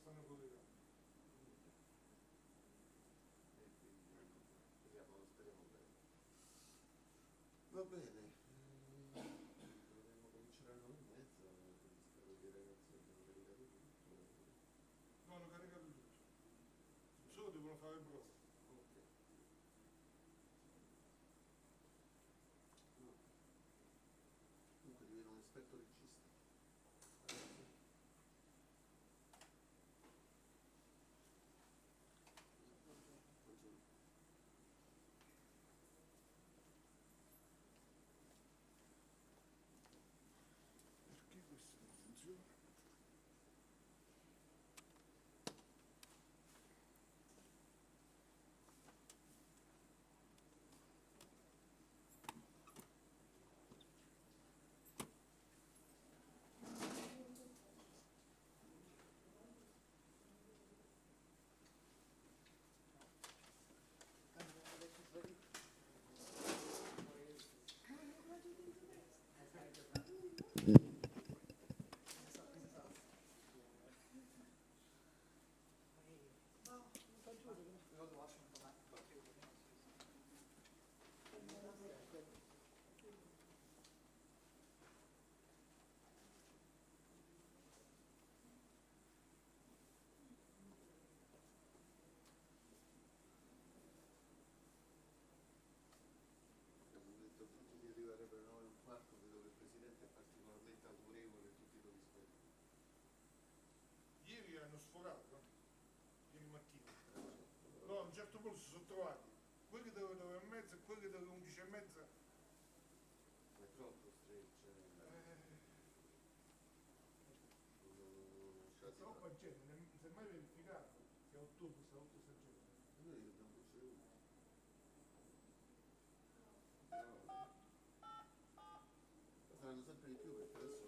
stanno collegando. Speriamo bene. Va bene, dovremmo cominciare alle 9:30, quindi spero che i ragazzi abbiano caricato tutto. No, hanno caricato tutto. Solo devono fare prove. Ok. No. Comunque ti vedo un esperto regista. Buongiorno. Perché questo non funziona? Abbiamo detto a tutti di arrivare per le 9:15, vedo che il presidente è particolarmente autorevole e tutti lo rispettano. Ieri hanno sforato, no? Ieri mattina. No, a un certo punto si sono trovati quelli delle 9:30 e quelli delle 11:30. Ma è troppo stretto, C'è troppa gente, non si è mai verificato che a ottobre sta tutta questa gente. noi dobbiamo cucire uno. Però lo faranno sempre di più perché adesso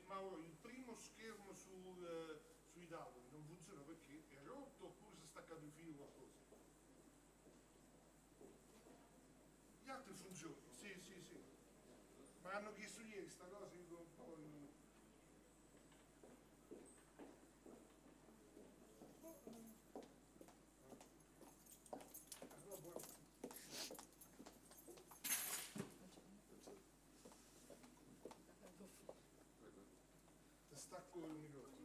Mauro, il primo schermo sui tavoli non funziona perché è rotto oppure si è staccato il filo o qualcosa. Gli altri funzionano, sì, sì, sì. Ma hanno chiesto ieri sta cosa, io un po'. Allora, poi stacco il microfono.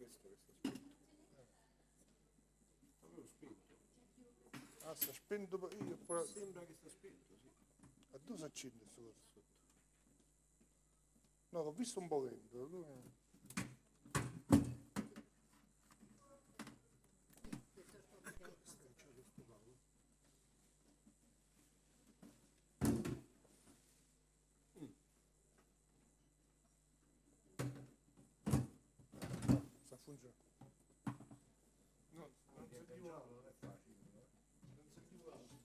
questo che sta spento. Avevo spento. Ah, sta spento io poi. Sembra che sta spento, sì. A dove si accende questo cosa sotto? No, l'ho visto un po' lento. Sta funzionando. No, non si attivava. Non è facile, no? Non si attivava.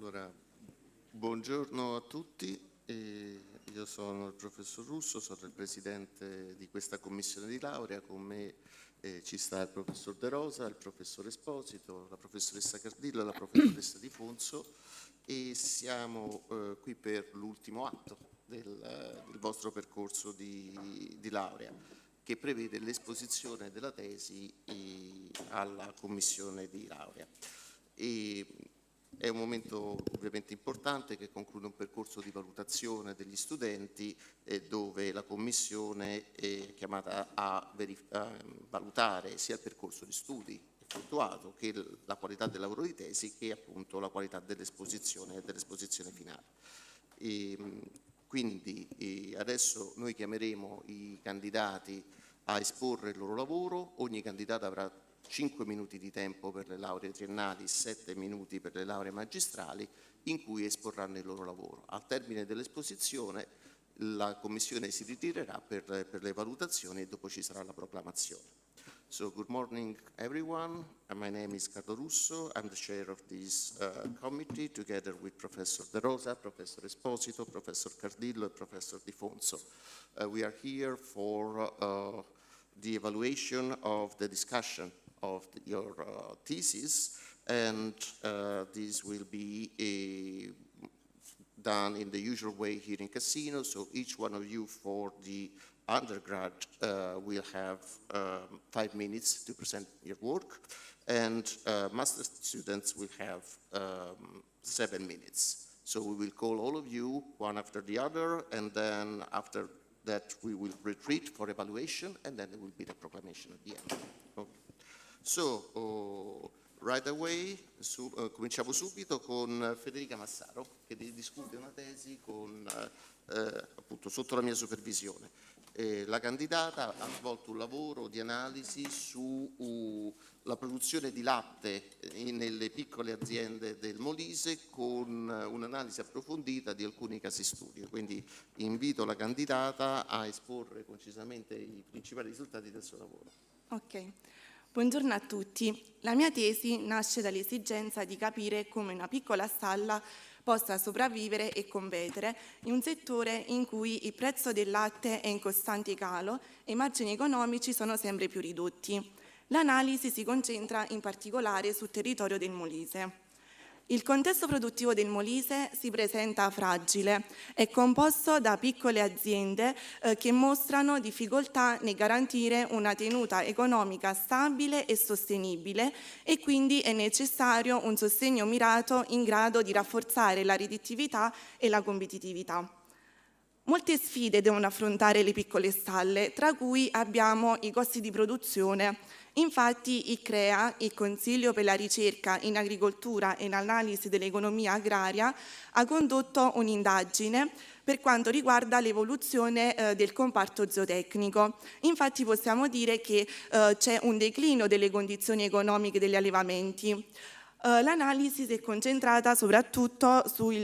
Allora, buongiorno a tutti, io sono il professor Russo, sono il presidente di questa commissione di laurea. Con me ci sta il professor De Rosa, il professor Esposito, la professoressa Cardillo e la professoressa Di Fonso, e siamo qui per l'ultimo atto del vostro percorso di laurea, che prevede l'esposizione della tesi alla commissione di laurea. È un momento ovviamente importante che conclude un percorso di valutazione degli studenti dove la Commissione è chiamata a valutare sia il percorso di studi effettuato che la qualità del lavoro di tesi che appunto la qualità dell'esposizione finale. Quindi adesso noi chiameremo i candidati a esporre il loro lavoro. Ogni candidato avrà 5 minuti di tempo per le lauree triennali, 7 minuti per le lauree magistrali, in cui esporranno il loro lavoro. Al termine dell'esposizione la Commissione si ritirerà per le valutazioni e dopo ci sarà la proclamazione. So, good morning everyone. My name is Carlo Russo. I'm the chair of this committee together with Professor De Rosa, Professor Esposito, Professor Cardillo and Professor Di Fonso. We are here for the evaluation of the discussion of your thesis, and this will be done in the usual way here in Cassino. So each one of you for the undergrad will have 5 minutes to present your work, and master students will have 7 minutes. So we will call all of you one after the other, and then after that we will retreat for evaluation, and then there will be the proclamation at the end. Okay. So, right away, cominciamo subito con Federica Massaro, che discute una tesi appunto sotto la mia supervisione. La candidata ha svolto un lavoro di analisi sulla produzione di latte nelle piccole aziende del Molise, con un'analisi approfondita di alcuni casi studio. Quindi invito la candidata a esporre concisamente i principali risultati del suo lavoro. Ok. Buongiorno a tutti. La mia tesi nasce dall'esigenza di capire come una piccola stalla possa sopravvivere e competere in un settore in cui il prezzo del latte è in costante calo e i margini economici sono sempre più ridotti. L'analisi si concentra in particolare sul territorio del Molise. Il contesto produttivo del Molise si presenta fragile, è composto da piccole aziende che mostrano difficoltà nel garantire una tenuta economica stabile e sostenibile, e quindi è necessario un sostegno mirato in grado di rafforzare la redditività e la competitività. Molte sfide devono affrontare le piccole stalle, tra cui abbiamo i costi di produzione. Infatti il CREA, il Consiglio per la ricerca in agricoltura e l'analisi dell'economia agraria, ha condotto un'indagine per quanto riguarda l'evoluzione del comparto zootecnico. Infatti possiamo dire che c'è un declino delle condizioni economiche degli allevamenti. L'analisi si è concentrata soprattutto sui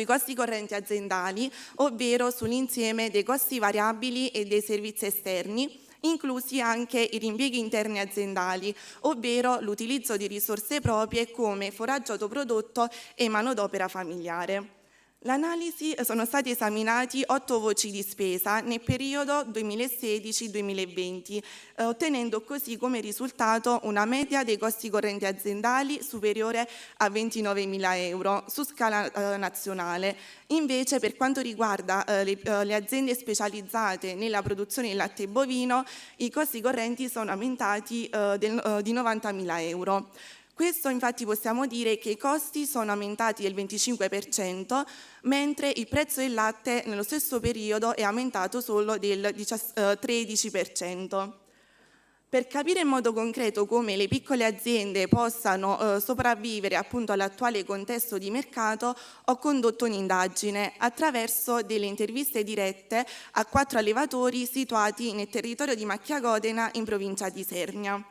costi correnti aziendali, ovvero sull'insieme dei costi variabili e dei servizi esterni, inclusi anche i riempieghi interni aziendali, ovvero l'utilizzo di risorse proprie come foraggio prodotto e manodopera familiare. L'analisi sono stati esaminati 8 voci di spesa nel periodo 2016-2020, ottenendo così come risultato una media dei costi correnti aziendali superiore a 29.000 euro su scala nazionale. Invece, per quanto riguarda le aziende specializzate nella produzione di latte bovino, i costi correnti sono aumentati di 90.000 euro. Questo infatti possiamo dire che i costi sono aumentati del 25%, mentre il prezzo del latte nello stesso periodo è aumentato solo del 13%. Per capire in modo concreto come le piccole aziende possano sopravvivere appunto all'attuale contesto di mercato, ho condotto un'indagine attraverso delle interviste dirette a 4 allevatori situati nel territorio di Macchiagodena in provincia di Isernia.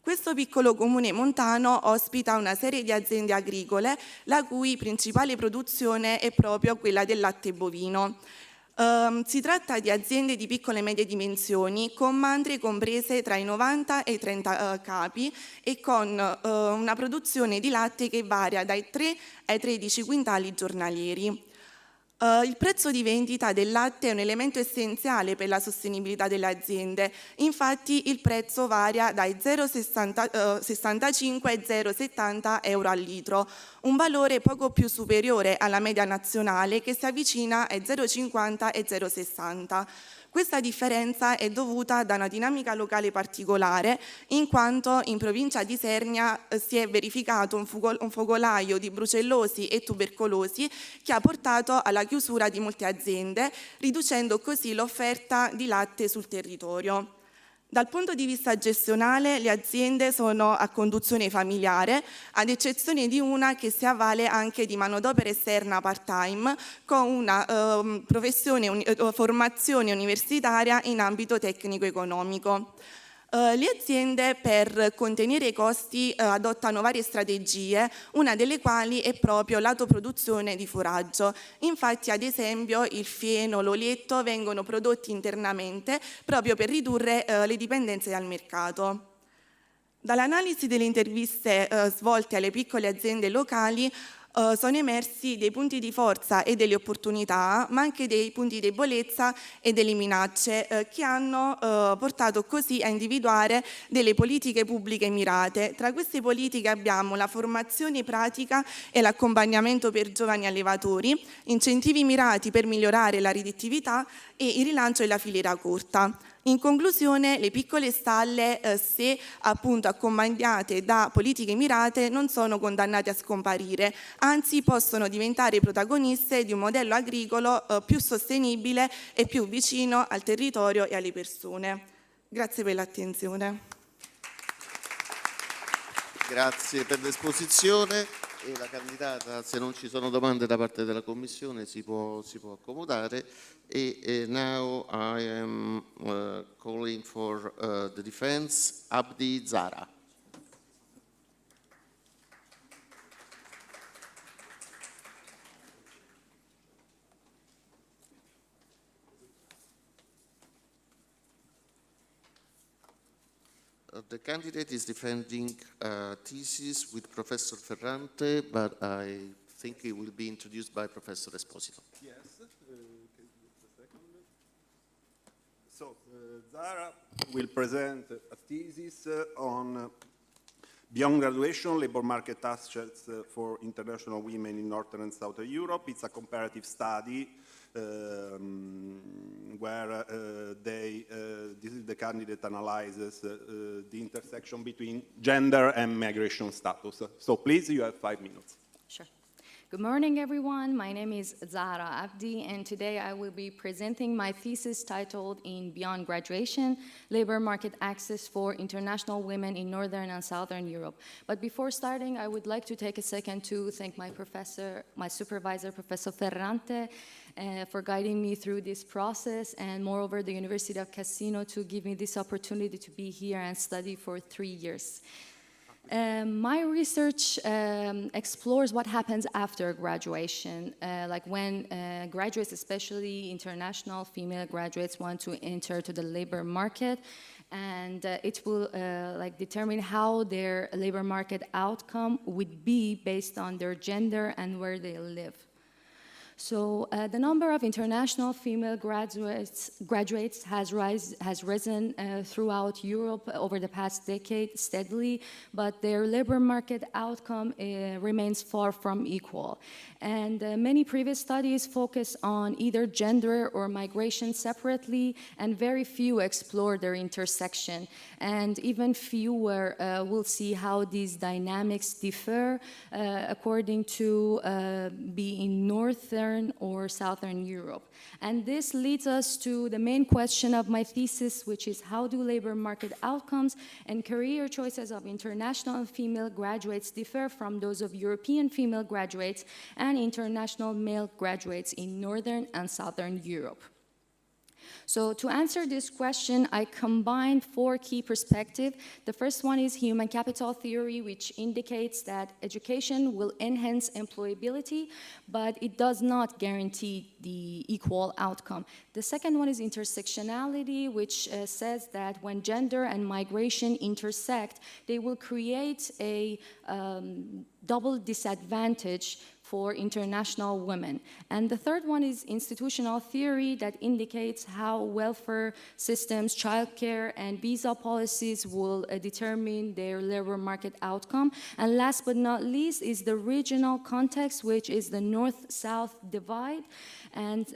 Questo piccolo comune montano ospita una serie di aziende agricole, la cui principale produzione è proprio quella del latte bovino. Si tratta di aziende di piccole e medie dimensioni con mandrie comprese tra i 90 e i 30 capi e con una produzione di latte che varia dai 3 ai 13 quintali giornalieri. Il prezzo di vendita del latte è un elemento essenziale per la sostenibilità delle aziende, infatti il prezzo varia dai 0,65 ai 0,70 euro al litro, un valore poco più superiore alla media nazionale che si avvicina ai 0,50 e 0,60. Questa differenza è dovuta da una dinamica locale particolare, in quanto in provincia di Isernia si è verificato un focolaio di brucellosi e tubercolosi che ha portato alla chiusura di molte aziende, riducendo così l'offerta di latte sul territorio. Dal punto di vista gestionale, le aziende sono a conduzione familiare, ad eccezione di una che si avvale anche di manodopera esterna part-time con una formazione universitaria in ambito tecnico-economico. Le aziende per contenere i costi adottano varie strategie, una delle quali è proprio l'autoproduzione di foraggio. Infatti, ad esempio, il fieno, l'olietto vengono prodotti internamente proprio per ridurre le dipendenze dal mercato. Dall'analisi delle interviste svolte alle piccole aziende locali sono emersi dei punti di forza e delle opportunità, ma anche dei punti di debolezza e delle minacce che hanno portato così a individuare delle politiche pubbliche mirate. Tra queste politiche abbiamo la formazione pratica e l'accompagnamento per giovani allevatori, incentivi mirati per migliorare la redditività e il rilancio della filiera corta. In conclusione, le piccole stalle, se appunto accompagnate da politiche mirate, non sono condannate a scomparire, anzi possono diventare protagoniste di un modello agricolo più sostenibile e più vicino al territorio e alle persone. Grazie per l'attenzione. Grazie per l'esposizione. E la candidata, se non ci sono domande da parte della Commissione, si può accomodare. E now I am calling for the defense, Abdi Zara. The candidate is defending a thesis with Professor Ferrante, but I think he will be introduced by Professor Esposito. Yes, just a second. So, Zara will present a thesis on beyond graduation, labor market assets for international women in Northern and Southern Europe. It's a comparative study where the candidate analyzes the intersection between gender and migration status. So please, you have 5 minutes. Sure. Good morning, everyone. My name is Zara Abdi, and today I will be presenting my thesis titled In Beyond Graduation, Labor Market Access for International Women in Northern and Southern Europe. But before starting, I would like to take a second to thank my supervisor, Professor Ferrante, for guiding me through this process, and moreover, the Università of Cassino to give me this opportunity to be here and study for 3 years. My research explores what happens after graduation, like when graduates, especially international female graduates, want to enter to the labor market, and it will determine how their labor market outcome would be based on their gender and where they live. So the number of international female graduates has risen throughout Europe over the past decade steadily, but their labor market outcome remains far from equal. And many previous studies focus on either gender or migration separately, and very few explore their intersection. And even fewer will see how these dynamics differ according to be in Northern or Southern Europe. And this leads us to the main question of my thesis, which is how do labor market outcomes and career choices of international female graduates differ from those of European female graduates and international male graduates in Northern and Southern Europe? So to answer this question, I combined 4 key perspectives. The first one is human capital theory, which indicates that education will enhance employability, but it does not guarantee the equal outcome. The second one is intersectionality, which says that when gender and migration intersect, they will create a double disadvantage for international women. And the third one is institutional theory that indicates how welfare systems, childcare, and visa policies will determine their labor market outcome. And last but not least is the regional context, which is the north-south divide, and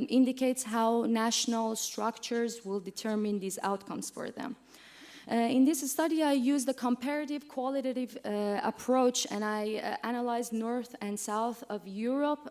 indicates how national structures will determine these outcomes for them. In this study, I used a comparative qualitative approach, and I analyzed North and South of Europe.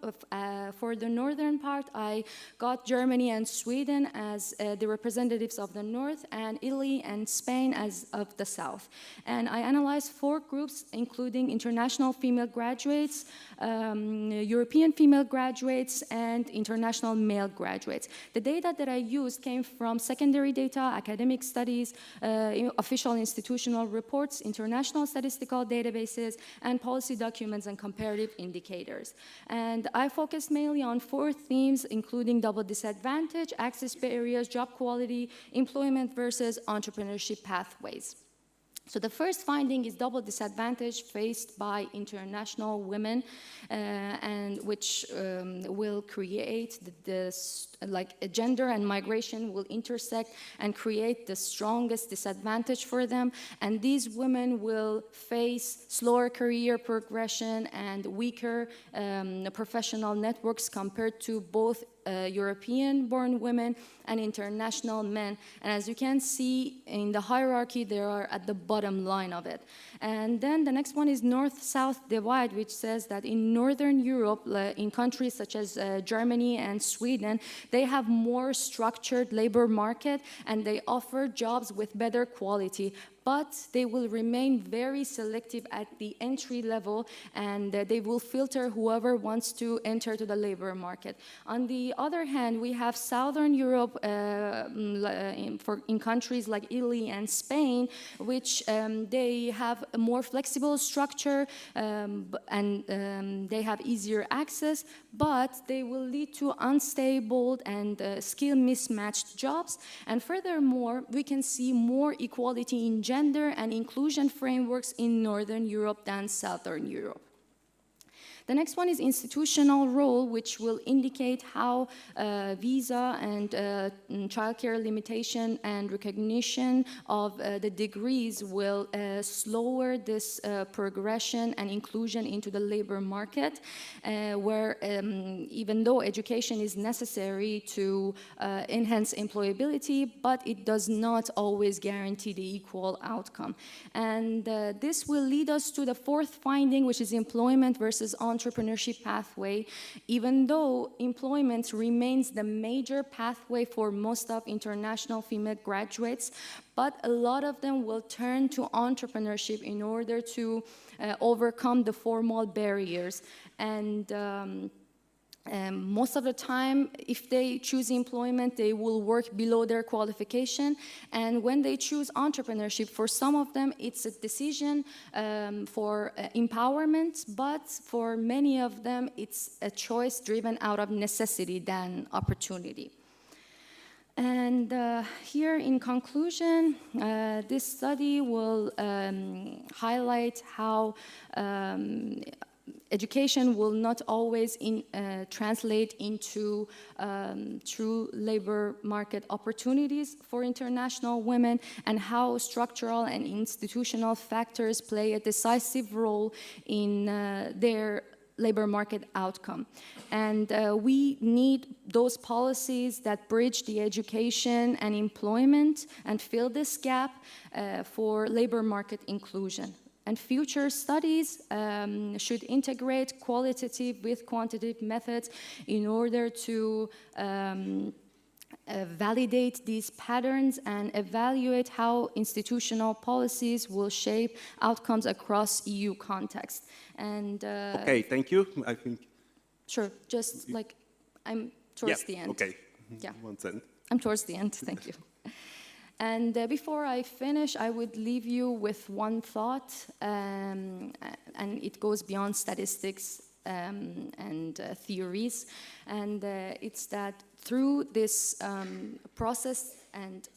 For the northern part, I got Germany and Sweden as the representatives of the North, and Italy and Spain as of the South. And I analyzed 4 groups, including international female graduates, European female graduates, and international male graduates. The data that I used came from secondary data, academic studies, official institutional reports, international statistical databases, and policy documents and comparative indicators. And I focused mainly on 4 themes, including double disadvantage, access barriers, job quality, employment versus entrepreneurship pathways. So the first finding is double disadvantage faced by international women, and which will create gender and migration will intersect and create the strongest disadvantage for them. And these women will face slower career progression and weaker professional networks compared to both European-born women and international men. And as you can see in the hierarchy, they are at the bottom line of it. And then the next one is north-south divide, which says that in Northern Europe, in countries such as Germany and Sweden, they have more structured labor market and they offer jobs with better quality. But they will remain very selective at the entry level, and they will filter whoever wants to enter to the labor market. On the other hand, we have Southern Europe in countries like Italy and Spain, which they have a more flexible structure and they have easier access, but they will lead to unstable and skill mismatched jobs. And furthermore, we can see more equality in gender and inclusion frameworks in Northern Europe than Southern Europe. The next one is institutional role, which will indicate how visa and childcare limitation and recognition of the degrees will slower this progression and inclusion into the labor market, where even though education is necessary to enhance employability, but it does not always guarantee the equal outcome. And this will lead us to the 4th finding, which is employment versus entrepreneurship pathway. Even though employment remains the major pathway for most of international female graduates, but a lot of them will turn to entrepreneurship in order to overcome the formal barriers. And most of the time, if they choose employment, they will work below their qualification. And when they choose entrepreneurship, for some of them, it's a decision for empowerment, but for many of them, it's a choice driven out of necessity than opportunity. And here, in conclusion, this study will highlight how education will not always translate into true labor market opportunities for international women, and how structural and institutional factors play a decisive role in their labor market outcome. And we need those policies that bridge the education and employment and fill this gap for labor market inclusion. And future studies should integrate qualitative with quantitative methods in order to validate these patterns and evaluate how institutional policies will shape outcomes across EU context. And okay, thank you. I think. Sure, just like I'm towards the end. Okay. Yeah. 1 second. I'm towards the end, thank you. And before I finish, I would leave you with one thought, and it goes beyond statistics and theories, and it's that through this process and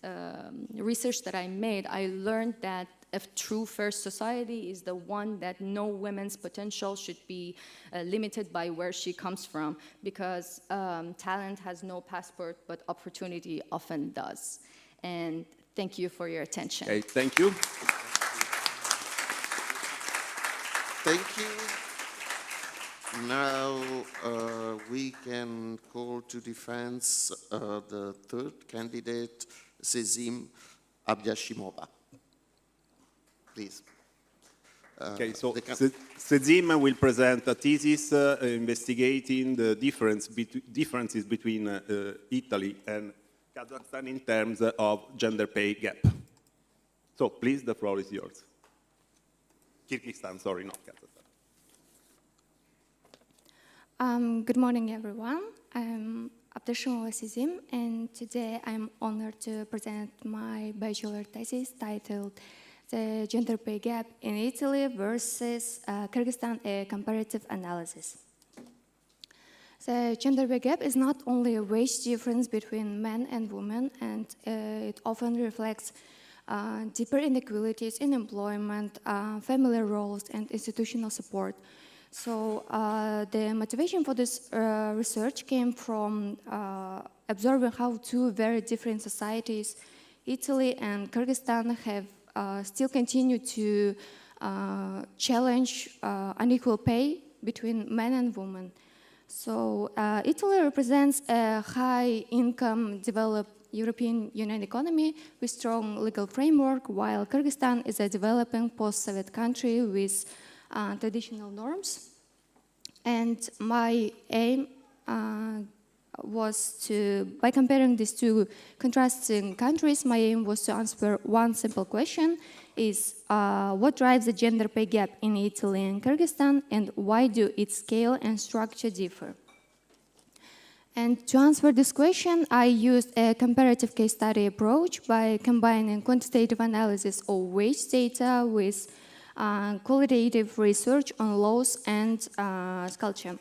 research that I made, I learned that a true fair society is the one that no woman's potential should be limited by where she comes from, because talent has no passport, but opportunity often does. And thank you for your attention. Okay, thank you. Thank you. Now we can call to defense the third candidate, Sezim Abyashimova. Please. Okay, so Sezim will present a thesis investigating the differences between Italy and Kazakhstan in terms of gender pay gap. So please, the floor is yours. Kyrgyzstan, sorry, not Kazakhstan. Good morning, everyone. I'm Abdeshimova Sezim, and today I'm honored to present my bachelor thesis titled "The Gender Pay Gap in Italy versus Kyrgyzstan: A Comparative Analysis." The gender pay gap is not only a wage difference between men and women, and it often reflects deeper inequalities in employment, family roles, and institutional support. So the motivation for this research came from observing how two very different societies, Italy and Kyrgyzstan, have still continued to challenge unequal pay between men and women. So Italy represents a high-income, developed European Union economy with strong legal framework, while Kyrgyzstan is a developing post-Soviet country with traditional norms. And my aim was to, by comparing these two contrasting countries, my aim was to answer one simple question, is what drives the gender pay gap in Italy and Kyrgyzstan, and why do its scale and structure differ? And to answer this question, I used a comparative case study approach by combining quantitative analysis of wage data with qualitative research on laws and culture.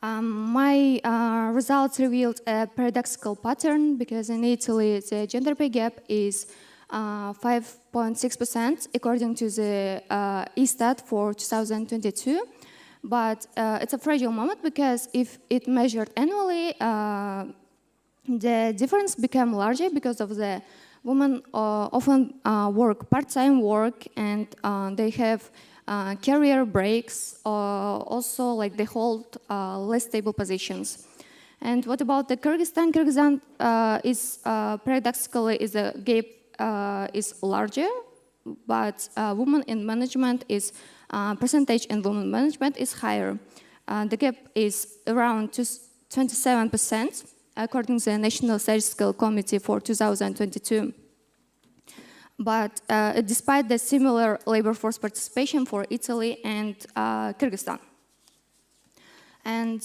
My results revealed a paradoxical pattern, because in Italy the gender pay gap is 5.6% according to the Istat for 2022. But it's a fragile moment, because if it measured annually, the difference became larger because of the women often work part-time work, and they have career breaks, also like they hold less stable positions. And what about the Kyrgyzstan? Kyrgyzstan is paradoxically is a gap is larger, but women in management is percentage in women management is higher. The gap is around 27%, according to the National Statistical Committee for 2022. But despite the similar labor force participation for Italy and Kyrgyzstan. And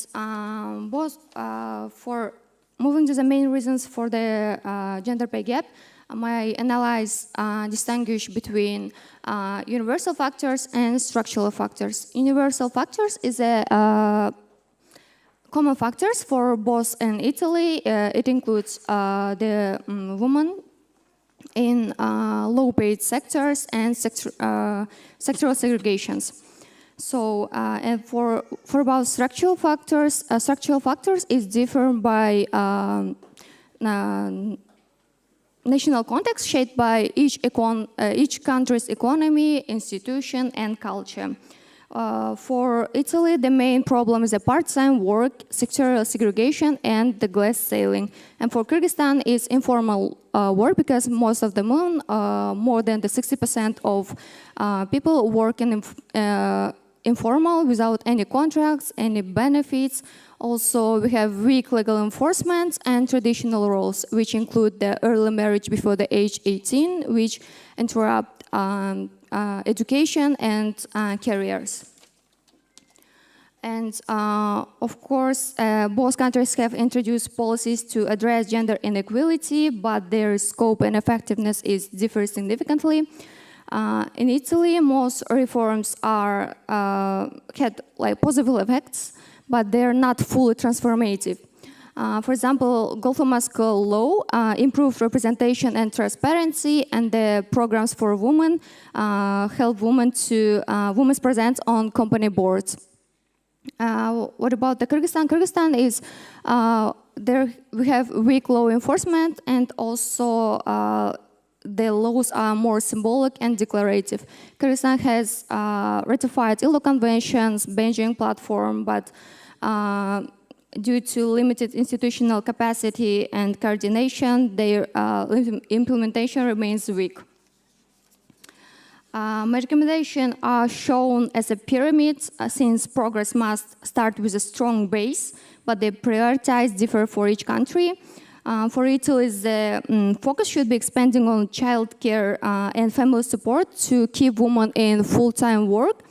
for moving to the main reasons for the gender pay gap, my analysis distinguish between universal factors and structural factors. Universal factors is a common factors for both in Italy. It includes the women in low-paid sectors and sectoral segregations. So, and for about structural factors is different by national context shaped by each country's economy, institution, and culture. For Italy, the main problem is a part-time work, sectoral segregation, and the glass ceiling. And for Kyrgyzstan, it's informal work, because most of the women, more than the 60% of people work in informal without any contracts, any benefits. Also, we have weak legal enforcement and traditional roles, which include the early marriage before the age 18, which interrupt education and careers. And of course, both countries have introduced policies to address gender inequality, but their scope and effectiveness differ significantly. In Italy, most reforms had like positive effects, but they're not fully transformative. For example, Golfo-Moscow law improved representation and transparency, and the programs for women help women to women's presence on company boards. What about the Kyrgyzstan? Kyrgyzstan is there. We have weak law enforcement, and also the laws are more symbolic and declarative. Kyrgyzstan has ratified ILO conventions, Beijing platform, but due to limited institutional capacity and coordination, their implementation remains weak. My recommendations are shown as a pyramid, since progress must start with a strong base, but the priorities differ for each country. For Italy, the focus should be expanding on childcare and family support to keep women in full-time work.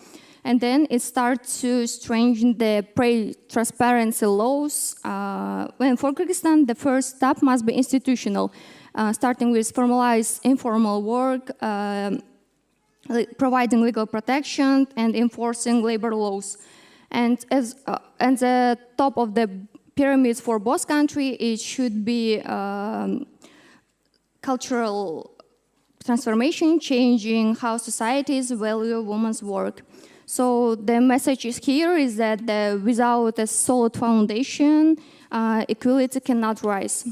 And then it starts to strengthen the transparency laws. And for Kyrgyzstan, the first step must be institutional, starting with formalized informal work, providing legal protection and enforcing labor laws. And as at the top of the pyramid for both countries, it should be cultural transformation, changing how societies value women's work. So the message here is that without a solid foundation, equality cannot rise.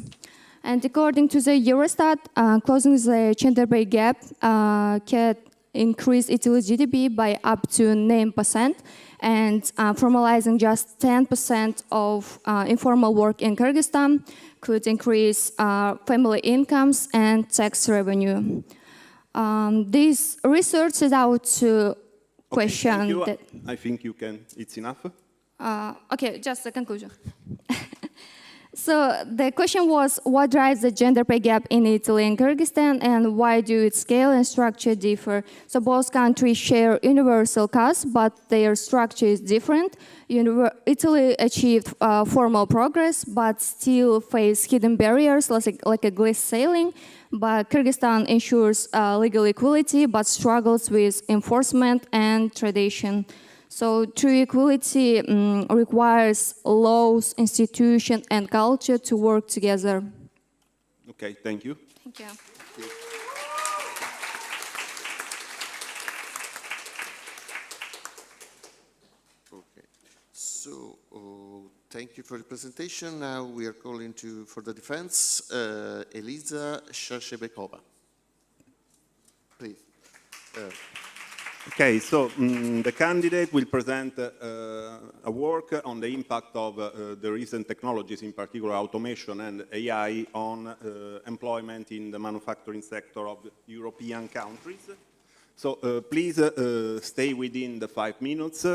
And according to the Eurostat, closing the gender pay gap can increase Italy's GDP by up to 9%, and formalizing just 10% of informal work in Kyrgyzstan could increase family incomes and tax revenue. This research is out to question. Thank you. That, I think you can. It's enough. okay, just a conclusion. So the question was, what drives the gender pay gap in Italy and Kyrgyzstan, and why do its scale and structure differ? So both countries share universal cause, but their structure is different. Italy achieved formal progress, but still face hidden barriers like a glass ceiling. But Kyrgyzstan ensures legal equality, but struggles with enforcement and tradition. So true equality requires laws, institutions, and culture to work together. Okay, thank you. Thank you. Okay, so thank you for the presentation. Now we are calling for the defense, Eliza Shashebekova. Please. Okay, so the candidate will present a work on the impact of the recent technologies, in particular automation and AI, on employment in the manufacturing sector of European countries. So please stay within the 5 minutes.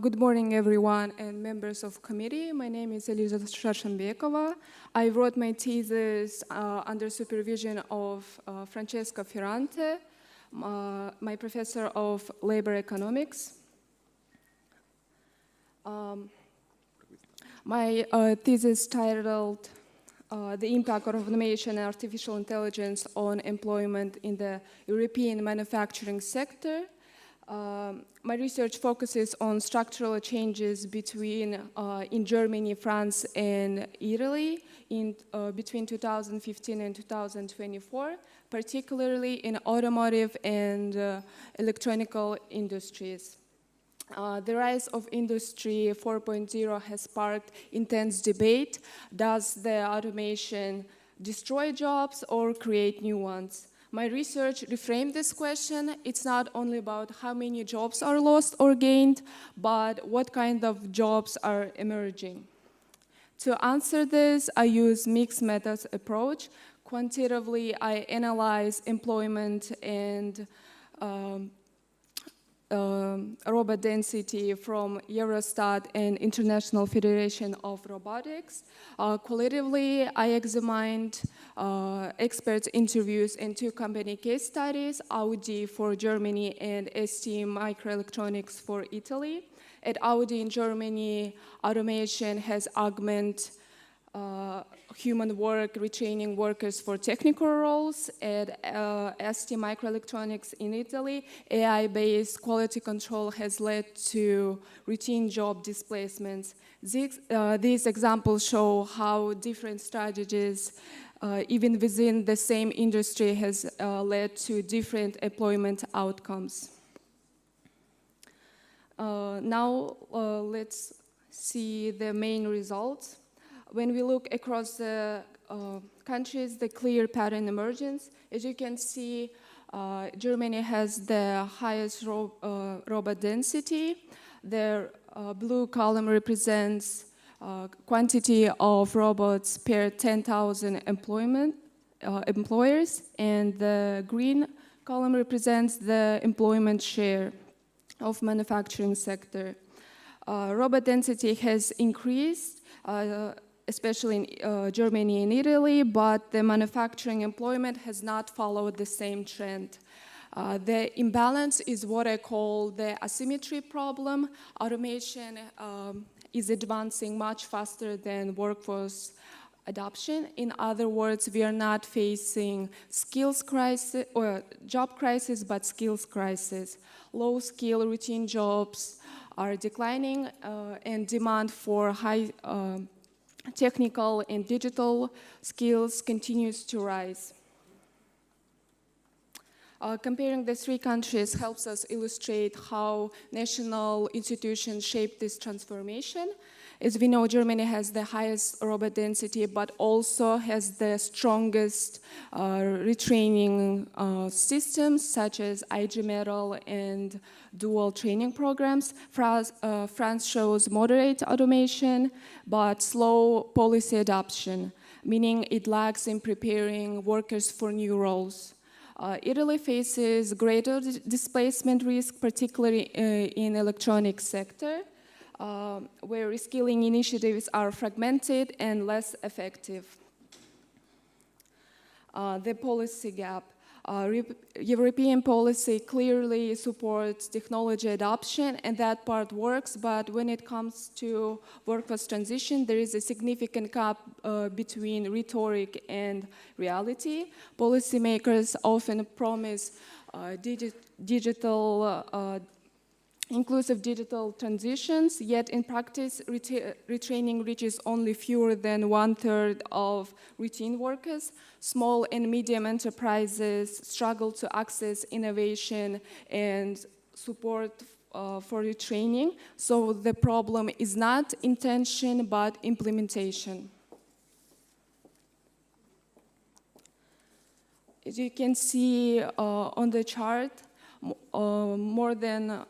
Good morning, everyone, and members of committee. My name is Eliza Shashembekova. I wrote my thesis under supervision of Francesca Ferrante, my professor of labor economics. My thesis titled The Impact of Automation and Artificial Intelligence on Employment in the European Manufacturing Sector. My research focuses on structural changes in Germany, France, and Italy between 2015 and 2024, particularly in automotive and electronic industries. The rise of Industry 4.0 has sparked intense debate. Does the automation destroy jobs or create new ones? My research reframed this question. It's not only about how many jobs are lost or gained, but what kind of jobs are emerging. To answer this, I use mixed methods approach. Quantitatively, I analyze employment and robot density from Eurostat and International Federation of Robotics. Qualitatively, I examined experts' interviews and 2 company case studies, Audi for Germany and ST Microelectronics for Italy. At Audi in Germany, automation has augmented human work, retraining workers for technical roles. At ST Microelectronics in Italy, AI-based quality control has led to routine job displacements. These examples show how different strategies, even within the same industry, has led to different employment outcomes. Now let's see the main results. When we look across the countries, the clear pattern emerges. As you can see, Germany has the highest robot density. The blue column represents quantity of robots per 10,000 employers, and the green column represents the employment share of manufacturing sector. Robot density has increased, especially in Germany and Italy, but the manufacturing employment has not followed the same trend. The imbalance is what I call the asymmetry problem. Automation is advancing much faster than workforce adoption. In other words, we are not facing skills crisis or job crisis, but skills crisis. Low skill routine jobs are declining, and demand for high technical and digital skills continues to rise. Comparing the 3 countries helps us illustrate how national institutions shape this transformation. As we know, Germany has the highest robot density, but also has the strongest retraining systems, such as IG Metal and dual training programs. France shows moderate automation, but slow policy adoption, meaning it lags in preparing workers for new roles. Italy faces greater displacement risk, particularly in electronics sector, where reskilling initiatives are fragmented and less effective. The policy gap. European policy clearly supports technology adoption, and that part works, but when it comes to workforce transition, there is a significant gap between rhetoric and reality. Policymakers often promise inclusive digital transitions, yet in practice, retraining reaches only fewer than 1/3 of routine workers. Small and medium enterprises struggle to access innovation and support for retraining. So the problem is not intention, but implementation. As you can see on the chart, more than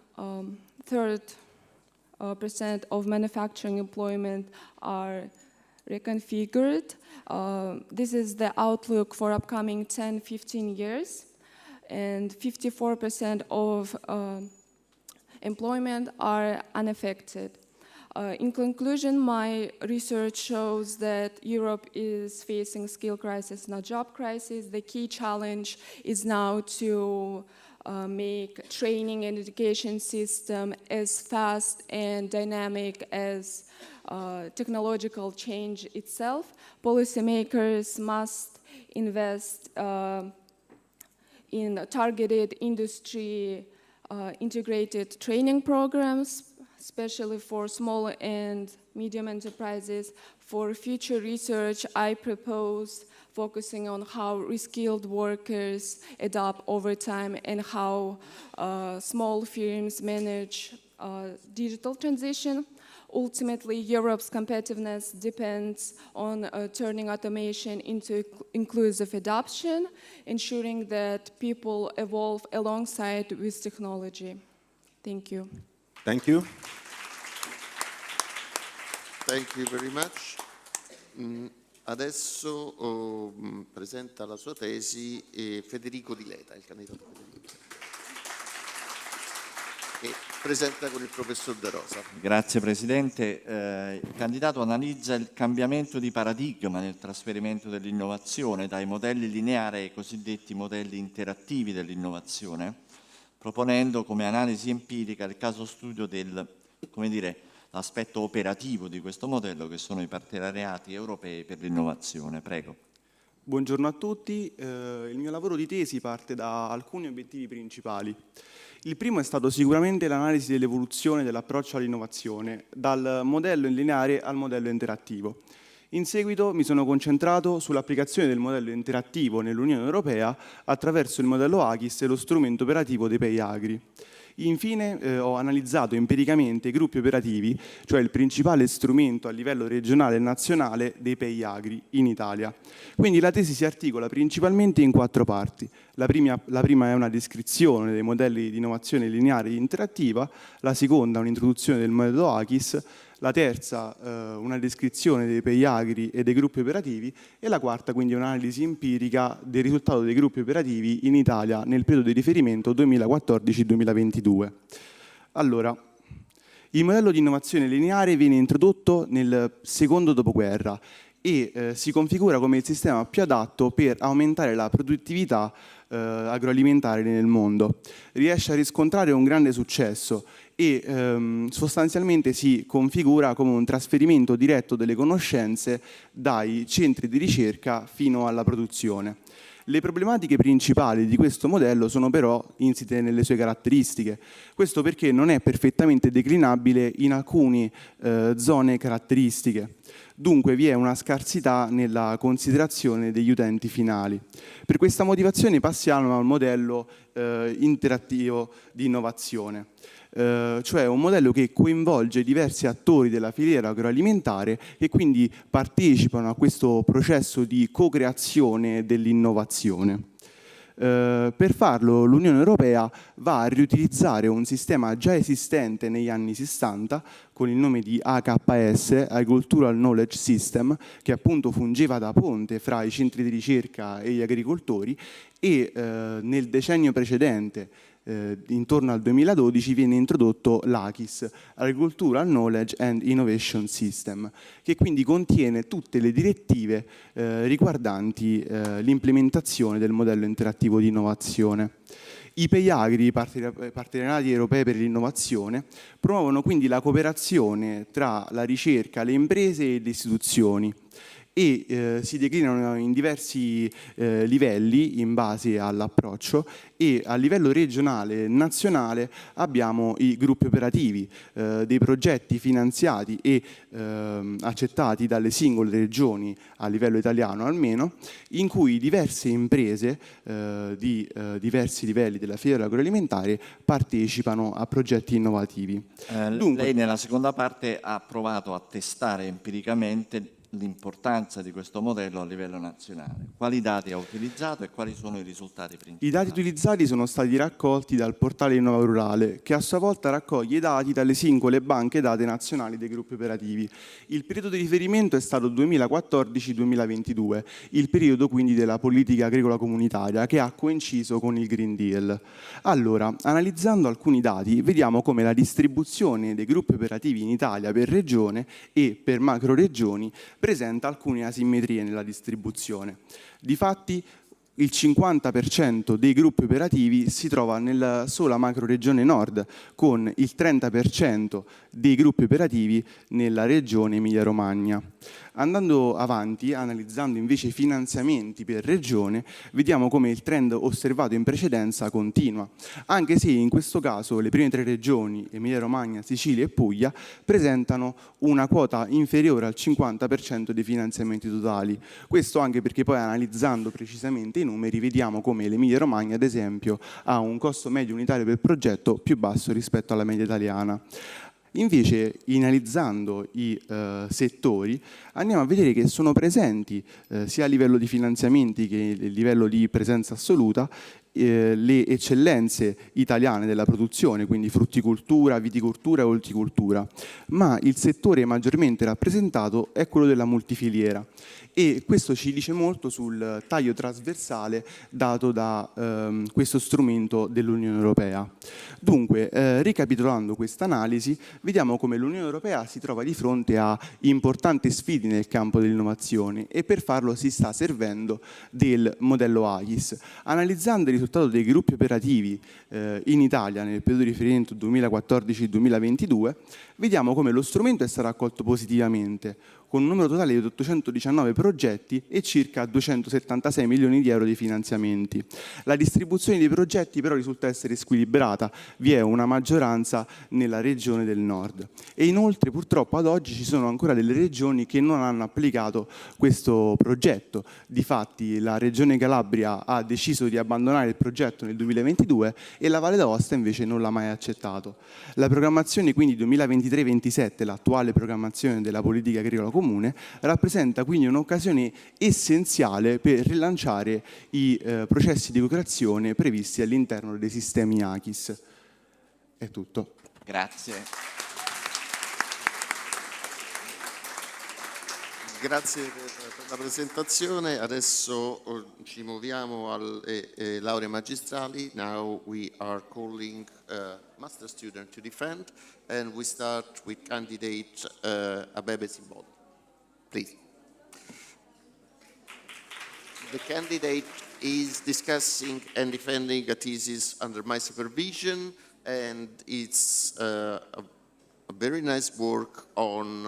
30% of manufacturing employment are reconfigured. This is the outlook for upcoming 10-15 years, and 54% of employment are unaffected. In conclusion, my research shows that Europe is facing skill crisis, not job crisis. The key challenge is now to make training and education system as fast and dynamic as technological change itself. Policymakers must invest in targeted industry integrated training programs, especially for small and medium enterprises. For future research, I propose focusing on how reskilled workers adapt over time and how small firms manage digital transition. Ultimately, Europe's competitiveness depends on turning automation into inclusive adoption, ensuring that people evolve alongside with technology. Thank you. Thank you. Thank you very much. Adesso presenta la sua tesi Federico Di Leta, il candidato Federico. presenta con il professor De Rosa. Grazie Presidente. Il candidato analizza il cambiamento di paradigma nel trasferimento dell'innovazione dai modelli lineari ai cosiddetti modelli interattivi dell'innovazione, proponendo come analisi empirica il caso studio del, l'aspetto operativo di questo modello, che sono i partenariati europei per l'innovazione. Prego. Buongiorno a tutti. Il mio lavoro di tesi parte da alcuni obiettivi principali. Il primo è stato sicuramente l'analisi dell'evoluzione dell'approccio all'innovazione, dal modello lineare al modello interattivo. In seguito mi sono concentrato sull'applicazione del modello interattivo nell'Unione Europea attraverso il modello ACIS e lo strumento operativo dei Pay Agri. Infine ho analizzato empiricamente i gruppi operativi, cioè il principale strumento a livello regionale e nazionale dei Pay Agri in Italia. Quindi la tesi si articola principalmente in 4 parti. La prima è una descrizione dei modelli di innovazione lineare e interattiva, la seconda un'introduzione del modello ACIS, la terza una descrizione dei Pay Agri e dei gruppi operativi e la quarta quindi un'analisi empirica del risultato dei gruppi operativi in Italia nel periodo di riferimento 2014-2022. Allora, il modello di innovazione lineare viene introdotto nel secondo dopoguerra e si configura come il sistema più adatto per aumentare la produttività agroalimentare nel mondo. Riesce a riscontrare un grande successo e sostanzialmente si configura come un trasferimento diretto delle conoscenze dai centri di ricerca fino alla produzione. Le problematiche principali di questo modello sono però insite nelle sue caratteristiche. Questo perché non è perfettamente declinabile in alcune zone caratteristiche. Dunque vi è una scarsità nella considerazione degli utenti finali. Per questa motivazione passiamo al modello interattivo di innovazione. Cioè un modello che coinvolge diversi attori della filiera agroalimentare e quindi partecipano a questo processo di co-creazione dell'innovazione. Per farlo l'Unione Europea va a riutilizzare un sistema già esistente negli anni 60 con il nome di AKS, Agricultural Knowledge System, che appunto fungeva da ponte fra i centri di ricerca e gli agricoltori e nel decennio precedente, intorno al 2012, viene introdotto l'ACIS, Agricultural Knowledge and Innovation System, che quindi contiene tutte le direttive riguardanti l'implementazione del modello interattivo di innovazione. I Pay Agri, i partenariati europei per l'innovazione, promuovono quindi la cooperazione tra la ricerca, le imprese e le istituzioni e si declinano in diversi livelli in base all'approccio e a livello regionale e nazionale abbiamo i gruppi operativi, dei progetti finanziati e accettati dalle singole regioni a livello italiano almeno, in cui diverse imprese di diversi livelli della filiera agroalimentare partecipano a progetti innovativi. Dunque, lei nella seconda parte ha provato a testare empiricamente l'importanza di questo modello a livello nazionale. Quali dati ha utilizzato e quali sono i risultati principali? I dati utilizzati sono stati raccolti dal portale Innova Rurale, che a sua volta raccoglie i dati dalle singole banche dati nazionali dei gruppi operativi. Il periodo di riferimento è stato 2014-2022, il periodo quindi della politica agricola comunitaria che ha coinciso con il Green Deal. Allora, analizzando alcuni dati, vediamo come la distribuzione dei gruppi operativi in Italia per regione e per macroregioni presenta alcune asimmetrie nella distribuzione. Difatti, il 50% dei gruppi operativi si trova nella sola macroregione nord, con il 30% dei gruppi operativi nella regione Emilia-Romagna. Andando avanti, analizzando invece i finanziamenti per regione, vediamo come il trend osservato in precedenza continua, anche se in questo caso le prime 3 regioni, Emilia-Romagna, Sicilia e Puglia, presentano una quota inferiore al 50% dei finanziamenti totali. Questo anche perché poi analizzando precisamente i numeri vediamo come l'Emilia-Romagna, ad esempio, ha un costo medio unitario per progetto più basso rispetto alla media italiana. Invece, analizzando i settori, andiamo a vedere che sono presenti sia a livello di finanziamenti che a livello di presenza assoluta le eccellenze italiane della produzione, quindi frutticoltura, viticoltura e orticoltura, ma il settore maggiormente rappresentato è quello della multifiliera e questo ci dice molto sul taglio trasversale dato da questo strumento dell'Unione Europea. Dunque, ricapitolando questa analisi, vediamo come l'Unione Europea si trova di fronte a importanti sfide nel campo dell'innovazione e per farlo si sta servendo del modello AIS. Analizzando il risultato dei gruppi operativi in Italia nel periodo di riferimento 2014-2022, vediamo come lo strumento è stato accolto positivamente, con un numero totale di 819 progetti e circa 276 milioni di euro di finanziamenti. La distribuzione dei progetti però risulta essere squilibrata, vi è una maggioranza nella regione del nord. E inoltre purtroppo ad oggi ci sono ancora delle regioni che non hanno applicato questo progetto. Difatti la regione Calabria ha deciso di abbandonare il progetto nel 2022 e la Valle d'Aosta invece non l'ha mai accettato. La programmazione quindi 2023-27, l'attuale programmazione della politica agricola comune, rappresenta quindi un'occasione essenziale per rilanciare i processi di co-creazione previsti all'interno dei sistemi ACHIS. È tutto. Grazie. Grazie per la presentazione. Adesso ci muoviamo alle lauree magistrali. Now we are calling master student to defend, and we start with candidate Abebe Simbol. Please. The candidate is discussing and defending a thesis under my supervision, and it's a very nice work on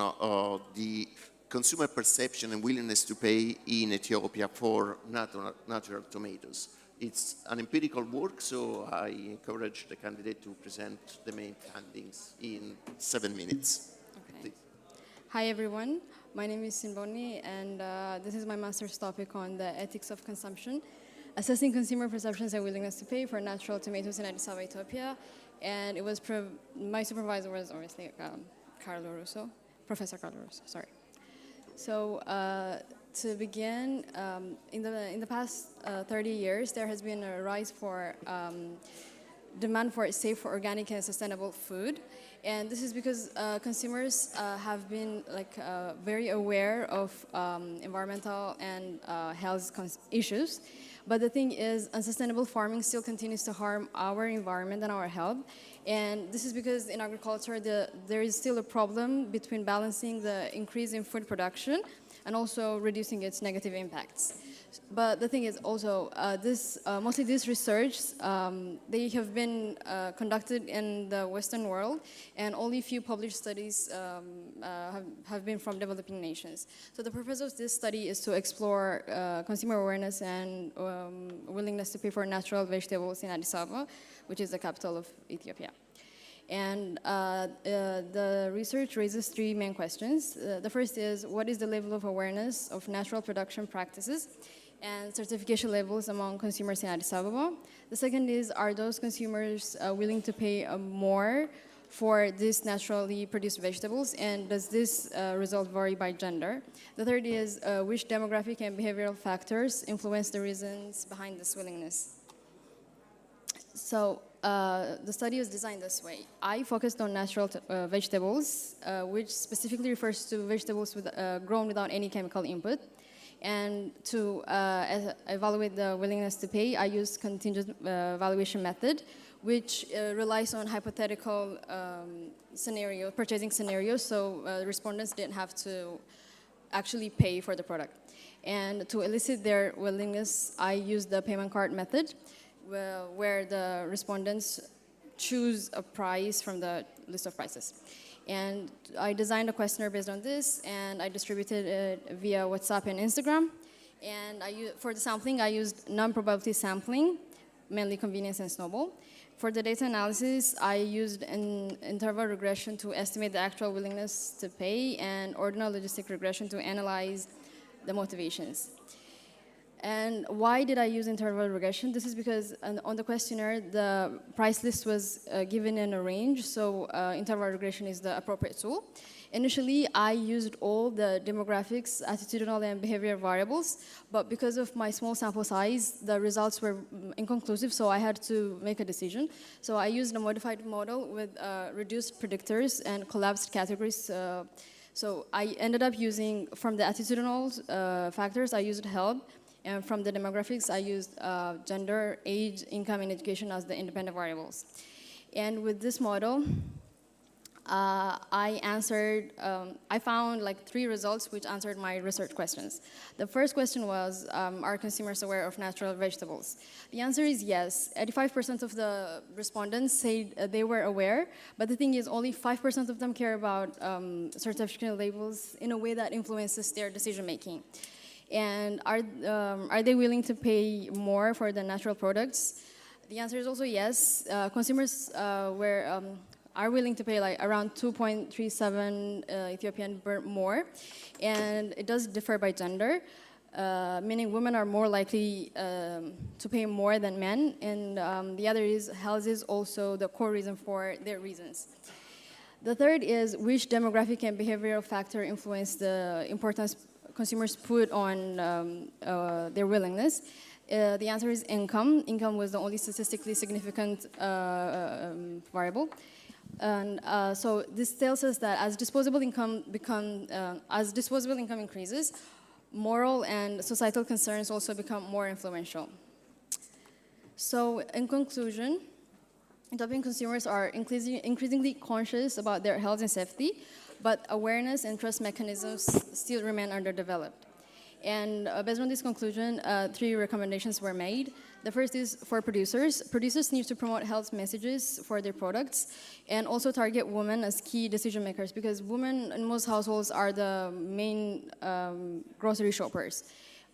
the consumer perception and willingness to pay in Ethiopia for natural tomatoes. It's an empirical work, so I encourage the candidate to present the main findings in 7 minutes. Okay. Please. Hi everyone, my name is Simboni and this is my master's topic on the ethics of consumption, assessing consumer perceptions and willingness to pay for natural tomatoes in Addis Ababa, Ethiopia. And it was, my supervisor was obviously Professor Carlo Russo, sorry. So to begin, in the past 30 years, there has been a rise for demand for safe, organic, and sustainable food. And this is because consumers have been very aware of environmental and health issues. But the thing is, unsustainable farming still continues to harm our environment and our health. And this is because in agriculture, there is still a problem between balancing the increase in food production and also reducing its negative impacts. But the thing is also, mostly this research, they have been conducted in the Western world, and only few published studies have been from developing nations. So the purpose of this study is to explore consumer awareness and willingness to pay for natural vegetables in Addis Ababa, which is the capital of Ethiopia. And the research raises 3 main questions. The first is, what is the level of awareness of natural production practices and certification levels among consumers in Addis Ababa? The second is, are those consumers willing to pay more for these naturally produced vegetables, and does this result vary by gender? The third is, which demographic and behavioral factors influence the reasons behind this willingness? So, the study was designed this way. I focused on natural vegetables, which specifically refers to vegetables grown without any chemical input. And to evaluate the willingness to pay, I used contingent valuation method, which relies on hypothetical purchasing scenarios, so respondents didn't have to actually pay for the product. And to elicit their willingness, I used the payment card method, where the respondents choose a price from the list of prices. And I designed a questionnaire based on this, and I distributed it via WhatsApp and Instagram. And for the sampling, I used non-probability sampling, mainly convenience and snowball. For the data analysis, I used an interval regression to estimate the actual willingness to pay, and ordinal logistic regression to analyze the motivations. And why did I use interval regression? This is because on the questionnaire, the price list was given in a range, so interval regression is the appropriate tool. Initially, I used all the demographics, attitudinal and behavioral variables, but because of my small sample size, the results were inconclusive, so I had to make a decision. So I used a modified model with reduced predictors and collapsed categories. So I ended up using, from the attitudinal factors, I used HELB, and from the demographics, I used gender, age, income, and education as the independent variables. And with this model, I found like 3 results which answered my research questions. The first question was, are consumers aware of natural vegetables? The answer is yes. 85% of the respondents said they were aware, but the thing is only 5% of them care about certification labels in a way that influences their decision making. And are they willing to pay more for the natural products? The answer is also yes. Consumers are willing to pay like around 2.37 Ethiopian birr more, and it does differ by gender, meaning women are more likely to pay more than men, and the other is health is also the core reason for their reasons. The third is which demographic and behavioral factor influence the importance consumers put on their willingness. The answer is income. Income was the only statistically significant variable. And so this tells us that as disposable income increases, moral and societal concerns also become more influential. So in conclusion, Ethiopian consumers are increasingly conscious about their health and safety, but awareness and trust mechanisms still remain underdeveloped. And based on this conclusion, 3 recommendations were made. The first is for producers. Producers need to promote health messages for their products and also target women as key decision makers, because women in most households are the main grocery shoppers.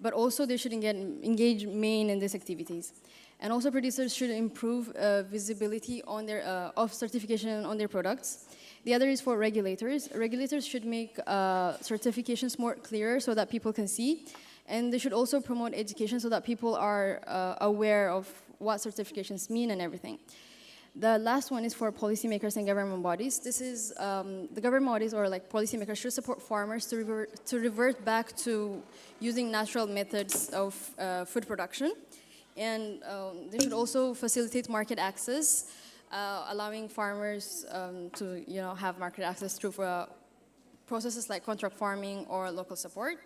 But also they should engage men in these activities. And also producers should improve visibility on their, of certification on their products. The other is for regulators. Regulators should make certifications more clearer so that people can see. And they should also promote education so that people are aware of what certifications mean and everything. The last one is for policymakers and government bodies. This is the government bodies or like policymakers should support farmers to revert back to using natural methods of food production. And they should also facilitate market access, allowing farmers to have market access through processes like contract farming or local support.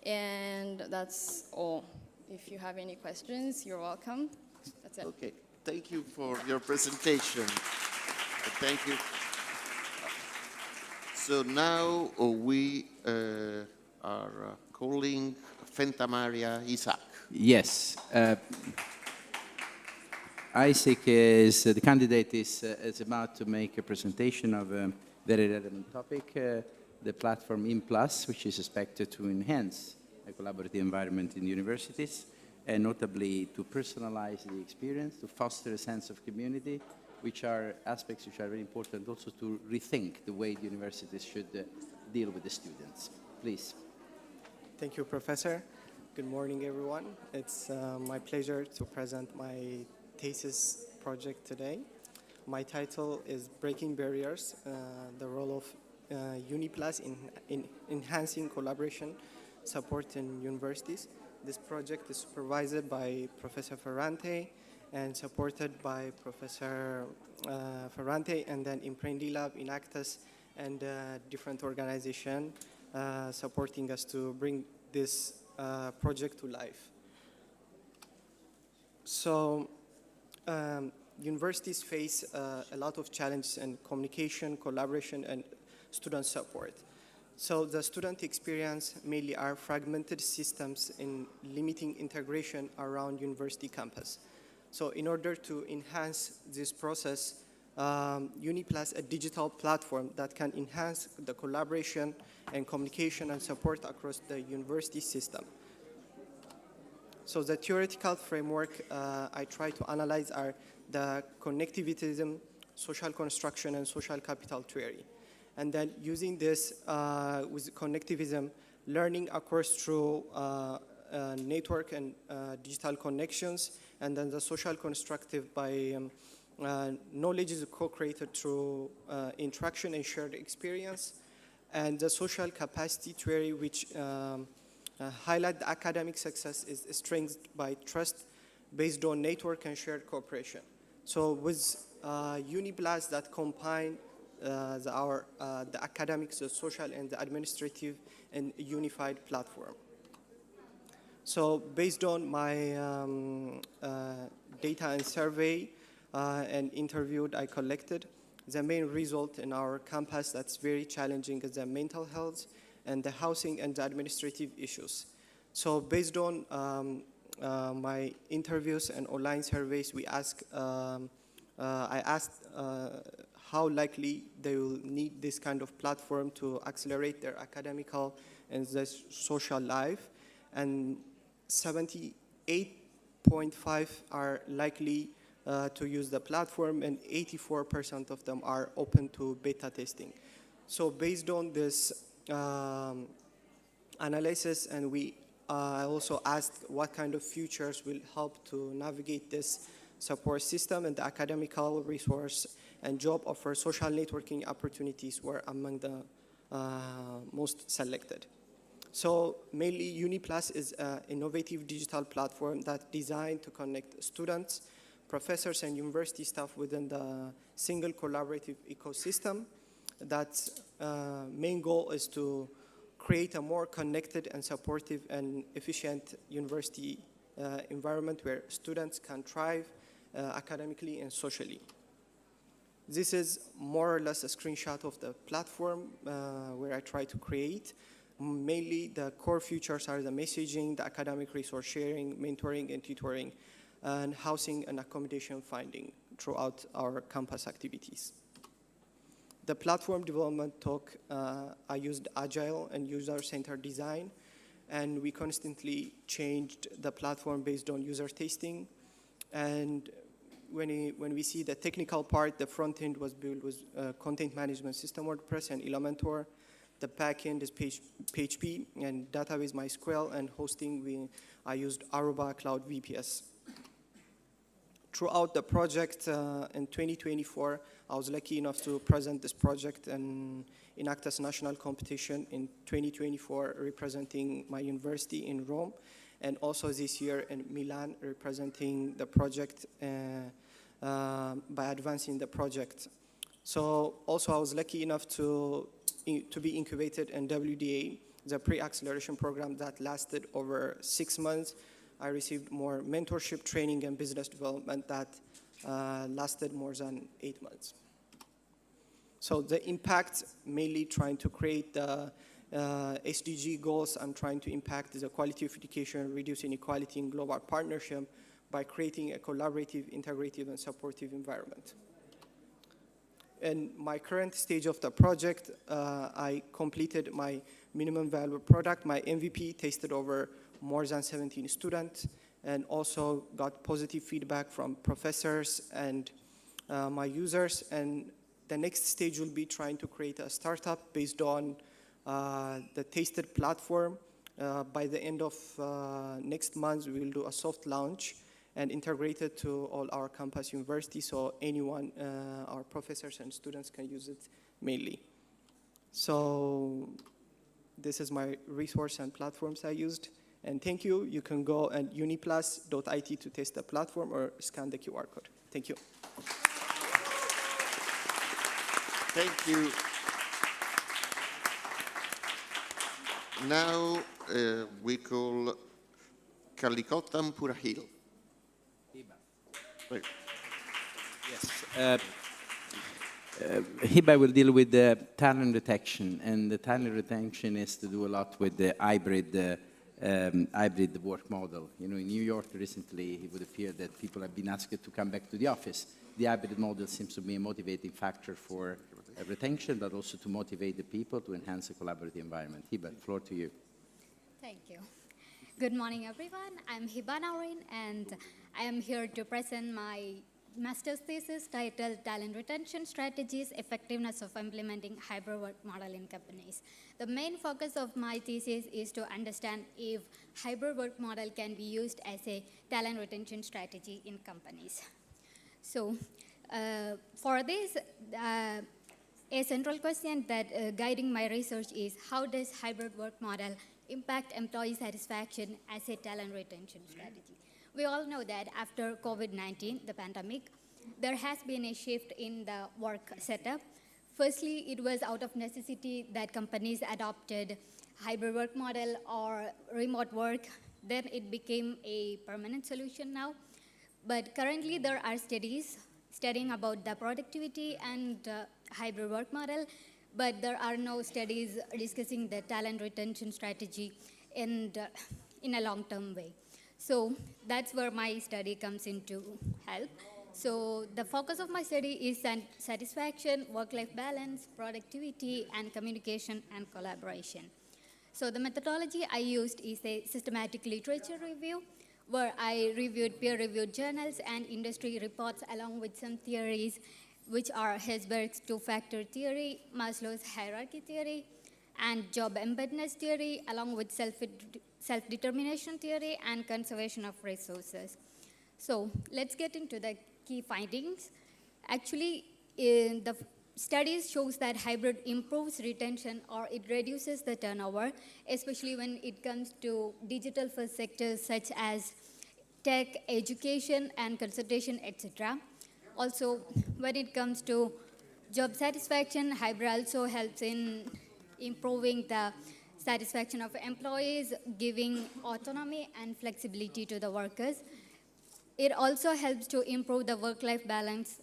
And that's all. If you have any questions, you're welcome. That's it. Okay, thank you for your presentation. Thank you. So now we are calling Fentamaria Isaac. Yes. Isaac is, the candidate is about to make a presentation of a very relevant topic, the platform IN+, which is expected to enhance a collaborative environment in universities, and notably to personalize the experience, to foster a sense of community, which are aspects which are very important also to rethink the way the universities should deal with the students. Please. Thank you, Professor. Good morning, everyone. It's my pleasure to present my thesis project today. My title is Breaking Barriers, the role of Uniplus in enhancing collaboration support in universities. This project is supervised by Professor Ferrante and supported by Professor Ferrante, and then Imprendi Lab, Inactus, and different organizations supporting us to bring this project to life. So universities face a lot of challenges in communication, collaboration, and student support. So the student experience mainly are fragmented systems in limiting integration around university campus. So in order to enhance this process, Uniplus, a digital platform that can enhance the collaboration and communication and support across the university system. So the theoretical framework I try to analyze are the connectivitism, social construction, and social capital theory. And then using this with connectivism, learning occurs through network and digital connections, and then the social constructive by knowledge is co-created through interaction and shared experience, and the social capacity theory, which highlight the academic success is strengthened by trust based on network and shared cooperation. So with UniPlus that combine the academics, the social, and the administrative in a unified platform. So based on my data and survey and interviewed I collected, the main result in our campus that's very challenging is the mental health and the housing and the administrative issues. So based on my interviews and online surveys, I asked how likely they will need this kind of platform to accelerate their academical and their social life, and 78.5% are likely to use the platform, and 84% of them are open to beta testing. So based on this analysis, and I also asked what kind of features will help to navigate this support system, and the academical resource and job offer social networking opportunities were among the most selected. So mainly UniPlus is an innovative digital platform that's designed to connect students, professors, and university staff within the single collaborative ecosystem. That main goal is to create a more connected and supportive and efficient university environment where students can thrive academically and socially. This is more or less a screenshot of the platform where I try to create. Mainly the core features are the messaging, the academic resource sharing, mentoring and tutoring, and housing and accommodation finding throughout our campus activities. The platform development talk, I used agile and user-centered design, and we constantly changed the platform based on user testing. And when we see the technical part, the front end was built with content management system WordPress and Elementor. The back end is PHP, and database MySQL, and hosting I used Aruba Cloud VPS. Throughout the project in 2024, I was lucky enough to present this project in Actas national competition in 2024, representing my university in Rome, and also this year in Milan, representing the project by advancing the project. So also I was lucky enough to be incubated in WDA, the pre-acceleration program that lasted over 6 months. I received more mentorship training and business development that lasted more than 8 months. So the impact, mainly trying to create the SDG goals. I'm trying to impact the quality of education, reduce inequality in global partnership by creating a collaborative, integrative, and supportive environment. In my current stage of the project, I completed my minimum viable product. My MVP tested over more than 17 students, and also got positive feedback from professors and my users. And the next stage will be trying to create a startup based on the tested platform. By the end of next month, we will do a soft launch and integrate it to all our campus universities, so anyone, our professors and students can use it mainly. So this is my resource and platforms I used. And thank you. You can go at uniplus.it to test the platform or scan the QR code. Thank you. Thank you. Now we call Kalikotam Purahil. Yes. Hiba will deal with the talent retention, and the talent retention is to do a lot with the hybrid work model. You know, in New York recently, it would appear that people have been asked to come back to the office. The hybrid model seems to be a motivating factor for retention, but also to motivate the people to enhance a collaborative environment. Hiba, floor to you. Thank you. Good morning, everyone. I'm Hiba Naurin, and I am here to present my master's thesis titled Talent Retention Strategies, Effectiveness of Implementing Hybrid Work Model in Companies. The main focus of my thesis is to understand if hybrid work model can be used as a talent retention strategy in companies. So for this, a central question that guiding my research is how does hybrid work model impact employee satisfaction as a talent retention strategy? We all know that after COVID-19, the pandemic, there has been a shift in the work setup. Firstly, it was out of necessity that companies adopted hybrid work model or remote work. Then it became a permanent solution now. But currently, there are studies studying about the productivity and hybrid work model, but there are no studies discussing the talent retention strategy in a long-term way. So that's where my study comes into help. So the focus of my study is satisfaction, work-life balance, productivity, and communication and collaboration. So the methodology I used is a systematic literature review, where I reviewed peer-reviewed journals and industry reports along with some theories, which are Hesberg's two-factor theory, Maslow's hierarchy theory, and job embeddedness theory, along with self-determination theory and conservation of resources. So let's get into the key findings. Actually, the studies shows that hybrid improves retention or it reduces the turnover, especially when it comes to digital-first sectors such as tech, education, and consultation, etc. Also, when it comes to job satisfaction, hybrid also helps in improving the satisfaction of employees, giving autonomy and flexibility to the workers. It also helps to improve the work-life balance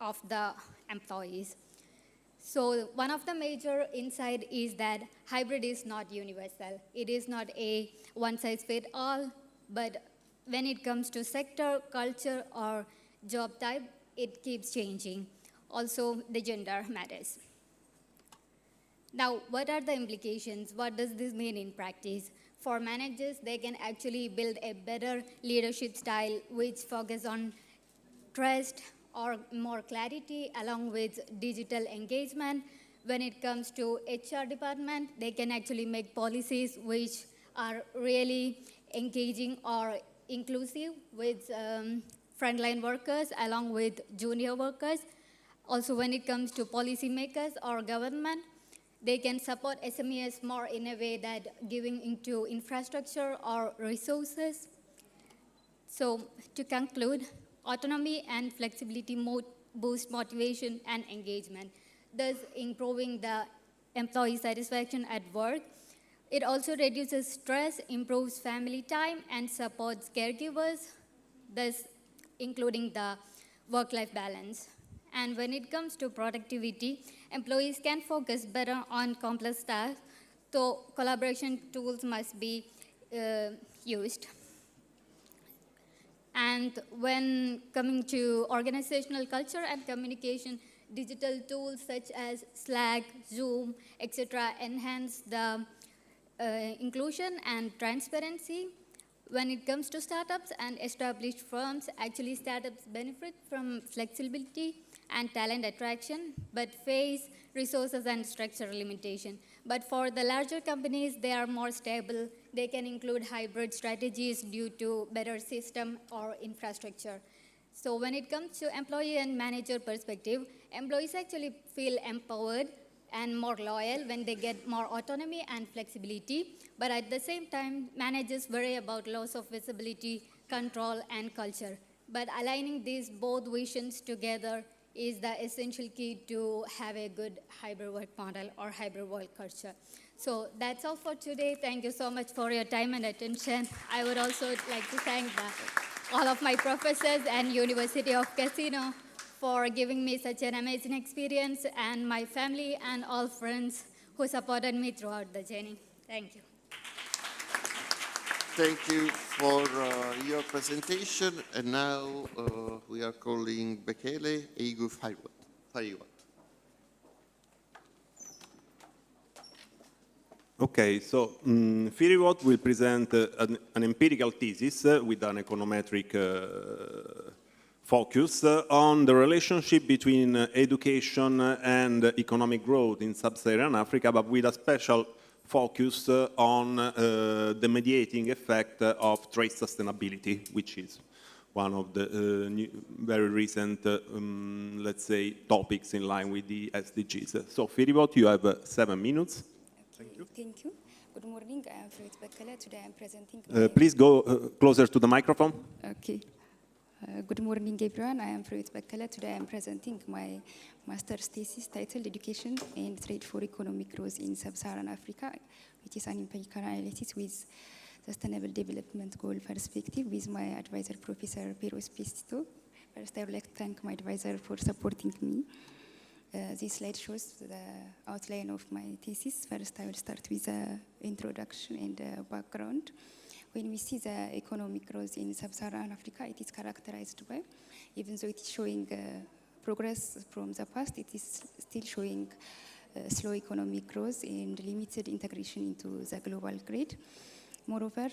of the employees. So one of the major insights is that hybrid is not universal. It is not a one-size-fits-all, but when it comes to sector, culture, or job type, it keeps changing. Also, the gender matters. Now, what are the implications? What does this mean in practice? For managers, they can actually build a better leadership style which focuses on trust or more clarity along with digital engagement. When it comes to HR department, they can actually make policies which are really engaging or inclusive with frontline workers along with junior workers. Also, when it comes to policymakers or government, they can support SMEs more in a way that giving into infrastructure or resources. So to conclude, autonomy and flexibility boost motivation and engagement, thus improving the employee satisfaction at work. It also reduces stress, improves family time, and supports caregivers, thus including the work-life balance. And when it comes to productivity, employees can focus better on complex tasks, so collaboration tools must be used. And when coming to organizational culture and communication, digital tools such as Slack, Zoom, etc. enhance the inclusion and transparency. When it comes to startups and established firms, actually startups benefit from flexibility and talent attraction, but face resources and structural limitation. But for the larger companies, they are more stable. They can include hybrid strategies due to better system or infrastructure. So when it comes to employee and manager perspective, employees actually feel empowered and more loyal when they get more autonomy and flexibility. But at the same time, managers worry about loss of visibility, control, and culture. But aligning these both visions together is the essential key to have a good hybrid work model or hybrid work culture. So that's all for today. Thank you so much for your time and attention. I would also like to thank all of my professors and University of Cassino for giving me such an amazing experience, and my family and all friends who supported me throughout the journey. Thank you. Thank you for your presentation. And now we are calling Bekele Eigu Fariwat. Okay, so Firiwat will present an empirical thesis with an econometric focus on the relationship between education and economic growth in sub-Saharan Africa, but with a special focus on the mediating effect of trade sustainability, which is one of the very recent, let's say, topics in line with the SDGs. So, Firibot, you have 7 minutes. Thank you. Thank you. Good morning. I am Fruit Bekele. Today I am presenting. Please go closer to the microphone. Okay. Good morning, everyone. I am Fruit Bekele. Today I am presenting my master's thesis titled Education and Trade for Economic Growth in Sub-Saharan Africa, which is an empirical analysis with Sustainable Development Goal perspective with my advisor, Professor Piero Spestito. First, I would like to thank my advisor for supporting me. This slide shows the outline of my thesis. First, I will start with the introduction and background. When we see the economic growth in Sub-Saharan Africa, it is characterized by, even though it is showing progress from the past, it is still showing slow economic growth and limited integration into the global grid. Moreover,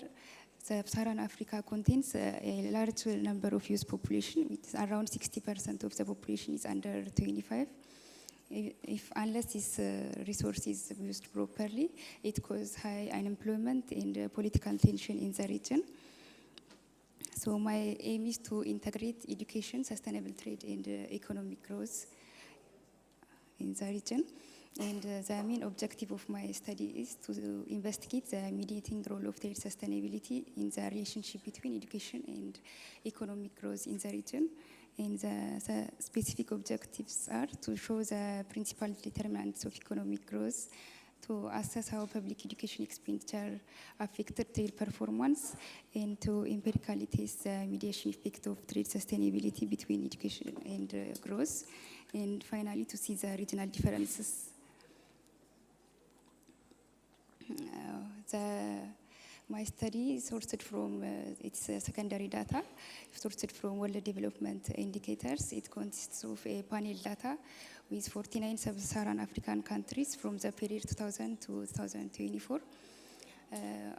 Sub-Saharan Africa contains a large number of youth population, with around 60% of the population is under 25. Unless these resources are used properly, it causes high unemployment and political tension in the region. So my aim is to integrate education, sustainable trade, and economic growth in the region. And the main objective of my study is to investigate the mediating role of trade sustainability in the relationship between education and economic growth in the region. And the specific objectives are to show the principal determinants of economic growth, to assess how public education expenditure affected trade performance, and to empirically test the mediation effect of trade sustainability between education and growth, and finally to see the regional differences. My study is sourced from its secondary data, sourced from World Development Indicators. It consists of a panel data with 49 sub-Saharan African countries from the period 2000 to 2024.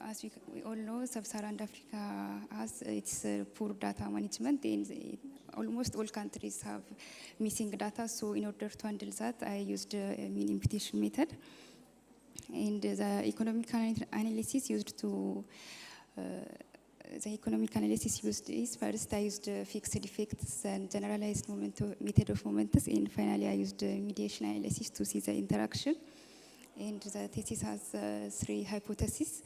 As we all know, sub-Saharan Africa has its poor data management, and almost all countries have missing data. So in order to handle that, I used a mean imputation method. And the economic analysis used is first I used fixed effects and generalized method of momentous, and finally I used mediation analysis to see the interaction. And the thesis has 3 hypotheses.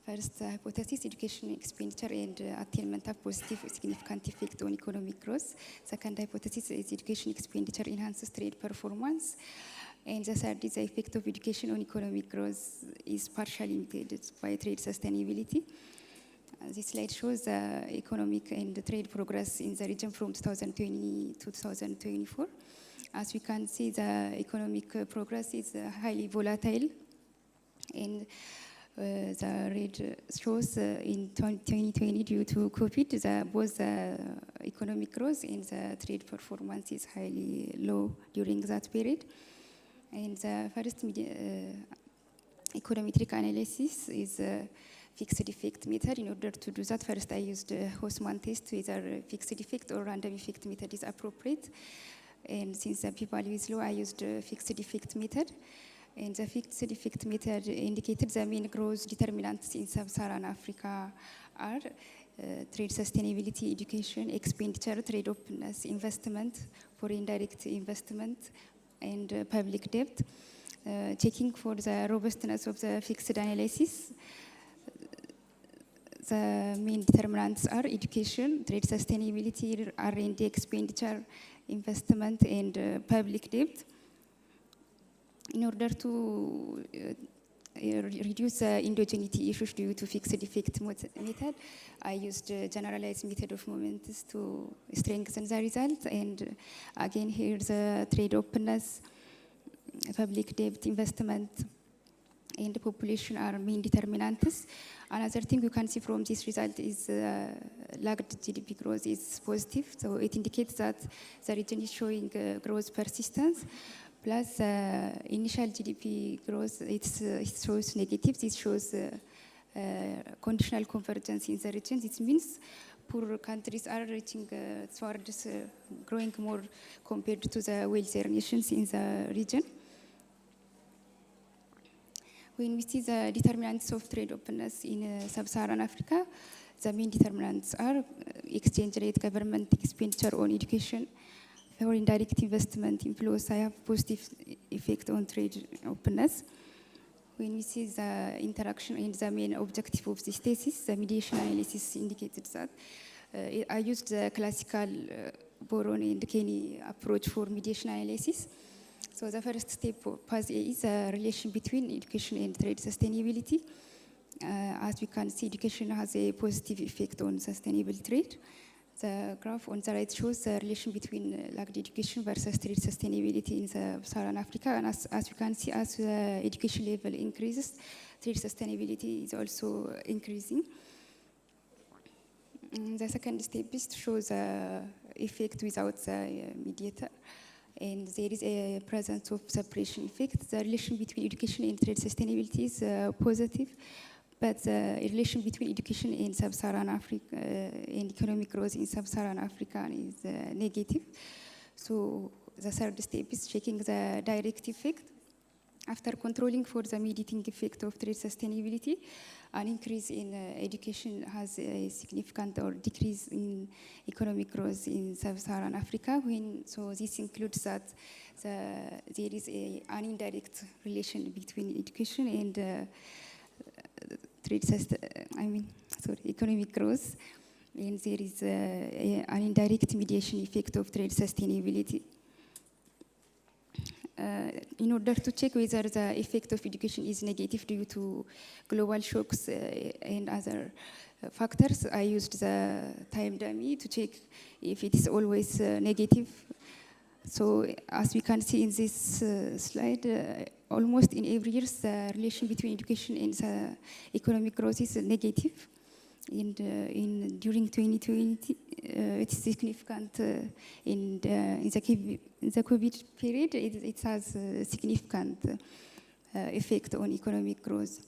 First hypothesis, education expenditure and attainment have positive significant effect on economic growth. Second hypothesis is education expenditure enhances trade performance. And the third is the effect of education on economic growth is partially mitigated by trade sustainability. This slide shows the economic and trade progress in the region from 2020 to 2024. As we can see, the economic progress is highly volatile, and the red shows in 2020 due to COVID, both the economic growth and the trade performance is highly low during that period. And the first econometric analysis is a fixed effect method. In order to do that, first I used a Haussmann test, whether fixed effect or random effect method is appropriate. And since the p-value is low, I used a fixed effect method. And the fixed effect method indicated the main growth determinants in sub-Saharan Africa are trade sustainability, education, expenditure, trade openness, investment, foreign direct investment, and public debt. Checking for the robustness of the fixed analysis, the main determinants are education, trade sustainability, R&D expenditure, investment, and public debt. In order to reduce the endogeneity issues due to fixed effect method, I used a generalized method of moments to strengthen the result. And again, here the trade openness, public debt, investment, and the population are main determinants. Another thing you can see from this result is lagged GDP growth is positive. So it indicates that the region is showing growth persistence. Plus, initial GDP growth, it shows negative. This shows conditional convergence in the region. This means poor countries are reaching towards growing more compared to the wealthier nations in the region. When we see the determinants of trade openness in sub-Saharan Africa, the main determinants are exchange rate, government expenditure on education, foreign direct investment inflows have positive effect on trade openness. When we see the interaction and the main objective of this thesis, the mediation analysis indicated that I used the classical Boron and Kenny approach for mediation analysis. So the first step of phase A is the relation between education and trade sustainability. As we can see, education has a positive effect on sustainable trade. The graph on the right shows the relation between education versus trade sustainability in sub-Saharan Africa. And as you can see, as the education level increases, trade sustainability is also increasing. The second step is to show the effect without the mediator. And there is a presence of separation effect. The relation between education and trade sustainability is positive. But the relation between education in sub-Saharan Africa and economic growth in sub-Saharan Africa is negative. So the third step is checking the direct effect. After controlling for the mediating effect of trade sustainability, an increase in education has a significant or decrease in economic growth in sub-Saharan Africa. So this includes that there is an indirect relation between education and economic growth, and there is an indirect mediation effect of trade sustainability. In order to check whether the effect of education is negative due to global shocks and other factors, I used the time dummy to check if it is always negative. So as we can see in this slide, almost in every year, the relation between education and the economic growth is negative. And during 2020, it is significant. In the COVID period, it has a significant effect on economic growth.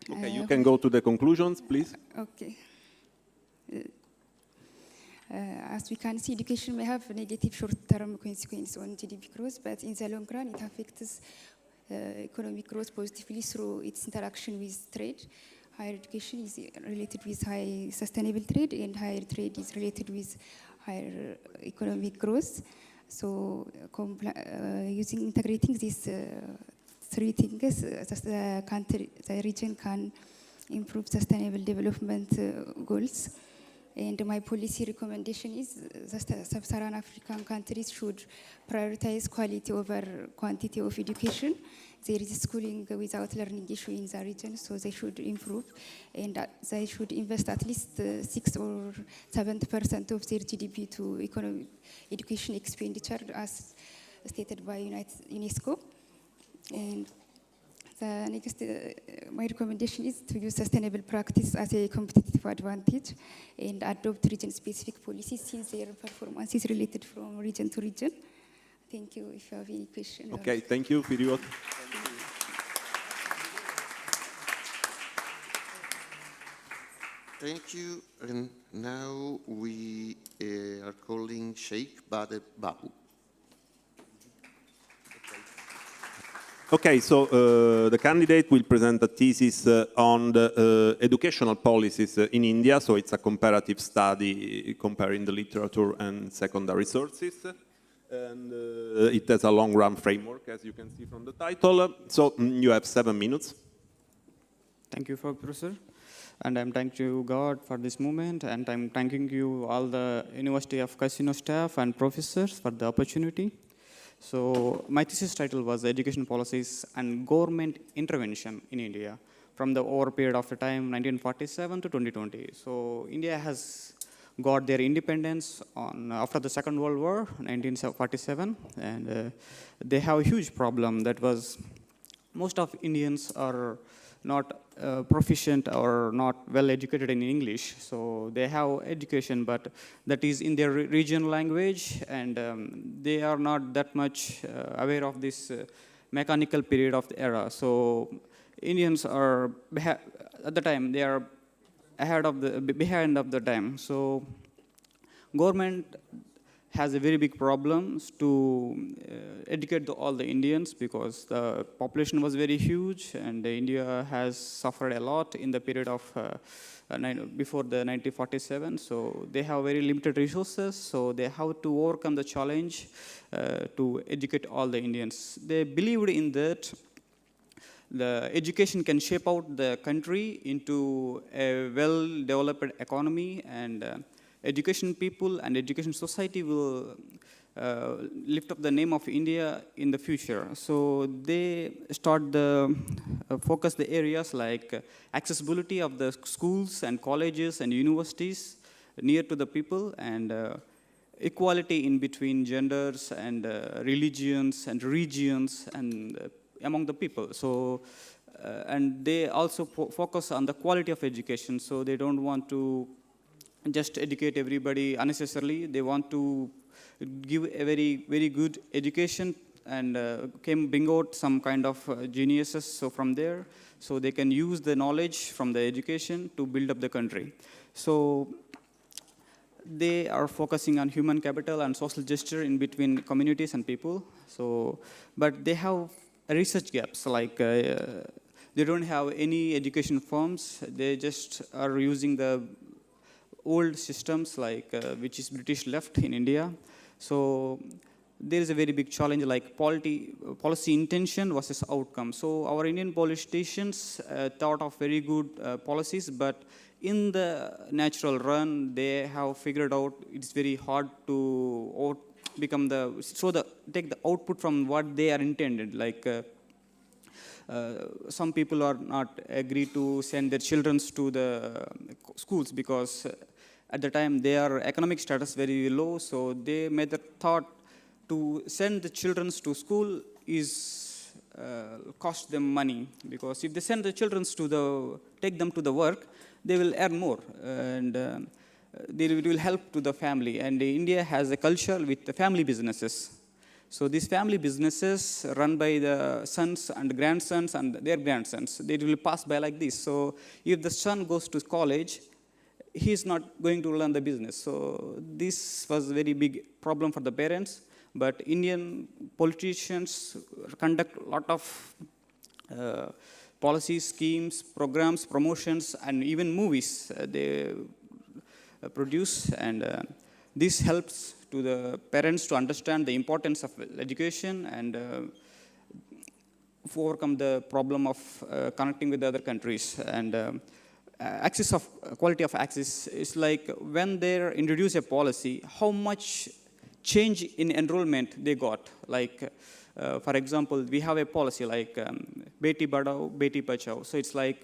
Okay, you can go to the conclusions, please. Okay. As we can see, education may have a negative short-term consequence on GDP growth, but in the long run, it affects economic growth positively through its interaction with trade. Higher education is related with high sustainable trade, and higher trade is related with higher economic growth. So integrating these three things, the region can improve sustainable development goals. And my policy recommendation is that sub-Saharan African countries should prioritize quality over quantity of education. There is schooling without learning issue in the region, so they should improve. And they should invest at least 6 or 7% of their GDP to economic education expenditure, as stated by UNESCO. And the next, my recommendation is to use sustainable practice as a competitive advantage and adopt region-specific policies since their performance is related from region to region. Thank you. If you have any questions. Okay, thank you, Firiot. Thank you. And now we are calling Sheikh Badeb Babu. Okay, so the candidate will present a thesis on the educational policies in India. So it's a comparative study comparing the literature and secondary sources. And it has a long-run framework, as you can see from the title. So you have 7 minutes. Thank you, Professor. And I'm thanking you, God, for this moment. And I'm thanking you, all the University of Cassino staff and professors, for the opportunity. So my thesis title was Education Policies and Government Intervention in India from the over period of the time 1947 to 2020. So India has got their independence after the Second World War, 1947, and they have a huge problem. That was most of Indians are not proficient or not well educated in English. So they have education, but that is in their regional language, and they are not that much aware of this mechanical period of the era. So Indians are, at the time, they are behind of the time. So government has a very big problem to educate all the Indians, because the population was very huge, and India has suffered a lot in the period of before the 1947. So they have very limited resources, so they have to overcome the challenge to educate all the Indians. They believed in that the education can shape out the country into a well-developed economy, and education people and education society will lift up the name of India in the future. So they start focus the areas like accessibility of the schools and colleges and universities near to the people, and equality in between genders and religions and regions and among the people. So and they also focus on the quality of education. So they don't want to just educate everybody unnecessarily. They want to give a very, very good education, and bring out some kind of geniuses so from there, so they can use the knowledge from the education to build up the country. So they are focusing on human capital and social gesture in between communities and people. So, but they have research gaps, like they don't have any education firms. They just are using the old systems, like which is British left in India. So there is a very big challenge, like policy intention versus outcome. So our Indian politicians thought of very good policies, but in the natural run, they have figured out it's very hard to take the output from what they are intended. Like some people are not agree to send their children to the schools, because at the time their economic status very low, so they made the thought to send the children to school is cost them money, because if they send the children take them to the work, they will earn more, and it will help to the family. And India has a culture with the family businesses. So these family businesses run by the sons and grandsons and their grandsons. They will pass by like this. So if the son goes to college, he is not going to learn the business. So this was a very big problem for the parents. But Indian politicians conduct a lot of policies, schemes, programs, promotions, and even movies they produce. And this helps to the parents to understand the importance of education and overcome the problem of connecting with the other countries. And quality of access is like when they introduce a policy, how much change in enrollment they got. Like, for example, we have a policy like Beti Badao, Beti Bachao. So it's like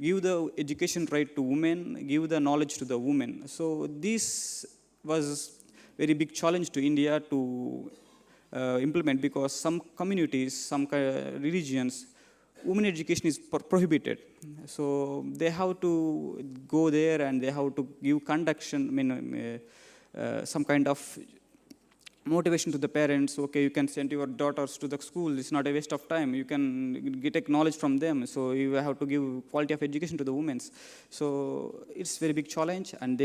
give the education right to women, give the knowledge to the women. So this was very big challenge to India to implement, because some communities, some religions, women education is prohibited. So they have to go there and they have to give conduction, some kind of motivation to the parents. Okay, you can send your daughters to the school. It's not a waste of time. You can take knowledge from them. So you have to give quality of education to the women. So it's very big challenge. And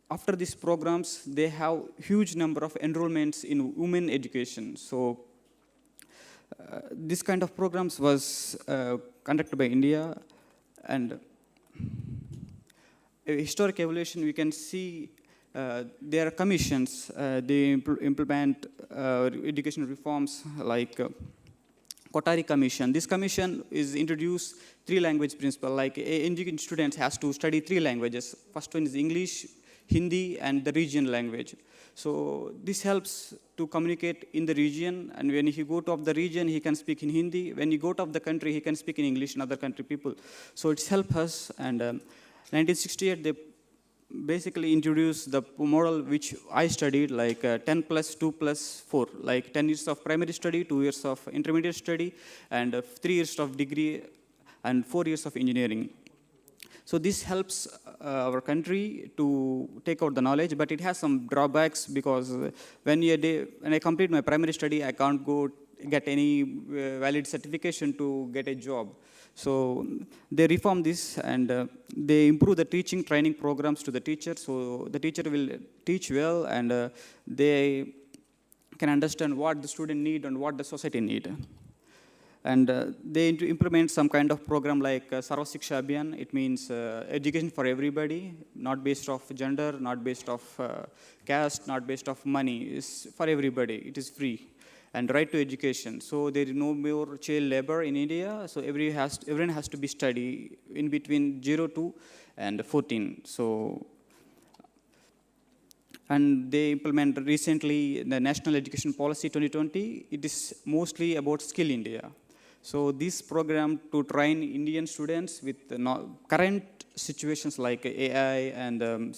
after these programs, they have huge number of enrollments in women education. So this kind of programs was conducted by India. And a historic evolution, we can see there are commissions. They implement education reforms like Kotari Commission. This commission is introduced 3-language principle. Like Indian students has to study 3 languages. First one is English, Hindi, and the region language. So this helps to communicate in the region, and when he go out of the region, he can speak in Hindi. When he go out of the country, he can speak in English in other country people. So it's helped us, and 1968, they basically introduced the model which I studied, like 10 plus 2 plus 4, like 10 years of primary study, 2 years of intermediate study, and 3 years of degree, and 4 years of engineering. So this helps our country to take out the knowledge, but it has some drawbacks, because when I complete my primary study, I can't go get any valid certification to get a job. So they reform this, and they improve the teaching training programs to the teacher, so the teacher will teach well, and they can understand what the student need and what the society need. And they implement some kind of program like Sarva Shiksha Abhiyan. It means education for everybody, not based off gender, not based off caste, not based off money. It's for everybody. It is free. And right to education. So there is no more child labor in India. So everyone has to be study in between 0 to and 14. So, and they implement recently the National Education Policy 2020. It is mostly about Skill India. So this program to train Indian students with current situations like AI and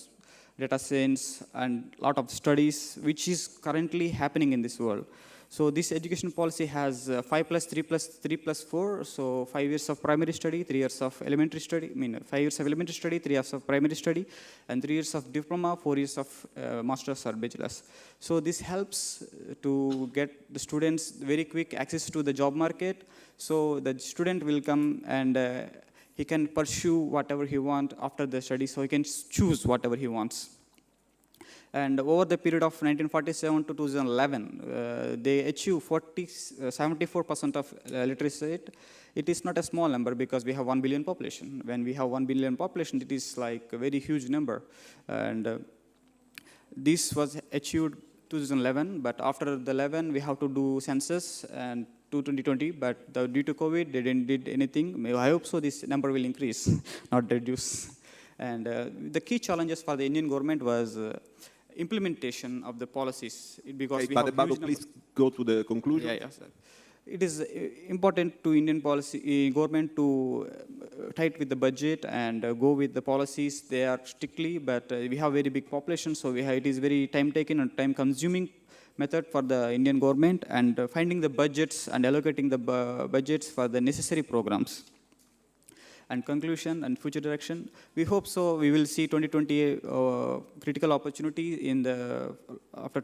data science and a lot of studies, which is currently happening in this world. So this education policy has 5 plus 3 plus 3 plus 4, so 5 years of primary study, 3 years of elementary study, 5 years of elementary study, 3 years of primary study, and 3 years of diploma, 4 years of master's or bachelor's. So this helps to get the students very quick access to the job market, so the student will come and he can pursue whatever he wants after the study, so he can choose whatever he wants. And over the period of 1947 to 2011, they achieved 74% of literacy rate. It is not a small number because we have 1 billion population. When we have 1 billion population, it is like a very huge number. And this was achieved 2011, but after the 11, we have to do census and to 2020, but due to COVID, they didn't did anything. I hope so this number will increase, not reduce. And the key challenges for the Indian government was implementation of the policies, because we have huge please go to the conclusion. Yeah, sir. It is important to Indian policy government to tight with the budget and go with the policies. They are strictly, but we have very big population, so it is very time-taking and time-consuming method for the Indian government, and finding the budgets and allocating the budgets for the necessary programs. And conclusion and future direction, we hope so. We will see 2020 critical opportunity in the after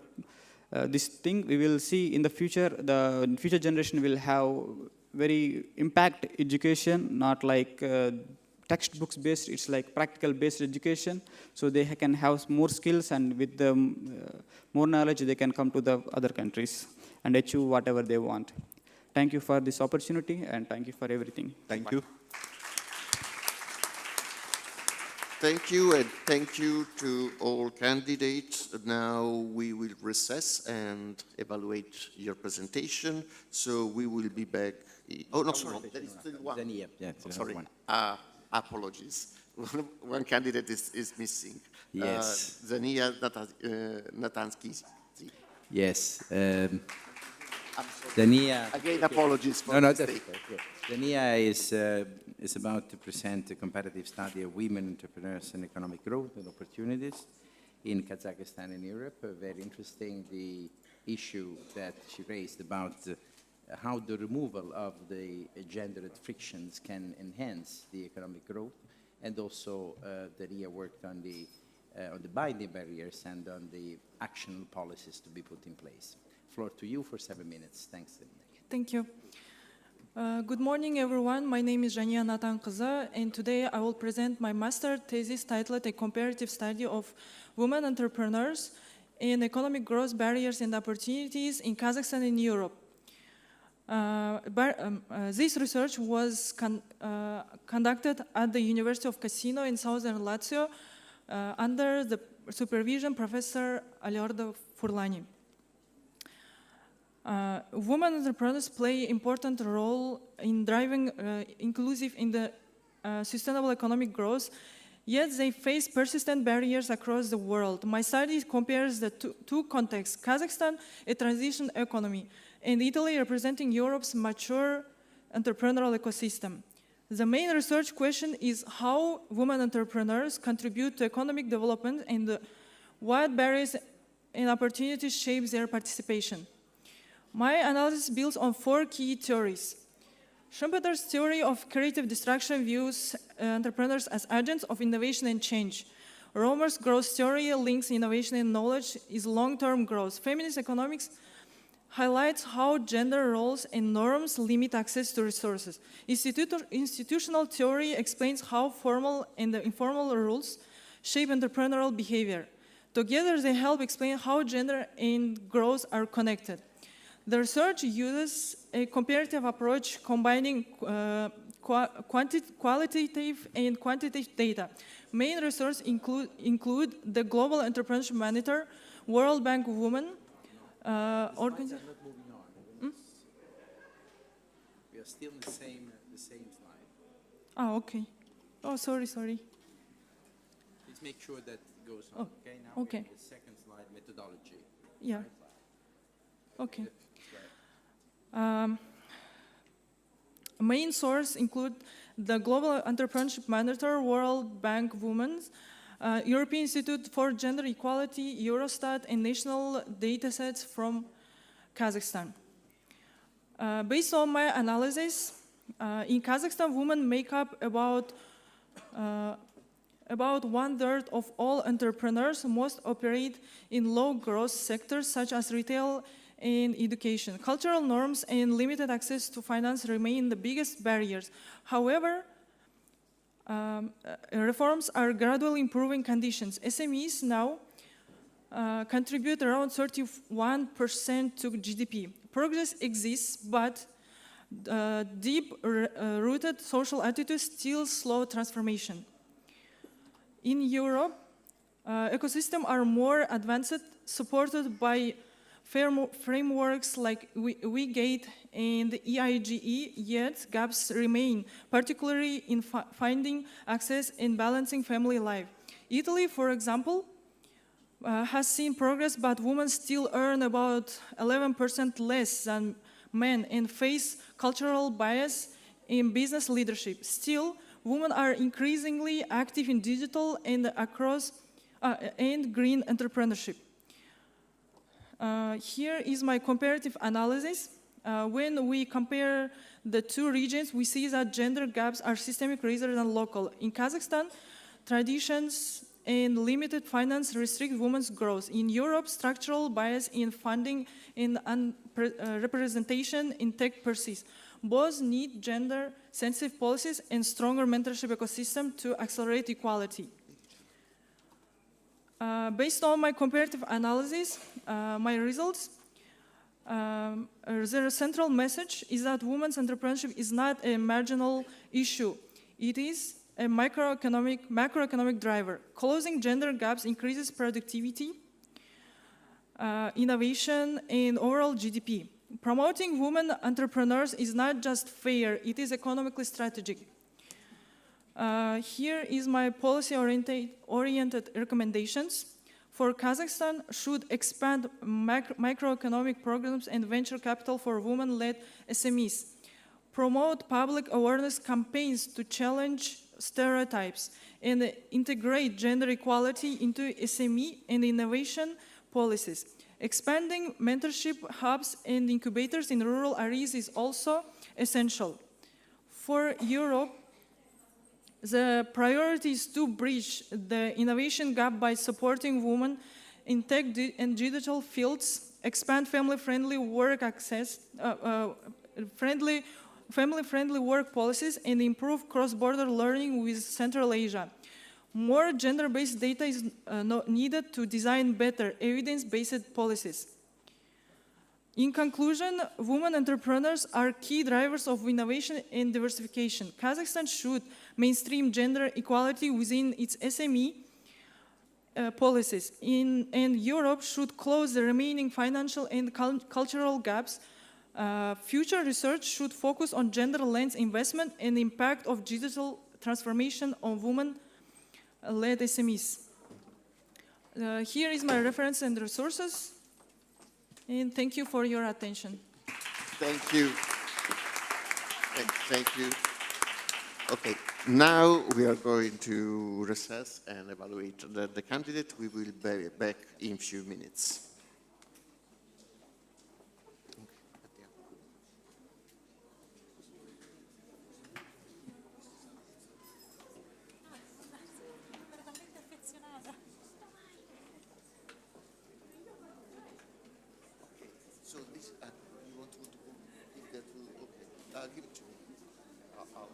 this thing. We will see in the future. The future generation will have very impact education, not like textbooks based. It's like practical based education. So they can have more skills, and with the more knowledge, they can come to the other countries and achieve whatever they want. Thank you for this opportunity, and thank you for everything. Thank you. Thank you, and thank you to all candidates. Now we will recess and evaluate your presentation. So we will be back. Oh, no, sorry, there is still one. Yeah, sorry, apologies. One candidate is missing. Yes. Zania Natansky. Yes. Dania. Again, apologies for the mistake. Dania is about to present a comparative study of women entrepreneurs and economic growth and opportunities in Kazakhstan and Europe. Very interesting, the issue that she raised about how the removal of the gendered frictions can enhance the economic growth, and also Dania worked on the binding barriers and on the action policies to be put in place. Floor to you for 7 minutes. Thanks, Dania. Thank you. Good morning, everyone. My name is Jania Natankızı, and today I will present my master thesis titled A Comparative Study of Women Entrepreneurs in Economic Growth Barriers and Opportunities in Kazakhstan and Europe. This research was conducted at the University of Cassino in southern Lazio under the supervision of Professor Aliordo Furlani. Women entrepreneurs play an important role in driving inclusive in the sustainable economic growth, yet they face persistent barriers across the world. My study compares the two contexts: Kazakhstan, a transition economy, and Italy, representing Europe's mature entrepreneurial ecosystem. The main research question is how women entrepreneurs contribute to economic development and what barriers and opportunities shape their participation. My analysis builds on 4 key theories. Schumpeter's theory of creative destruction views entrepreneurs as agents of innovation and change. Romer's growth theory links innovation and knowledge is long-term growth. Feminist economics highlights how gender roles and norms limit access to resources. Institutional theory explains how formal and informal rules shape entrepreneurial behavior. Together, they help explain how gender and growth are connected. The research uses a comparative approach combining qualitative and quantitative data. Main resources include the Global Entrepreneurship Monitor, World Bank Women, organization. We are still in the same slide. Oh, okay. Oh, sorry. Let's make sure that it goes on. Oh, okay, now okay. we have the second slide, methodology. Yeah. Right. Okay. Main sources include the Global Entrepreneurship Monitor, World Bank Women, European Institute for Gender Equality, Eurostat, and national datasets from Kazakhstan. Based on my analysis, in Kazakhstan, women make up about 1/3 of all entrepreneurs. Most operate in low-growth sectors such as retail and education. Cultural norms and limited access to finance remain the biggest barriers. However, reforms are gradually improving conditions. SMEs now contribute around 31% to GDP. Progress exists, but deep-rooted social attitudes still slow transformation. In Europe, ecosystems are more advanced, supported by frameworks like WeGate and EIGE, yet gaps remain, particularly in finding access and balancing family life. Italy, for example, has seen progress, but women still earn about 11% less than men and face cultural bias in business leadership. Still, women are increasingly active in digital and green entrepreneurship. Here is my comparative analysis. When we compare the two regions, we see that gender gaps are systemic rather than local. In Kazakhstan, traditions and limited finance restrict women's growth. In Europe, structural bias in funding and representation in tech persists. Both need gender-sensitive policies and stronger mentorship ecosystem to accelerate equality. Based on my comparative analysis, my results, the central message is that women's entrepreneurship is not a marginal issue. It is a macroeconomic driver. Closing gender gaps increases productivity, innovation, and overall GDP. Promoting women entrepreneurs is not just fair, it is economically strategic. Here is my policy-oriented recommendations. For Kazakhstan, should expand microeconomic programs and venture capital for women-led SMEs. Promote public awareness campaigns to challenge stereotypes and integrate gender equality into SME and innovation policies. Expanding mentorship hubs and incubators in rural areas is also essential. For Europe, the priority is to bridge the innovation gap by supporting women in tech and digital fields, expand family-friendly work access, family-friendly work policies, and improve cross-border learning with Central Asia. More gender-based data is needed to design better evidence-based policies. In conclusion, women entrepreneurs are key drivers of innovation and diversification. Kazakhstan should mainstream gender equality within its SME policies, and Europe should close the remaining financial and cultural gaps. Future research should focus on gender-lens investment and the impact of digital transformation on women-led SMEs. Here is my reference and resources. And thank you for your attention. Thank you. Thank you. Okay, now we are going to recess and evaluate the candidate. We will be back in a few minutes. So this, give it to me. I'll-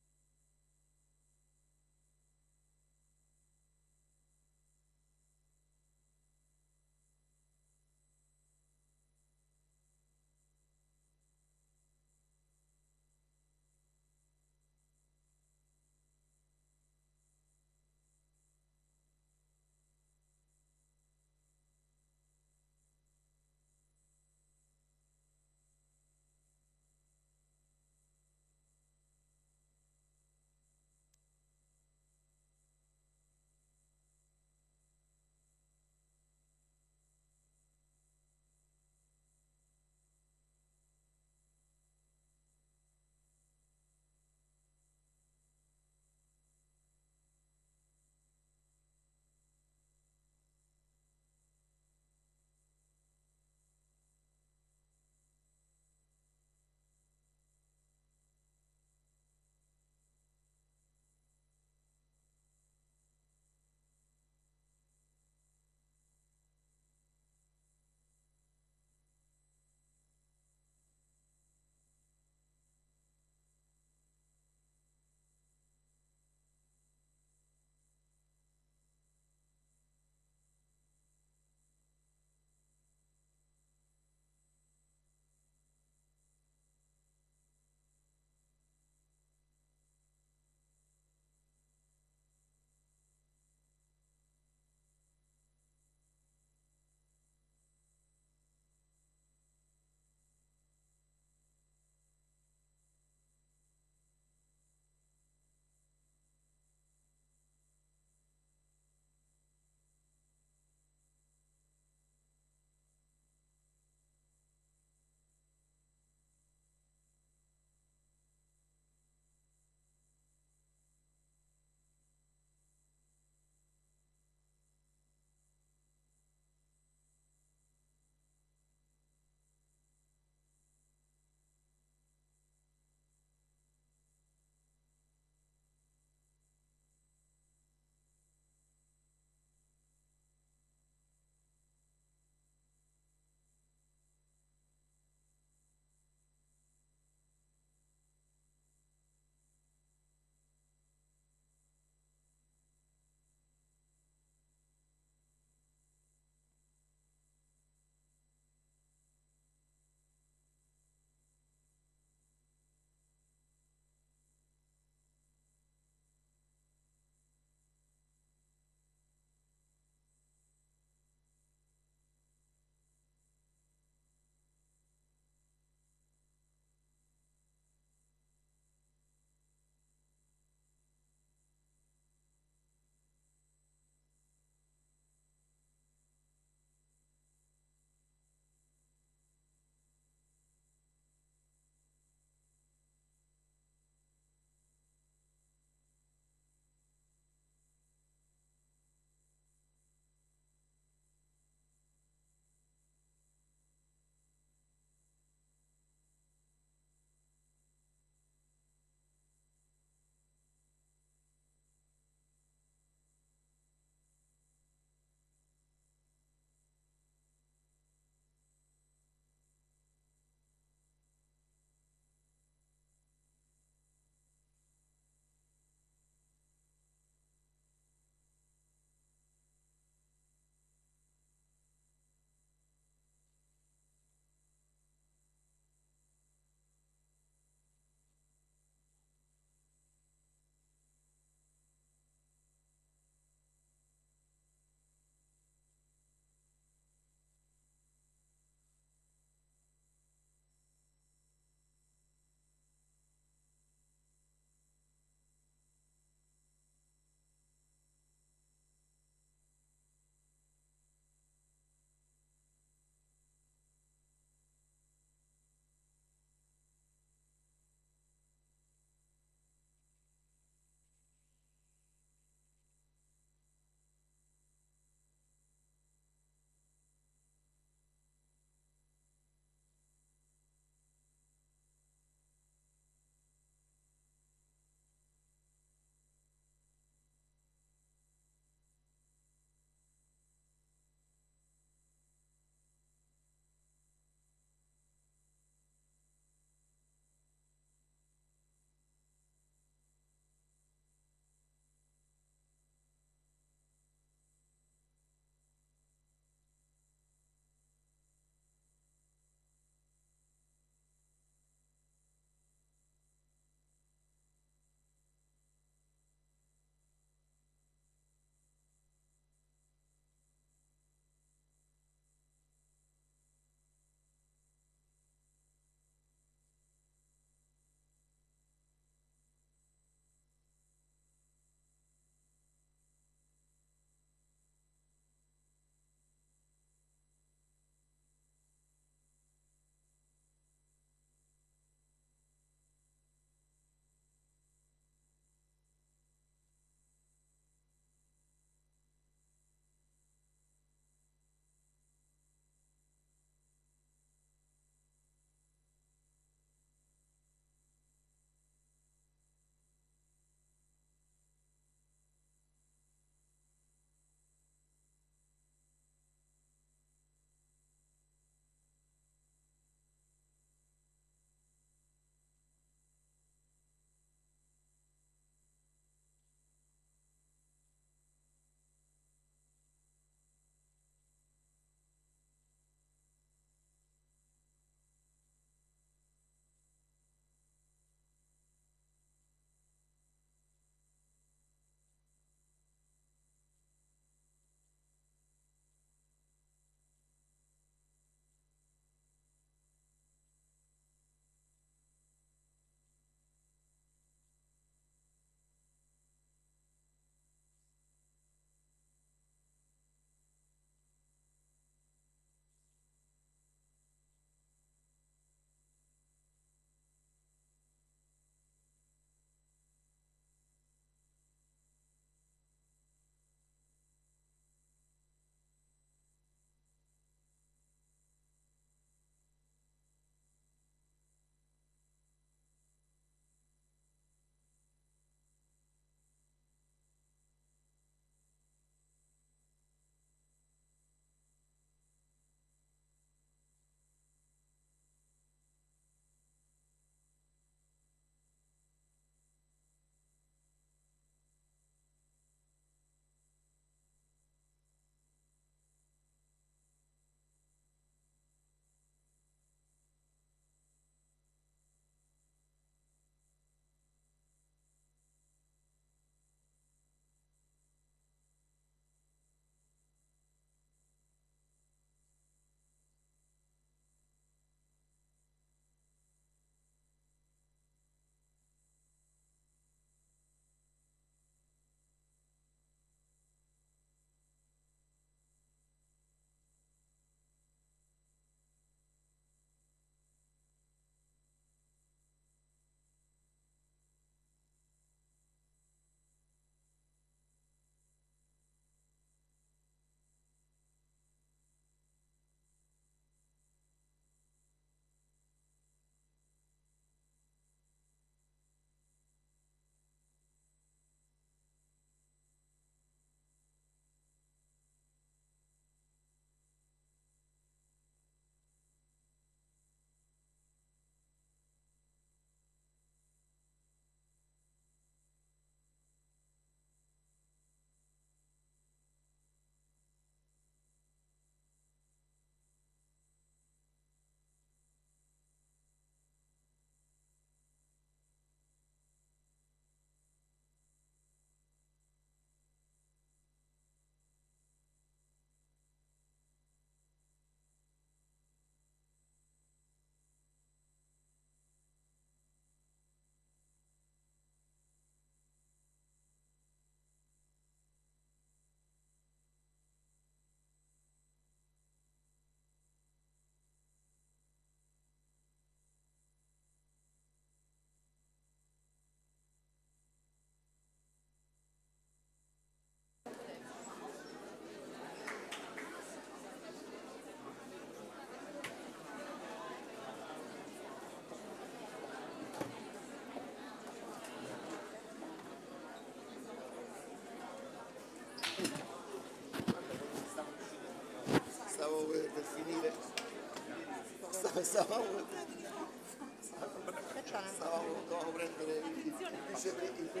Dovevamo prendere il vicepresidente.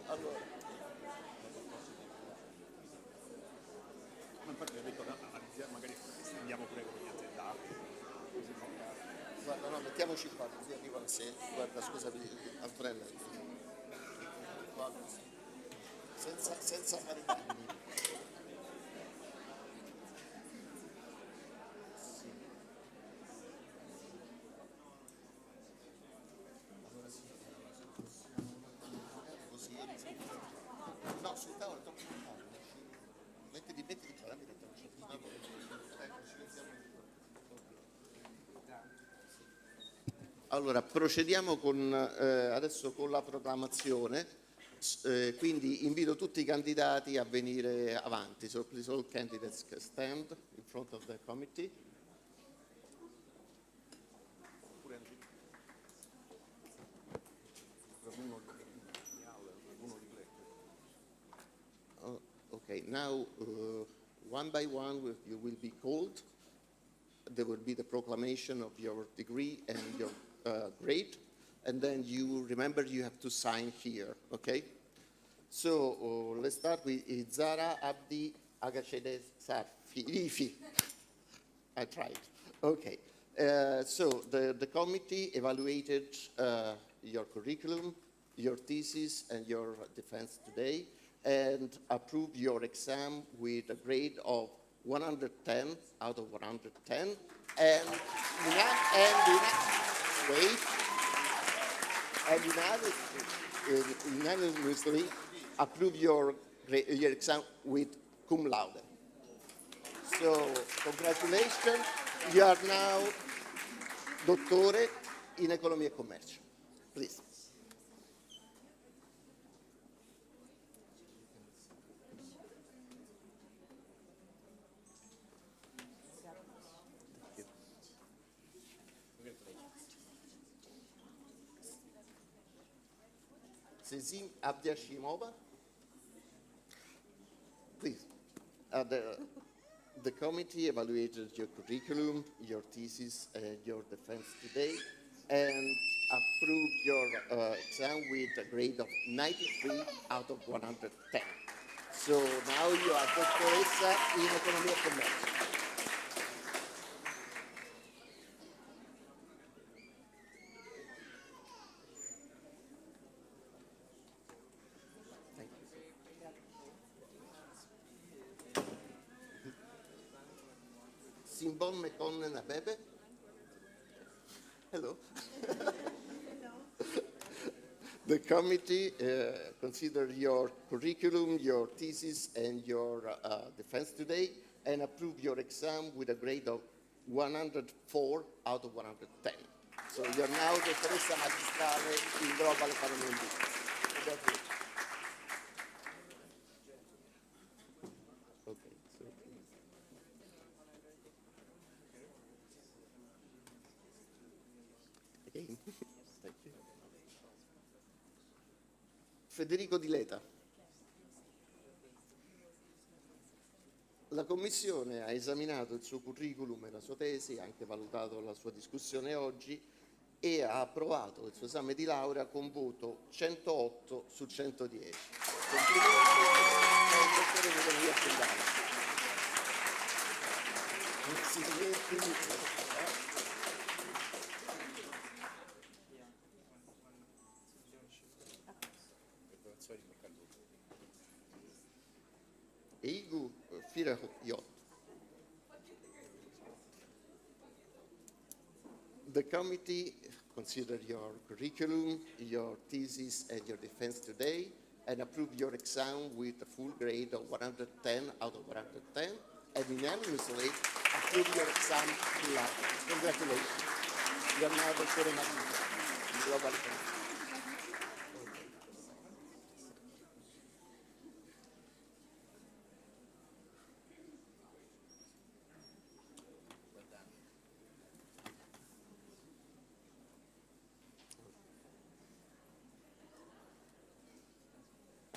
Allora. Magari andiamo pure con gli aziendali. Guarda, no, mettiamoci qua, così arriva se. Guarda, scusa, Antonella. Guarda, senza fare danni. Così. No, sul tavolo troppo lontano. Mettiti qua, dammi dentro. Allora, procediamo adesso con la proclamazione, quindi invito tutti i candidati a venire avanti. So please all candidates stand in front of the committee. Okay, now one by one you will be called. There will be the proclamation of your degree and your grade, and then you remember you have to sign here, okay? So let's start with Zara Abdi Agachede Sarfi. I tried. Okay. So the committee evaluated your curriculum, your thesis, and your defense today, and approved your exam with a grade of 110 out of 110, unanimously approve your exam with cum laude. So, congratulations, you are now dottore in economia e commercio. Please. Sezim Abdiashimova, please. The committee evaluated your curriculum, your thesis, and your defense today, and approved your exam with a grade of 93 out of 110. So now you are dottoressa in economia e commercio. Simbon Mekonnen Abebe. Hello. The committee considered your curriculum, your thesis, and your defense today, and approved your exam with a grade of 104 out of 110. So you're now the dottoressa magistrale in global economy and business. Congratulations. Okay, so again, thank you. Federico Di Leta. La Commissione ha esaminato il suo curriculum e la sua tesi, ha anche valutato la sua discussione oggi e ha approvato il suo esame di laurea con voto 108 su 110. Complimenti al dottore in economia aziendale. Eigu Firayot. The committee considered your curriculum, your thesis, and your defense today, and approved your exam with a full grade of 110 out of 110, and unanimously approved your exam in Lazio. Congratulations. You are now the global economy.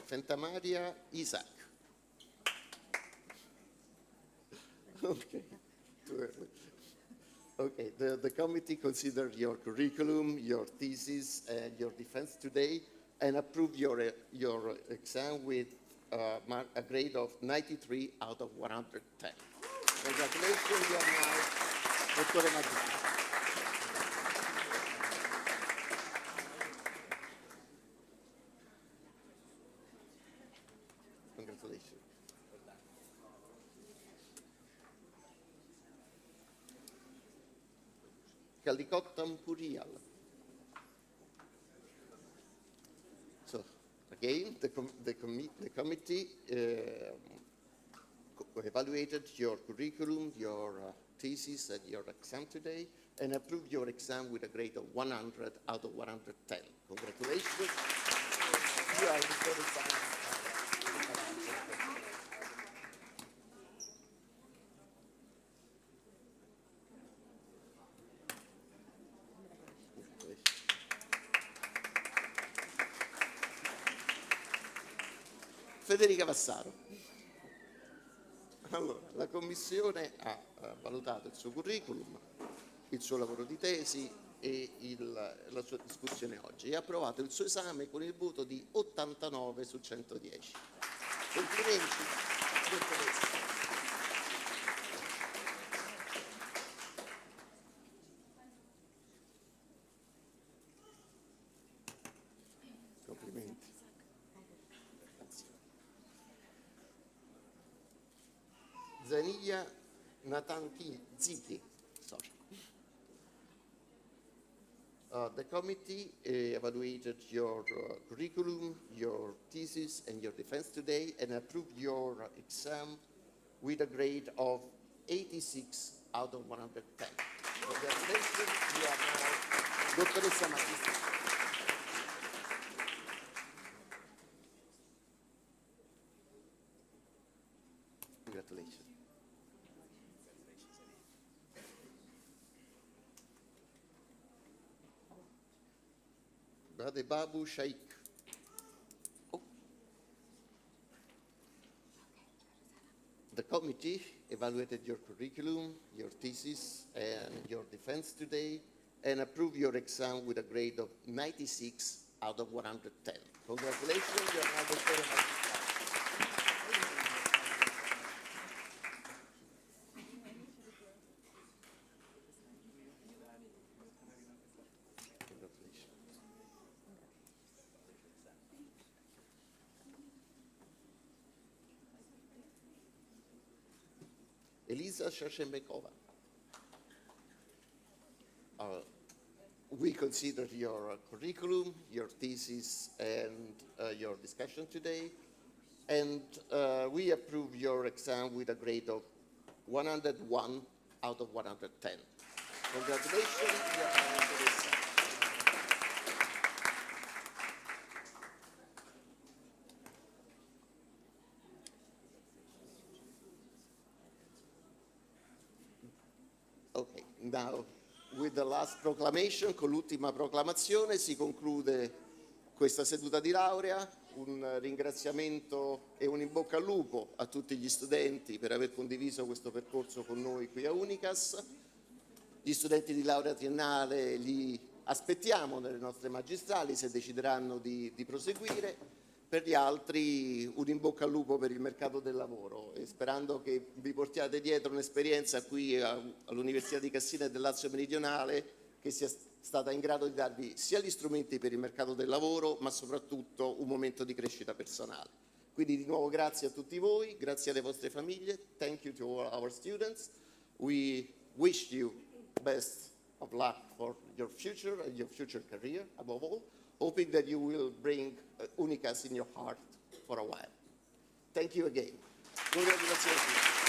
Santa Maria Isaac. Okay. Too early. Okay, the committee considered your curriculum, your thesis, and your defense today, and approved your exam with a grade of 93 out of 110. Congratulations, you are now Dottore Magistrale. Congratulations. Calicottam Purial. So, again, the committee evaluated your curriculum, your thesis, and your exam today, and approved your exam with a grade of 100 out of 110. Congratulations. You are very fine. Federica Vassaro. Allora, la Commissione ha valutato il suo curriculum, il suo lavoro di tesi e la sua discussione oggi e ha approvato il suo esame con il voto di 89 su 110. Complimenti. Dottoressa. Complimenti. Zaniglia Natanki Ziti. Sorry. The committee evaluated your curriculum, your thesis, and your defense today, and approved your exam with a grade of 86 out of 110. Congratulations, you are now Dottoressa Magistrale. Congratulations. Brother Babu Shaikh. Oh. The committee evaluated your curriculum, your thesis, and your defense today, and approved your exam with a grade of 96 out of 110. Congratulations, you are now Dottore Magistrale. Elisa Shashembekova. We considered your curriculum, your thesis, and your discussion today, and we approve your exam with a grade of 101 out of 110. Congratulations. Okay, now with the last proclamation, con l'ultima proclamazione si conclude questa seduta di laurea. Un ringraziamento e un in bocca al lupo a tutti gli studenti per aver condiviso questo percorso con noi qui a Unicas. Gli studenti di laurea triennale li aspettiamo nelle nostre magistrali se decideranno di proseguire. Per gli altri un in bocca al lupo per il mercato del lavoro e sperando che vi portiate dietro un'esperienza qui all'Università di Cassino e del Lazio Meridionale che sia stata in grado di darvi sia gli strumenti per il mercato del lavoro ma soprattutto un momento di crescita personale. Quindi di nuovo grazie a tutti voi, grazie alle vostre famiglie, thank you to all our students. We wish you best of luck for your future and your future career above all. Hoping that you will bring Unicas in your heart for a while. Thank you again. Congratulations.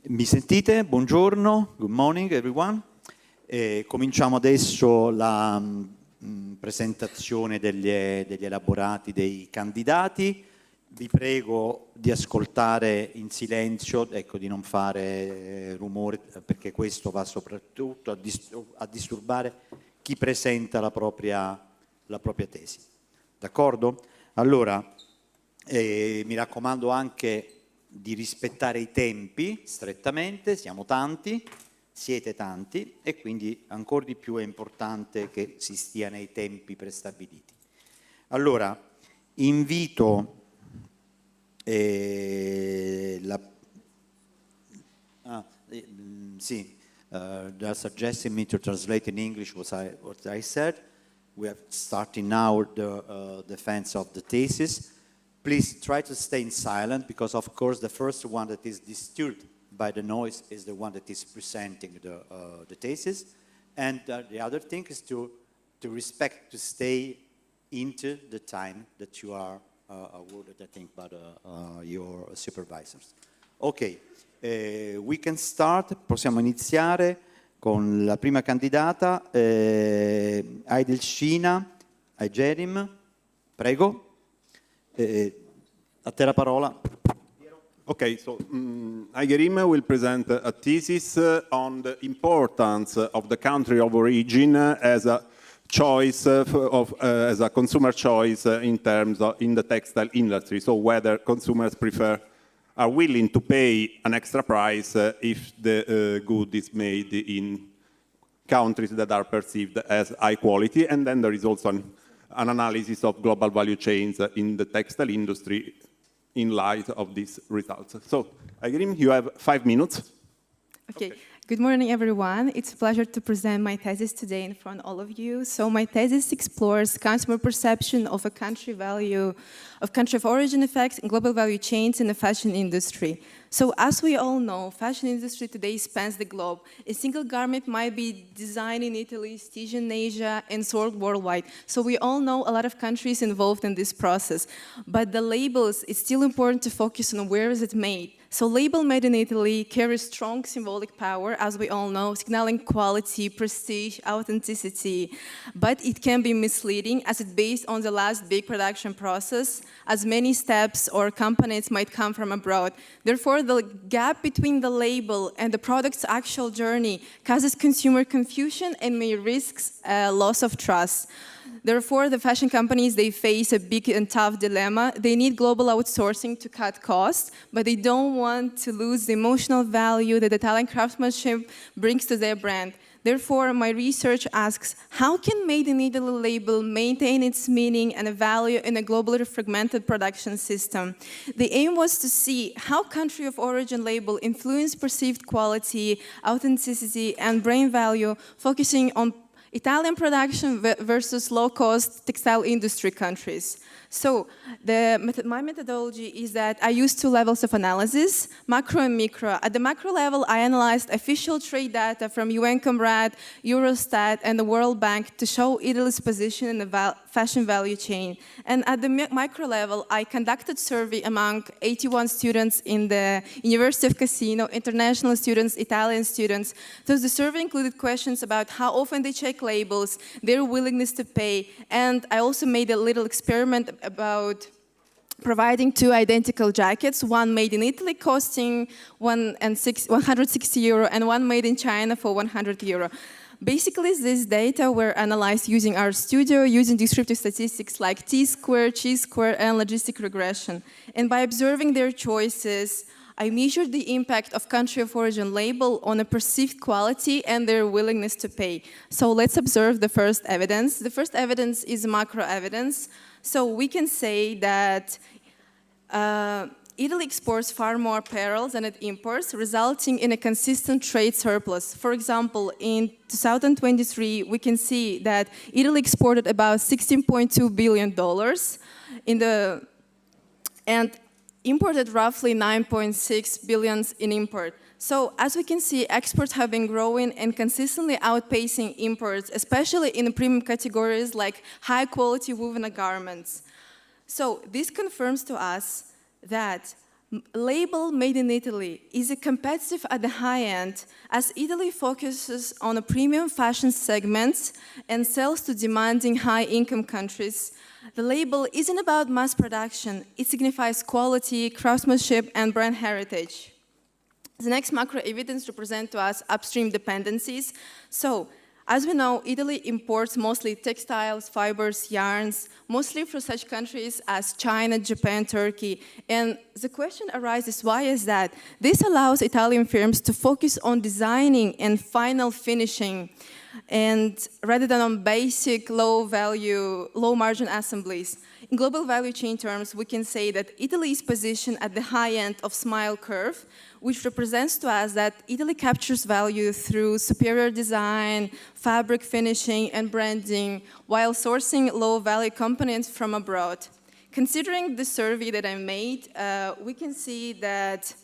Mi sentite? Buongiorno, good morning everyone. Cominciamo adesso la presentazione degli elaborati dei candidati. Vi prego di ascoltare in silenzio, ecco, di non fare rumore, perché questo va soprattutto a disturbare chi presenta la propria tesi. D'accordo? Allora, mi raccomando anche di rispettare i tempi strettamente, siamo tanti, siete tanti e quindi ancora di più è importante che si stia nei tempi prestabiliti. Allora, invito they're suggesting me to translate in English what I said. We are starting now the defense of the thesis. Please try to stay in silent because, of course, the first one that is disturbed by the noise is the one that is presenting the thesis. And the other thing is to respect, to stay into the time that you are awarded, I think, by your supervisors. Ok, we can start, possiamo iniziare con la prima candidata, Aidelshina Aigerim, prego. A te la parola. Okay, so Aigerim will present a thesis on the importance of the country of origin as a choice as a consumer choice in the textile industry. So whether consumers are willing to pay an extra price if the good is made in countries that are perceived as high quality, and then there is also an analysis of global value chains in the textile industry in light of these results. So, Aigerim, you have 5 minutes. Okay. Good morning, everyone. It's a pleasure to present my thesis today in front of all of you. So my thesis explores consumer perception of a country of origin effects and global value chains in the fashion industry. So as we all know, fashion industry today spans the globe. A single garment might be designed in Italy, stitched in Asia, and sold worldwide. So we all know a lot of countries involved in this process. But the labels, it's still important to focus on where is it made. So label made in Italy carries strong symbolic power, as we all know, signaling quality, prestige, authenticity. But it can be misleading as it's based on the last big production process, as many steps or components might come from abroad. Therefore, the gap between the label and the product's actual journey causes consumer confusion and may risk loss of trust. Therefore, the fashion companies, they face a big and tough dilemma. They need global outsourcing to cut costs, but they don't want to lose the emotional value that Italian craftsmanship brings to their brand. Therefore, my research asks, how can Made in Italy label maintain its meaning and value in a globally fragmented production system? The aim was to see how country of origin label influence perceived quality, authenticity, and brand value, focusing on Italian production versus low-cost textile industry countries. So my methodology is that I use 2 levels of analysis, macro and micro. At the macro level, I analyzed official trade data from UN Comrade, Eurostat, and the World Bank to show Italy's position in the fashion value chain. And at the micro level, I conducted survey among 81 students in the Università of Cassino, international students, Italian students. So the survey included questions about how often they check labels, their willingness to pay, and I also made a little experiment about providing 2 identical jackets, one made in Italy costing 160 euro and one made in China for 100 euro. Basically, these data were analyzed using our studio, using descriptive statistics like T-square, chi-square, and logistic regression. And by observing their choices, I measured the impact of country of origin label on a perceived quality and their willingness to pay. So let's observe the first evidence. The first evidence is macro evidence. So we can say that Italy exports far more apparel than it imports, resulting in a consistent trade surplus. For example, in 2023, we can see that Italy exported about $16.2 billion and imported roughly 9.6 billion in import. So as we can see, exports have been growing and consistently outpacing imports, especially in the premium categories like high-quality woven garments. So this confirms to us that Label Made in Italy is competitive at the high end as Italy focuses on a premium fashion segment and sells to demanding high-income countries. The label isn't about mass production. It signifies quality, craftsmanship, and brand heritage. The next macro evidence represents to us upstream dependencies. So, as we know, Italy imports mostly textiles, fibers, yarns, mostly from such countries as China, Japan, Turkey. And the question arises, why is that? This allows Italian firms to focus on designing and final finishing, and rather than on basic, low-value, low-margin assemblies. In global value chain terms, we can say that Italy is positioned at the high end of smile curve, which represents to us that Italy captures value through superior design, fabric finishing, and branding, while sourcing low-value components from abroad. Considering the survey that I made, we can see that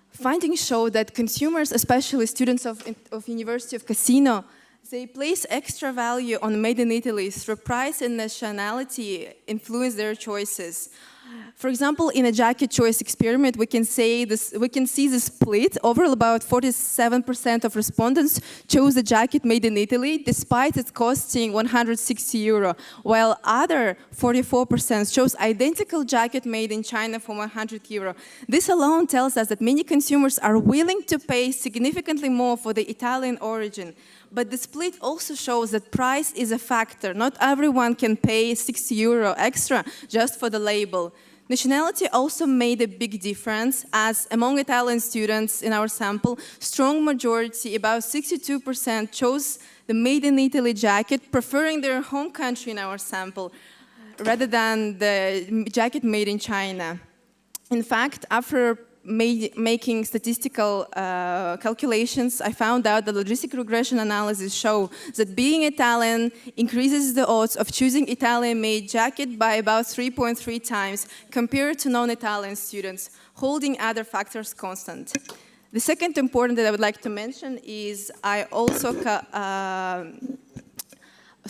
findings show that consumers, especially students of University of Cassino, they place extra value on Made in Italy through price and nationality influence their choices. For example, in a jacket choice experiment, we can see the split. Overall, about 47% of respondents chose a jacket made in Italy, despite it costing €160, while other 44% chose identical jacket made in China for €100. This alone tells us that many consumers are willing to pay significantly more for the Italian origin. But the split also shows that price is a factor. Not everyone can pay €60 extra just for the label. Nationality also made a big difference, as among Italian students in our sample, strong majority, about 62%, chose the Made in Italy jacket, preferring their home country in our sample, rather than the jacket made in China. In fact, after making statistical calculations, I found out that logistic regression analysis show that being Italian increases the odds of choosing Italian-made jacket by about 3.3 times compared to non-Italian students, holding other factors constant. The second important that I would like to mention is I also,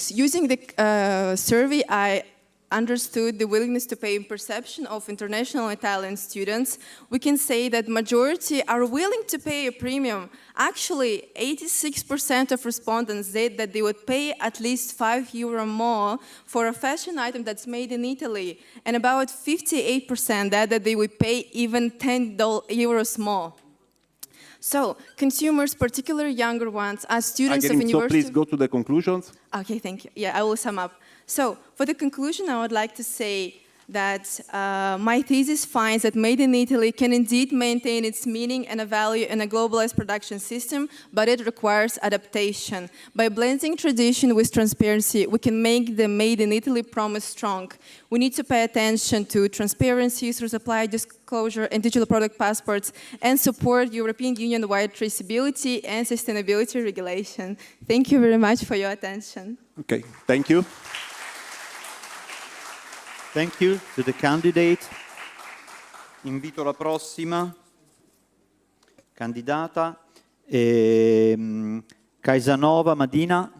using the survey, I understood the willingness to pay in perception of international Italian students. We can say that majority are willing to pay a premium. Actually, 86% of respondents said that they would pay at least €5 more for a fashion item that's made in Italy, and about 58% said that they would pay even €10 more. So, consumers, particularly younger ones, as students of university... So please go to the conclusions. Okay, thank you. Yeah, I will sum up. So, for the conclusion, I would like to say that my thesis finds that Made in Italy can indeed maintain its meaning and a value in a globalized production system, but it requires adaptation. By blending tradition with transparency, we can make the Made in Italy promise strong. We need to pay attention to transparency through supply disclosure and digital product passports, and support European Union-wide traceability and sustainability regulation. Thank you very much for your attention. Okay, thank you. Thank you to the candidate. Invito la prossima candidata, Casanova Madina.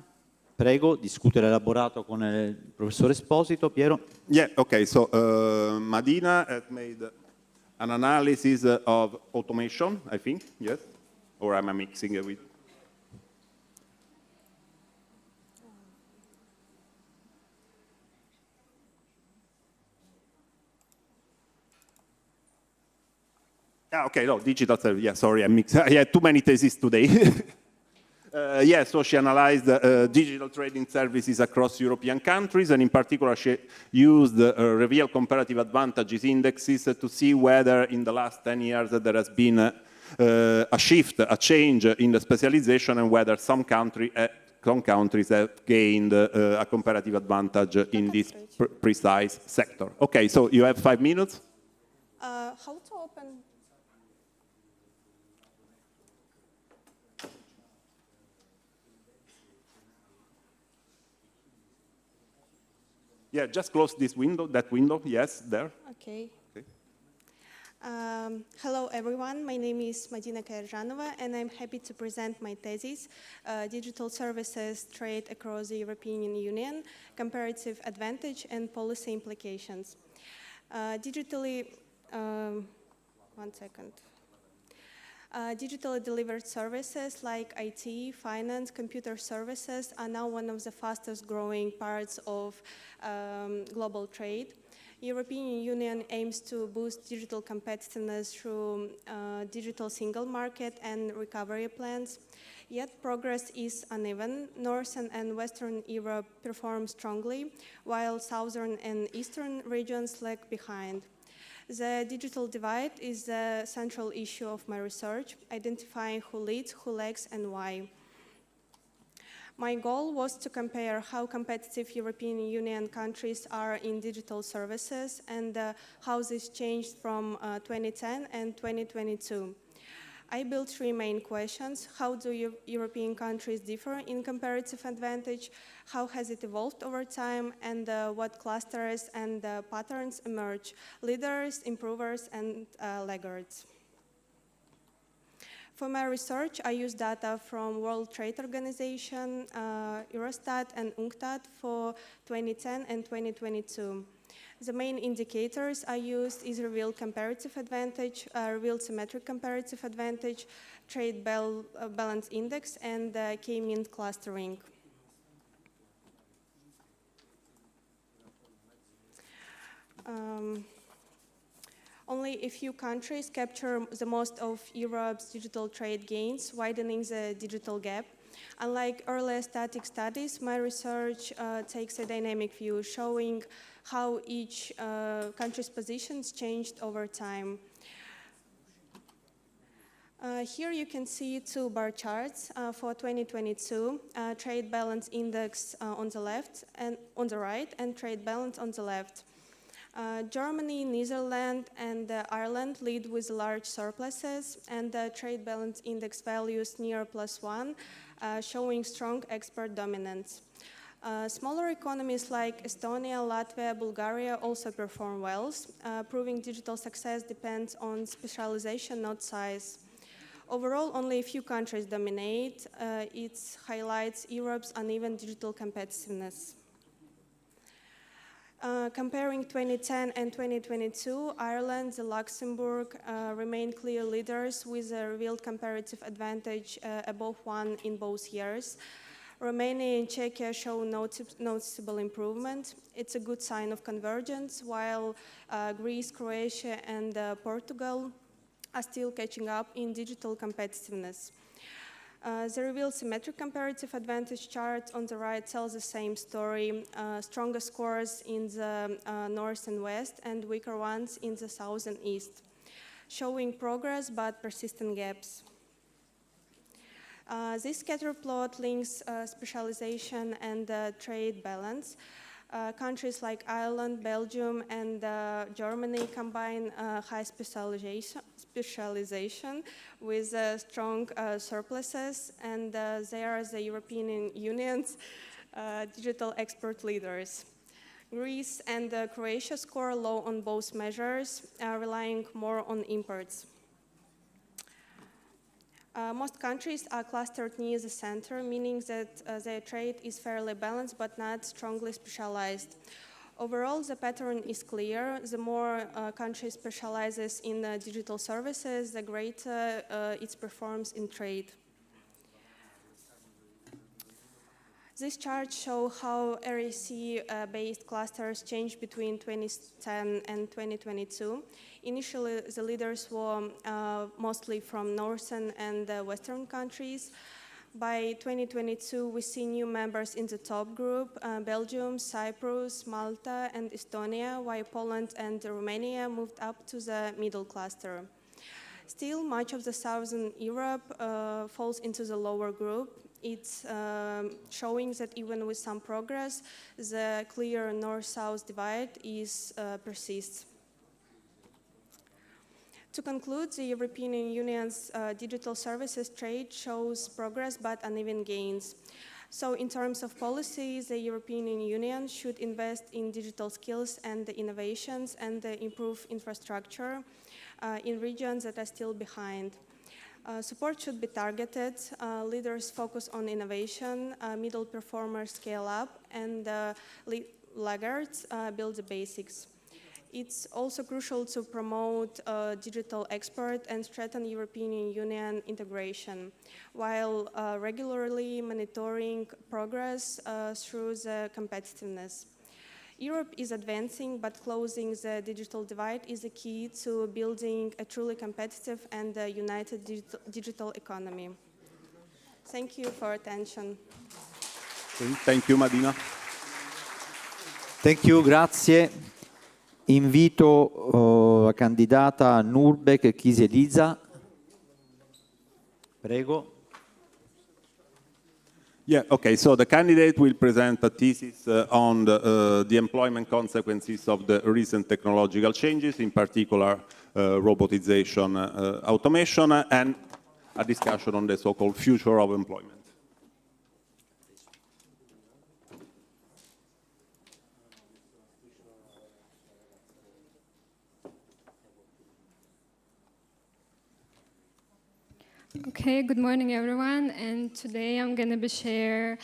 Prego, discutere elaborato con il professore Esposito. Piero? Yeah, okay, so Madina has made an analysis of automation, I think, yes? Or am I mixing it with... Okay, no, digital service. Yeah, sorry, I mixed. I had too many theses today. Yeah, so she analyzed digital trading services across European countries, and in particular, she used reveal comparative advantages indexes to see whether in the last 10 years there has been a shift, a change in the specialization, and whether some countries have gained a comparative advantage in this precise sector. Okay, so you have 5 minutes. How to open? Yeah, just close this window, that window, yes, there. Okay. Hello everyone, my name is Madina Kayrjanova, and I'm happy to present my thesis, Digital Services Trade Across the European Union, Comparative Advantage and Policy Implications. one second. Digitally delivered services like IT, finance, computer services are now one of the fastest growing parts of global trade. European Union aims to boost digital competitiveness through digital single market and recovery plans. Yet progress is uneven. Northern and Western Europe perform strongly, while Southern and Eastern regions lag behind. The digital divide is the central issue of my research, identifying who leads, who lags, and why. My goal was to compare how competitive European Union countries are in digital services and how this changed from 2010 and 2022. I built three main questions. How do European countries differ in comparative advantage? How has it evolved over time? And what clusters and patterns emerge? Leaders, improvers, and laggards. For my research, I used data from World Trade Organization, Eurostat, and UNCTAD for 2010 and 2022. The main indicators I used is revealed comparative advantage, revealed symmetric comparative advantage, trade balance index, and K-mean clustering. Only a few countries capture the most of Europe's digital trade gains, widening the digital gap. Unlike earlier static studies, my research takes a dynamic view, showing how each country's positions changed over time. Here you can see two bar charts for 2022, trade balance index on the left and on the right, and trade balance on the left. Germany, Netherlands, and Ireland lead with large surpluses, and the trade balance index values near +1, showing strong export dominance. Smaller economies like Estonia, Latvia, Bulgaria also perform well, proving digital success depends on specialization, not size. Overall, only a few countries dominate. It highlights Europe's uneven digital competitiveness. Comparing 2010 and 2022, Ireland and Luxembourg remain clear leaders with a revealed comparative advantage above 1 in both years. Romania and Czechia show noticeable improvement. It's a good sign of convergence, while Greece, Croatia, and Portugal are still catching up in digital competitiveness. The revealed symmetric comparative advantage chart on the right tells the same story, stronger scores in the north and west and weaker ones in the south and east, showing progress but persistent gaps. This scatter plot links specialization and trade balance. Countries like Ireland, Belgium, and Germany combine high specialization with strong surpluses, and they are the European Union's digital export leaders. Greece and Croatia score low on both measures, relying more on imports. Most countries are clustered near the center, meaning that their trade is fairly balanced but not strongly specialized. Overall, the pattern is clear. The more countries specializes in digital services, the greater its performance in trade. This chart shows how RAC-based clusters changed between 2010 and 2022. Initially, the leaders were mostly from northern and western countries. By 2022, we see new members in the top group, Belgium, Cyprus, Malta, and Estonia, while Poland and Romania moved up to the middle cluster. Still, much of the southern Europe falls into the lower group. It's showing that even with some progress, the clear north-south divide persists. To conclude, the European Union's digital services trade shows progress but uneven gains. So in terms of policies, the European Union should invest in digital skills and innovations and improve infrastructure in regions that are still behind. Support should be targeted, leaders focus on innovation, middle performers scale up, and laggards build the basics. It's also crucial to promote digital export and strengthen European Union integration, while regularly monitoring progress through the competitiveness. Europe is advancing, but closing the digital divide is the key to building a truly competitive and united digital economy. Thank you for attention. Thank you, Madina. Thank you, grazie. Invito la candidata Nurbek Kisi-Eliza. Prego. Yeah, okay, so the candidate will present a thesis on the employment consequences of the recent technological changes, in particular robotization, automation, and a discussion on the so-called future of employment. Okay, good morning everyone, and today I'm going to be share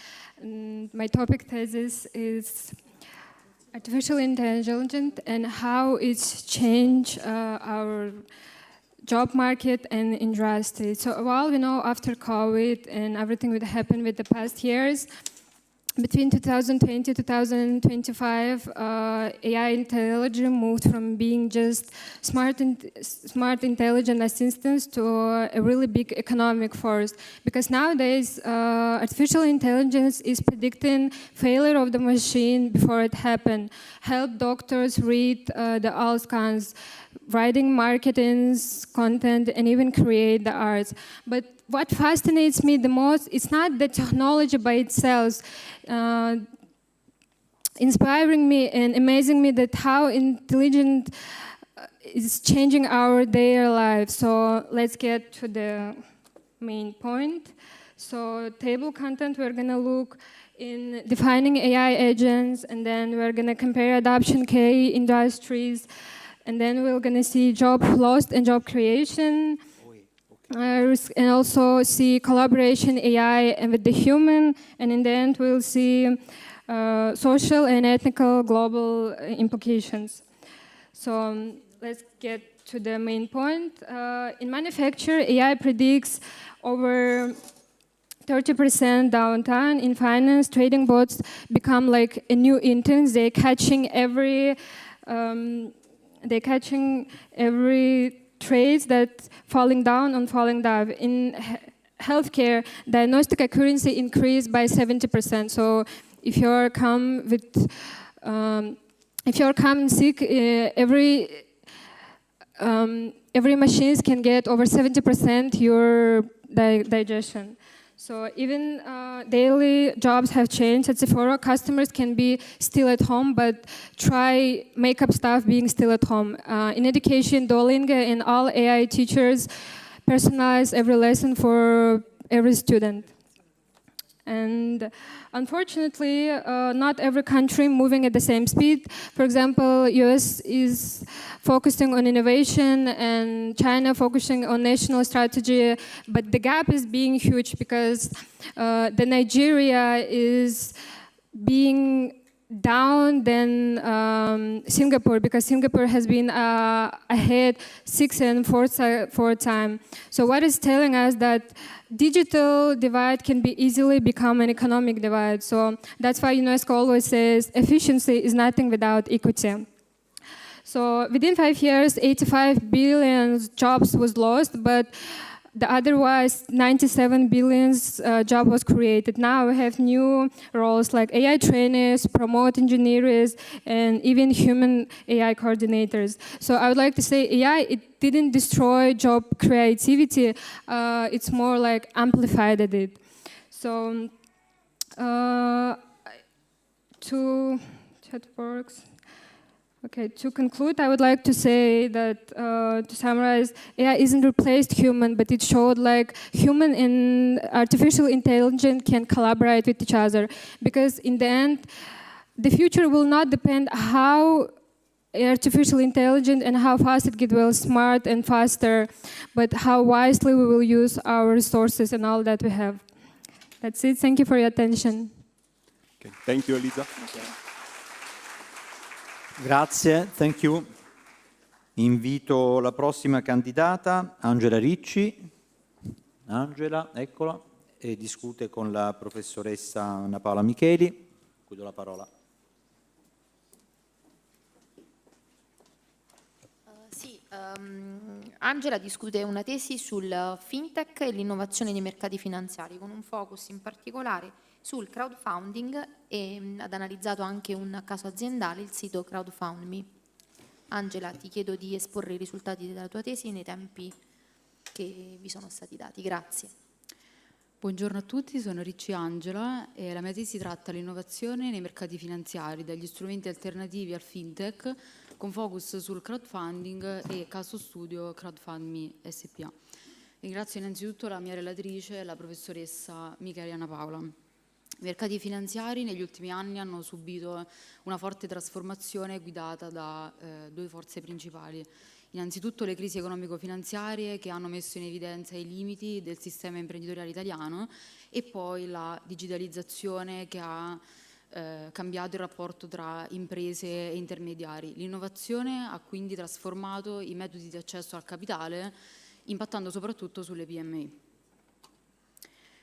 my topic thesis is artificial intelligence and how it's changed our job market and industry. So while we know after COVID and everything that happened with the past years, between 2020 to 2025, AI intelligence moved from being just smart intelligent assistants to a really big economic force. Because nowadays, artificial intelligence is predicting failure of the machine before it happened, help doctors read the outcomes, writing marketing content, and even create the arts. But what fascinates me the most, it's not the technology by itself, inspiring me and amazing me that how intelligent is changing our daily lives. So let's get to the main point. So table content, we're gonna look in defining AI agents, and then we're gonna compare adoption key industries, and then we're gonna see job loss and job creation. And also see collaboration AI and with the human, and in the end we'll see social and ethical global implications. So let's get to the main point. In manufacture, AI predicts over 30% downtime. In finance, trading bots become like a new interns. They're catching every trades that falling down. In healthcare, diagnostic accuracy increased by 70%. So if you're come sick, every machines can get over 70% your digestion. So even daily jobs have changed. At Sephora, customers can be still at home, but try makeup staff being still at home. In education, Duolingo and all AI teachers personalize every lesson for every student. And unfortunately, not every country moving at the same speed. For example, US is focusing on innovation and China focusing on national strategy, but the gap is being huge because the Nigeria is being down than Singapore, because Singapore has been ahead 6 and 4 times. So what is telling us that digital divide can be easily become an economic divide. So that's why UNESCO always says efficiency is nothing without equity. So within 5 years, 85 billion jobs was lost, but the otherwise 97 billion job was created. Now we have new roles like AI trainers, prompt engineers, and even human AI coordinators. So I would like to say AI, it didn't destroy job creativity. It's more like amplified it. So to conclude, I would like to say that, to summarize, AI isn't replaced human, but it showed like human and artificial intelligence can collaborate with each other. Because in the end, the future will not depend how artificial intelligence and how fast it gets well smart and faster, but how wisely we will use our resources and all that we have. That's it. Thank you for your attention. Okay. Thank you, Eliza. Grazie, thank you. Invito la prossima candidata, Angela Ricci. Angela, eccola, e discute con la professoressa Anna Paola Micheli. Cui do la parola. Angela discute una tesi sul fintech e l'innovazione nei mercati finanziari, con un focus in particolare sul crowdfunding e ad analizzato anche un caso aziendale, il sito CrowdFundMe. Angela, ti chiedo di esporre i risultati della tua tesi nei tempi che vi sono stati dati. Grazie. Buongiorno a tutti, sono Ricci Angela e la mia tesi tratta l'innovazione nei mercati finanziari, dagli strumenti alternativi al fintech, con focus sul crowdfunding e caso studio CrowdFundMe SPA. Ringrazio innanzitutto la mia relatrice, la professoressa Michela Paola. I mercati finanziari negli ultimi anni hanno subito una forte trasformazione guidata da due forze principali. Innanzitutto le crisi economico-finanziarie che hanno messo in evidenza i limiti del sistema imprenditoriale italiano e poi la digitalizzazione che ha cambiato il rapporto tra imprese e intermediari. L'innovazione ha quindi trasformato i metodi di accesso al capitale, impattando soprattutto sulle PMI.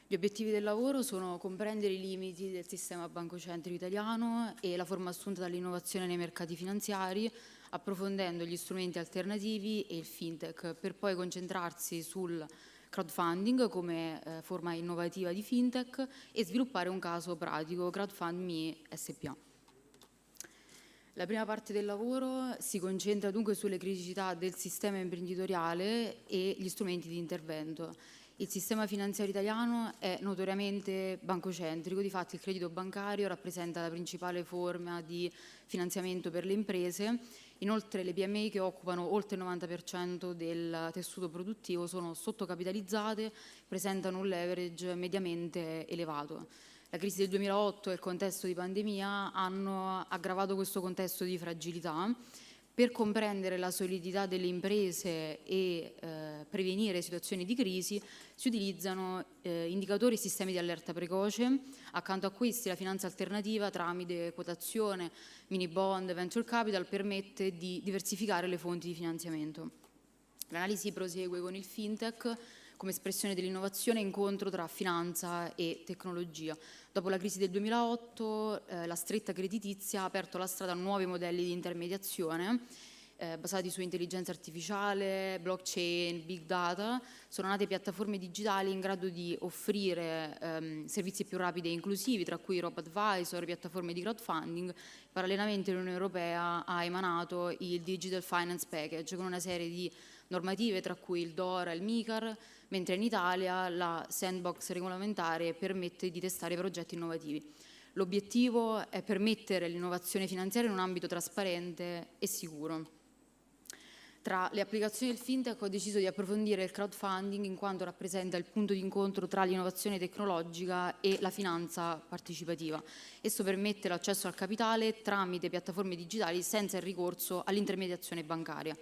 Gli obiettivi del lavoro sono comprendere i limiti del sistema bancocentrico italiano e la forma assunta dall'innovazione nei mercati finanziari, approfondendo gli strumenti alternativi e il fintech, per poi concentrarsi sul crowdfunding come forma innovativa di fintech e sviluppare un caso pratico, CrowdFundMe SPA. La prima parte del lavoro si concentra dunque sulle criticità del sistema imprenditoriale e gli strumenti di intervento. Il sistema finanziario italiano è notoriamente bancocentrico, difatti il credito bancario rappresenta la principale forma di finanziamento per le imprese. Inoltre le PMI, che occupano oltre il 90% del tessuto produttivo, sono sottocapitalizzate, presentano un leverage mediamente elevato. La crisi del 2008 e il contesto di pandemia hanno aggravato questo contesto di fragilità. Per comprendere la solidità delle imprese e prevenire situazioni di crisi si utilizzano indicatori e sistemi di allerta precoce. Accanto a questi la finanza alternativa tramite quotazione, mini bond, venture capital permette di diversificare le fonti di finanziamento. L'analisi prosegue con il fintech come espressione dell'innovazione e incontro tra finanza e tecnologia. Dopo la crisi del 2008 la stretta creditizia ha aperto la strada a nuovi modelli di intermediazione basati su intelligenza artificiale, blockchain, big data. Sono nate piattaforme digitali in grado di offrire servizi più rapidi e inclusivi, tra cui robo-advisor, piattaforme di crowdfunding. Parallelamente l'Unione Europea ha emanato il Digital Finance Package con una serie di normative, tra cui il DORA e il MiCAR, mentre in Italia la sandbox regolamentare permette di testare progetti innovativi. L'obiettivo è permettere l'innovazione finanziaria in un ambito trasparente e sicuro. Tra le applicazioni del fintech ho deciso di approfondire il crowdfunding in quanto rappresenta il punto di incontro tra l'innovazione tecnologica e la finanza partecipativa. Esso permette l'accesso al capitale tramite piattaforme digitali senza il ricorso all'intermediazione bancaria.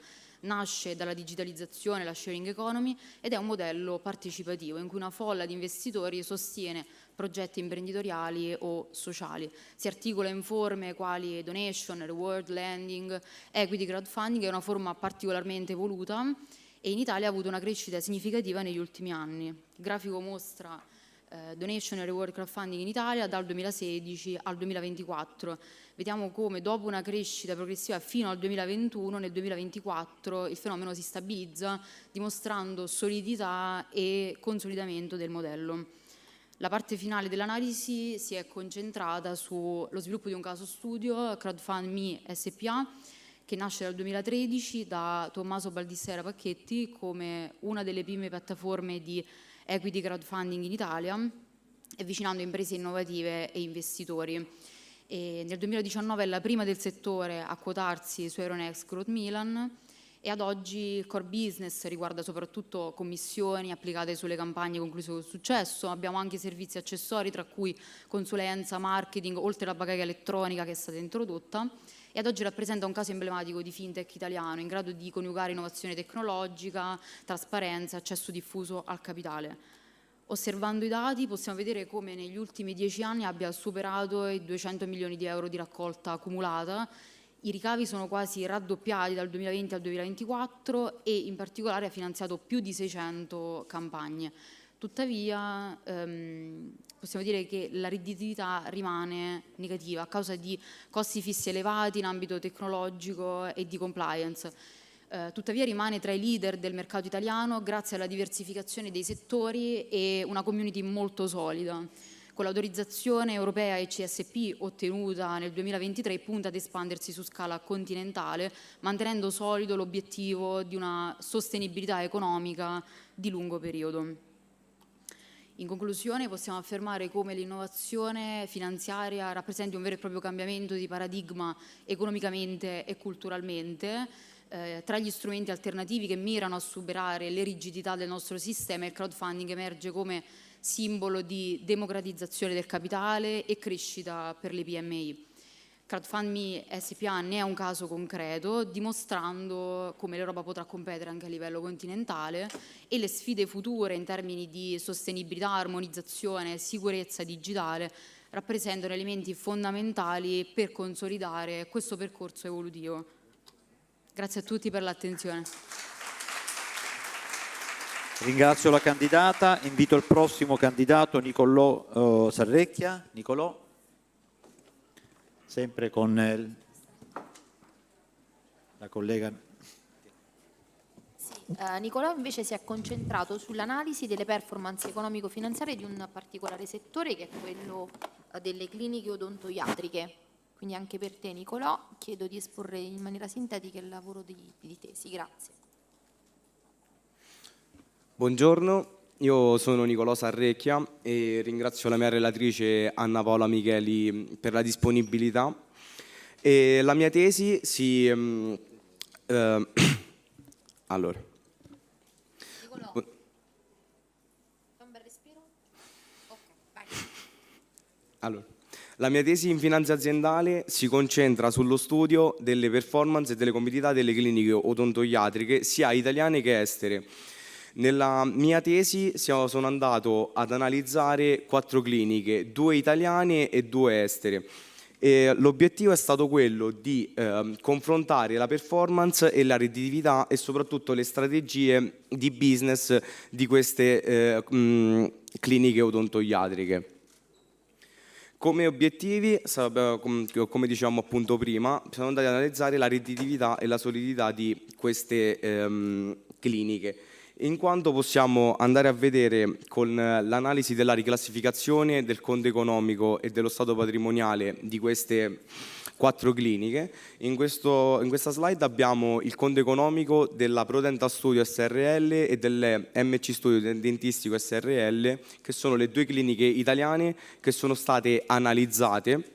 Nasce dalla digitalizzazione, la sharing economy, ed è un modello partecipativo in cui una folla di investitori sostiene progetti imprenditoriali o sociali. Si articola in forme quali donation, reward lending, equity crowdfunding, è una forma particolarmente evoluta e in Italia ha avuto una crescita significativa negli ultimi anni. Il grafico mostra donation e reward crowdfunding in Italia dal 2016 al 2024. Vediamo come dopo una crescita progressiva fino al 2021, nel 2024 il fenomeno si stabilizza, dimostrando solidità e consolidamento del modello. La parte finale dell'analisi si è concentrata sullo sviluppo di un caso studio, CrowdFundMe SPA, che nasce dal 2013 da Tommaso Baldissera Pacchetti come una delle prime piattaforme di equity crowdfunding in Italia, avvicinando imprese innovative e investitori. E nel 2019 è la prima del settore a quotarsi su Euronext Growth Milan e ad oggi il core business riguarda soprattutto commissioni applicate sulle campagne concluse con successo. Abbiamo anche servizi accessori, tra cui consulenza, marketing, oltre alla bacheca elettronica che è stata introdotta, e ad oggi rappresenta un caso emblematico di fintech italiano in grado di coniugare innovazione tecnologica, trasparenza, accesso diffuso al capitale. Osservando i dati possiamo vedere come negli ultimi 10 anni abbia superato i 200 milioni di euro di raccolta accumulata. I ricavi sono quasi raddoppiati dal 2020 al 2024 e in particolare ha finanziato più di 600 campagne. Tuttavia possiamo dire che la redditività rimane negativa a causa di costi fissi elevati in ambito tecnologico e di compliance. Tuttavia rimane tra i leader del mercato italiano grazie alla diversificazione dei settori e una community molto solida. Con l'autorizzazione europea e CSP ottenuta nel 2023 punta ad espandersi su scala continentale, mantenendo solido l'obiettivo di una sostenibilità economica di lungo periodo. In conclusione possiamo affermare come l'innovazione finanziaria rappresenti un vero e proprio cambiamento di paradigma economicamente e culturalmente. Tra gli strumenti alternativi che mirano a superare le rigidità del nostro sistema, il crowdfunding emerge come simbolo di democratizzazione del capitale e crescita per le PMI. Crowdfunding SPA ne è un caso concreto, dimostrando come l'Europa potrà competere anche a livello continentale e le sfide future in termini di sostenibilità, armonizzazione e sicurezza digitale rappresentano elementi fondamentali per consolidare questo percorso evolutivo. Grazie a tutti per l'attenzione. Ringrazio la candidata, invito il prossimo candidato Nicolò Sarrecchia. Nicolò, sempre con la collega. Nicolò invece si è concentrato sull'analisi delle performance economico-finanziarie di un particolare settore che è quello delle cliniche odontoiatriche. Quindi anche per te Nicolò chiedo di esporre in maniera sintetica il lavoro di tesi. Grazie. Buongiorno, io sono Nicolò Sarrecchia e ringrazio la mia relatrice Anna Paola Micheli per la disponibilità. E la mia tesi si... allora. Nicolò, fai un bel respiro? Ok, vai. Allora, la mia tesi in finanza aziendale si concentra sullo studio delle performance e delle competitività delle cliniche odontoiatriche sia italiane che estere. Nella mia tesi sono andato ad analizzare 4 cliniche, 2 italiane e 2 estere. L'obiettivo è stato quello di confrontare la performance e la redditività e soprattutto le strategie di business di queste cliniche odontoiatriche. Come obiettivi, come dicevamo appunto prima, siamo andati ad analizzare la redditività e la solidità di queste cliniche, in quanto possiamo andare a vedere con l'analisi della riclassificazione del conto economico e dello stato patrimoniale di queste 4 cliniche. In questa slide abbiamo il conto economico della Prodenta Studio SRL e delle MC Studio Dentistico SRL, che sono le 2 cliniche italiane che sono state analizzate,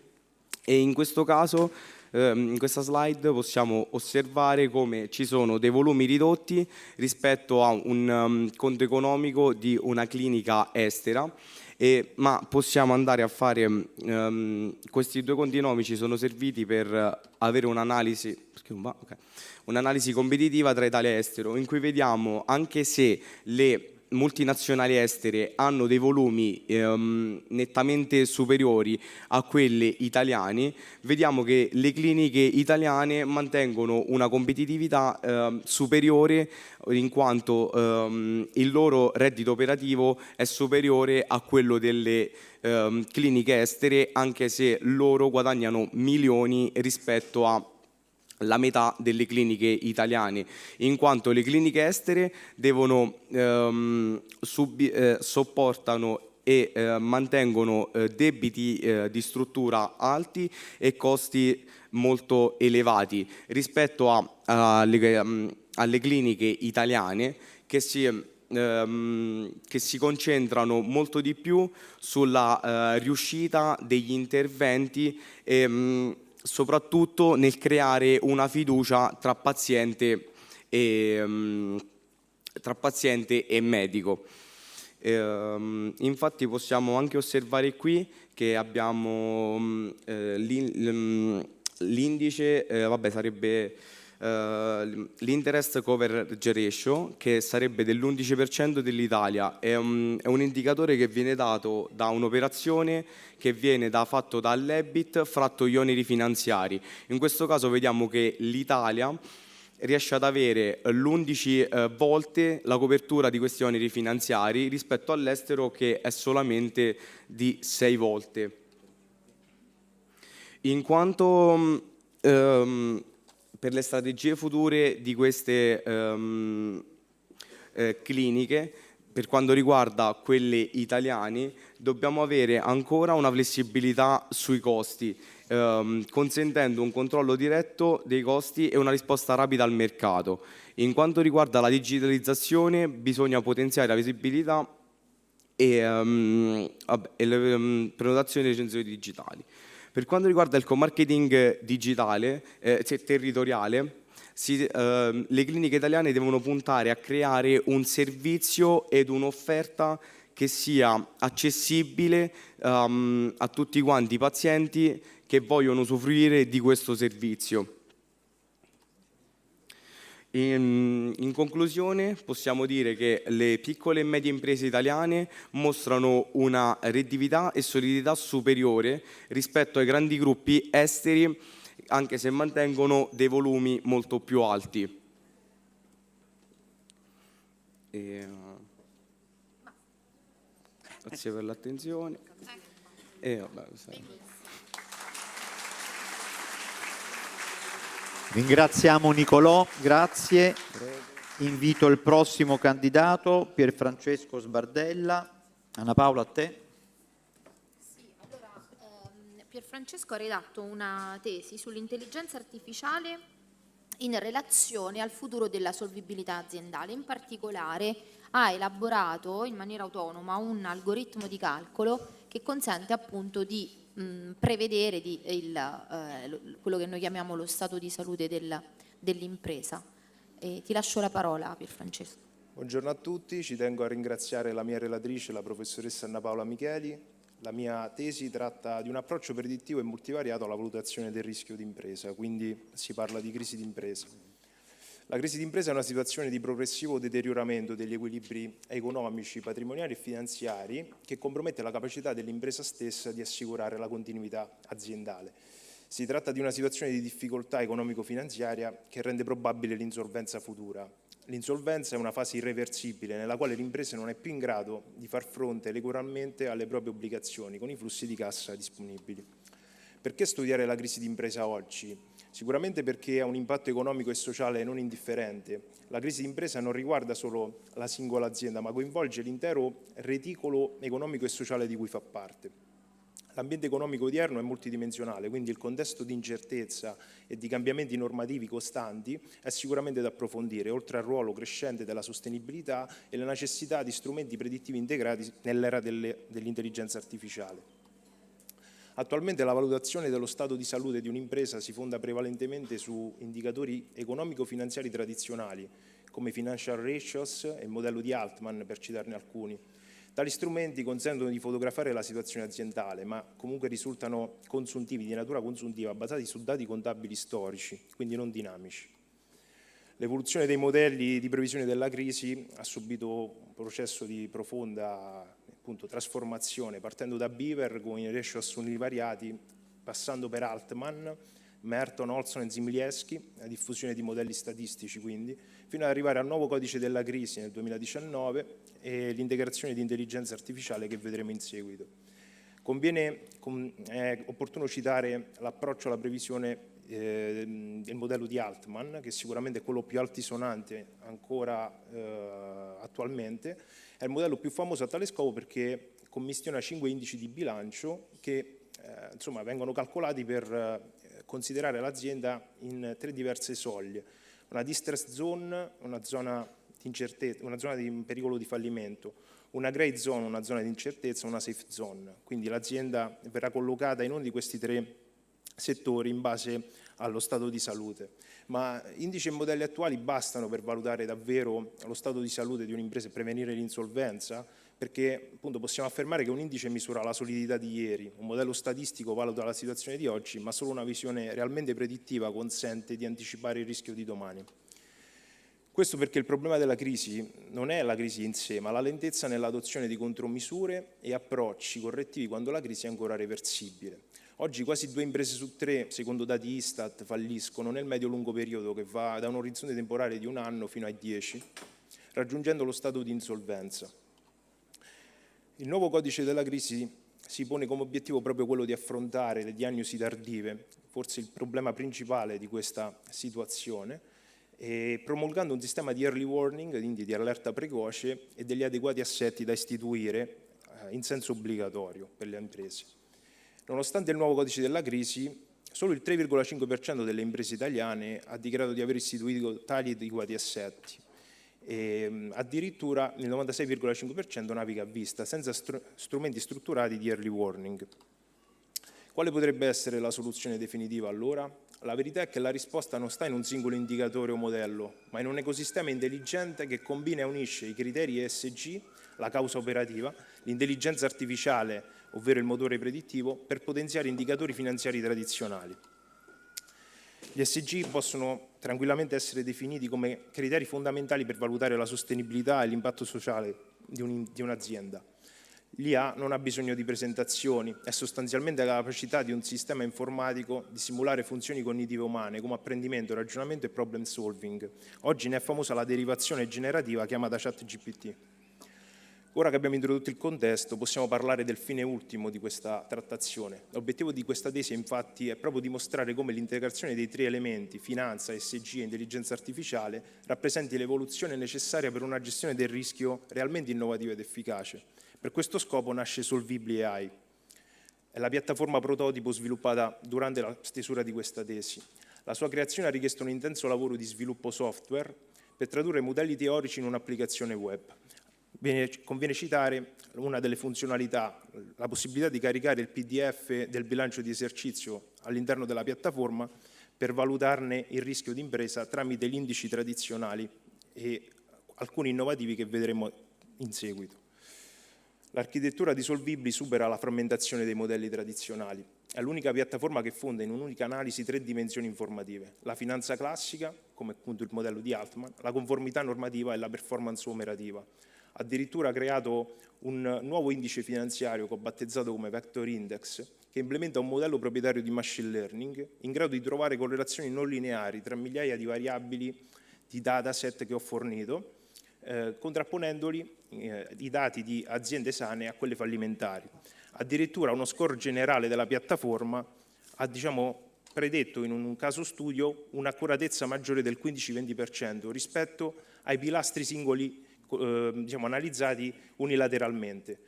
e in questo caso in questa slide possiamo osservare come ci sono dei volumi ridotti rispetto a un conto economico di una clinica estera, ma possiamo andare a fare, questi 2 conti economici sono serviti per avere un'analisi competitiva tra Italia e estero, in cui vediamo, anche se le multinazionali estere hanno dei volumi nettamente superiori a quelle italiane, vediamo che le cliniche italiane mantengono una competitività superiore, in quanto il loro reddito operativo è superiore a quello delle cliniche estere, anche se loro guadagnano milioni rispetto a la metà delle cliniche italiane, in quanto le cliniche estere devono sopportano e mantengono debiti di struttura alti e costi molto elevati rispetto alle cliniche italiane che si concentrano molto di più sulla riuscita degli interventi e soprattutto nel creare una fiducia tra paziente e medico. Infatti possiamo anche osservare qui che abbiamo l'indice, sarebbe l'interest coverage ratio, che sarebbe dell'11% dell'Italia. È un indicatore che viene dato da un'operazione che viene fatto dall'EBIT fratto gli oneri finanziari. In questo caso vediamo che l'Italia riesce ad avere l'11 volte la copertura di questi oneri finanziari rispetto all'estero, che è solamente di 6 volte. In quanto per le strategie future di queste cliniche, per quanto riguarda quelle italiane, dobbiamo avere ancora una flessibilità sui costi, consentendo un controllo diretto dei costi e una risposta rapida al mercato. In quanto riguarda la digitalizzazione, bisogna potenziare la visibilità e le prenotazioni dei recensioni digitali. Per quanto riguarda il co-marketing digitale, territoriale, le cliniche italiane devono puntare a creare un servizio ed un'offerta che sia accessibile a tutti quanti i pazienti che vogliono usufruire di questo servizio. In conclusione, possiamo dire che le piccole e medie imprese italiane mostrano una redditività e solidità superiore rispetto ai grandi gruppi esteri, anche se mantengono dei volumi molto più alti. Grazie per l'attenzione. Ringraziamo Nicolò, grazie. Invito il prossimo candidato, Pierfrancesco Sbardella. Anna Paola, a te. Pierfrancesco ha redatto una tesi sull'intelligenza artificiale in relazione al futuro della solvibilità aziendale. In particolare ha elaborato in maniera autonoma un algoritmo di calcolo che consente appunto di prevedere quello che noi chiamiamo lo stato di salute dell'impresa. Ti lascio la parola, Pierfrancesco. Buongiorno a tutti, ci tengo a ringraziare la mia relatrice, la professoressa Anna Paola Micheli. La mia tesi tratta di un approccio predittivo e multivariato alla valutazione del rischio d'impresa, quindi si parla di crisi d'impresa. La crisi d'impresa è una situazione di progressivo deterioramento degli equilibri economici, patrimoniali e finanziari che compromette la capacità dell'impresa stessa di assicurare la continuità aziendale. Si tratta di una situazione di difficoltà economico-finanziaria che rende probabile l'insolvenza futura. L'insolvenza è una fase irreversibile nella quale l'impresa non è più in grado di far fronte regolarmente alle proprie obbligazioni con i flussi di cassa disponibili. Perché studiare la crisi d'impresa oggi? Sicuramente perché ha un impatto economico e sociale non indifferente. La crisi d'impresa non riguarda solo la singola azienda, ma coinvolge l'intero reticolo economico e sociale di cui fa parte. L'ambiente economico odierno è multidimensionale, quindi il contesto di incertezza e di cambiamenti normativi costanti è sicuramente da approfondire, oltre al ruolo crescente della sostenibilità e la necessità di strumenti predittivi integrati nell'era dell'intelligenza artificiale. Attualmente la valutazione dello stato di salute di un'impresa si fonda prevalentemente su indicatori economico-finanziari tradizionali, come financial ratios e il modello di Altman, per citarne alcuni. Tali strumenti consentono di fotografare la situazione aziendale, ma comunque risultano consuntivi, di natura consuntiva, basati su dati contabili storici, quindi non dinamici. L'evoluzione dei modelli di previsione della crisi ha subito un processo di profonda trasformazione, partendo da Beaver con i ratios univariati, passando per Altman, Merton, Olson e Zimliewski, la diffusione di modelli statistici quindi, fino ad arrivare al nuovo codice della crisi nel 2019 e l'integrazione di intelligenza artificiale che vedremo in seguito. È opportuno citare l'approccio alla previsione del modello di Altman, che sicuramente è quello più altisonante ancora attualmente. È il modello più famoso a tale scopo perché commistiona 5 indici di bilancio che vengono calcolati per considerare l'azienda in 3 diverse soglie: una distress zone, una zona di incertezza, una zona di pericolo di fallimento, una grey zone, una zona di incertezza, una safe zone. Quindi l'azienda verrà collocata in uno di questi 3 settori in base allo stato di salute. Ma indici e modelli attuali bastano per valutare davvero lo stato di salute di un'impresa e prevenire l'insolvenza? perché appunto possiamo affermare che un indice misura la solidità di ieri, un modello statistico valuta la situazione di oggi, ma solo una visione realmente predittiva consente di anticipare il rischio di domani. Questo perché il problema della crisi non è la crisi in sé, ma la lentezza nell'adozione di contromisure e approcci correttivi quando la crisi è ancora reversibile. Oggi quasi 2 imprese su 3, secondo dati Istat, falliscono nel medio-lungo periodo che va da un orizzonte temporale di 1 anno fino ai 10, raggiungendo lo stato di insolvenza. Il nuovo codice della crisi si pone come obiettivo proprio quello di affrontare le diagnosi tardive, forse il problema principale di questa situazione, e promulgando un sistema di early warning, quindi di allerta precoce, e degli adeguati assetti da istituire in senso obbligatorio per le imprese. Nonostante il nuovo codice della crisi, solo il 3,5% delle imprese italiane ha dichiarato di aver istituito tali adeguati assetti. E addirittura il 96,5% naviga a vista, senza strumenti strutturati di early warning. Quale potrebbe essere la soluzione definitiva allora? La verità è che la risposta non sta in un singolo indicatore o modello, ma in un ecosistema intelligente che combina e unisce i criteri ESG, la causa operativa, l'intelligenza artificiale, ovvero il motore predittivo, per potenziare indicatori finanziari tradizionali. Gli ESG possono tranquillamente essere definiti come criteri fondamentali per valutare la sostenibilità e l'impatto sociale di un'azienda. L'IA non ha bisogno di presentazioni, è sostanzialmente la capacità di un sistema informatico di simulare funzioni cognitive umane come apprendimento, ragionamento e problem solving. Oggi ne è famosa la derivazione generativa chiamata ChatGPT. Ora che abbiamo introdotto il contesto, possiamo parlare del fine ultimo di questa trattazione. L'obiettivo di questa tesi, infatti, è proprio dimostrare come l'integrazione dei 3 elementi, finanza, ESG e intelligenza artificiale, rappresenti l'evoluzione necessaria per una gestione del rischio realmente innovativa ed efficace. Per questo scopo nasce Solvibly AI. È la piattaforma prototipo sviluppata durante la stesura di questa tesi. La sua creazione ha richiesto un intenso lavoro di sviluppo software per tradurre modelli teorici in un'applicazione web. Conviene citare una delle funzionalità, la possibilità di caricare il PDF del bilancio di esercizio all'interno della piattaforma per valutarne il rischio d'impresa tramite gli indici tradizionali e alcuni innovativi che vedremo in seguito. L'architettura di Solvibly supera la frammentazione dei modelli tradizionali. È l'unica piattaforma che fonda in un'unica analisi 3 dimensioni informative: la finanza classica, come appunto il modello di Altman, la conformità normativa e la performance operativa. Addirittura ha creato un nuovo indice finanziario battezzato come Vector Index, che implementa un modello proprietario di machine learning in grado di trovare correlazioni non lineari tra migliaia di variabili di dataset che ho fornito, contrapponendoli i dati di aziende sane a quelle fallimentari. Addirittura uno score generale della piattaforma ha predetto in un caso studio un'accuratezza maggiore del 15-20% rispetto ai pilastri singoli analizzati unilateralmente.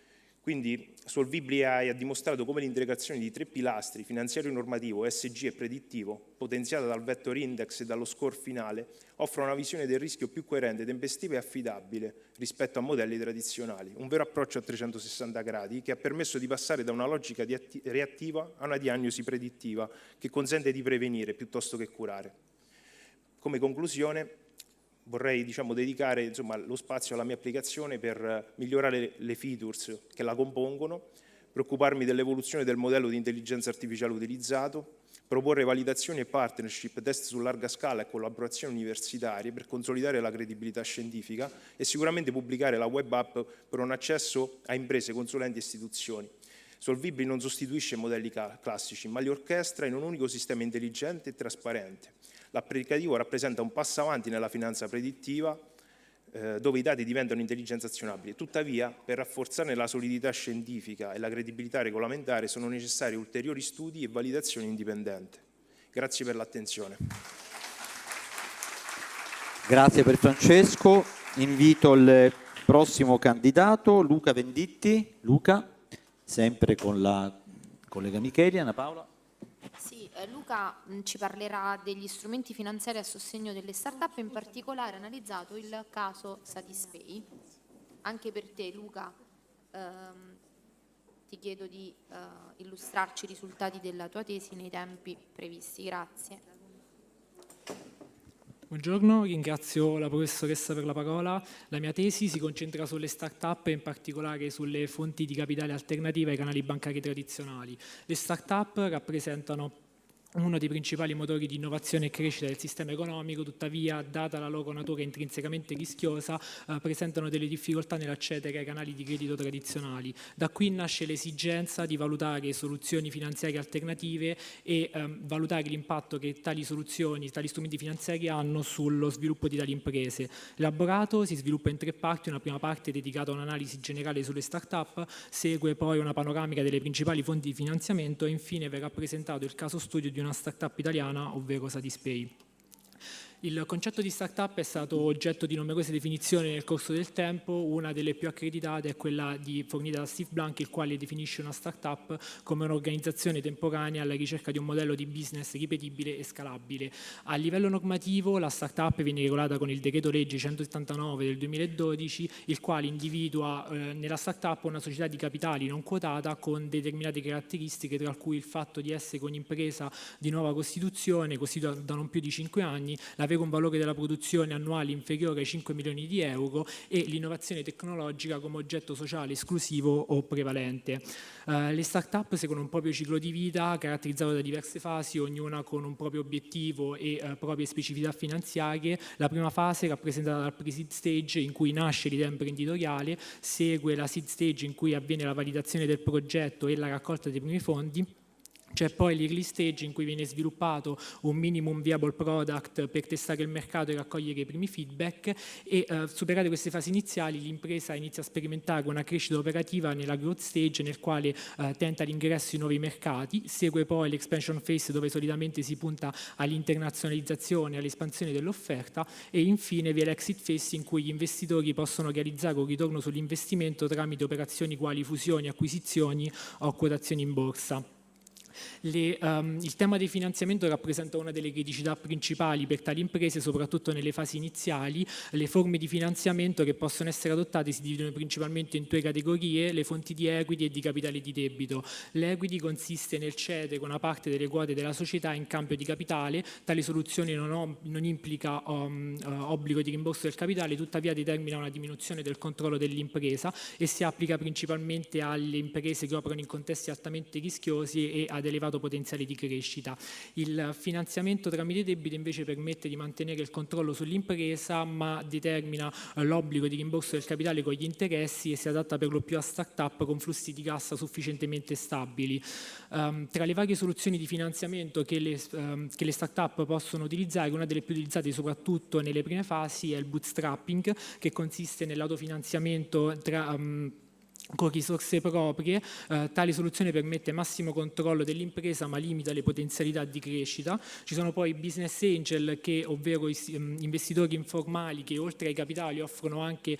Quindi Solvibly AI ha dimostrato come l'integrazione di 3 pilastri, finanziario normativo, ESG e predittivo, potenziata dal Vector Index e dallo score finale, offre una visione del rischio più coerente, tempestiva e affidabile rispetto a modelli tradizionali. Un vero approccio a 360 gradi che ha permesso di passare da una logica reattiva a una diagnosi predittiva che consente di prevenire piuttosto che curare. Come conclusione, vorrei dedicare lo spazio alla mia applicazione per migliorare le features che la compongono, preoccuparmi dell'evoluzione del modello di intelligenza artificiale utilizzato, proporre validazioni e partnership, test su larga scala e collaborazioni universitarie per consolidare la credibilità scientifica e sicuramente pubblicare la web app per un accesso a imprese, consulenti e istituzioni. Solvibly non sostituisce modelli classici, ma li orchestra in un unico sistema intelligente e trasparente. L'applicativo rappresenta un passo avanti nella finanza predittiva, dove i dati diventano intelligenza azionabile. Tuttavia, per rafforzare la solidità scientifica e la credibilità regolamentare sono necessari ulteriori studi e validazioni indipendenti. Grazie per l'attenzione. Grazie per Francesco. Invito il prossimo candidato, Luca Venditti. Luca, sempre con la collega Micheli, Anna Paola. Sì, Luca ci parlerà degli strumenti finanziari a sostegno delle start-up, in particolare ha analizzato il caso Satispay. Anche per te, Luca, ti chiedo di illustrarci i risultati della tua tesi nei tempi previsti. Grazie. Buongiorno, ringrazio la professoressa per la parola. La mia tesi si concentra sulle start-up e in particolare sulle fonti di capitale alternative ai canali bancari tradizionali. Le start-up rappresentano uno dei principali motori di innovazione e crescita del sistema economico, tuttavia, data la loro natura intrinsecamente rischiosa, presentano delle difficoltà nell'accedere ai canali di credito tradizionali. Da qui nasce l'esigenza di valutare soluzioni finanziarie alternative e valutare l'impatto che tali soluzioni, tali strumenti finanziari hanno sullo sviluppo di tali imprese. L'elaborato si sviluppa in 3 parti, una prima parte dedicata a un'analisi generale sulle start-up, segue poi una panoramica delle principali fonti di finanziamento e infine verrà presentato il caso studio di una startup italiana, ovvero Satispay. Il concetto di startup è stato oggetto di numerose definizioni nel corso del tempo. Una delle più accreditate è quella fornita da Steve Blank, il quale definisce una startup come un'organizzazione temporanea alla ricerca di un modello di business ripetibile e scalabile. A livello normativo la startup viene regolata con il decreto legge 179 del 2012, il quale individua nella startup una società di capitali non quotata con determinate caratteristiche, tra cui il fatto di essere un'impresa di nuova costituzione, costituita da non più di 5 anni, avere un valore della produzione annuale inferiore ai 5 milioni di euro e l'innovazione tecnologica come oggetto sociale esclusivo o prevalente. Le start-up seguono un proprio ciclo di vita caratterizzato da diverse fasi, ognuna con un proprio obiettivo e proprie specificità finanziarie. La prima fase, rappresentata dal pre-seed stage, in cui nasce l'idea imprenditoriale, segue la seed stage in cui avviene la validazione del progetto e la raccolta dei primi fondi. C'è poi l'early stage in cui viene sviluppato un minimum viable product per testare il mercato e raccogliere i primi feedback e superate queste fasi iniziali l'impresa inizia a sperimentare una crescita operativa nella growth stage nel quale tenta l'ingresso in nuovi mercati, segue poi l'expansion phase dove solitamente si punta all'internazionalizzazione e all'espansione dell'offerta e infine vi è l'exit phase in cui gli investitori possono realizzare un ritorno sull'investimento tramite operazioni quali fusioni, acquisizioni o quotazioni in borsa. Il tema del finanziamento rappresenta una delle criticità principali per tali imprese, soprattutto nelle fasi iniziali. Le forme di finanziamento che possono essere adottate si dividono principalmente in 2 categorie: le fonti di equity e di capitale di debito. L'equity consiste nel cedere una parte delle quote della società in cambio di capitale. Tale soluzione non implica obbligo di rimborso del capitale, tuttavia determina una diminuzione del controllo dell'impresa e si applica principalmente alle imprese che operano in contesti altamente rischiosi e ad elevato potenziale di crescita. Il finanziamento tramite debito invece permette di mantenere il controllo sull'impresa, ma determina l'obbligo di rimborso del capitale con gli interessi e si adatta per lo più a start-up con flussi di cassa sufficientemente stabili. Tra le varie soluzioni di finanziamento che le start-up possono utilizzare, una delle più utilizzate soprattutto nelle prime fasi è il bootstrapping, che consiste nell'autofinanziamento con risorse proprie. Tale soluzione permette massimo controllo dell'impresa ma limita le potenzialità di crescita. Ci sono poi i business angel, ovvero investitori informali che oltre ai capitali offrono anche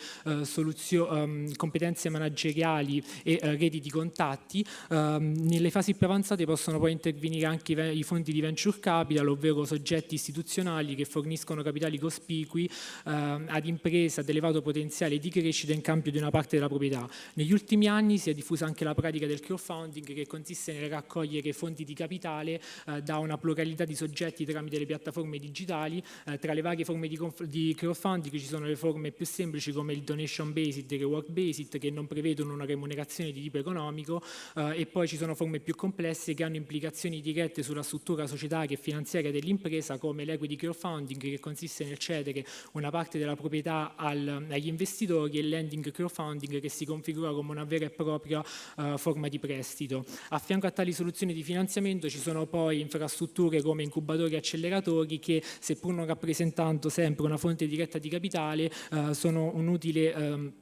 competenze manageriali e reti di contatti. Nelle fasi più avanzate possono poi intervenire anche i fondi di venture capital, ovvero soggetti istituzionali che forniscono capitali cospicui ad imprese ad elevato potenziale di crescita in cambio di una parte della proprietà. Negli ultimi anni si è diffusa anche la pratica del crowdfunding, che consiste nel raccogliere fondi di capitale da una pluralità di soggetti tramite le piattaforme digitali. Tra le varie forme di crowdfunding ci sono le forme più semplici come il donation based e il reward based, che non prevedono una remunerazione di tipo economico, e poi ci sono forme più complesse che hanno implicazioni dirette sulla struttura societaria e finanziaria dell'impresa, come l'equity crowdfunding, che consiste nel cedere una parte della proprietà agli investitori, e il lending crowdfunding, che si configura come una vera e propria forma di prestito. A fianco a tali soluzioni di finanziamento ci sono poi infrastrutture come incubatori e acceleratori che, seppur non rappresentando sempre una fonte diretta di capitale, sono un utile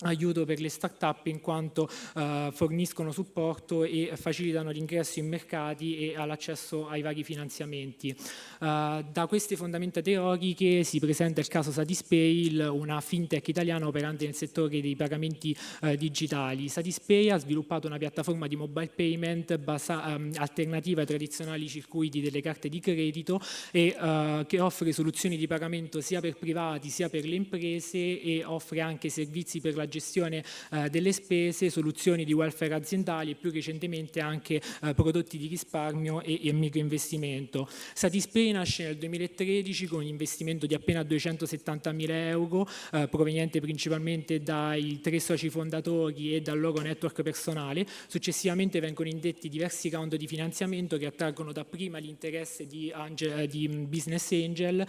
aiuto per le start-up in quanto forniscono supporto e facilitano l'ingresso in mercati e all'accesso ai vari finanziamenti. Da queste fondamenta teoriche si presenta il caso Satispay, una fintech italiana operante nel settore dei pagamenti digitali. Satispay ha sviluppato una piattaforma di mobile payment alternativa ai tradizionali circuiti delle carte di credito e che offre soluzioni di pagamento sia per privati sia per le imprese e offre anche servizi per la gestione delle spese, soluzioni di welfare aziendali e più recentemente anche prodotti di risparmio e microinvestimento. Satispay nasce nel 2013 con un investimento di appena 270.000 euro, proveniente principalmente dai 3 soci fondatori e dal loro network personale. Successivamente vengono indetti diversi round di finanziamento che attraggono dapprima l'interesse di business angel,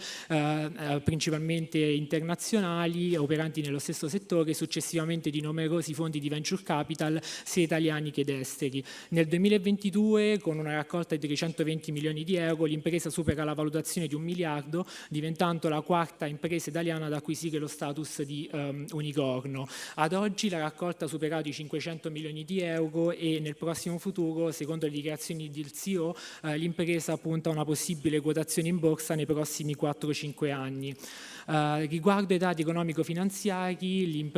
principalmente internazionali, operanti nello stesso settore, successivamente di numerosi fondi di venture capital, sia italiani che esteri. Nel 2022, con una raccolta di 320 milioni di euro, l'impresa supera la valutazione di 1 miliardo, diventando la quarta impresa italiana ad acquisire lo status di unicorno. Ad oggi la raccolta ha superato i 500 milioni di euro e nel prossimo futuro, secondo le dichiarazioni del CEO, l'impresa punta a una possibile quotazione in borsa nei prossimi 4-5 anni. Riguardo ai dati economico-finanziari,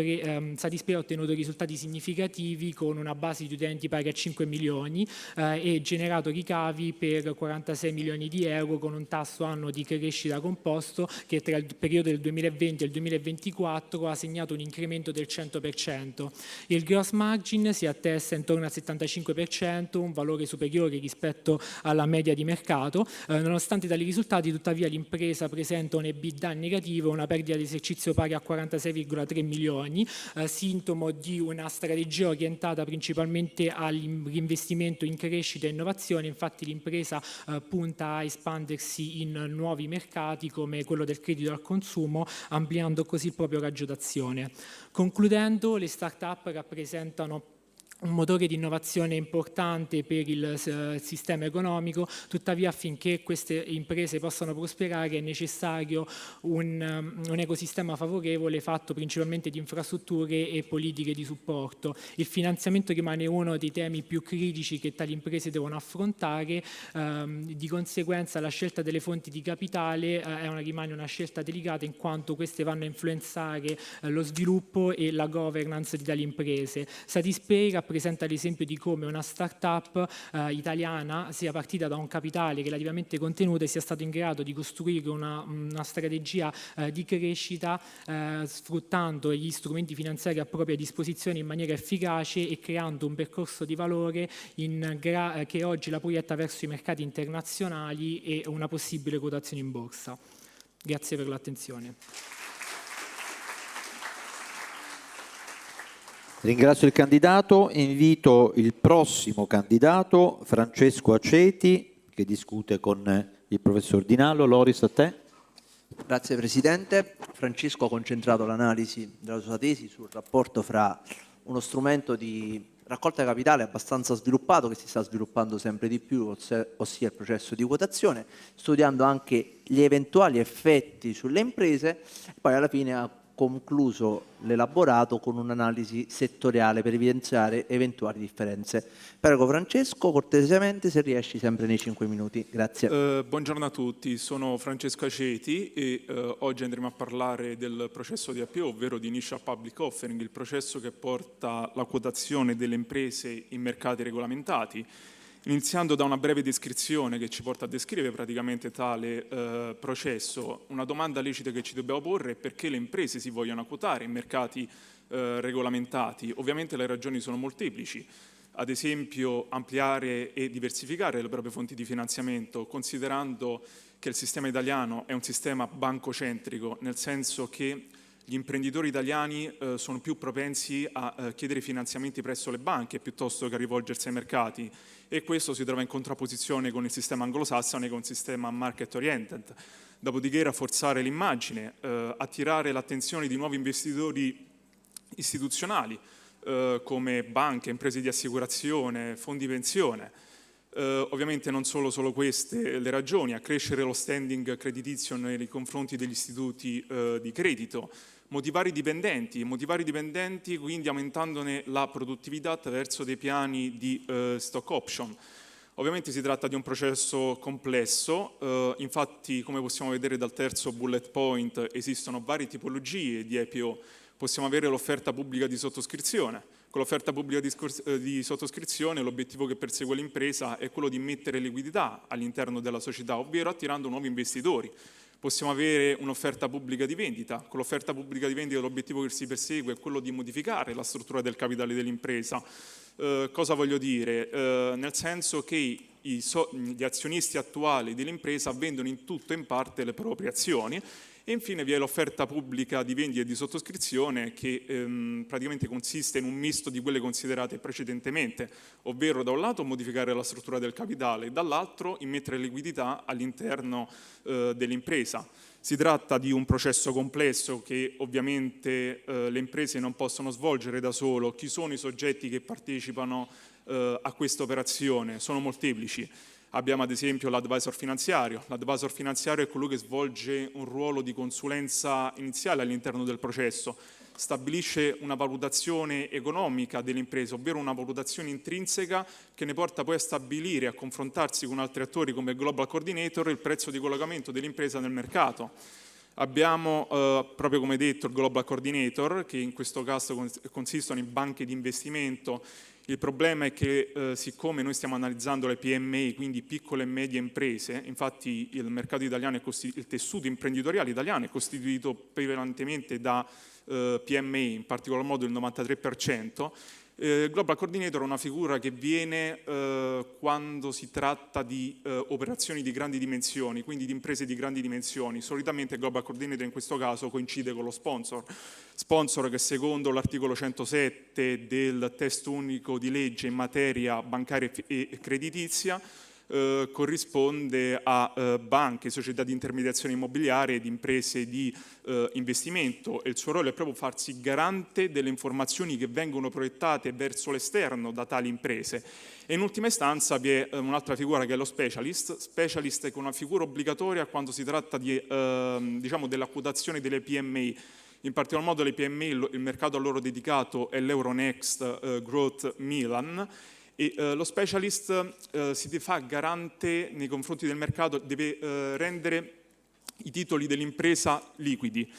Satispay ha ottenuto risultati significativi con una base di utenti pari a 5 milioni e generato ricavi per 46 milioni di euro con un tasso annuo di crescita composto che tra il periodo del 2020 e il 2024 ha segnato un incremento del 100%. Il gross margin si attesta intorno al 75%, un valore superiore rispetto alla media di mercato. Nonostante tali risultati, tuttavia l'impresa presenta un EBITDA negativo, una perdita di esercizio pari a 46,3 milioni, sintomo di una strategia orientata principalmente all'investimento in crescita e innovazione. Infatti l'impresa punta a espandersi in nuovi mercati come quello del credito al consumo, ampliando così il proprio raggio d'azione. Concludendo, le start-up rappresentano un motore di innovazione importante per il sistema economico, tuttavia affinché queste imprese possano prosperare è necessario un ecosistema favorevole fatto principalmente di infrastrutture e politiche di supporto. Il finanziamento rimane uno dei temi più critici che tali imprese devono affrontare, di conseguenza la scelta delle fonti di capitale rimane una scelta delicata in quanto queste vanno a influenzare lo sviluppo e la governance di tali imprese. Satispay rappresenta l'esempio di come una start-up italiana sia partita da un capitale relativamente contenuto e sia stato in grado di costruire una strategia di crescita sfruttando gli strumenti finanziari a propria disposizione in maniera efficace e creando un percorso di valore che oggi la proietta verso i mercati internazionali e una possibile quotazione in borsa. Grazie per l'attenzione. Ringrazio il candidato e invito il prossimo candidato, Francesco Aceti, che discute con il professor Di Nallo. Loris, a te. Grazie Presidente. Francesco ha concentrato l'analisi della sua tesi sul rapporto fra uno strumento di raccolta capitale abbastanza sviluppato, che si sta sviluppando sempre di più, ossia il processo di quotazione, studiando anche gli eventuali effetti sulle imprese, e poi alla fine ha concluso l'elaborato con un'analisi settoriale per evidenziare eventuali differenze. Prego Francesco, cortesemente, se riesci sempre nei 5 minuti. Grazie. Buongiorno a tutti, sono Francesco Aceti e oggi andremo a parlare del processo di IPO, ovvero di Initial Public Offering, il processo che porta la quotazione delle imprese in mercati regolamentati. Iniziando da una breve descrizione che ci porta a descrivere praticamente tale processo, una domanda lecita che ci dobbiamo porre è perché le imprese si vogliono quotare in mercati regolamentati. Ovviamente le ragioni sono molteplici, ad esempio ampliare e diversificare le proprie fonti di finanziamento, considerando che il sistema italiano è un sistema bancocentrico, nel senso che gli imprenditori italiani sono più propensi a chiedere finanziamenti presso le banche piuttosto che a rivolgersi ai mercati, e questo si trova in contrapposizione con il sistema anglosassone, con il sistema market oriented. Dopodiché rafforzare l'immagine, attirare l'attenzione di nuovi investitori istituzionali come banche, imprese di assicurazione, fondi pensione. Ovviamente non solo queste le ragioni, accrescere lo standing creditizio nei confronti degli istituti di credito, motivare i dipendenti quindi aumentandone la produttività attraverso dei piani di stock option. Ovviamente si tratta di un processo complesso, infatti come possiamo vedere dal terzo bullet point esistono varie tipologie di IPO. Possiamo avere l'offerta pubblica di sottoscrizione. Con l'offerta pubblica di sottoscrizione l'obiettivo che persegue l'impresa è quello di mettere liquidità all'interno della società, ovvero attirando nuovi investitori. possiamo avere un'offerta pubblica di vendita. Con l'offerta pubblica di vendita l'obiettivo che si persegue è quello di modificare la struttura del capitale dell'impresa. Cosa voglio dire? Nel senso che gli azionisti attuali dell'impresa vendono in tutto e in parte le proprie azioni. E infine vi è l'offerta pubblica di vendita e di sottoscrizione che praticamente consiste in un misto di quelle considerate precedentemente, ovvero da un lato modificare la struttura del capitale e dall'altro immettere liquidità all'interno dell'impresa. Si tratta di un processo complesso che ovviamente le imprese non possono svolgere da solo. Chi sono i soggetti che partecipano a questa operazione? Sono molteplici. Abbiamo ad esempio l'advisor finanziario. L'advisor finanziario è colui che svolge un ruolo di consulenza iniziale all'interno del processo, stabilisce una valutazione economica dell'impresa, ovvero una valutazione intrinseca che ne porta poi a stabilire, a confrontarsi con altri attori come il Global Coordinator, il prezzo di collocamento dell'impresa nel mercato. Abbiamo, proprio come detto, il Global Coordinator, che in questo caso consistono in banche di investimento. Il problema è che siccome noi stiamo analizzando le PMI, quindi piccole e medie imprese, infatti il mercato italiano, il tessuto imprenditoriale italiano è costituito prevalentemente da PMI, in particolar modo il 93%, Global Coordinator è una figura che viene quando si tratta di operazioni di grandi dimensioni, quindi di imprese di grandi dimensioni. Solitamente il Global Coordinator in questo caso coincide con lo sponsor che secondo l'articolo 107 del testo unico di legge in materia bancaria e creditizia corrisponde a banche, società di intermediazione immobiliare ed imprese di investimento, e il suo ruolo è proprio farsi garante delle informazioni che vengono proiettate verso l'esterno da tali imprese. E in ultima istanza vi è un'altra figura che è lo specialist, che è una figura obbligatoria quando si tratta di, diciamo, della quotazione delle PMI. In particolar modo le PMI, il mercato a loro dedicato è l'Euronext Growth Milan, e lo specialist si fa garante nei confronti del mercato, deve rendere i titoli dell'impresa liquidi.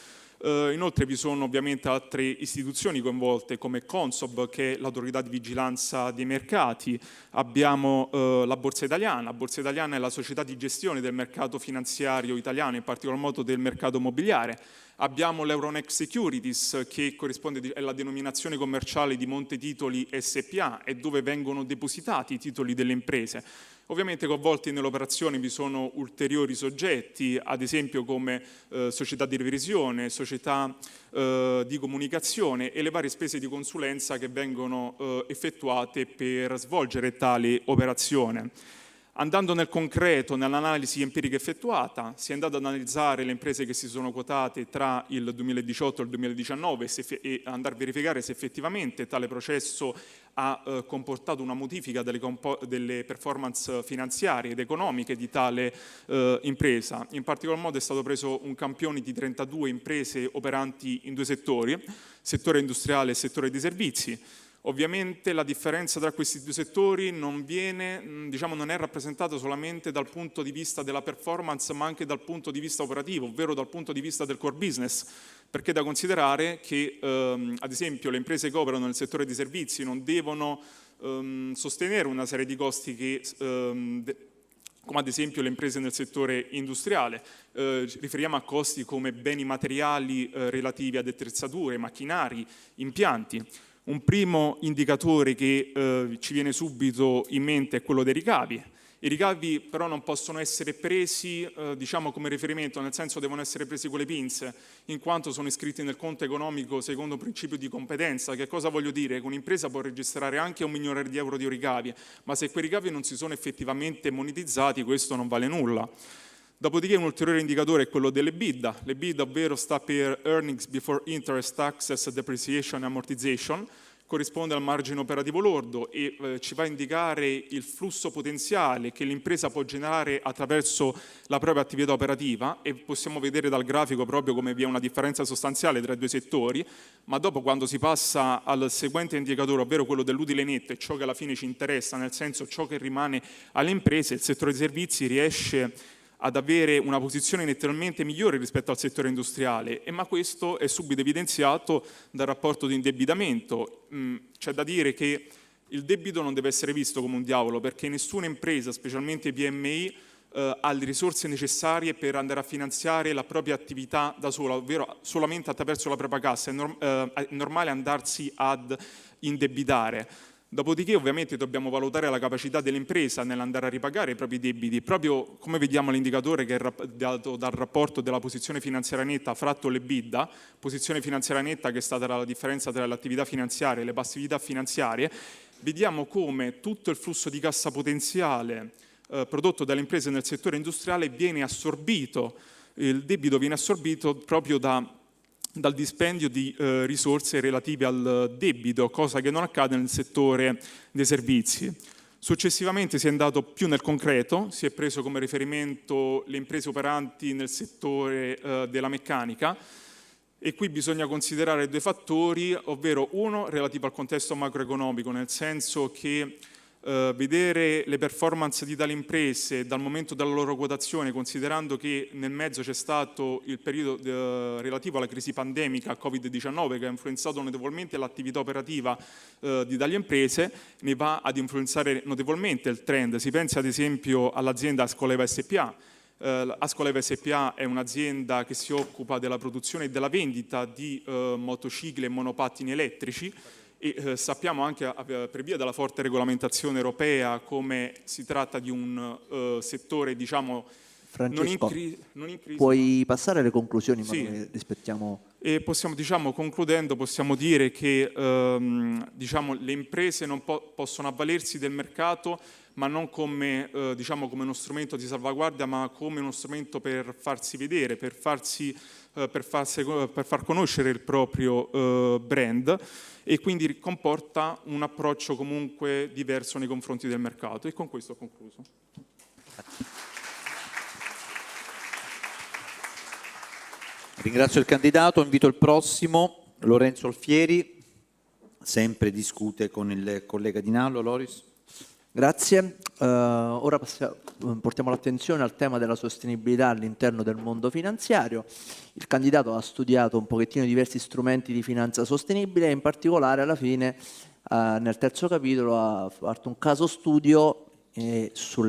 Inoltre vi sono ovviamente altre istituzioni coinvolte come Consob, che è l'autorità di vigilanza dei mercati. Abbiamo la Borsa Italiana. La Borsa Italiana è la società di gestione del mercato finanziario italiano, in particolar modo del mercato immobiliare. Abbiamo l'Euronext Securities, che corrisponde alla denominazione commerciale di Monte Titoli SPA, e dove vengono depositati i titoli delle imprese. Ovviamente coinvolti nell'operazione vi sono ulteriori soggetti, ad esempio come società di revisione, società di comunicazione e le varie spese di consulenza che vengono effettuate per svolgere tale operazione. Andando nel concreto, nell'analisi empirica effettuata, si è andato ad analizzare le imprese che si sono quotate tra il 2018 e il 2019 e andare a verificare se effettivamente tale processo ha comportato una modifica delle performance finanziarie ed economiche di tale impresa. In particolar modo è stato preso un campione di 32 imprese operanti in due settori, settore industriale e settore dei servizi. Ovviamente la differenza tra questi due settori non è rappresentata solamente dal punto di vista della performance, ma anche dal punto di vista operativo, ovvero dal punto di vista del core business, perché è da considerare che, ad esempio, le imprese che operano nel settore dei servizi non devono sostenere una serie di costi che come ad esempio le imprese nel settore industriale. Riferiamo a costi come beni materiali relativi ad attrezzature, macchinari, impianti. Un primo indicatore che ci viene subito in mente è quello dei ricavi. I ricavi però non possono essere presi come riferimento, nel senso devono essere presi con le pinze, in quanto sono iscritti nel conto economico secondo un principio di competenza. Che cosa voglio dire? Che un'impresa può registrare anche 1 milione di euro di ricavi, ma se quei ricavi non si sono effettivamente monetizzati, questo non vale nulla. Dopodiché un ulteriore indicatore è quello dell'EBITDA. L'EBITDA, ovvero sta per Earnings Before Interest, Taxes, Depreciation and Amortization, corrisponde al margine operativo lordo e ci va a indicare il flusso potenziale che l'impresa può generare attraverso la propria attività operativa, e possiamo vedere dal grafico proprio come vi è una differenza sostanziale tra i due settori, ma dopo, quando si passa al seguente indicatore, ovvero quello dell'utile netto, e ciò che alla fine ci interessa, nel senso ciò che rimane alle imprese, il settore dei servizi riesce ad avere una posizione nettamente migliore rispetto al settore industriale, ma questo è subito evidenziato dal rapporto di indebitamento. C'è da dire che il debito non deve essere visto come un diavolo, perché nessuna impresa, specialmente PMI, ha le risorse necessarie per andare a finanziare la propria attività da sola, ovvero solamente attraverso la propria cassa. È normale andarsi ad indebitare. Dopodiché ovviamente dobbiamo valutare la capacità dell'impresa nell'andare a ripagare i propri debiti, proprio come vediamo l'indicatore che è dato dal rapporto della posizione finanziaria netta fratto l'EBITDA, posizione finanziaria netta che è stata la differenza tra le attività finanziarie e le passività finanziarie. Vediamo come tutto il flusso di cassa potenziale prodotto dalle imprese nel settore industriale viene assorbito, il debito viene assorbito proprio dal dispendio di risorse relative al debito, cosa che non accade nel settore dei servizi. Successivamente si è andato più nel concreto, si è preso come riferimento le imprese operanti nel settore della meccanica, e qui bisogna considerare due fattori, ovvero uno relativo al contesto macroeconomico, nel senso che vedere le performance di tali imprese dal momento della loro quotazione, considerando che nel mezzo c'è stato il periodo relativo alla crisi pandemica Covid-19 che ha influenzato notevolmente l'attività operativa di tali imprese, ne va ad influenzare notevolmente il trend. Si pensa ad esempio all'azienda Ascoleva SPA. Ascoleva SPA è un'azienda che si occupa della produzione e della vendita di motocicli e monopattini elettrici, e sappiamo anche per via della forte regolamentazione europea come si tratta di un settore, diciamo, Francesco, non in crisi. puoi passare alle conclusioni, ma Sì. noi rispettiamo. E possiamo, diciamo, concludendo, possiamo dire che diciamo, le imprese non possono avvalersi del mercato, ma non come, diciamo, come uno strumento di salvaguardia, ma come uno strumento per farsi vedere, per far conoscere il proprio brand, e quindi comporta un approccio comunque diverso nei confronti del mercato. E con questo ho concluso. Ringrazio il candidato, invito il prossimo, Lorenzo Alfieri, sempre discute con il collega Di Nallo. Loris. Grazie. Ora portiamo l'attenzione al tema della sostenibilità all'interno del mondo finanziario. Il candidato ha studiato un pochettino diversi strumenti di finanza sostenibile e in particolare alla fine nel terzo capitolo ha fatto un caso studio su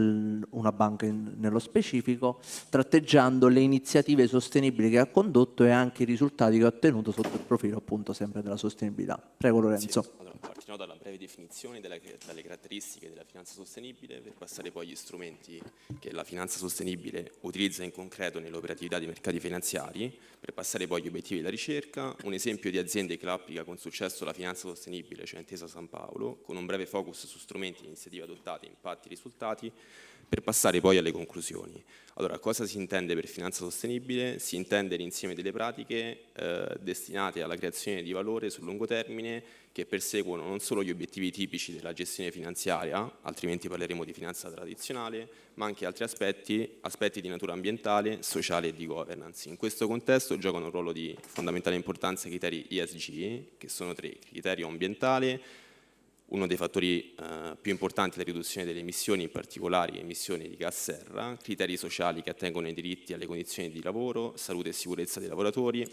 una banca nello specifico, tratteggiando le iniziative sostenibili che ha condotto e anche i risultati che ha ottenuto sotto il profilo appunto sempre della sostenibilità. Prego Lorenzo. Sì, allora, partiamo dalla breve definizione dalle caratteristiche della finanza sostenibile per passare poi agli strumenti che la finanza sostenibile utilizza in concreto nell'operatività dei mercati finanziari, per passare poi agli obiettivi della ricerca, un esempio di aziende che applica con successo la finanza sostenibile, cioè Intesa San Paolo, con un breve focus su strumenti e iniziative adottate, impatti, risultati, per passare poi alle conclusioni. Allora, cosa si intende per finanza sostenibile? Si intende l'insieme delle pratiche destinate alla creazione di valore sul lungo termine, che perseguono non solo gli obiettivi tipici della gestione finanziaria, altrimenti parleremo di finanza tradizionale, ma anche altri aspetti di natura ambientale, sociale e di governance. In questo contesto giocano un ruolo di fondamentale importanza i criteri ESG, che sono 3: criterio ambientale, uno dei fattori più importanti è la riduzione delle emissioni, in particolare emissioni di gas serra, criteri sociali che attengono ai diritti e alle condizioni di lavoro, salute e sicurezza dei lavoratori,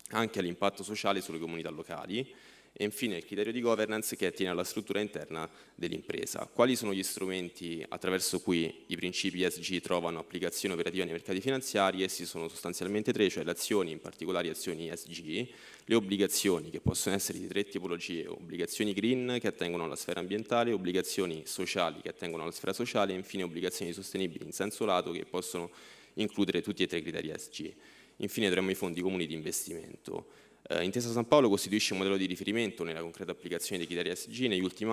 anche all'impatto sociale sulle comunità locali, e infine il criterio di governance che attiene alla struttura interna dell'impresa. Quali sono gli strumenti attraverso cui i principi ESG trovano applicazione operativa nei mercati finanziari? Essi sono sostanzialmente 3, cioè le azioni, in particolare azioni ESG, le obbligazioni che possono essere di 3 tipologie: obbligazioni green che attengono alla sfera ambientale, obbligazioni sociali che attengono alla sfera sociale e infine obbligazioni sostenibili in senso lato che possono includere tutti e 3 i criteri ESG. Infine avremo i fondi comuni di investimento. Intesa San Paolo costituisce un modello di riferimento nella concreta applicazione dei criteri ESG. Negli ultimi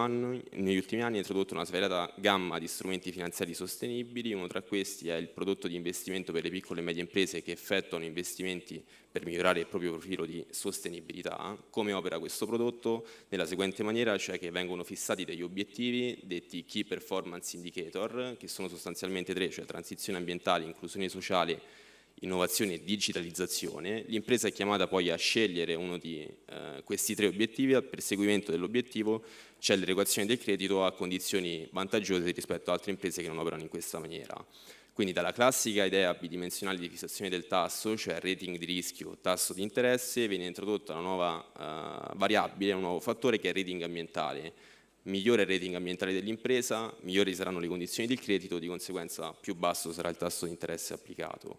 anni ha introdotto una svariata gamma di strumenti finanziari sostenibili. Uno tra questi è il prodotto di investimento per le piccole e medie imprese che effettuano investimenti per migliorare il proprio profilo di sostenibilità. Come opera questo prodotto? Nella seguente maniera, cioè che vengono fissati degli obiettivi detti Key Performance Indicator, che sono sostanzialmente 3, cioè transizione ambientale, inclusione sociale, innovazione e digitalizzazione. L'impresa è chiamata poi a scegliere uno di questi 3 obiettivi. Al perseguimento dell'obiettivo c'è l'erogazione del credito a condizioni vantaggiose rispetto a altre imprese che non operano in questa maniera. Quindi dalla classica idea bidimensionale di fissazione del tasso, cioè rating di rischio, tasso di interesse, viene introdotta una nuova variabile, un nuovo fattore che è il rating ambientale, migliore il rating ambientale dell'impresa, migliori saranno le condizioni del credito, di conseguenza più basso sarà il tasso di interesse applicato.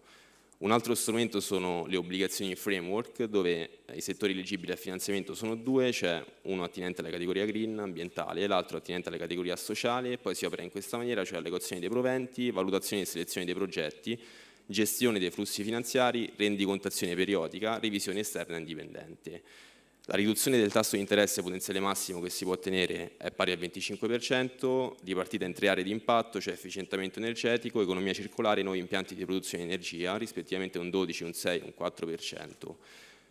Un altro strumento sono le obbligazioni framework, dove i settori eligibili al finanziamento sono due, c'è uno attinente alla categoria green, ambientale, e l'altro attinente alla categoria sociale, poi si opera in questa maniera, cioè allocazione dei proventi, valutazione e selezione dei progetti, gestione dei flussi finanziari, rendicontazione periodica, revisione esterna indipendente. La riduzione del tasso di interesse potenziale massimo che si può ottenere è pari al 25%, ripartita in 3 aree di impatto, cioè efficientamento energetico, economia circolare e nuovi impianti di produzione di energia, rispettivamente un 12, un 6 e un 4%.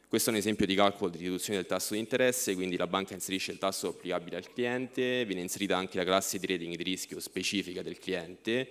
Questo è un esempio di calcolo di riduzione del tasso di interesse, quindi la banca inserisce il tasso applicabile al cliente, viene inserita anche la classe di rating di rischio specifica del cliente.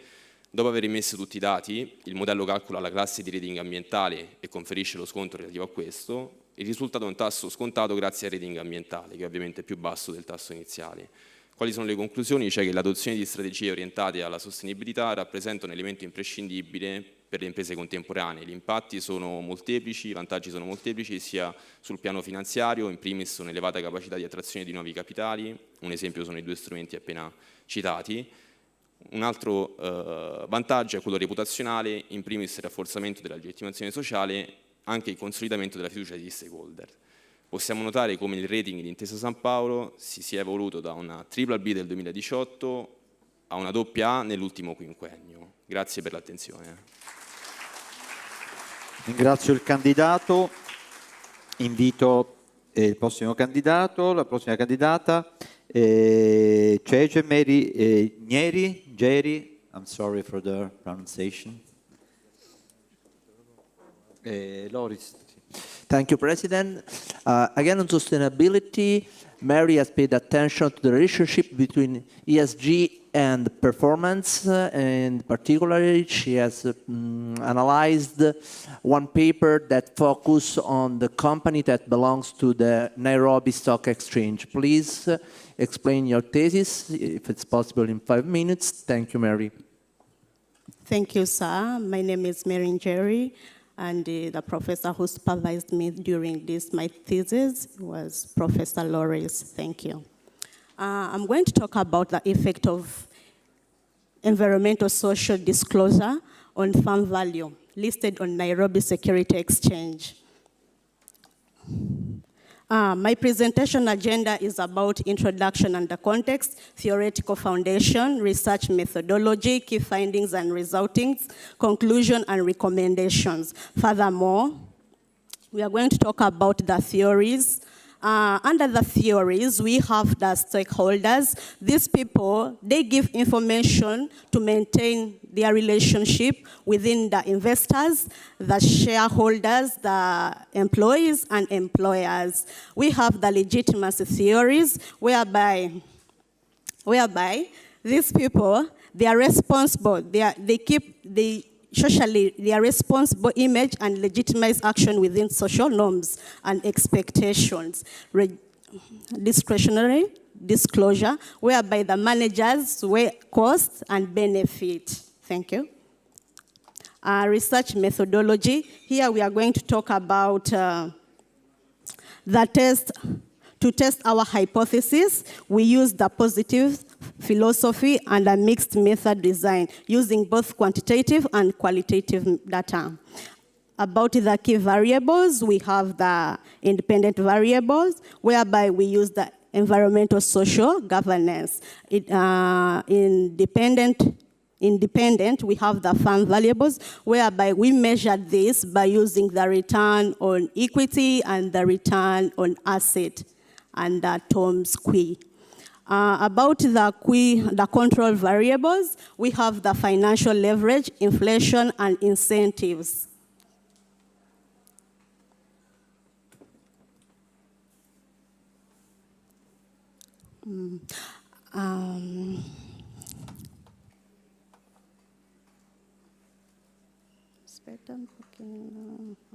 Dopo aver immesso tutti i dati, il modello calcola la classe di rating ambientale e conferisce lo sconto relativo a questo. Il risultato è un tasso scontato grazie al rating ambientale, che è ovviamente più basso del tasso iniziale. Quali sono le conclusioni? Cioè che l'adozione di strategie orientate alla sostenibilità rappresenta un elemento imprescindibile per le imprese contemporanee. Gli impatti sono molteplici, i vantaggi sono molteplici, sia sul piano finanziario, in primis un'elevata capacità di attrazione di nuovi capitali, un esempio sono i 2 strumenti appena citati. Un altro vantaggio è quello reputazionale, in primis il rafforzamento della legittimazione sociale, anche il consolidamento della fiducia degli stakeholder. Possiamo notare come il rating di Intesa San Paolo si sia evoluto da una BBB del 2018 a una AA nell'ultimo quinquennio. Grazie per l'attenzione. Ringrazio il candidato, invito il prossimo candidato, la prossima candidata, Cece Geri, I'm sorry for the pronunciation. Loris. Thank you, President. Again, on sustainability, Mary has paid attention to the relationship between ESG and performance, and particularly she has analyzed one paper that focuses on the company that belongs to the Nairobi Stock Exchange. Please explain your thesis, if it's possible, in 5 minutes. Thank you, Mary. Thank you, sir. My name is Mary Jerry, and the professor who supervised me during my thesis was Professor Loris. Thank you. I'm going to talk about the effect of environmental social disclosure on firm value listed on Nairobi Security Exchange. My presentation agenda is about introduction and the context, theoretical foundation, research methodology, key findings and resultings, conclusion and recommendations. Furthermore, we are going to talk about the theories. Under the theories, we have the stakeholders. These people, they give information to maintain their relationship within the investors, the shareholders, the employees, and employers. We have the legitimacy theories, whereby these people, they are responsible. They keep the socially, their responsible image and legitimize action within social norms and expectations. Discretionary disclosure, whereby the managers weigh costs and benefit. Thank you. Research methodology. Here we are going to talk about the test. To test our hypothesis, we use the positive philosophy and a mixed method design, using both quantitative and qualitative data. About the key variables, we have the independent variables, whereby we use the environmental social governance. Independent, we have the firm variables, whereby we measure this by using the return on equity and the return on asset, and the Tom's Q. About the control variables, we have the financial leverage, inflation, and incentives.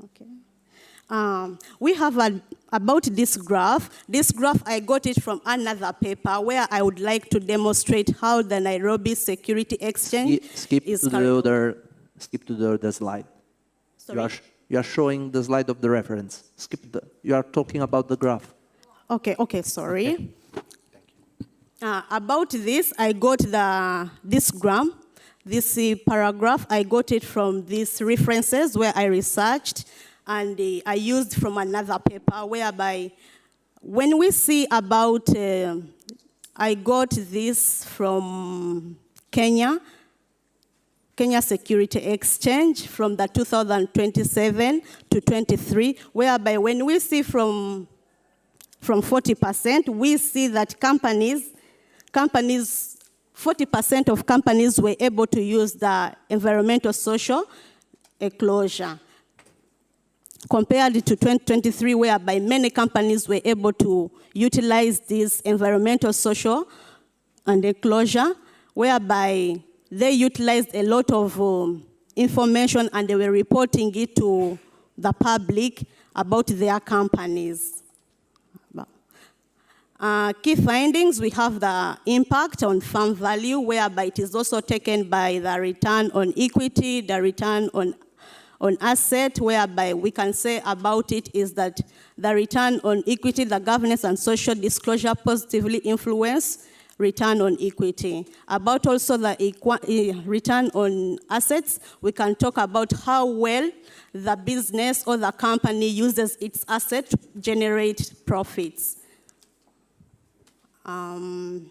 Okay. We have about this graph. This graph, I got it from another paper where I would like to demonstrate how the Nairobi Security Exchange Skip to the other slide. Sorry? You are showing the slide of the reference. You are talking about the graph. Okay, sorry. Okay. About this, I got this paragraph, I got it from these references where I researched, and I used from another paper, whereby when we see about, I got this from Kenya Security Exchange from the 2027 to 23, whereby when we see from 40%, we see that 40% of companies were able to use the environmental social enclosure, compared to 2023, whereby many companies were able to utilize this environmental social and enclosure, whereby they utilized a lot of information and they were reporting it to the public about their companies. Key findings, we have the impact on farm value, whereby it is also taken by the return on equity, the return on asset, whereby we can say about it is that the return on equity, the governance and social disclosure positively influence return on equity. About also the return on assets, we can talk about how well the business or the company uses its asset to generate profits. The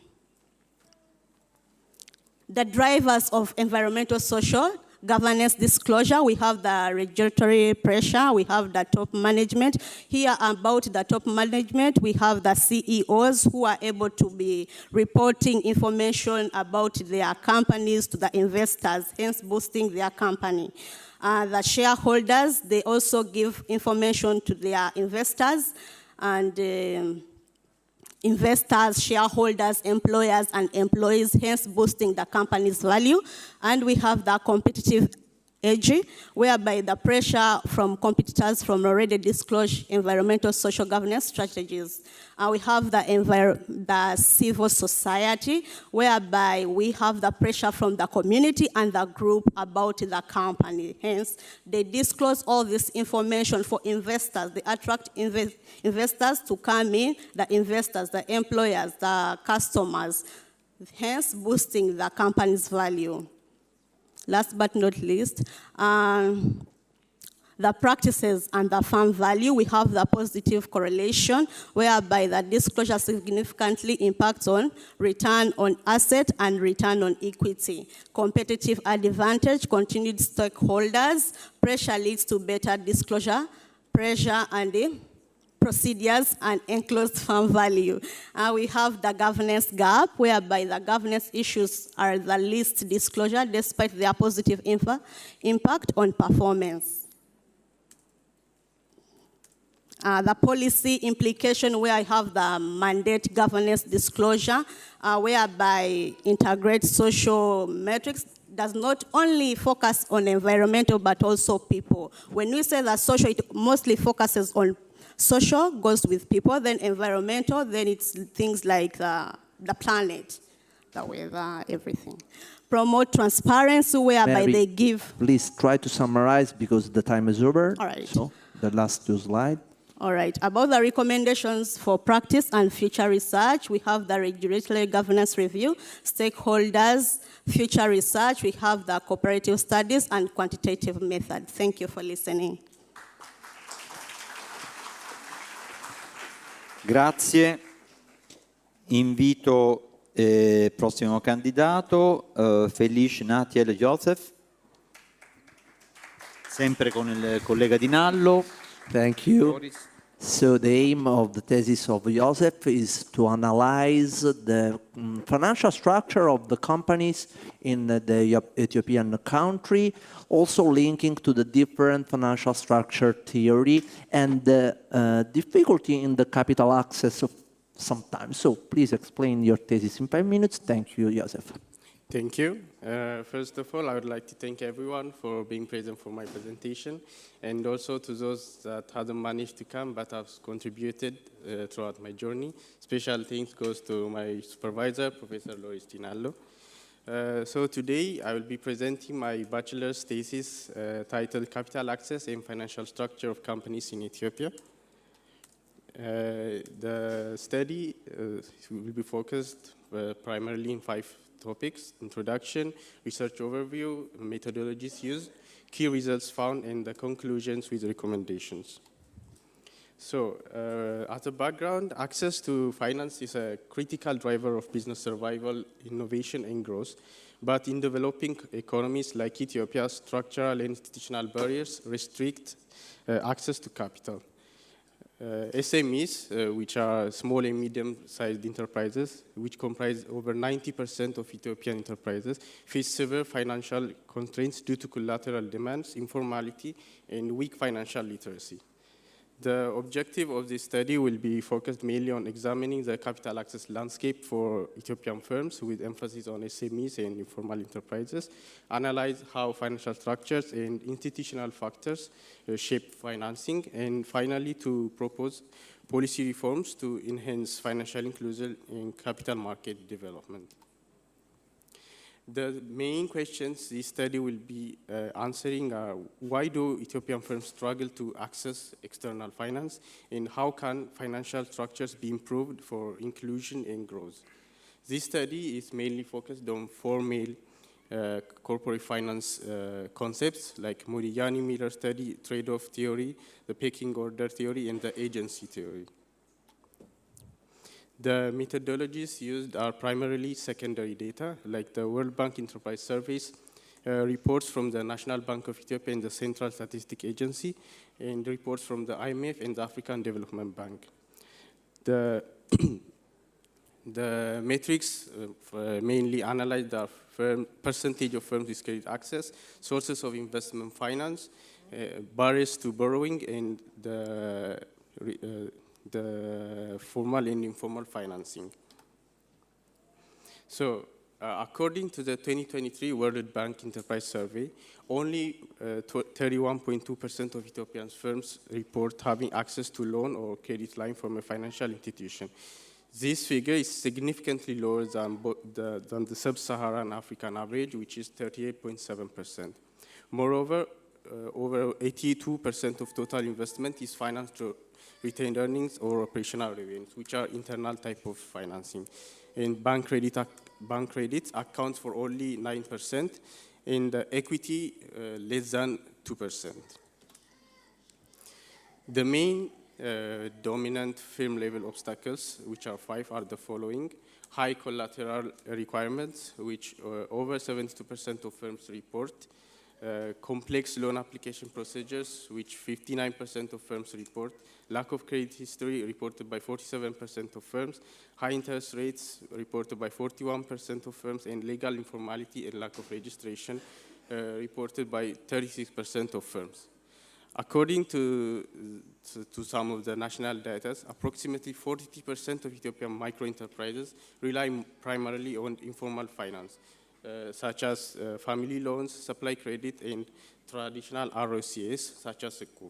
drivers of environmental social governance disclosure, we have the regulatory pressure, we have the top management. Here about the top management, we have the CEOs who are able to be reporting information about their companies to the investors, hence boosting their company. The shareholders, they also give information to their investors, and investors, shareholders, employers, and employees, hence boosting the company's value. And we have the competitive edge, whereby the pressure from competitors from already disclosed environmental social governance strategies. We have the civil society, whereby we have the pressure from the community and the group about the company. Hence, they disclose all this information for investors. They attract investors to come in, the investors, the employers, the customers, hence boosting the company's value. Last but not least, the practices and the farm value, we have the positive correlation, whereby the disclosure significantly impacts on return on asset and return on equity. Competitive advantage, continued stakeholders, pressure leads to better disclosure, pressure and procedures and enclosed farm value. We have the governance gap, whereby the governance issues are the least disclosure despite their positive impact on performance. The policy implication, where I have the mandate governance disclosure, whereby integrates social metrics, does not only focus on environmental but also people. When we say that social, it mostly focuses on social, goes with people, then environmental, then it's things like the planet, the weather, everything. Promote transparency, whereby Mary, they give... Please try to summarize because the time is over. All right. So the last two slides. All right, about the recommendations for practice and future research, we have the regulatory governance review, stakeholders, future research, we have the cooperative studies and quantitative method. Thank you for listening. Grazie. Invito prossimo candidato, Felice Natiel Joseph, sempre con il collega Di Nallo. Thank you. So the aim of the thesis of Joseph is to analyze the financial structure of the companies in the Ethiopian country, also linking to the different financial structure theory and the difficulty in the capital access of sometimes. So please explain your thesis in 5 minutes. Thank you, Joseph. Thank you. First of all, I would like to thank everyone for being present for my presentation, and also to those that hadn't managed to come but have contributed throughout my journey. Special thanks goes to my supervisor, Professor Loris Dinallo. So today, I will be presenting my bachelor's thesis titled Capital Access and Financial Structure of Companies in Ethiopia. The study will be focused primarily in 5 topics: introduction, research overview, methodologies used, key results found, and the conclusions with recommendations. So, as a background, access to finance is a critical driver of business survival, innovation, and growth. But in developing economies like Ethiopia, structural and institutional barriers restrict access to capital. SMEs, which are small and medium-sized enterprises, which comprise over 90% of Ethiopian enterprises, face severe financial constraints due to collateral demands, informality, and weak financial literacy. The objective of this study will be focused mainly on examining the capital access landscape for Ethiopian firms with emphasis on SMEs and informal enterprises, analyze how financial structures and institutional factors shape financing, and finally to propose policy reforms to enhance financial inclusion in capital market development. The main questions this study will be answering are: why do Ethiopian firms struggle to access external finance, and how can financial structures be improved for inclusion and growth? This study is mainly focused on 4 main corporate finance concepts like Modigliani-Miller study, trade-off theory, the pecking order theory, and the agency theory. The methodologies used are primarily secondary data, like the World Bank Enterprise Surveys, reports from the National Bank of Ethiopia and the Central Statistic Agency, and reports from the IMF and the African Development Bank. The metrics mainly analyze the percentage of firms with credit access, sources of investment finance, barriers to borrowing, and the formal and informal financing. So, according to the 2023 World Bank Enterprise Survey, only 31.2% of Ethiopian firms report having access to loan or credit line from a financial institution. This figure is significantly lower than the sub-Saharan African average, which is 38.7%. Moreover, over 82% of total investment is financed through retained earnings or operational revenues, which are internal type of financing. And bank credits account for only 9%, and equity less than 2%. The main dominant firm-level obstacles, which are 5, are the following: high collateral requirements, which over 72% of firms report; complex loan application procedures, which 59% of firms report; lack of credit history, reported by 47% of firms; high interest rates, reported by 41% of firms; and legal informality and lack of registration, reported by 36% of firms. According to some of the national data, approximately 40% of Ethiopian micro-enterprises rely primarily on informal finance, such as family loans, supply credit, and traditional ROCs, such as ECO.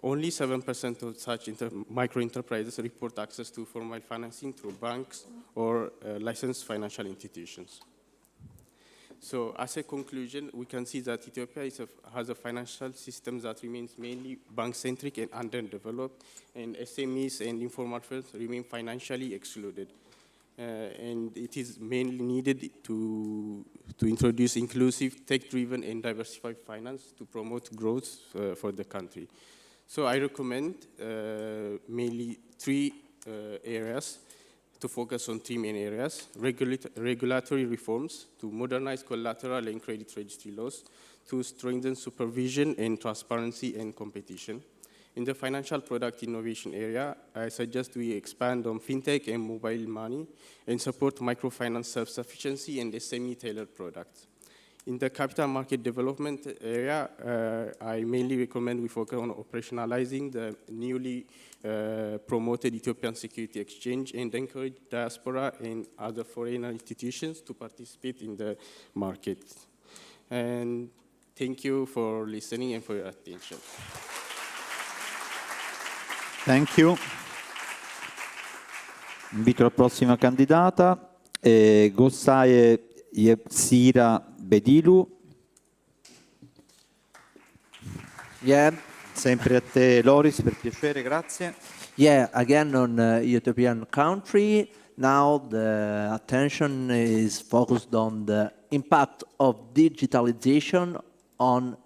Only 7% of such micro-enterprises report access to formal financing through banks or licensed financial institutions. So, as a conclusion, we can see that Ethiopia has a financial system that remains mainly bank-centric and underdeveloped, and SMEs and informal firms remain financially excluded. And it is mainly needed to introduce inclusive, tech-driven, and diversified finance to promote growth for the country. So I recommend mainly 3 areas to focus on 3 main areas: regulatory reforms to modernize collateral and credit registry laws, to strengthen supervision and transparency and competition. In the financial product innovation area, I suggest we expand on fintech and mobile money and support microfinance self-sufficiency and SME-tailored products. In the capital market development area, I mainly recommend we focus on operationalizing the newly promoted Ethiopian Security Exchange and encourage diaspora and other foreign institutions to participate in the market. And thank you for listening and for your attention. Thank you. Invito la prossima candidata, Gossaye Yepsira Bedilu. Yeah. Sempre a te, Loris, per piacere, grazie. Yeah, again on European country. Now the attention is focused on the impact of digitalization on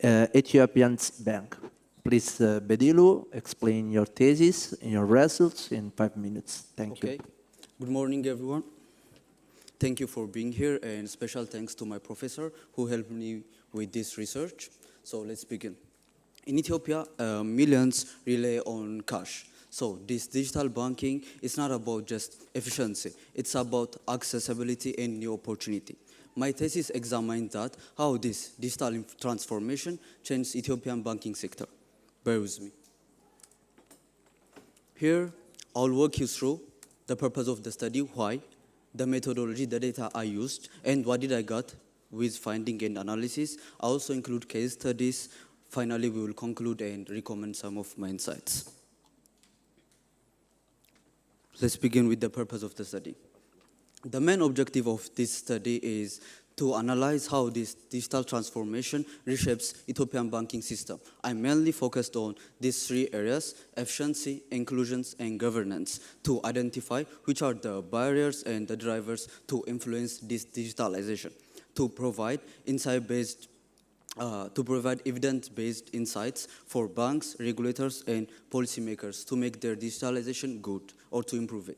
Ethiopian's bank. Please, Bedilu, explain your thesis and your results in 5 minutes. Thank you. Good morning, everyone. Thank you for being here, and special thanks to my professor who helped me with this research. So let's begin. In Ethiopia, millions rely on cash. So this digital banking is not about just efficiency. It's about accessibility and new opportunity. My thesis examined that how this digital transformation changed Ethiopian banking sector. Bear with me. Here, I'll walk you through the purpose of the study, why, the methodology, the data I used, and what did I got with finding and analysis. I also include case studies. Finally, we will conclude and recommend some of my insights. Let's begin with the purpose of the study. The main objective of this study is to analyze how this digital transformation reshapes Ethiopian banking system. I mainly focused on these 3 areas: efficiency, inclusions, and governance, to identify which are the barriers and the drivers to influence this digitalization, to provide evidence-based insights for banks, regulators, and policymakers to make their digitalization good or to improve it.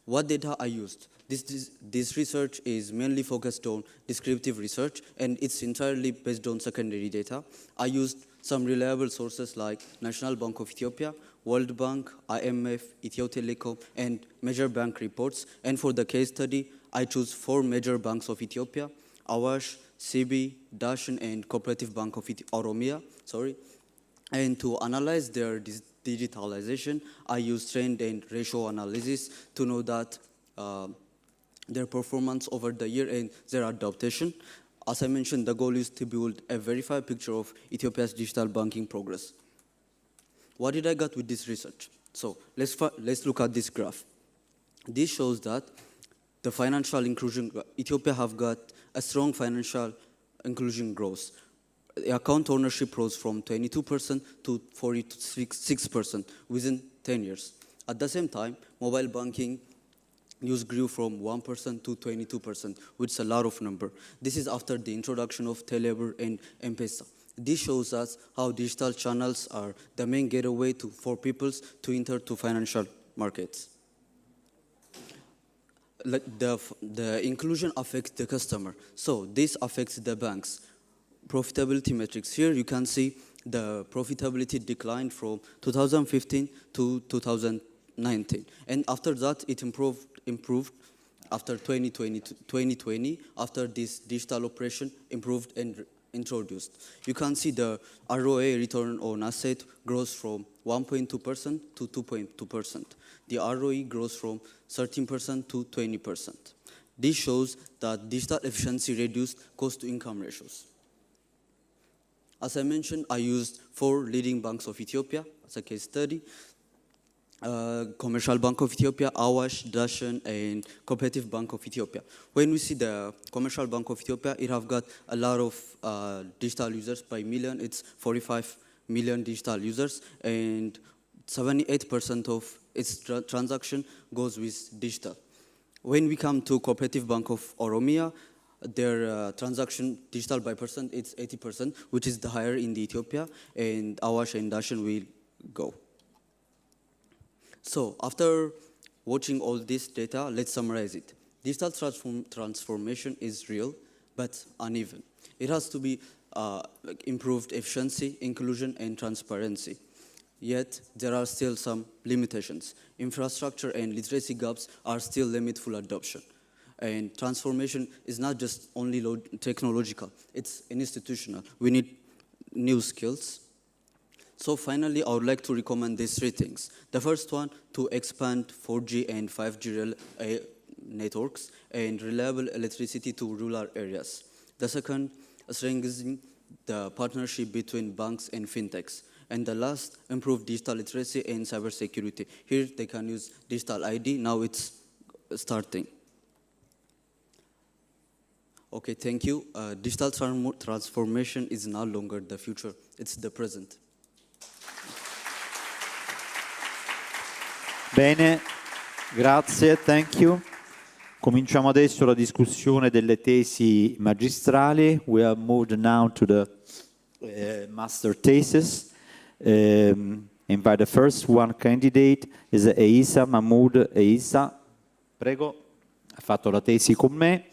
What data I used? This research is mainly focused on descriptive research, and it's entirely based on secondary data. I used some reliable sources like National Bank of Ethiopia, World Bank, IMF, Ethio Telecom, and major bank reports. And for the case study, I chose 4 major banks of Ethiopia: Awash, CB, Dashin, and Cooperative Bank of Oromia. And to analyze their digitalization, I used trend and ratio analysis to know that their performance over the year and their adaptation. As I mentioned, the goal is to build a verified picture of Ethiopia's digital banking progress. What did I get with this research? So let's look at this graph. This shows that the financial inclusion, Ethiopia have got a strong financial inclusion growth. Account ownership rose from 22% to 46% within 10 years. At the same time, mobile banking use grew from 1% to 22%, which is a lot of number. This is after the introduction of Telebur and M-Pesa. This shows us how digital channels are the main gateway for people to enter to financial markets. The inclusion affects the customer, so this affects the banks. Profitability metrics. Here you can see the profitability declined from 2015 to 2019, and after that it improved after 2020, after this digital operation improved and introduced. You can see the ROA, return on asset, grows from 1.2% to 2.2%. The ROE grows from 13% to 20%. This shows that digital efficiency reduced cost-to-income ratios. As I mentioned, I used 4 leading banks of Ethiopia as a case study. Commercial Bank of Ethiopia, Awash, Dashin, and Cooperative Bank of Ethiopia. When we see the Commercial Bank of Ethiopia, it have got a lot of digital users by million. It's 45 million digital users, and 78% of its transaction goes with digital. When we come to Cooperative Bank of Oromia, their transaction digital by percent, it's 80%, which is the higher in the Ethiopia, and Awash and Dashin will go. So after watching all this data, let's summarize it. Digital transformation is real, but uneven. It has to be improved efficiency, inclusion, and transparency. Yet, there are still some limitations. Infrastructure and literacy gaps are still limit full adoption. And transformation is not just only technological, it's institutional. We need new skills. So finally, I would like to recommend these 3 things. The first one, to expand 4G and 5G networks and reliable electricity to rural areas. The second, strengthening the partnership between banks and fintechs. And the last, improve digital literacy and cybersecurity. Here they can use digital ID, now it's starting. Okay, thank you. Digital transformation is no longer the future, it's the present. Bene, grazie, thank you. Cominciamo adesso la discussione delle tesi magistrali. We have moved now to the master thesis. Invite the first one candidate is Eisa Mahmoud. Eisa, prego, ha fatto la tesi con me,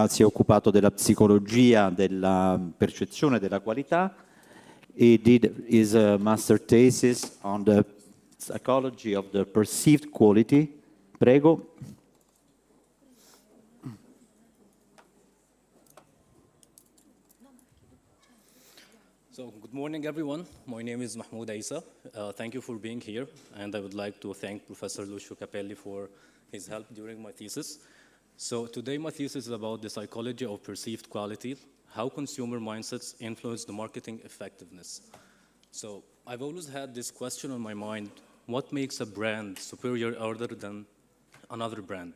si è occupato della psicologia della percezione della qualità. He did his master thesis on the psychology of the perceived quality. Prego. So, good morning, everyone. My name is Mahmoud Aisa. Thank you for being here, and I would like to thank Professor Lucio Capelli for his help during my thesis. So, today my thesis is about the psychology of perceived quality, how consumer mindsets influence the marketing effectiveness. So, I've always had this question on my mind, what makes a brand superior other than another brand?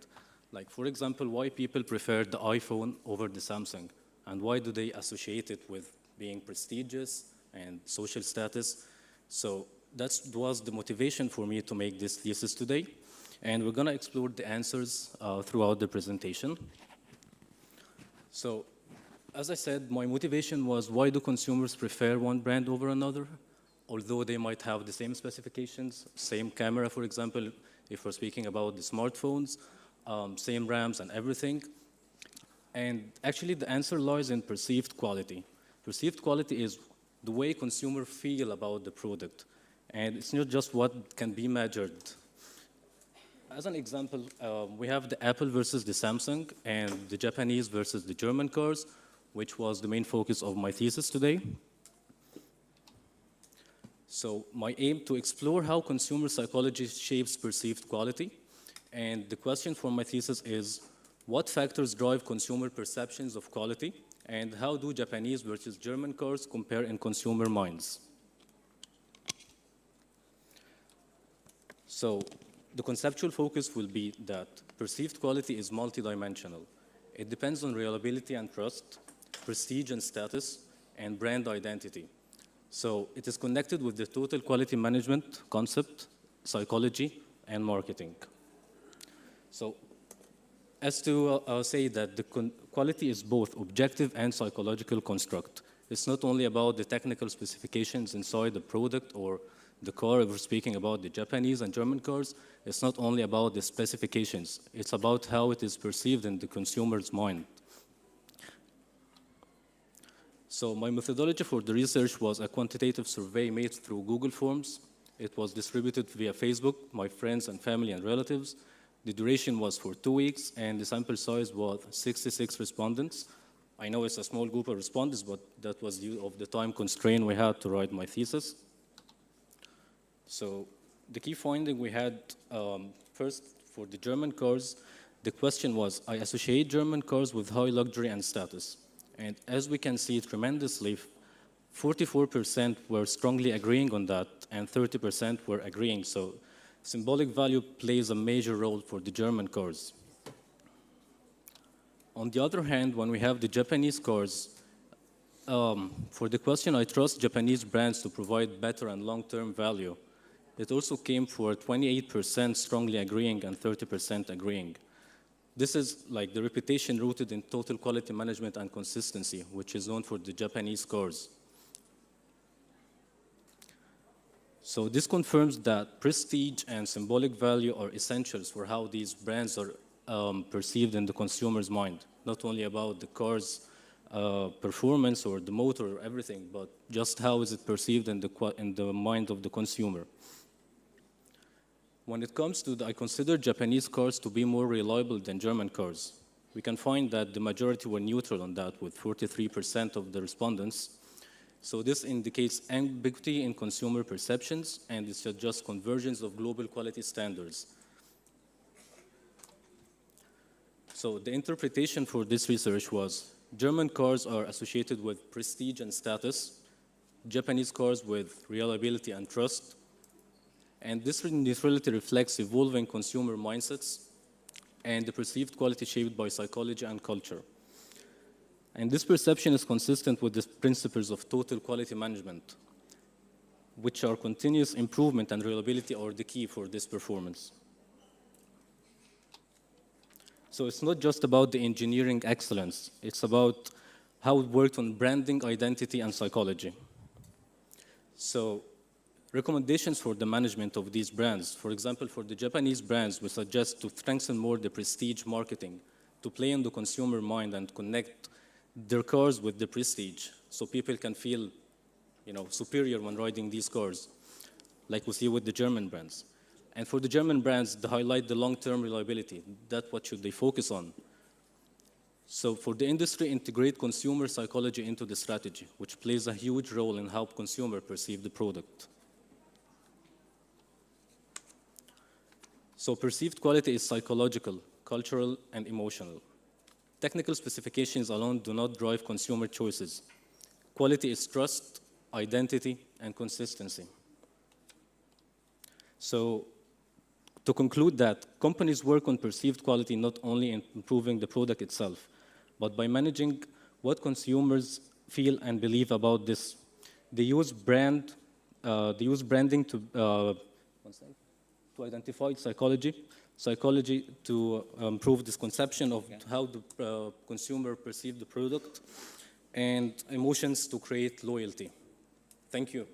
Like, for example, why people prefer the iPhone over the Samsung, and why do they associate it with being prestigious and social status? So that was the motivation for me to make this thesis today. And we're going to explore the answers throughout the presentation. So as I said, my motivation was, why do consumers prefer one brand over another? Although they might have the same specifications, same camera, for example, if we're speaking about the smartphones, same RAMs and everything. And actually the answer lies in perceived quality. Perceived quality is the way consumers feel about the product. And it's not just what can be measured. As an example, we have the Apple versus the Samsung and the Japanese versus the German cars, which was the main focus of my thesis today. So my aim to explore how consumer psychology shapes perceived quality. And the question for my thesis is, what factors drive consumer perceptions of quality? And how do Japanese versus German cars compare in consumer minds? So the conceptual focus will be that perceived quality is multidimensional. It depends on reliability and trust, prestige and status, and brand identity. So it is connected with the total quality management concept, psychology, and marketing. So as to say that the quality is both objective and psychological construct. It's not only about the technical specifications inside the product or the car. If we're speaking about the Japanese and German cars, it's not only about the specifications. It's about how it is perceived in the consumer's mind. So my methodology for the research was a quantitative survey made through Google Forms. It was distributed via Facebook, my friends and family and relatives. The duration was for 2 weeks, and the sample size was 66 respondents. I know it's a small group of respondents, but that was due of the time constraint we had to write my thesis. So the key finding we had, first, for the German cars, the question was, I associate German cars with high luxury and status. And as we can see tremendously, 44% were strongly agreeing on that, and 30% were agreeing. So symbolic value plays a major role for the German cars. On the other hand, when we have the Japanese cars, for the question, I trust Japanese brands to provide better and long-term value. It also came for 28% strongly agreeing and 30% agreeing. This is like the reputation rooted in total quality management and consistency, which is known for the Japanese cars. So this confirms that prestige and symbolic value are essentials for how these brands are perceived in the consumer's mind, not only about the car's performance or the motor or everything, but just how is it perceived in the mind of the consumer. When it comes to I consider Japanese cars to be more reliable than German cars. We can find that the majority were neutral on that, with 43% of the respondents. So this indicates ambiguity in consumer perceptions, and it suggests convergence of global quality standards. So the interpretation for this research was, German cars are associated with prestige and status, Japanese cars with reliability and trust, and this neutrality reflects evolving consumer mindsets and the perceived quality shaped by psychology and culture. And this perception is consistent with the principles of total quality management. which are continuous improvement and reliability are the key for this performance. So it's not just about the engineering excellence, it's about how it worked on branding, identity, and psychology. So recommendations for the management of these brands. For example, for the Japanese brands, we suggest to strengthen more the prestige marketing, to play in the consumer mind and connect their cars with the prestige, so people can feel, superior when riding these cars, like we see with the German brands. And for the German brands, they highlight the long-term reliability. That's what should they focus on. So for the industry, integrate consumer psychology into the strategy, which plays a huge role in how consumers perceive the product. So perceived quality is psychological, cultural, and emotional. Technical specifications alone do not drive consumer choices. Quality is trust, identity, and consistency. So to conclude that, companies work on perceived quality not only in improving the product itself, but by managing what consumers feel and believe about this. They use branding to identify psychology to improve this conception of how the consumer perceives the product, and emotions to create loyalty. Thank you.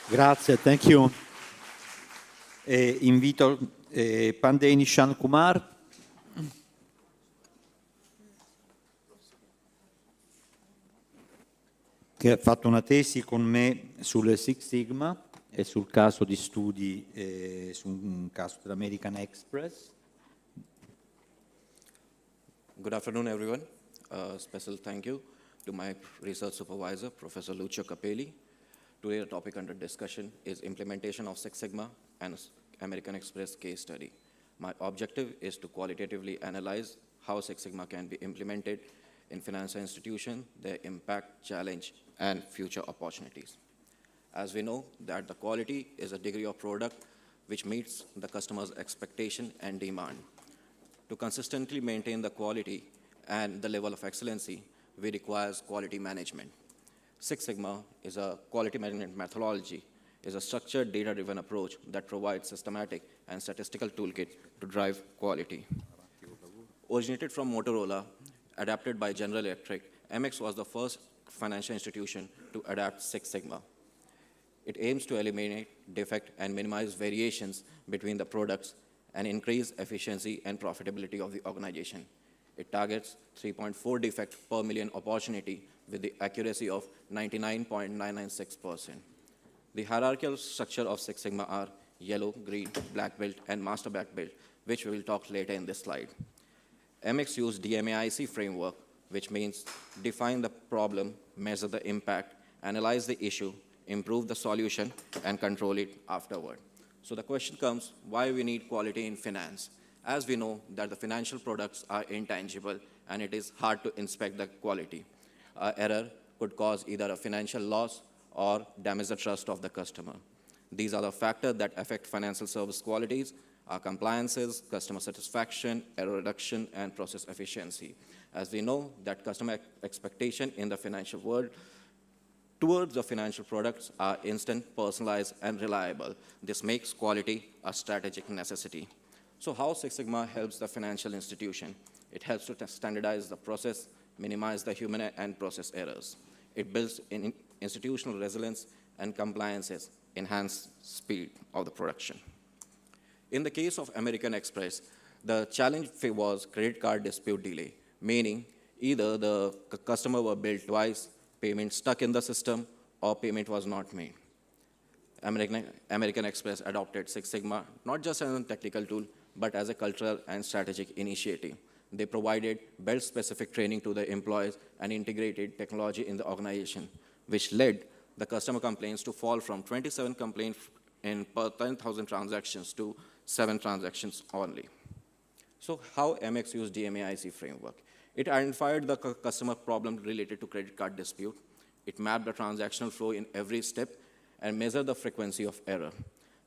Grazie, thank you. Invito Pandey Nishan Kumar. Che ha fatto una tesi con me sul Six Sigma e sul caso di studi, su un caso dell'American Express. Good afternoon, everyone. Special thank you to my research supervisor, Professor Lucio Capelli. Today, the topic under discussion is implementation of Six Sigma and American Express case study. My objective is to qualitatively analyze how Six Sigma can be implemented in financial institutions, their impact, challenge, and future opportunities. As we know that the quality is a degree of product which meets the customer's expectation and demand. To consistently maintain the quality and the level of excellency, we require quality management. Six Sigma is a quality management methodology, is a structured data-driven approach that provides systematic and statistical toolkit to drive quality. Originated from Motorola, adapted by General Electric, MX was the first financial institution to adapt Six Sigma. It aims to eliminate defect and minimize variations between the products and increase efficiency and profitability of the organization. It targets 3.4 defect per million opportunity with the accuracy of 99.996%. The hierarchical structure of Six Sigma are yellow, green, black belt, and master black belt, which we will talk later in this slide. MX used DMAIC framework, which means define the problem, measure the impact, analyze the issue, improve the solution, and control it afterward. So the question comes, why we need quality in finance? As we know that the financial products are intangible and it is hard to inspect the quality. Error could cause either a financial loss or damage the trust of the customer. These are the factors that affect financial service qualities, compliances, customer satisfaction, error reduction, and process efficiency. As we know that customer expectation in the financial world towards the financial products are instant, personalized, and reliable. This makes quality a strategic necessity. So how Six Sigma helps the financial institution? It helps to standardize the process, minimize the human and process errors. It builds in institutional resilience and compliances, enhance speed of the production. In the case of American Express, the challenge was credit card dispute delay, meaning either the customer were billed twice, payment stuck in the system, or payment was not made. American Express adopted Six Sigma not just as a technical tool, but as a cultural and strategic initiative. They provided belt-specific training to the employees and integrated technology in the organization, which led the customer complaints to fall from 27 complaints per 10,000 transactions to 7 transactions only. So how MX used DMAIC framework? It identified the customer problem related to credit card dispute. It mapped the transactional flow in every step and measured the frequency of error.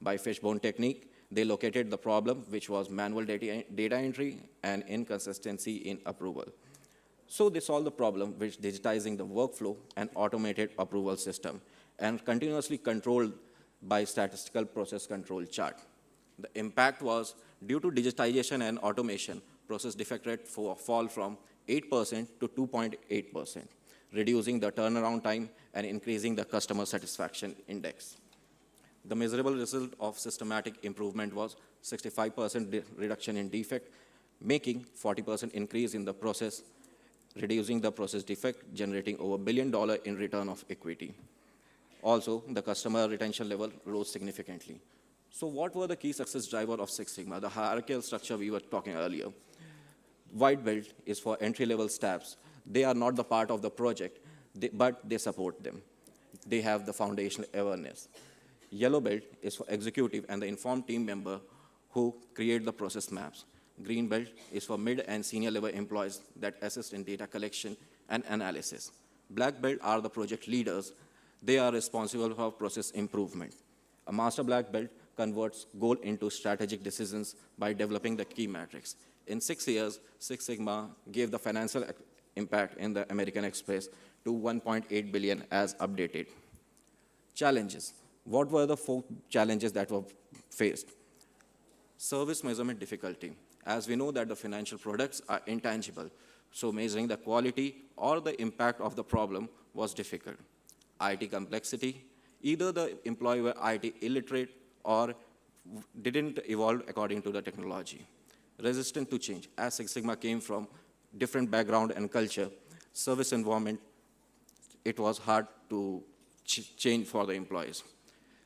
By fishbone technique, they located the problem, which was manual data entry and inconsistency in approval. So they solved the problem with digitizing the workflow and automated approval system and continuously controlled by statistical process control chart. The impact was, due to digitization and automation, process defect rate fall from 8% to 2.8%, reducing the turnaround time and increasing the customer satisfaction index. The measurable result of systematic improvement was 65% reduction in defect, making 40% increase in the process, reducing the process defect, generating over $1 billion in return of equity. Also, the customer retention level rose significantly. So what were the key success drivers of Six Sigma? The hierarchical structure we were talking earlier. White belt is for entry-level staffs. They are not the part of the project, but they support them. They have the foundational awareness. Yellow belt is for executive and the informed team member who create the process maps. Green belt is for mid and senior level employees that assist in data collection and analysis. Black belt are the project leaders. They are responsible for process improvement. A master black belt converts goal into strategic decisions by developing the key metrics. In 6 years, Six Sigma gave the financial impact in the American Express to $1.8 billion as updated. Challenges. What were the 4 challenges that were faced? Service measurement difficulty. As we know that the financial products are intangible, so measuring the quality or the impact of the problem was difficult. IT complexity. Either the employee were IT illiterate or didn't evolve according to the technology. Resistant to change. As Six Sigma came from different background and culture, service environment, it was hard to change for the employees.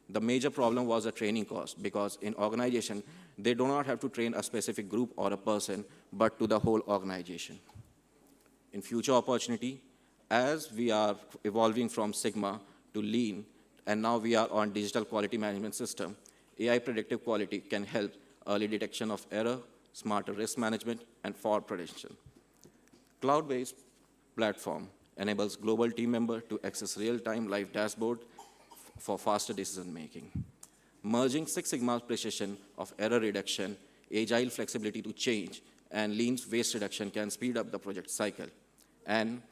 The major problem was the training cost, because in organization, they do not have to train a specific group or a person, but to the whole organization. In future opportunity, as we are evolving from Sigma to Lean, and now we are on digital quality management system, AI predictive quality can help early detection of error, smarter risk management, and fraud prevention. Cloud-based platform enables global team member to access real-time live dashboard for faster decision-making. Merging Six Sigma's precision of error reduction, agile flexibility to change, and lean waste reduction can speed up the project cycle, and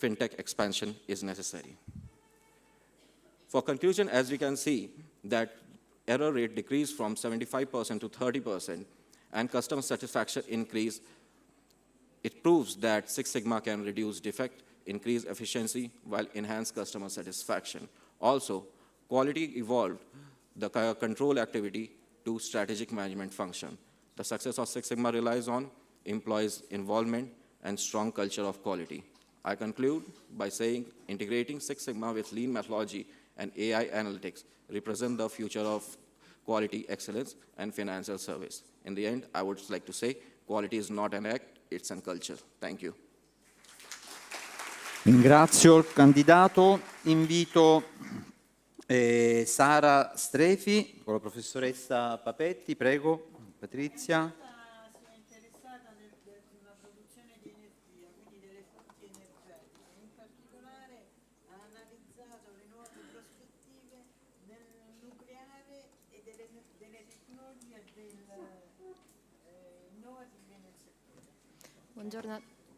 fintech expansion is necessary. For conclusion, as we can see, that error rate decreased from 75% to 30%, and customer satisfaction increased. It proves that Six Sigma can reduce defect, increase efficiency, while enhance customer satisfaction. Also, quality evolved the control activity to strategic management function. The success of Six Sigma relies on employees' involvement and strong culture of quality. I conclude by saying integrating Six Sigma with lean methodology and AI analytics represent the future of quality excellence and financial service. In the end, I would like to say quality is not an act, it's a culture. Thank you. Ringrazio il candidato. Invito Sara Strefi con la professoressa Papetti. Prego, Patrizia.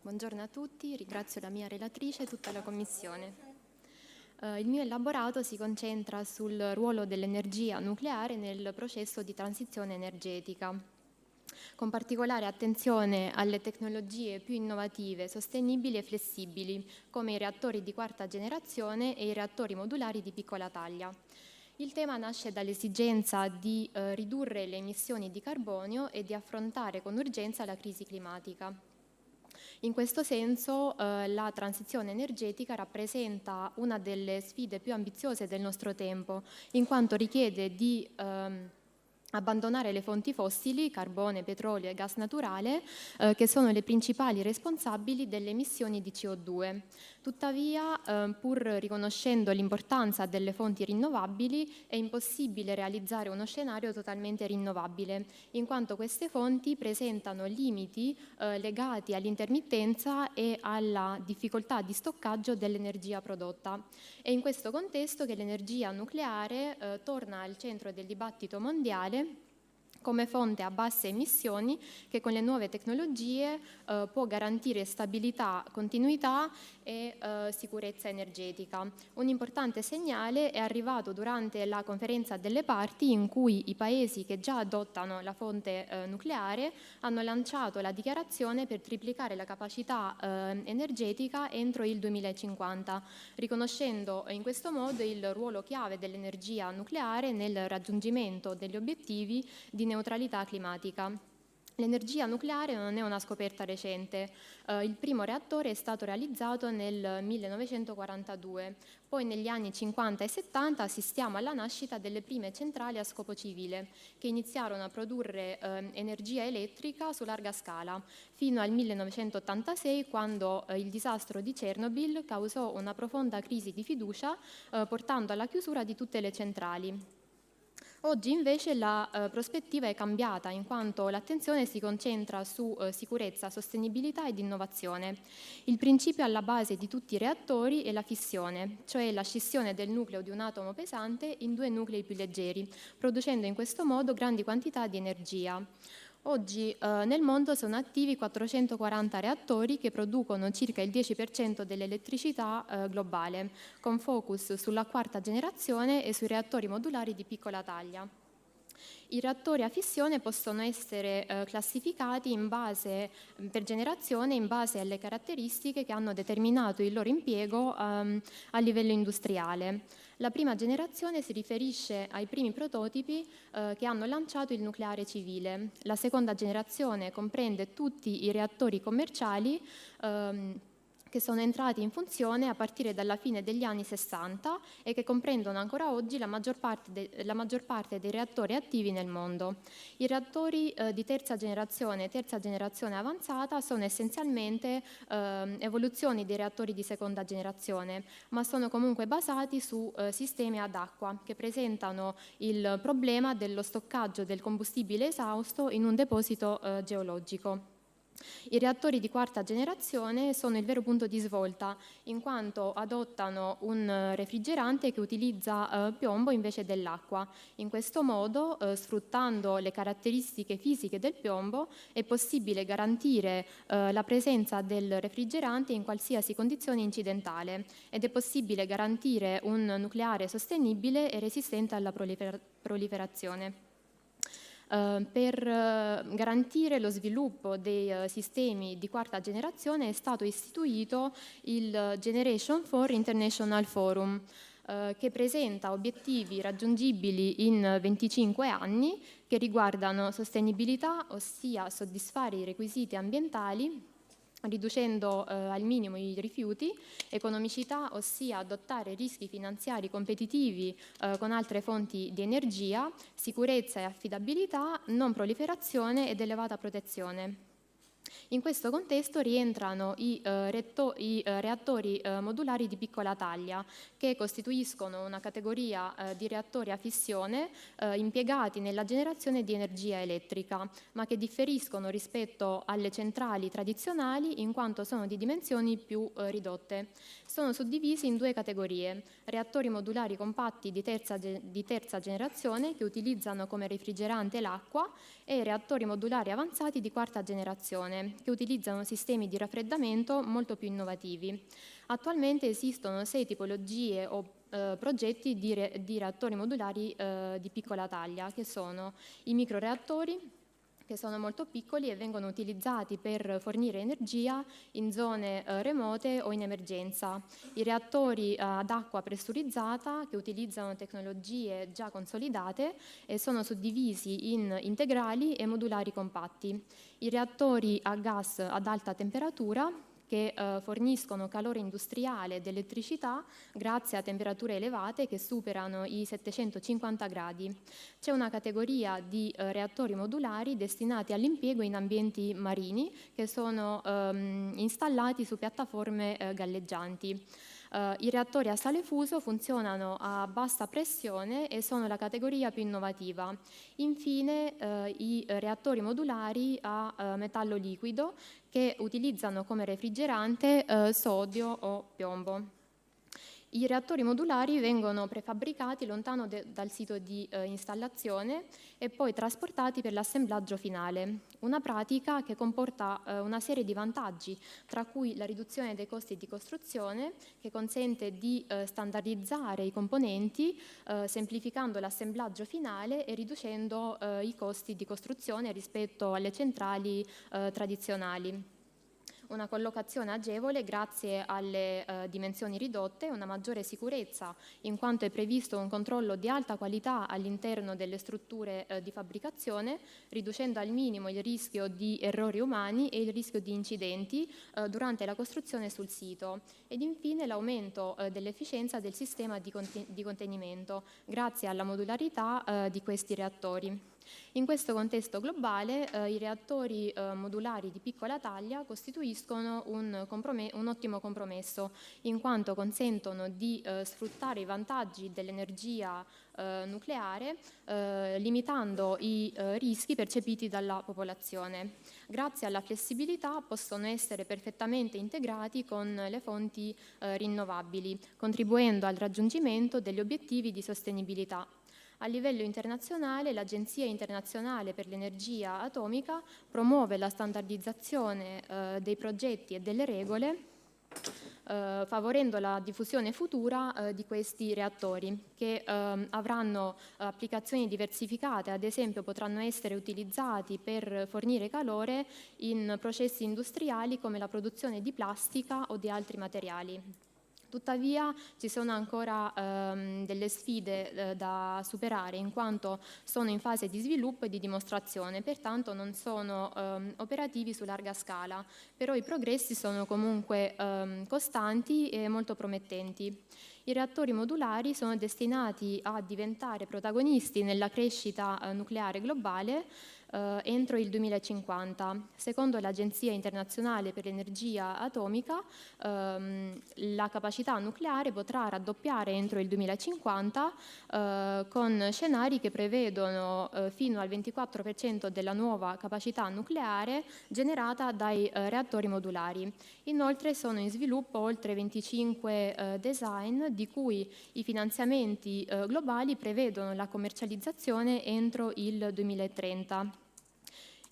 Buongiorno a tutti, ringrazio la mia relatrice e tutta la Commissione. Il mio elaborato si concentra sul ruolo dell'energia nucleare nel processo di transizione energetica, con particolare attenzione alle tecnologie più innovative, sostenibili e flessibili, come i reattori di 4ª generazione e i reattori modulari di piccola taglia. Il tema nasce dall'esigenza di ridurre le emissioni di carbonio e di affrontare con urgenza la crisi climatica. In questo senso la transizione energetica rappresenta una delle sfide più ambiziose del nostro tempo, in quanto richiede di abbandonare le fonti fossili, carbone, petrolio e gas naturale, che sono le principali responsabili delle emissioni di CO2. Tuttavia, pur riconoscendo l'importanza delle fonti rinnovabili, è impossibile realizzare uno scenario totalmente rinnovabile, in quanto queste fonti presentano limiti legati all'intermittenza e alla difficoltà di stoccaggio dell'energia prodotta. È in questo contesto che l'energia nucleare torna al centro del dibattito mondiale, come fonte a basse emissioni che con le nuove tecnologie può garantire stabilità, continuità e sicurezza energetica. Un importante segnale è arrivato durante la conferenza delle parti in cui i paesi che già adottano la fonte nucleare hanno lanciato la dichiarazione per triplicare la capacità energetica entro il 2050, riconoscendo in questo modo il ruolo chiave dell'energia nucleare nel raggiungimento degli obiettivi di neutralità climatica. L'energia nucleare non è una scoperta recente. Il primo reattore è stato realizzato nel 1942. Poi negli anni 50 e 70 assistiamo alla nascita delle prime centrali a scopo civile, che iniziarono a produrre energia elettrica su larga scala, fino al 1986, quando il disastro di Chernobyl causò una profonda crisi di fiducia, portando alla chiusura di tutte le centrali. Oggi invece la prospettiva è cambiata, in quanto l'attenzione si concentra su sicurezza, sostenibilità ed innovazione. Il principio alla base di tutti i reattori è la fissione, cioè la scissione del nucleo di un atomo pesante in due nuclei più leggeri, producendo in questo modo grandi quantità di energia. Oggi nel mondo sono attivi 440 reattori che producono circa il 10% dell'elettricità globale, con focus sulla quarta generazione e sui reattori modulari di piccola taglia. I reattori a fissione possono essere classificati per generazione in base alle caratteristiche che hanno determinato il loro impiego a livello industriale. La prima generazione si riferisce ai primi prototipi che hanno lanciato il nucleare civile. La seconda generazione comprende tutti i reattori commerciali che sono entrati in funzione a partire dalla fine degli anni 60 e che comprendono ancora oggi la maggior parte dei reattori attivi nel mondo. I reattori di terza generazione avanzata sono essenzialmente evoluzioni dei reattori di seconda generazione, ma sono comunque basati su sistemi ad acqua che presentano il problema dello stoccaggio del combustibile esausto in un deposito geologico. I reattori di quarta generazione sono il vero punto di svolta, in quanto adottano un refrigerante che utilizza piombo invece dell'acqua. In questo modo, sfruttando le caratteristiche fisiche del piombo, è possibile garantire la presenza del refrigerante in qualsiasi condizione incidentale ed è possibile garantire un nucleare sostenibile e resistente alla proliferazione. Per garantire lo sviluppo dei sistemi di quarta generazione è stato istituito il Generation 4 International Forum, che presenta obiettivi raggiungibili in 25 anni che riguardano sostenibilità, ossia soddisfare i requisiti ambientali, riducendo al minimo i rifiuti, economicità, ossia adottare rischi finanziari competitivi con altre fonti di energia, sicurezza e affidabilità, non proliferazione ed elevata protezione. In questo contesto rientrano i reattori modulari di piccola taglia, che costituiscono una categoria di reattori a fissione impiegati nella generazione di energia elettrica, ma che differiscono rispetto alle centrali tradizionali in quanto sono di dimensioni più ridotte. Sono suddivisi in due categorie: reattori modulari compatti di terza generazione che utilizzano come refrigerante l'acqua e reattori modulari avanzati di quarta generazione che utilizzano sistemi di raffreddamento molto più innovativi. Attualmente esistono 6 tipologie o progetti di reattori modulari di piccola taglia, che sono i microreattori, che sono molto piccoli e vengono utilizzati per fornire energia in zone remote o in emergenza. I reattori ad acqua pressurizzata, che utilizzano tecnologie già consolidate e sono suddivisi in integrali e modulari compatti. I reattori a gas ad alta temperatura, che forniscono calore industriale ed elettricità grazie a temperature elevate che superano i 750 gradi. C'è una categoria di reattori modulari destinati all'impiego in ambienti marini che sono installati su piattaforme galleggianti. I reattori a sale fuso funzionano a bassa pressione e sono la categoria più innovativa. Infine, i reattori modulari a metallo liquido, che utilizzano come refrigerante sodio o piombo. I reattori modulari vengono prefabbricati lontano dal sito di installazione e poi trasportati per l'assemblaggio finale, una pratica che comporta una serie di vantaggi, tra cui la riduzione dei costi di costruzione, che consente di standardizzare i componenti, semplificando l'assemblaggio finale e riducendo i costi di costruzione rispetto alle centrali tradizionali. Una collocazione agevole grazie alle dimensioni ridotte, una maggiore sicurezza in quanto è previsto un controllo di alta qualità all'interno delle strutture di fabbricazione, riducendo al minimo il rischio di errori umani e il rischio di incidenti durante la costruzione sul sito. Ed infine l'aumento dell'efficienza del sistema di contenimento grazie alla modularità di questi reattori. In questo contesto globale i reattori modulari di piccola taglia costituiscono un ottimo compromesso, in quanto consentono di sfruttare i vantaggi dell'energia nucleare, limitando i rischi percepiti dalla popolazione. Grazie alla flessibilità possono essere perfettamente integrati con le fonti rinnovabili, contribuendo al raggiungimento degli obiettivi di sostenibilità. A livello internazionale, l'Agenzia internazionale per l'energia atomica promuove la standardizzazione dei progetti e delle regole, favorendo la diffusione futura di questi reattori, che avranno applicazioni diversificate, ad esempio potranno essere utilizzati per fornire calore in processi industriali come la produzione di plastica o di altri materiali. Tuttavia ci sono ancora delle sfide da superare, in quanto sono in fase di sviluppo e di dimostrazione, pertanto non sono operativi su larga scala, però i progressi sono comunque costanti e molto promettenti. I reattori modulari sono destinati a diventare protagonisti nella crescita nucleare globale entro il 2050. Secondo l'Agenzia internazionale per l'energia atomica, la capacità nucleare potrà raddoppiare entro il 2050 con scenari che prevedono fino al 24% della nuova capacità nucleare generata dai reattori modulari. Inoltre sono in sviluppo oltre 25 design, di cui i finanziamenti globali prevedono la commercializzazione entro il 2030.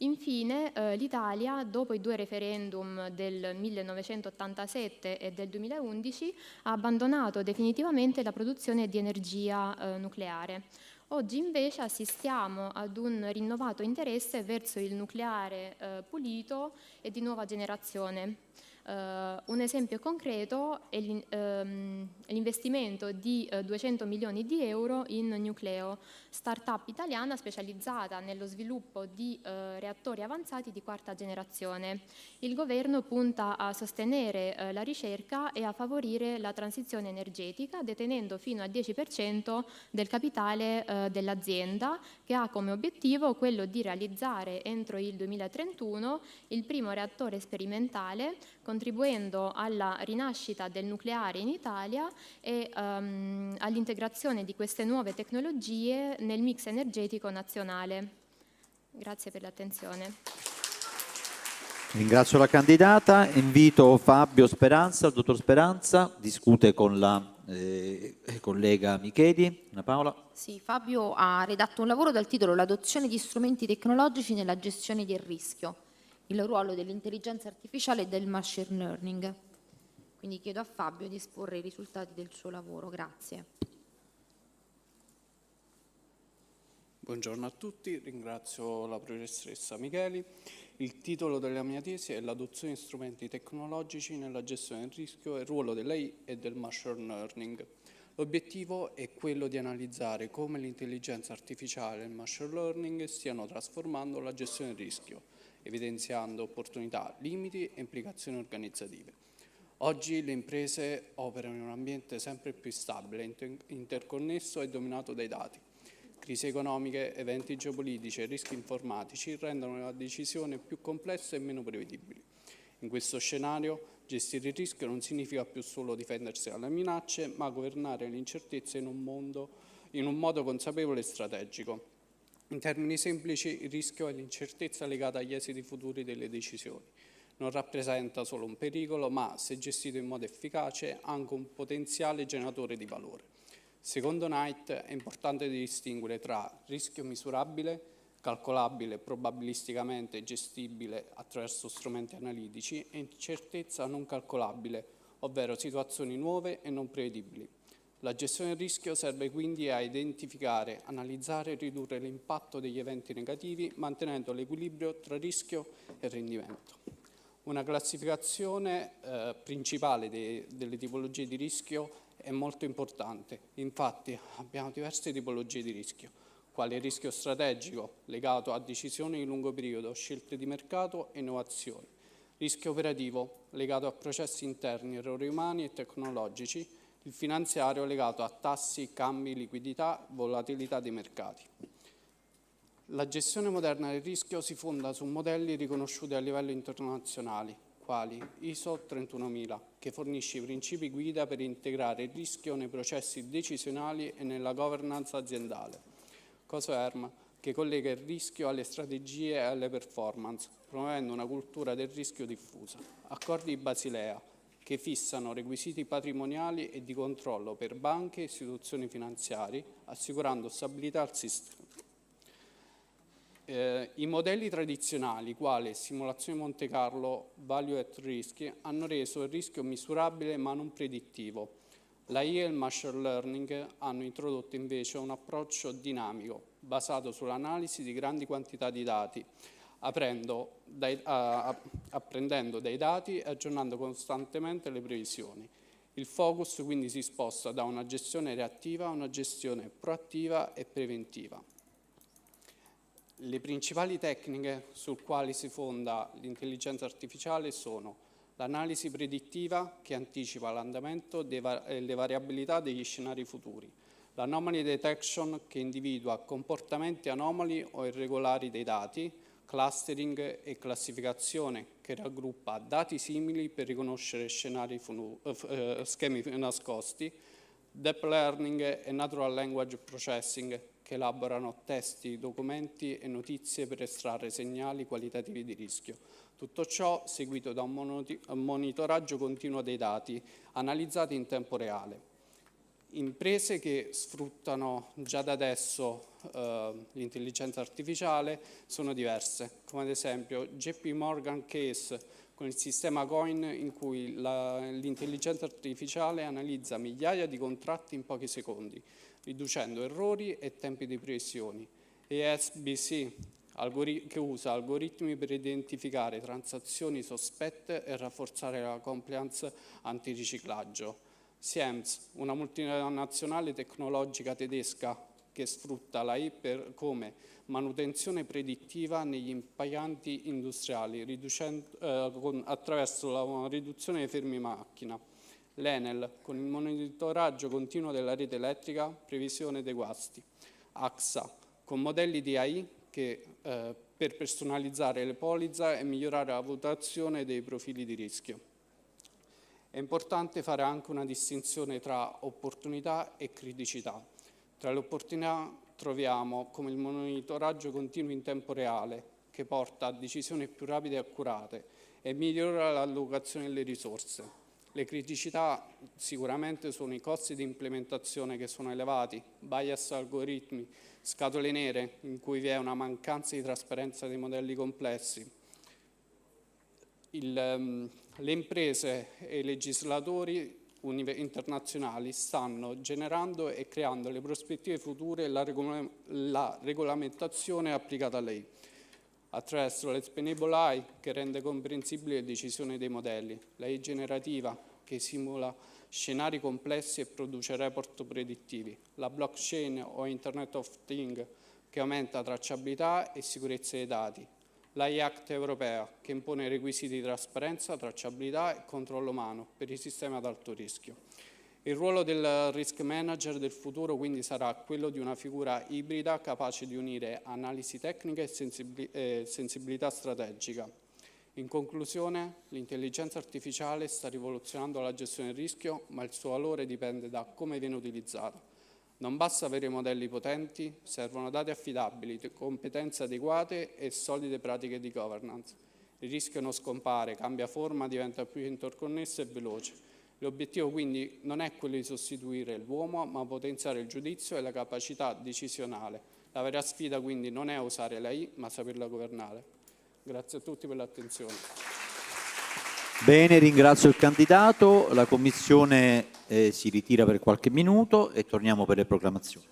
Infine, l'Italia, dopo i 2 referendum del 1987 e del 2011, ha abbandonato definitivamente la produzione di energia nucleare. Oggi invece assistiamo ad un rinnovato interesse verso il nucleare pulito e di nuova generazione. Un esempio concreto è l'investimento di 200 milioni di euro in Nucleo, start-up italiana specializzata nello sviluppo di reattori avanzati di quarta generazione. Il governo punta a sostenere la ricerca e a favorire la transizione energetica, detenendo fino al 10% del capitale dell'azienda, che ha come obiettivo quello di realizzare entro il 2031 il primo reattore sperimentale, contribuendo alla rinascita del nucleare in Italia e all'integrazione di queste nuove tecnologie nel mix energetico nazionale. Grazie per l'attenzione. Ringrazio la candidata, invito Fabio Speranza, il dottor Speranza, discute con la collega Micheli. Anna Paola. Sì, Fabio ha redatto un lavoro dal titolo L'adozione di strumenti tecnologici nella gestione del rischio, il ruolo dell'intelligenza artificiale e del machine learning. Quindi chiedo a Fabio di esporre i risultati del suo lavoro. Grazie. Buongiorno a tutti, ringrazio la professoressa Micheli. Il titolo della mia tesi è L'adozione di strumenti tecnologici nella gestione del rischio e il ruolo dell'AI e del machine learning. L'obiettivo è quello di analizzare come l'intelligenza artificiale e il machine learning stiano trasformando la gestione del rischio, evidenziando opportunità, limiti e implicazioni organizzative. Oggi le imprese operano in un ambiente sempre più stabile, interconnesso e dominato dai dati. Crisi economiche, eventi geopolitici e rischi informatici rendono la decisione più complessa e meno prevedibili. In questo scenario, gestire il rischio non significa più solo difendersi dalle minacce, ma governare l'incertezza in un modo consapevole e strategico. In termini semplici, il rischio è l'incertezza legata agli esiti futuri delle decisioni. non rappresenta solo un pericolo, ma, se gestito in modo efficace, anche un potenziale generatore di valore. Secondo Knight è importante distinguere tra rischio misurabile, calcolabile probabilisticamente e gestibile attraverso strumenti analitici, e incertezza non calcolabile, ovvero situazioni nuove e non prevedibili. La gestione del rischio serve quindi a identificare, analizzare e ridurre l'impatto degli eventi negativi, mantenendo l'equilibrio tra rischio e rendimento. Una classificazione principale delle tipologie di rischio è molto importante. Infatti abbiamo diverse tipologie di rischio, quale il rischio strategico, legato a decisioni di lungo periodo, scelte di mercato e innovazioni. Rischio operativo, legato a processi interni, errori umani e tecnologici. Il finanziario, legato a tassi, cambi, liquidità, volatilità dei mercati. La gestione moderna del rischio si fonda su modelli riconosciuti a livello internazionale, quali ISO 31000, che fornisce i principi guida per integrare il rischio nei processi decisionali e nella governance aziendale. COSOERM, che collega il rischio alle strategie e alle performance, promuovendo una cultura del rischio diffusa. Accordi di Basilea, che fissano requisiti patrimoniali e di controllo per banche e istituzioni finanziarie, assicurando stabilità al sistema. I modelli tradizionali, quali simulazione Monte Carlo, value at risk, hanno reso il rischio misurabile ma non predittivo. L'AI e il machine learning hanno introdotto invece un approccio dinamico, basato sull'analisi di grandi quantità di dati, apprendendo dai dati e aggiornando costantemente le previsioni. Il focus quindi si sposta da una gestione reattiva a una gestione proattiva e preventiva. Le principali tecniche su quali si fonda l'intelligenza artificiale sono l'analisi predittiva, che anticipa l'andamento e le variabilità degli scenari futuri, l'anomaly detection, che individua comportamenti anomali o irregolari dei dati, clustering e classificazione, che raggruppa dati simili per riconoscere schemi nascosti, deep learning e natural language processing, che elaborano testi, documenti e notizie per estrarre segnali qualitativi di rischio. Tutto ciò seguito da un monitoraggio continuo dei dati, analizzati in tempo reale. Imprese che sfruttano già da adesso l'intelligenza artificiale sono diverse, come ad esempio JP Morgan Case, con il sistema Coin, in cui l'intelligenza artificiale analizza migliaia di contratti in pochi secondi, riducendo errori e tempi di previsioni, e SBC, che usa algoritmi per identificare transazioni sospette e rafforzare la compliance antiriciclaggio. Siemens, una multinazionale tecnologica tedesca che sfrutta l'AI come manutenzione predittiva negli impianti industriali, attraverso la riduzione dei fermi macchina. L'Enel, con il monitoraggio continuo della rete elettrica, previsione dei guasti. AXA, con modelli di AI per personalizzare le polizze e migliorare la valutazione dei profili di rischio. È importante fare anche una distinzione tra opportunità e criticità. Tra le opportunità troviamo come il monitoraggio continuo in tempo reale, che porta a decisioni più rapide e accurate e migliora l'allocazione delle risorse. Le criticità sicuramente sono i costi di implementazione, che sono elevati, bias algoritmi, scatole nere in cui vi è una mancanza di trasparenza dei modelli complessi. Le imprese e i legislatori internazionali stanno generando e creando le prospettive future e la regolamentazione applicata a lei, attraverso l'explainable AI, che rende comprensibili le decisioni dei modelli, l'AI generativa, che simula scenari complessi e produce report predittivi, la blockchain o Internet of Things, che aumenta tracciabilità e sicurezza dei dati, l'AI Act europea, che impone requisiti di trasparenza, tracciabilità e controllo umano per i sistemi ad alto rischio. Il ruolo del risk manager del futuro quindi sarà quello di una figura ibrida capace di unire analisi tecnica e sensibilità strategica. In conclusione, l'intelligenza artificiale sta rivoluzionando la gestione del rischio, ma il suo valore dipende da come viene utilizzata. Non basta avere modelli potenti, servono dati affidabili, competenze adeguate e solide pratiche di governance. Il rischio non scompare, cambia forma, diventa più interconnesso e veloce. L'obiettivo quindi non è quello di sostituire l'uomo, ma potenziare il giudizio e la capacità decisionale. La vera sfida quindi non è usare l'AI, ma saperla governare. Grazie a tutti per l'attenzione. Bene, ringrazio il candidato, la Commissione si ritira per qualche minuto e torniamo per le proclamazioni.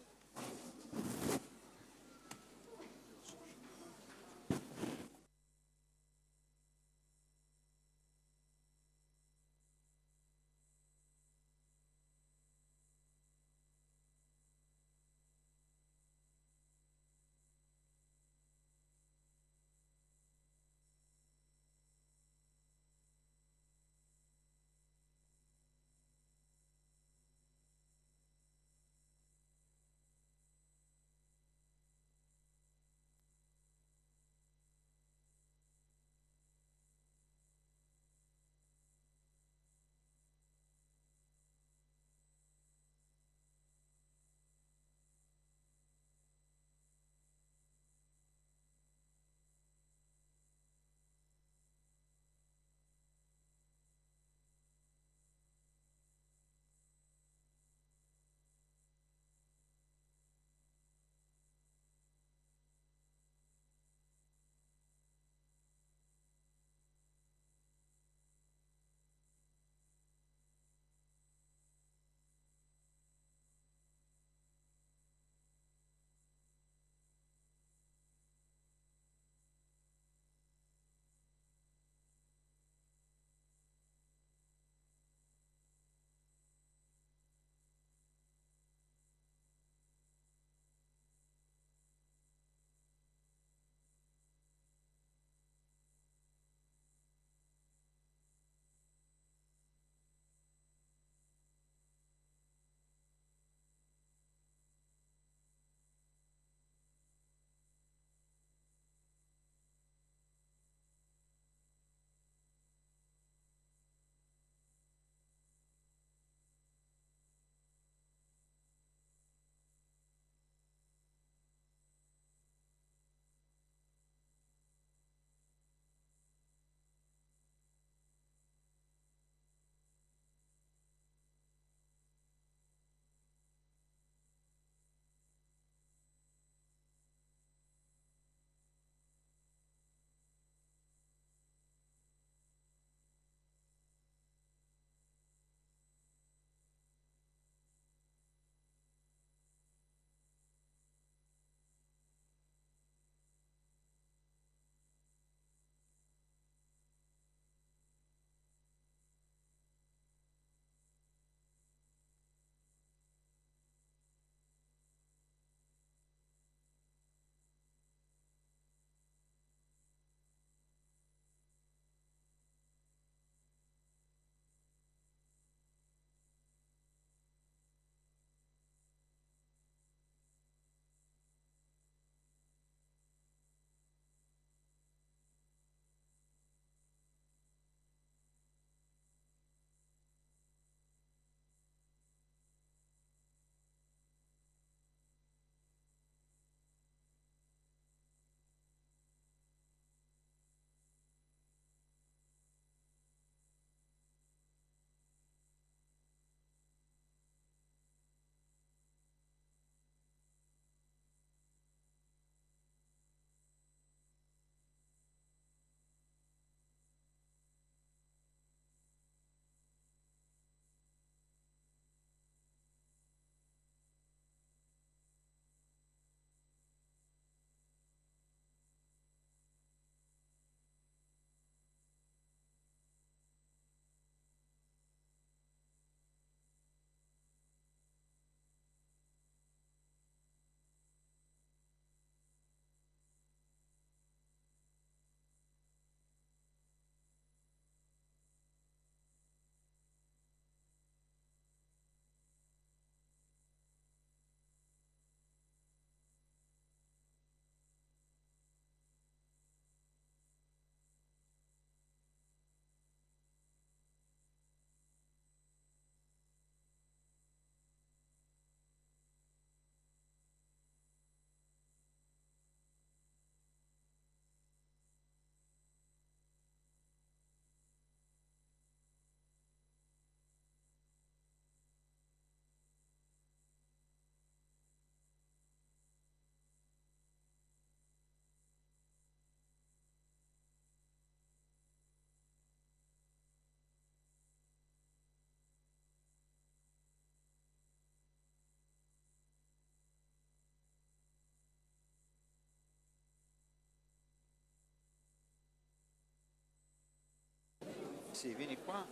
Sì, vieni qua.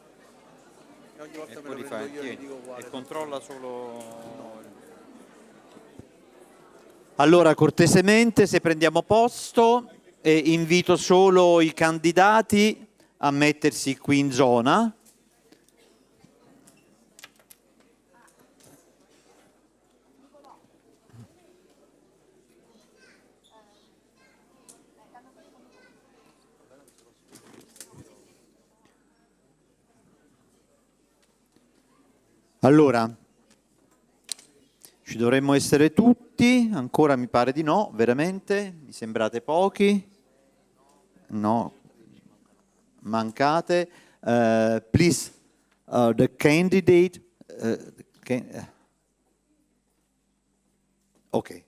E ogni volta me lo prendo io e dico e controlla solo... Allora, cortesemente, se prendiamo posto, invito solo i candidati a mettersi qui in zona. Allora, ci dovremmo essere tutti, ancora mi pare di no, veramente, mi sembrate pochi, no, mancate. Please, the candidate, ok,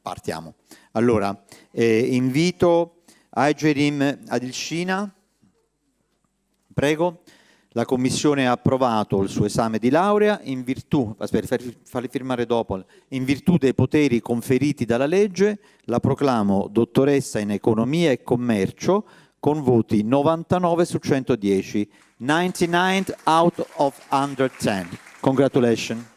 partiamo. Allora, invito Ajrim Adilshina, prego. La Commissione ha approvato il suo esame di laurea in virtù, farli firmare dopo, in virtù dei poteri conferiti dalla legge, la proclamo dottoressa in economia e commercio con voti 99 su 110, 99 out of 110. Congratulations.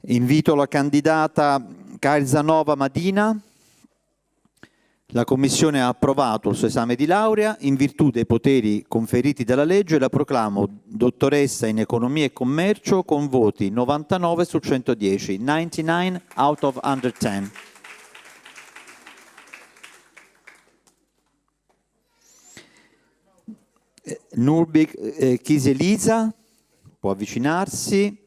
Invito la candidata Karzanova Madina. La Commissione ha approvato il suo esame di laurea in virtù dei poteri conferiti dalla legge e la proclamo dottoressa in economia e commercio con voti 99 su 110, 99 out of 110. Nurbik Chiselisa, può avvicinarsi.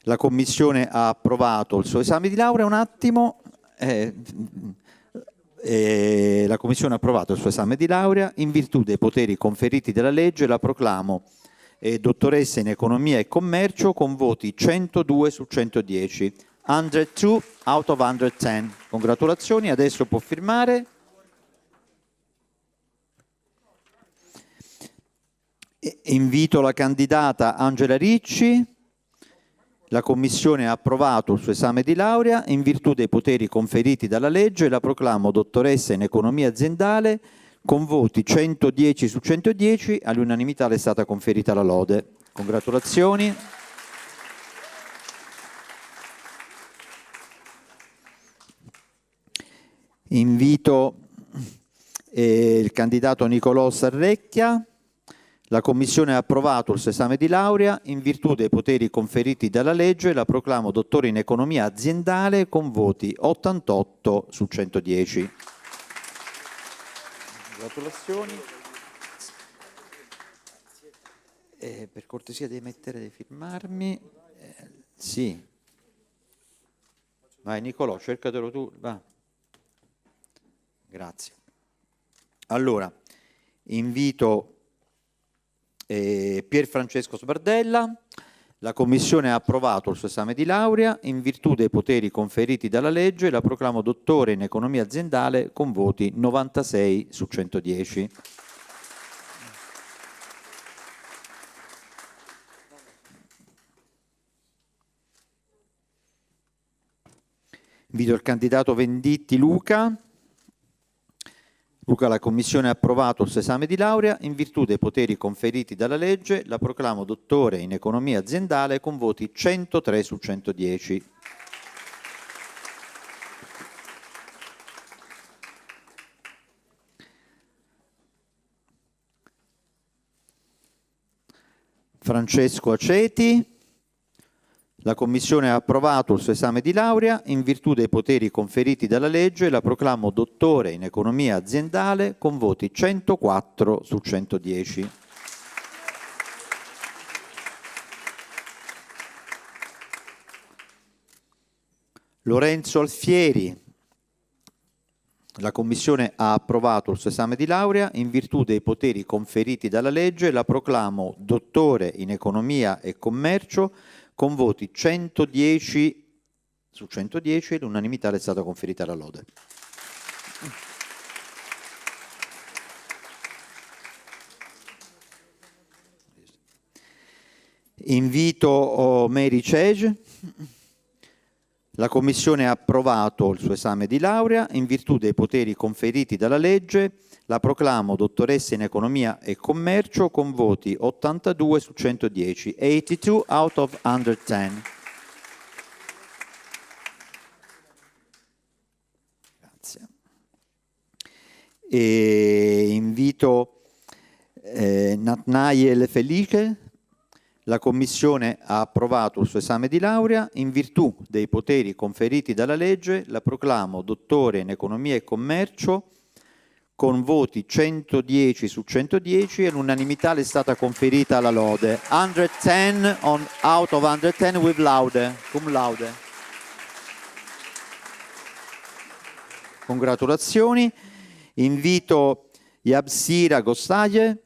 La Commissione ha approvato il suo esame di laurea, un attimo, la Commissione ha approvato il suo esame di laurea in virtù dei poteri conferiti dalla legge, la proclamo dottoressa in economia e commercio con voti 102 su 110, 102 out of 110. Congratulazioni, adesso può firmare. Invito la candidata Angela Ricci. La Commissione ha approvato il suo esame di laurea in virtù dei poteri conferiti dalla legge e la proclamo dottoressa in economia aziendale con voti 110 su 110, all'unanimità le è stata conferita la lode. Congratulazioni. Invito il candidato Nicolò Sarrecchia. La Commissione ha approvato il suo esame di laurea in virtù dei poteri conferiti dalla legge e la proclamo dottore in economia aziendale con voti 88 su 110. Congratulazioni. Per cortesia devi mettere, devi firmarmi. Sì. Vai Nicolò, cercatelo tu. Va. Grazie. Allora, invito Pier Francesco Sbardella. La Commissione ha approvato il suo esame di laurea in virtù dei poteri conferiti dalla legge e la proclamo dottore in economia aziendale con voti 96 su 110. Invito il candidato Venditti Luca. La Commissione ha approvato il suo esame di laurea in virtù dei poteri conferiti dalla legge, la proclamo dottore in economia aziendale con voti 103 su 110. Francesco Aceti. La Commissione ha approvato il suo esame di laurea in virtù dei poteri conferiti dalla legge e la proclamo dottore in economia aziendale con voti 104 su 110. Lorenzo Alfieri. La Commissione ha approvato il suo esame di laurea in virtù dei poteri conferiti dalla legge e la proclamo dottore in economia e commercio con voti 110 su 110 e l'unanimità le è stata conferita la lode. Invito Mary Chege. La Commissione ha approvato il suo esame di laurea in virtù dei poteri conferiti dalla legge. La proclamo dottoressa in economia e commercio con voti 82 su 110, 82 out of 110. Grazie. E invito Natnael Felice. La Commissione ha approvato il suo esame di laurea in virtù dei poteri conferiti dalla legge. La proclamo dottore in economia e commercio con voti 110 su 110 e l'unanimità le è stata conferita la lode. 110 out of 110 with laude, cum laude. Congratulazioni. Invito Yabsira Gostaye.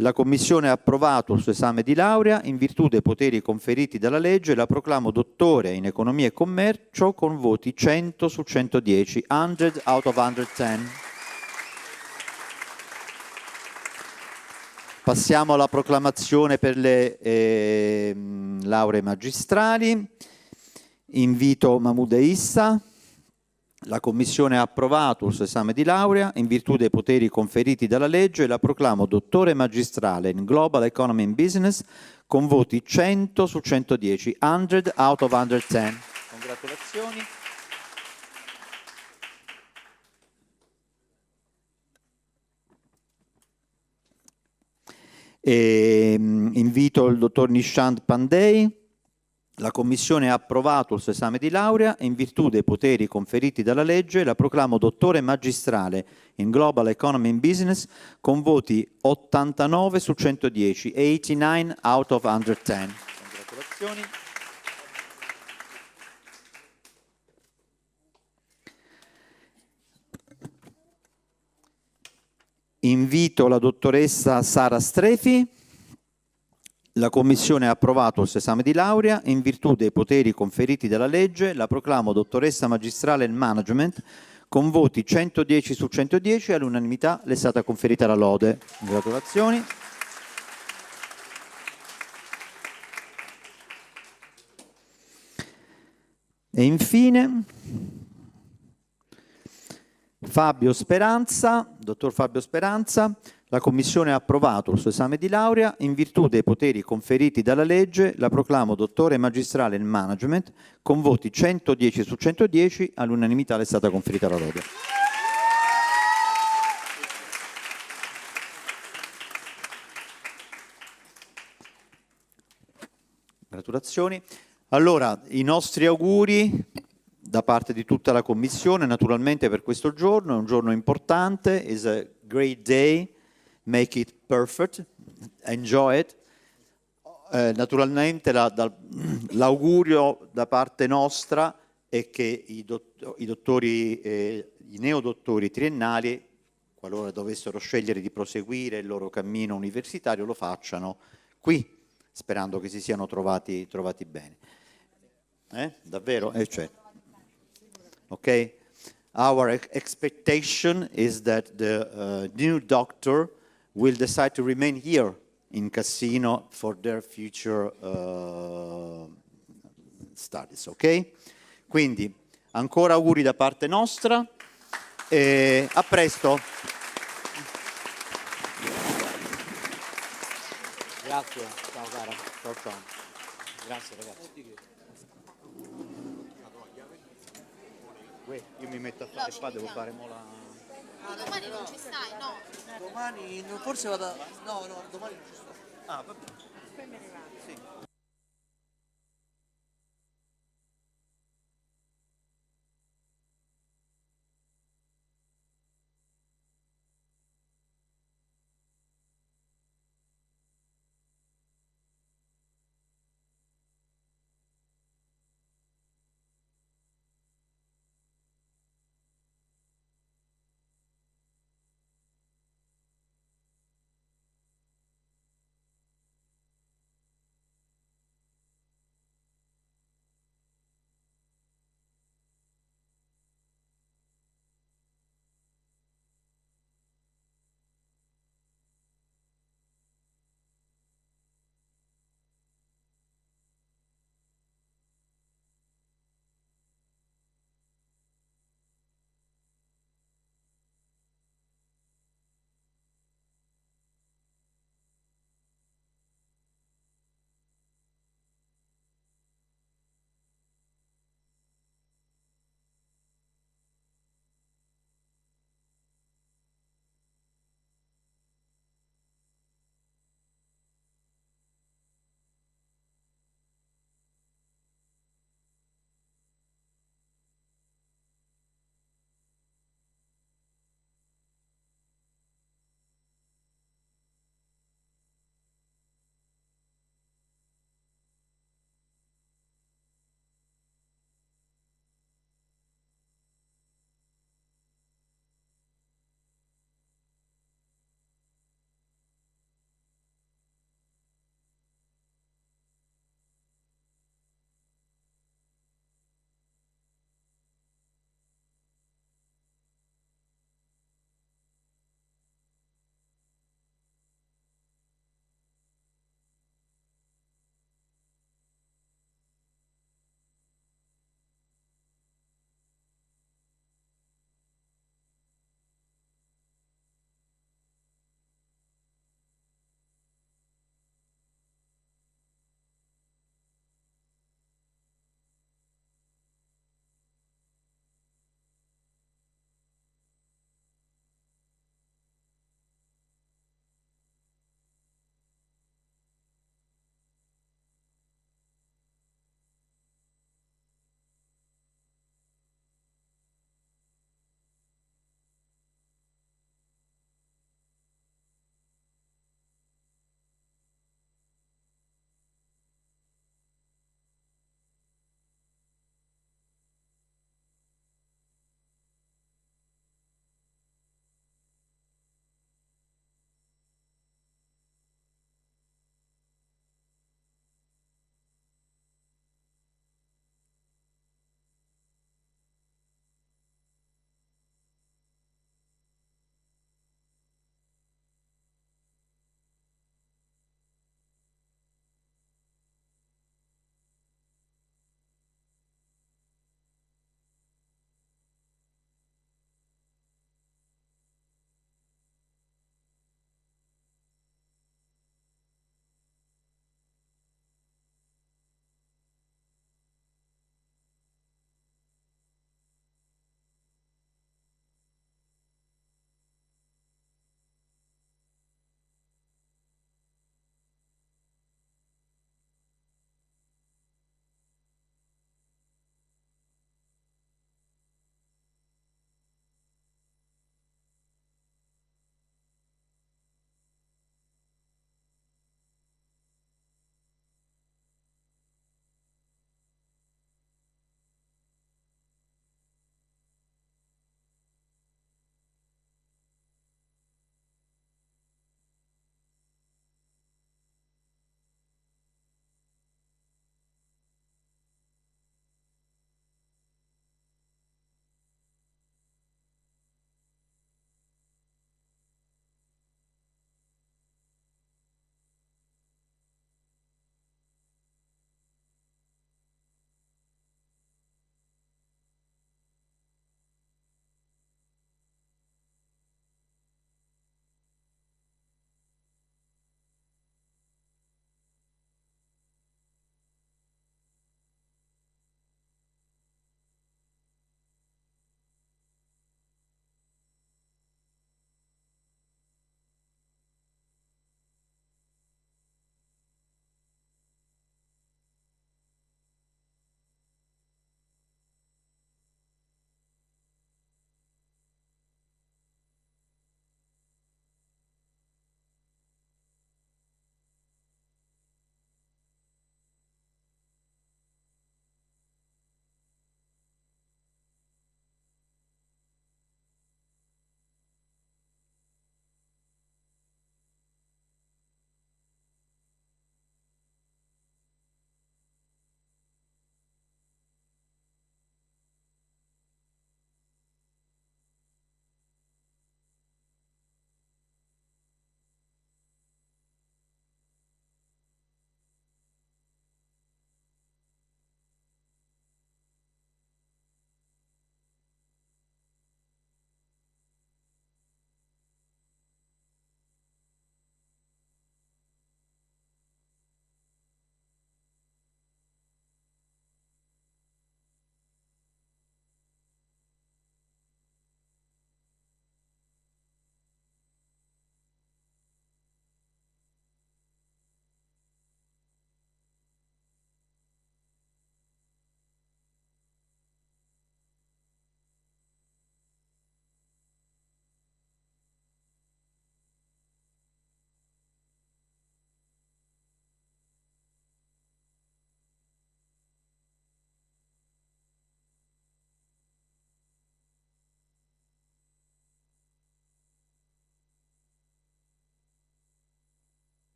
La Commissione ha approvato il suo esame di laurea in virtù dei poteri conferiti dalla legge. La proclamo dottore in economia e commercio con voti 100 su 110, 100 out of 110. Passiamo alla proclamazione per le lauree magistrali. Invito Mahmoud Issa. La Commissione ha approvato il suo esame di laurea in virtù dei poteri conferiti dalla legge e la proclamo dottore magistrale in Global Economy and Business con voti 100 su 110, 100 out of 110. Congratulazioni. Invito il dottor Nishant Pandey. La Commissione ha approvato il suo esame di laurea e in virtù dei poteri conferiti dalla legge la proclamo dottore magistrale in Global Economy and Business con voti 89 su 110, 89 out of 110. Congratulazioni. Invito la dottoressa Sara Strefi. La Commissione ha approvato il suo esame di laurea in virtù dei poteri conferiti dalla legge. La proclamo dottoressa magistrale in management con voti 110 su 110 e all'unanimità le è stata conferita la lode. Congratulazioni. E infine Fabio Speranza, dottor Fabio Speranza. La Commissione ha approvato il suo esame di laurea in virtù dei poteri conferiti dalla legge. La proclamo dottore magistrale in management con voti 110 su 110, all'unanimità le è stata conferita la lode. Gratulazioni. Allora, i nostri auguri da parte di tutta la Commissione, naturalmente per questo giorno, è un giorno importante, is a great day. Make it perfect, enjoy it. Naturalmente l'augurio da parte nostra è che i neodottori triennali, qualora dovessero scegliere di proseguire il loro cammino universitario, lo facciano qui, sperando che si siano trovati bene. Davvero? Certo. Ok? Our expectation is that the new doctor will decide to remain here in Cassino for their future studies, ok? Quindi ancora auguri da parte nostra e a presto. Grazie, ciao cara, ciao. Grazie ragazzi. Io mi metto a fare qua, devo fare mola. Domani non ci stai, no? Domani forse vado. No, domani non ci sto. Ah, vabbè. Poi me ne vado. Sì.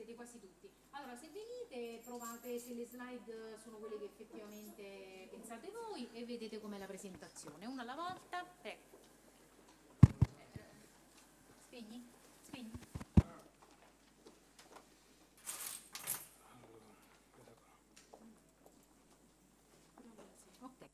siete quasi tutti. Allora, se venite, provate se le slide sono quelle che effettivamente pensate voi e vedete com'è la presentazione. Una alla volta, prego. Spegni? Spegni? Ok.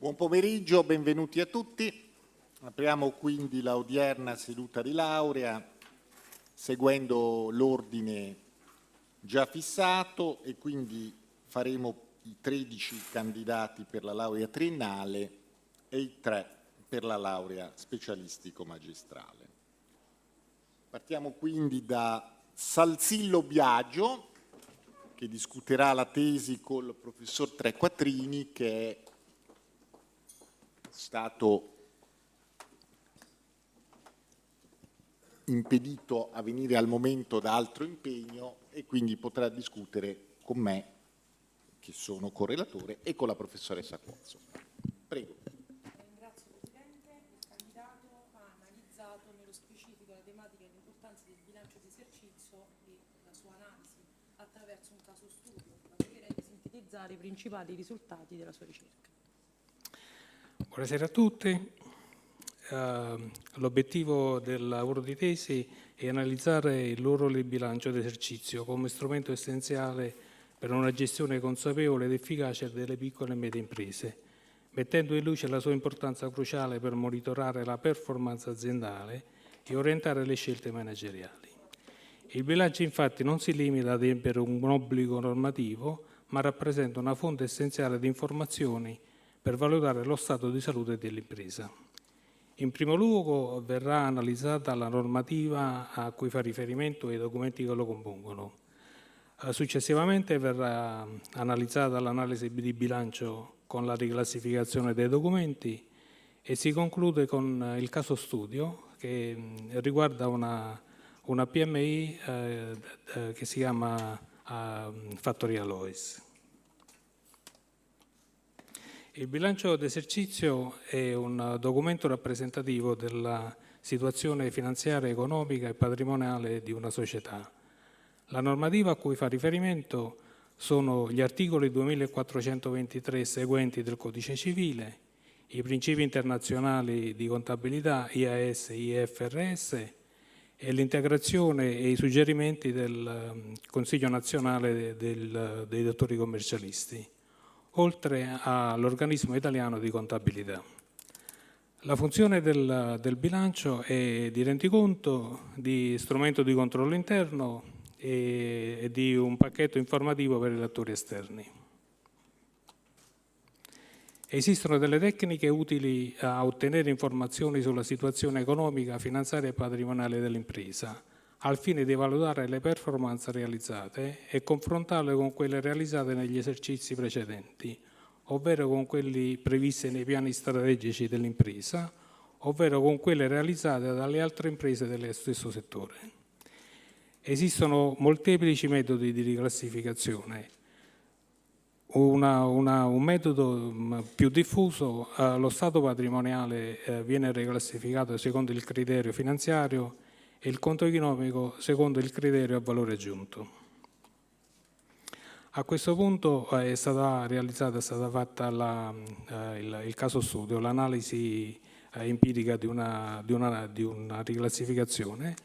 Buon pomeriggio, benvenuti a tutti. Apriamo quindi la odierna seduta di laurea seguendo l'ordine già fissato e quindi faremo i 13 candidati per la laurea triennale e i 3 per la laurea specialistico-magistrale. Partiamo quindi da Salsillo Biagio, che discuterà la tesi col professor Trequattrini, che è stato impedito a venire al momento da altro impegno e quindi potrà discutere con me, che sono correlatore, e con la professoressa Cuozzo. Prego. Ringrazio Presidente. Il candidato ha analizzato nello specifico la tematica e l'importanza del bilancio di esercizio e la sua analisi attraverso un caso studio. La pregherei di sintetizzare i principali risultati della sua ricerca. Buonasera a tutti. L'obiettivo del lavoro di tesi è analizzare il loro bilancio d'esercizio come strumento essenziale per una gestione consapevole ed efficace delle piccole e medie imprese, mettendo in luce la sua importanza cruciale per monitorare la performance aziendale e orientare le scelte manageriali. Il bilancio infatti non si limita ad adempiere un obbligo normativo, ma rappresenta una fonte essenziale di informazioni per valutare lo stato di salute dell'impresa. In primo luogo verrà analizzata la normativa a cui fa riferimento e i documenti che lo compongono. Successivamente verrà analizzata l'analisi di bilancio con la riclassificazione dei documenti e si conclude con il caso studio che riguarda una PMI che si chiama Fattoria Lois. Il bilancio d'esercizio è un documento rappresentativo della situazione finanziaria, economica e patrimoniale di una società. La normativa a cui fa riferimento sono gli articoli 2423 e seguenti del Codice Civile, i principi internazionali di contabilità IAS e IFRS e l'integrazione e i suggerimenti del Consiglio nazionale dei dottori commercialisti, oltre all'organismo italiano di contabilità. La funzione del bilancio è di rendiconto, di strumento di controllo interno e di un pacchetto informativo per i lettori esterni. Esistono delle tecniche utili a ottenere informazioni sulla situazione economica, finanziaria e patrimoniale dell'impresa, al fine di valutare le performance realizzate e confrontarle con quelle realizzate negli esercizi precedenti, ovvero con quelli previsti nei piani strategici dell'impresa, ovvero con quelle realizzate dalle altre imprese dello stesso settore. Esistono molteplici metodi di riclassificazione. Un metodo più diffuso, lo stato patrimoniale viene riclassificato secondo il criterio finanziario e il conto economico secondo il criterio a valore aggiunto. A questo punto è stata fatta il caso studio, l'analisi empirica di una riclassificazione,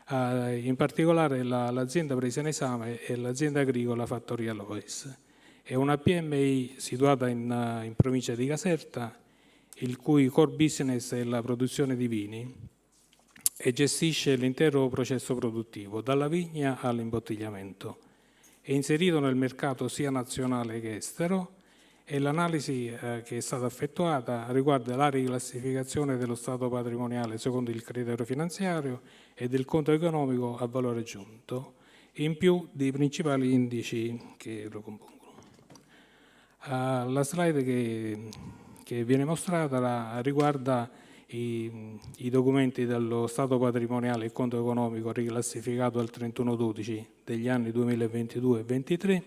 in particolare l'azienda presa in esame è l'azienda agricola Fattoria Lois. È una PMI situata in provincia di Caserta, il cui core business è la produzione di vini e gestisce l'intero processo produttivo, dalla vigna all'imbottigliamento. È inserito nel mercato sia nazionale che estero e l'analisi che è stata effettuata riguarda la riclassificazione dello stato patrimoniale secondo il criterio finanziario e del conto economico a valore aggiunto, in più dei principali indici che lo compongono. La slide che viene mostrata riguarda i documenti dello stato patrimoniale e conto economico riclassificato al 31/12 degli anni 2022 e 2023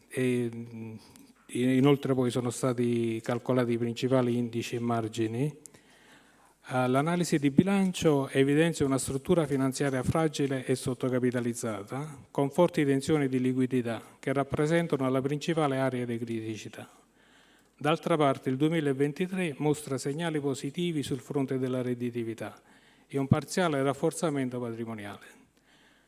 e inoltre poi sono stati calcolati i principali indici e margini. L'analisi di bilancio evidenzia una struttura finanziaria fragile e sottocapitalizzata, con forti tensioni di liquidità che rappresentano la principale area di criticità. D'altra parte il 2023 mostra segnali positivi sul fronte della redditività e un parziale rafforzamento patrimoniale.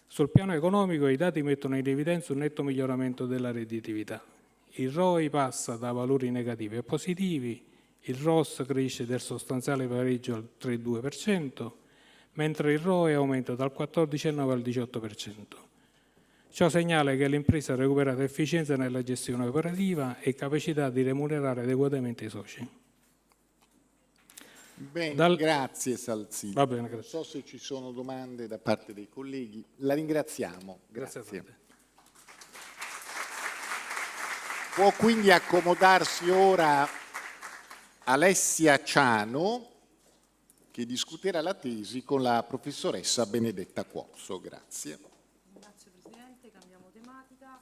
Sul piano economico i dati mettono in evidenza un netto miglioramento della redditività. il ROI passa da valori negativi a positivi, il ROS cresce del sostanziale pareggio al 3,2%, mentre il ROE aumenta dal 14,9 al 18%. Ciò segnala che l'impresa ha recuperato efficienza nella gestione operativa e capacità di remunerare adeguatamente i soci. Bene, grazie Salzini. Va bene, non so se ci sono domande da parte dei colleghi. La ringraziamo. Grazie a te. Può quindi accomodarsi ora Alessia Ciano, che discuterà la tesi con la professoressa Benedetta Cuozzo. Grazie. Grazie Presidente, cambiamo tematica.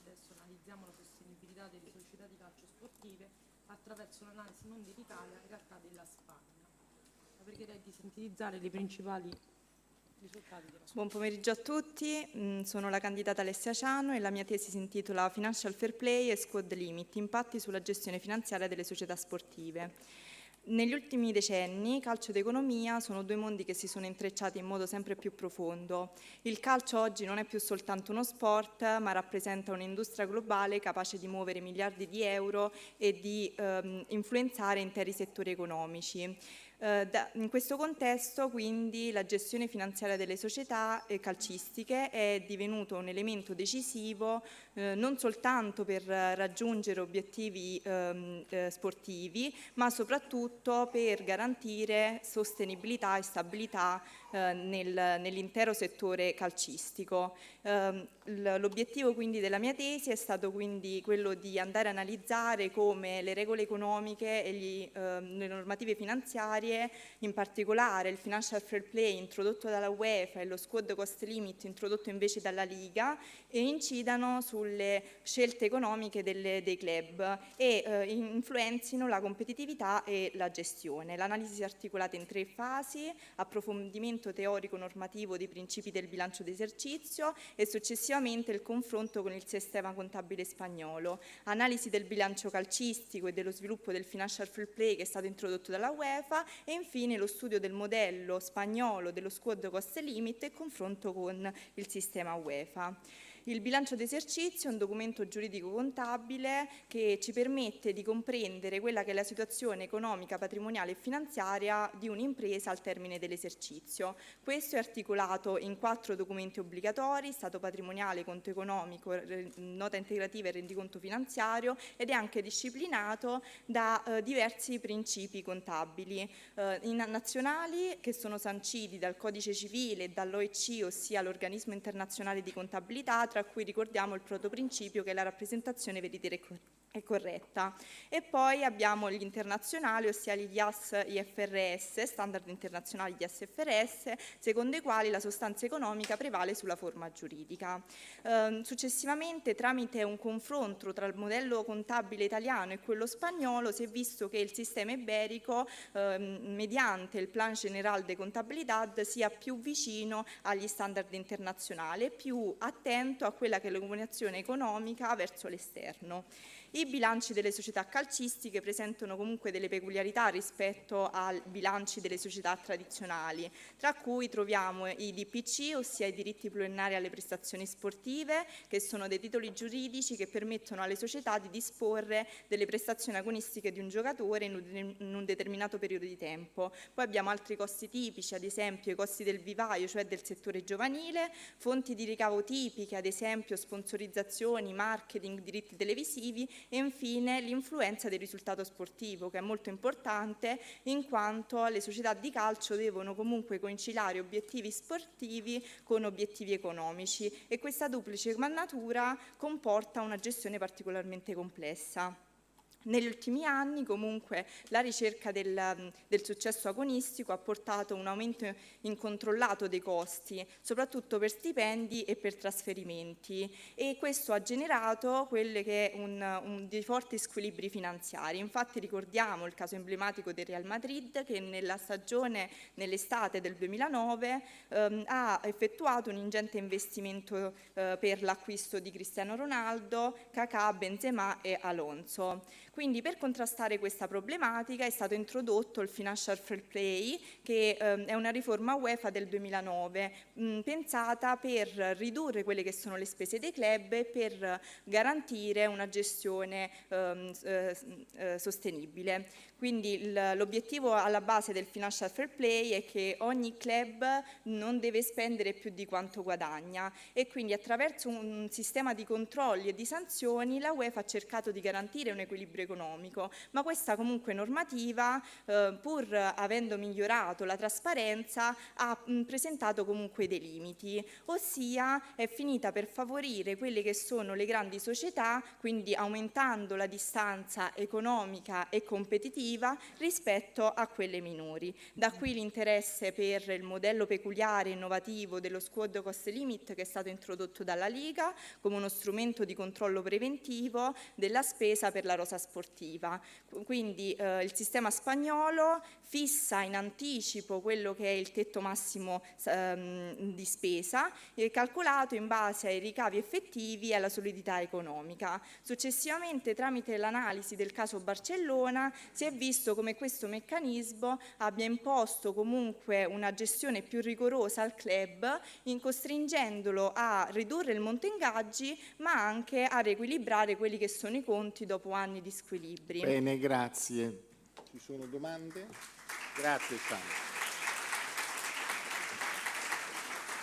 Adesso analizziamo la sostenibilità delle società di calcio sportive attraverso un'analisi non dell'Italia, in realtà della Spagna. La pregherei di sintetizzare le principali risultati della Buon pomeriggio a tutti, sono la candidata Alessia Ciano e la mia tesi si intitola Financial Fair Play e Squad Limit, impatti sulla gestione finanziaria delle società sportive. Negli ultimi decenni calcio ed economia sono due mondi che si sono intrecciati in modo sempre più profondo. Il calcio oggi non è più soltanto uno sport, ma rappresenta un'industria globale capace di muovere miliardi di euro e di influenzare interi settori economici. In questo contesto, quindi, la gestione finanziaria delle società calcistiche è divenuto un elemento decisivo non soltanto per raggiungere obiettivi sportivi, ma soprattutto per garantire sostenibilità e stabilità nell'intero settore calcistico. L'obiettivo quindi della mia tesi è stato quindi quello di andare a analizzare come le regole economiche e le normative finanziarie, in particolare il Financial Fair Play introdotto dalla UEFA e lo Squad Cost Limit introdotto invece dalla Liga, incidano sulle scelte economiche dei club e influenzino la competitività e la gestione. L'analisi si è articolata in 3 fasi: approfondimento teorico-normativo dei principi del bilancio d'esercizio e successivamente il confronto con il sistema contabile spagnolo, analisi del bilancio calcistico e dello sviluppo del Financial Fair Play che è stato introdotto dalla UEFA e infine lo studio del modello spagnolo dello Squad Cost Limit e confronto con il sistema UEFA. Il bilancio d'esercizio è un documento giuridico-contabile che ci permette di comprendere quella che è la situazione economica, patrimoniale e finanziaria di un'impresa al termine dell'esercizio. Questo è articolato in 4 documenti obbligatori: stato patrimoniale, conto economico, nota integrativa e rendiconto finanziario, ed è anche disciplinato da diversi principi contabili nazionali che sono sanciti dal Codice Civile e dall'OEC, ossia l'organismo internazionale di contabilità, tra cui ricordiamo il protoprincipio che è la rappresentazione veritiera e corretta. E poi abbiamo gli internazionali, ossia gli IAS-IFRS, standard internazionali di IAS-IFRS, secondo i quali la sostanza economica prevale sulla forma giuridica. Successivamente, tramite un confronto tra il modello contabile italiano e quello spagnolo, si è visto che il sistema iberico, mediante il Plan General de Contabilidad, sia più vicino agli standard internazionali e più attento a quella che è l'comunicazione economica verso l'esterno. I bilanci delle società calcistiche presentano comunque delle peculiarità rispetto ai bilanci delle società tradizionali, tra cui troviamo i DPC, ossia i diritti pluriennali alle prestazioni sportive, che sono dei titoli giuridici che permettono alle società di disporre delle prestazioni agonistiche di un giocatore in un determinato periodo di tempo. Poi abbiamo altri costi tipici, ad esempio i costi del vivaio, cioè del settore giovanile, fonti di ricavo tipiche, ad esempio sponsorizzazioni, marketing, diritti televisivi, e infine l'influenza del risultato sportivo, che è molto importante in quanto le società di calcio devono comunque conciliare obiettivi sportivi con obiettivi economici e questa duplice natura comporta una gestione particolarmente complessa. Negli ultimi anni comunque la ricerca del successo agonistico ha portato un aumento incontrollato dei costi, soprattutto per stipendi e per trasferimenti, e questo ha generato quelli che dei forti squilibri finanziari. Infatti ricordiamo il caso emblematico del Real Madrid, che nell'estate del 2009 ha effettuato un ingente investimento per l'acquisto di Cristiano Ronaldo, Kakà, Benzema e Alonso. Quindi per contrastare questa problematica è stato introdotto il Financial Fair Play, che è una riforma UEFA del 2009, pensata per ridurre quelle che sono le spese dei club e per garantire una gestione sostenibile. Quindi l'obiettivo alla base del Financial Fair Play è che ogni club non deve spendere più di quanto guadagna, e quindi attraverso un sistema di controlli e di sanzioni la UEFA ha cercato di garantire un equilibrio economico, ma questa comunque normativa, pur avendo migliorato la trasparenza, ha presentato comunque dei limiti, ossia è finita per favorire quelle che sono le grandi società, quindi aumentando la distanza economica e competitiva rispetto a quelle minori. Da qui l'interesse per il modello peculiare e innovativo dello squad cost limit, che è stato introdotto dalla Liga come uno strumento di controllo preventivo della spesa per la rosa sportiva. Quindi il sistema spagnolo fissa in anticipo quello che è il tetto massimo di spesa, calcolato in base ai ricavi effettivi e alla solidità economica. Successivamente, tramite l'analisi del caso Barcellona, si è visto come questo meccanismo abbia imposto comunque una gestione più rigorosa al club, costringendolo a ridurre il monte ingaggi, ma anche a riequilibrare quelli che sono i conti dopo anni di squilibri. Bene, grazie. Ci sono domande? Grazie Sandra.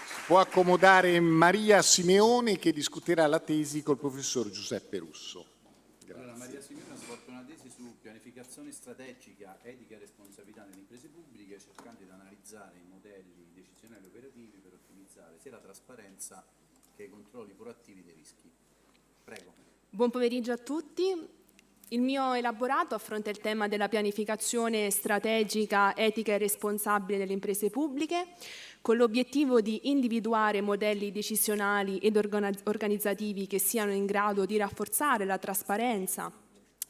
Si può accomodare Maria Simeoni, che discuterà la tesi col professor Giuseppe Russo. Allora, Maria Simeoni ha svolto una tesi su pianificazione strategica, etica e responsabilità nelle imprese pubbliche, cercando di analizzare i modelli decisionali operativi per ottimizzare sia la trasparenza che i controlli proattivi dei rischi. Prego. Buon pomeriggio a tutti. Il mio elaborato affronta il tema della pianificazione strategica, etica e responsabile delle imprese pubbliche, con l'obiettivo di individuare modelli decisionali ed organizzativi che siano in grado di rafforzare la trasparenza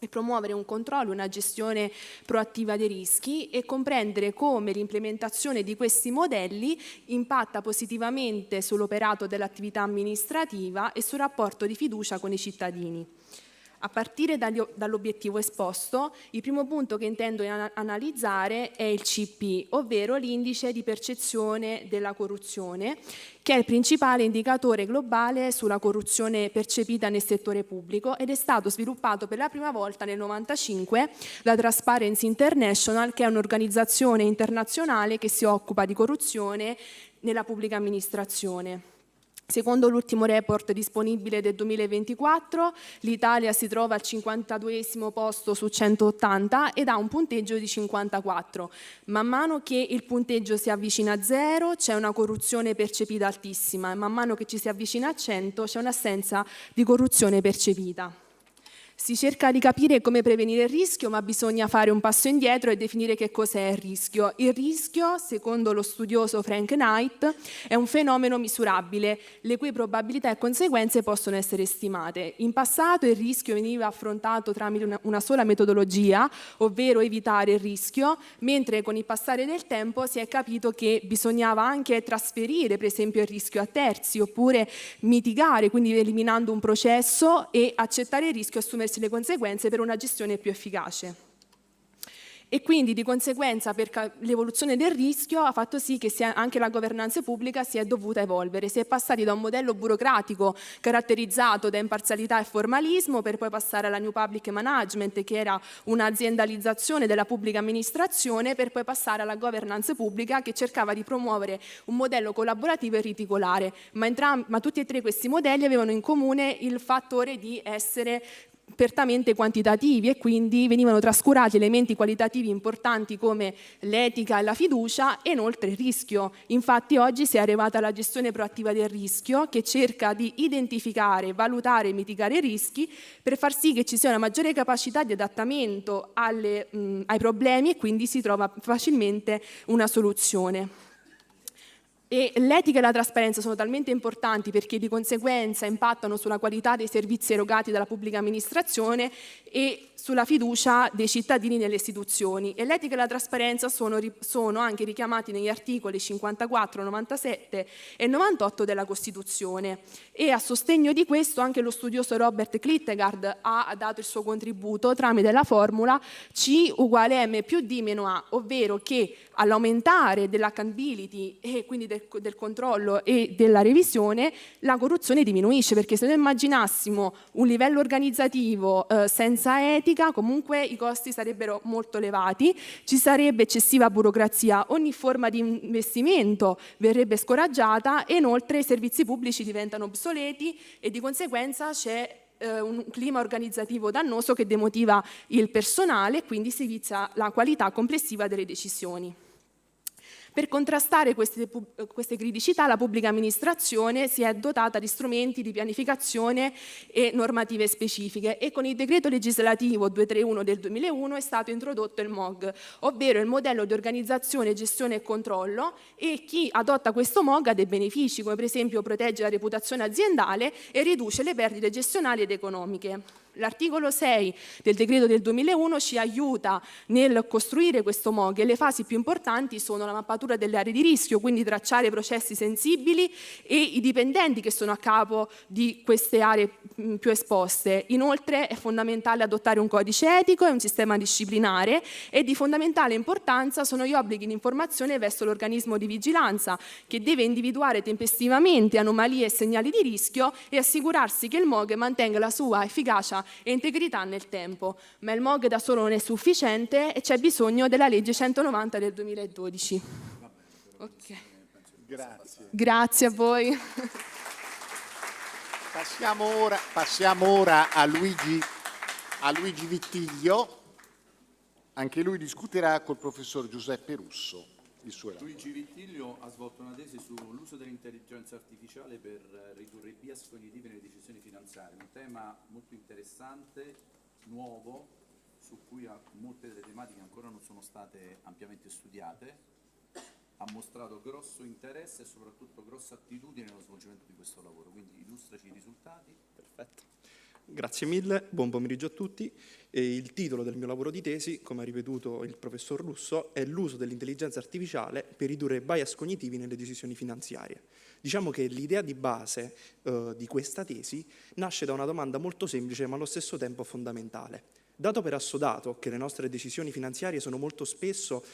e promuovere un controllo, una gestione proattiva dei rischi, e comprendere come l'implementazione di questi modelli impatta positivamente sull'operato dell'attività amministrativa e sul rapporto di fiducia con i cittadini. A partire dall'obiettivo esposto, il primo punto che intendo analizzare è il CP, ovvero l'indice di percezione della corruzione, che è il principale indicatore globale sulla corruzione percepita nel settore pubblico, ed è stato sviluppato per la prima volta nel 1995 da Transparency International, che è un'organizzazione internazionale che si occupa di corruzione nella pubblica amministrazione. Secondo l'ultimo report disponibile del 2024, l'Italia si trova al 52esimo posto su 180 ed ha un punteggio di 54. Man mano che il punteggio si avvicina a 0 c'è una corruzione percepita altissima, e man mano che ci si avvicina a 100 c'è un'assenza di corruzione percepita. Si cerca di capire come prevenire il rischio, ma bisogna fare un passo indietro e definire che cos'è il rischio. Il rischio, secondo lo studioso Frank Knight, è un fenomeno misurabile, le cui probabilità e conseguenze possono essere stimate. In passato il rischio veniva affrontato tramite una sola metodologia, ovvero evitare il rischio, mentre con il passare del tempo si è capito che bisognava anche trasferire, per esempio, il rischio a terzi, oppure mitigare, quindi eliminando un processo, e accettare il rischio e assumersi le conseguenze per una gestione più efficace. E quindi di conseguenza l'evoluzione del rischio ha fatto sì che anche la governanza pubblica si è dovuta evolvere. Si è passati da un modello burocratico caratterizzato da imparzialità e formalismo, per poi passare alla New Public Management, che era un'aziendalizzazione della pubblica amministrazione, per poi passare alla governance pubblica, che cercava di promuovere un modello collaborativo e reticolare. Ma tutti e tre questi modelli avevano in comune il fattore di essere apertamente quantitativi, e quindi venivano trascurati elementi qualitativi importanti come l'etica e la fiducia, e inoltre il rischio. Infatti oggi si è arrivata alla gestione proattiva del rischio, che cerca di identificare, valutare e mitigare i rischi per far sì che ci sia una maggiore capacità di adattamento ai problemi, e quindi si trova facilmente una soluzione. E l'etica e la trasparenza sono talmente importanti perché di conseguenza impattano sulla qualità dei servizi erogati dalla pubblica amministrazione e sulla fiducia dei cittadini nelle istituzioni. E l'etica e la trasparenza sono anche richiamati negli articoli 54, 97 e 98 della Costituzione. E a sostegno di questo anche lo studioso Robert Klittegard ha dato il suo contributo tramite la formula C uguale M più D meno A, ovvero che all'aumentare dell'accountability e quindi del controllo e della revisione, la corruzione diminuisce, perché se noi immaginassimo un livello organizzativo senza etica, comunque i costi sarebbero molto elevati, ci sarebbe eccessiva burocrazia, ogni forma di investimento verrebbe scoraggiata e inoltre i servizi pubblici diventano obsoleti e di conseguenza c'è un clima organizzativo dannoso che demotiva il personale e quindi si vizia la qualità complessiva delle decisioni. Per contrastare queste criticità la pubblica amministrazione si è dotata di strumenti di pianificazione e normative specifiche e con il decreto legislativo 231 del 2001 è stato introdotto il MOG, ovvero il modello di organizzazione, gestione e controllo, e chi adotta questo MOG ha dei benefici, come per esempio protegge la reputazione aziendale e riduce le perdite gestionali ed economiche. L'articolo 6 del decreto del 2001 ci aiuta nel costruire questo MOG e le fasi più importanti sono la mappatura delle aree di rischio, quindi tracciare i processi sensibili e i dipendenti che sono a capo di queste aree più esposte. Inoltre è fondamentale adottare un codice etico e un sistema disciplinare e di fondamentale importanza sono gli obblighi di informazione verso l'organismo di vigilanza che deve individuare tempestivamente anomalie e segnali di rischio e assicurarsi che il MOG mantenga la sua efficacia e integrità nel tempo. Ma il MOG da solo non è sufficiente e c'è bisogno della legge 190 del 2012. Okay. Grazie. Grazie a voi. Passiamo ora a Luigi Vittiglio. Anche lui discuterà col professor Giuseppe Russo. Luigi Vittiglio ha svolto una tesi sull'uso dell'intelligenza artificiale per ridurre i bias cognitivi nelle decisioni finanziarie, un tema molto interessante, nuovo, su cui molte delle tematiche ancora non sono state ampiamente studiate. Ha mostrato grosso interesse e soprattutto grossa attitudine nello svolgimento di questo lavoro, quindi illustraci i risultati. Perfetto. Grazie mille, buon pomeriggio a tutti. Il titolo del mio lavoro di tesi, come ha ripetuto il professor Russo, è l'uso dell'intelligenza artificiale per ridurre bias cognitivi nelle decisioni finanziarie. Diciamo che l'idea di base di questa tesi nasce da una domanda molto semplice ma allo stesso tempo fondamentale. Dato per assodato che le nostre decisioni finanziarie sono molto spesso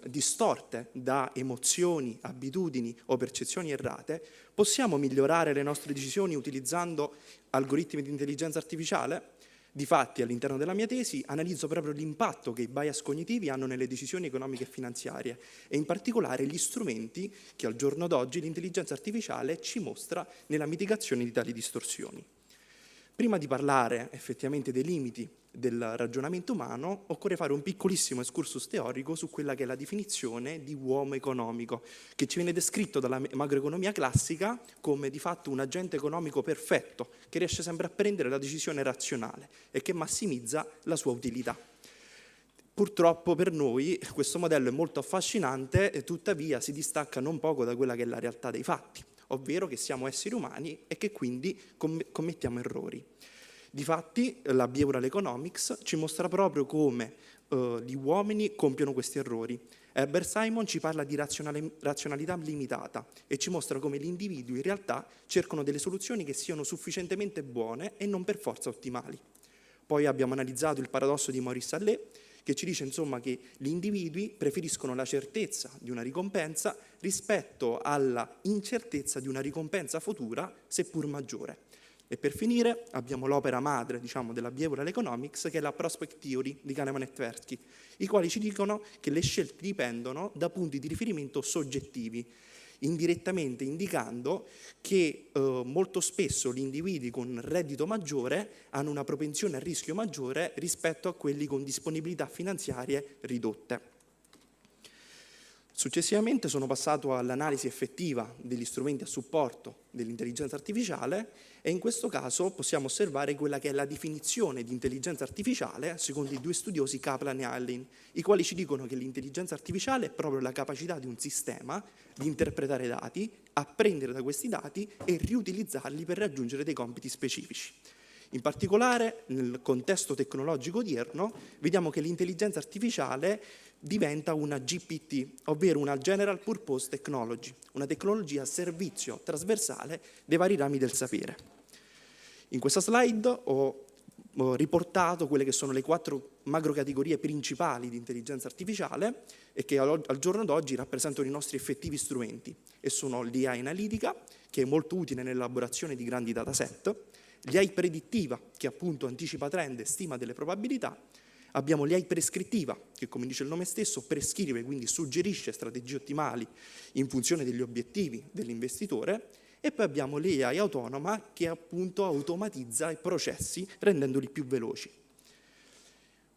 distorte da emozioni, abitudini o percezioni errate, possiamo migliorare le nostre decisioni utilizzando algoritmi di intelligenza artificiale? Difatti, all'interno della mia tesi analizzo proprio l'impatto che i bias cognitivi hanno nelle decisioni economiche e finanziarie e in particolare gli strumenti che al giorno d'oggi l'intelligenza artificiale ci mostra nella mitigazione di tali distorsioni. Prima di parlare effettivamente dei limiti del ragionamento umano, occorre fare un piccolissimo excursus teorico su quella che è la definizione di uomo economico, che ci viene descritto dalla macroeconomia classica come di fatto un agente economico perfetto, che riesce sempre a prendere la decisione razionale e che massimizza la sua utilità. Purtroppo per noi questo modello è molto affascinante e tuttavia si distacca non poco da quella che è la realtà dei fatti, ovvero che siamo esseri umani e che quindi commettiamo errori. Difatti la behavioral economics ci mostra proprio come gli uomini compiono questi errori. Herbert Simon ci parla di razionalità limitata e ci mostra come gli individui in realtà cercano delle soluzioni che siano sufficientemente buone e non per forza ottimali. Poi abbiamo analizzato il paradosso di Maurice Allais, che ci dice insomma che gli individui preferiscono la certezza di una ricompensa rispetto alla incertezza di una ricompensa futura, seppur maggiore. E per finire abbiamo l'opera madre, diciamo, della behavioral economics, che è la prospect theory di Kahneman e Tversky, i quali ci dicono che le scelte dipendono da punti di riferimento soggettivi, indirettamente indicando che molto spesso gli individui con reddito maggiore hanno una propensione al rischio maggiore rispetto a quelli con disponibilità finanziarie ridotte. Successivamente sono passato all'analisi effettiva degli strumenti a supporto dell'intelligenza artificiale e in questo caso possiamo osservare quella che è la definizione di intelligenza artificiale secondo i due studiosi Kaplan e Allin, i quali ci dicono che l'intelligenza artificiale è proprio la capacità di un sistema di interpretare dati, apprendere da questi dati e riutilizzarli per raggiungere dei compiti specifici. In particolare, nel contesto tecnologico odierno, vediamo che l'intelligenza artificiale diventa una GPT, ovvero una General Purpose Technology, una tecnologia a servizio trasversale dei vari rami del sapere. In questa slide ho riportato quelle che sono le 4 macrocategorie principali di intelligenza artificiale e che al giorno d'oggi rappresentano i nostri effettivi strumenti, e sono l'IA analitica, che è molto utile nell'elaborazione di grandi dataset, l'IA predittiva, che appunto anticipa trend e stima delle probabilità. Abbiamo l'IA prescrittiva, che come dice il nome stesso prescrive, quindi suggerisce strategie ottimali in funzione degli obiettivi dell'investitore, e poi abbiamo l'AI autonoma, che appunto automatizza i processi rendendoli più veloci.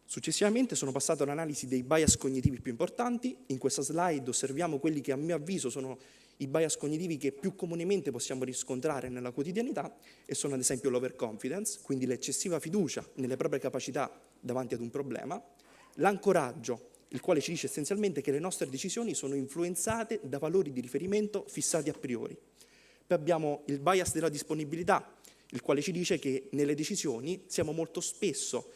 Successivamente sono passato all'analisi dei bias cognitivi più importanti. In questa slide osserviamo quelli che a mio avviso sono i bias cognitivi che più comunemente possiamo riscontrare nella quotidianità, e sono ad esempio l'overconfidence, quindi l'eccessiva fiducia nelle proprie capacità davanti ad un problema, l'ancoraggio, il quale ci dice essenzialmente che le nostre decisioni sono influenzate da valori di riferimento fissati a priori. Poi abbiamo il bias della disponibilità, il quale ci dice che nelle decisioni siamo molto spesso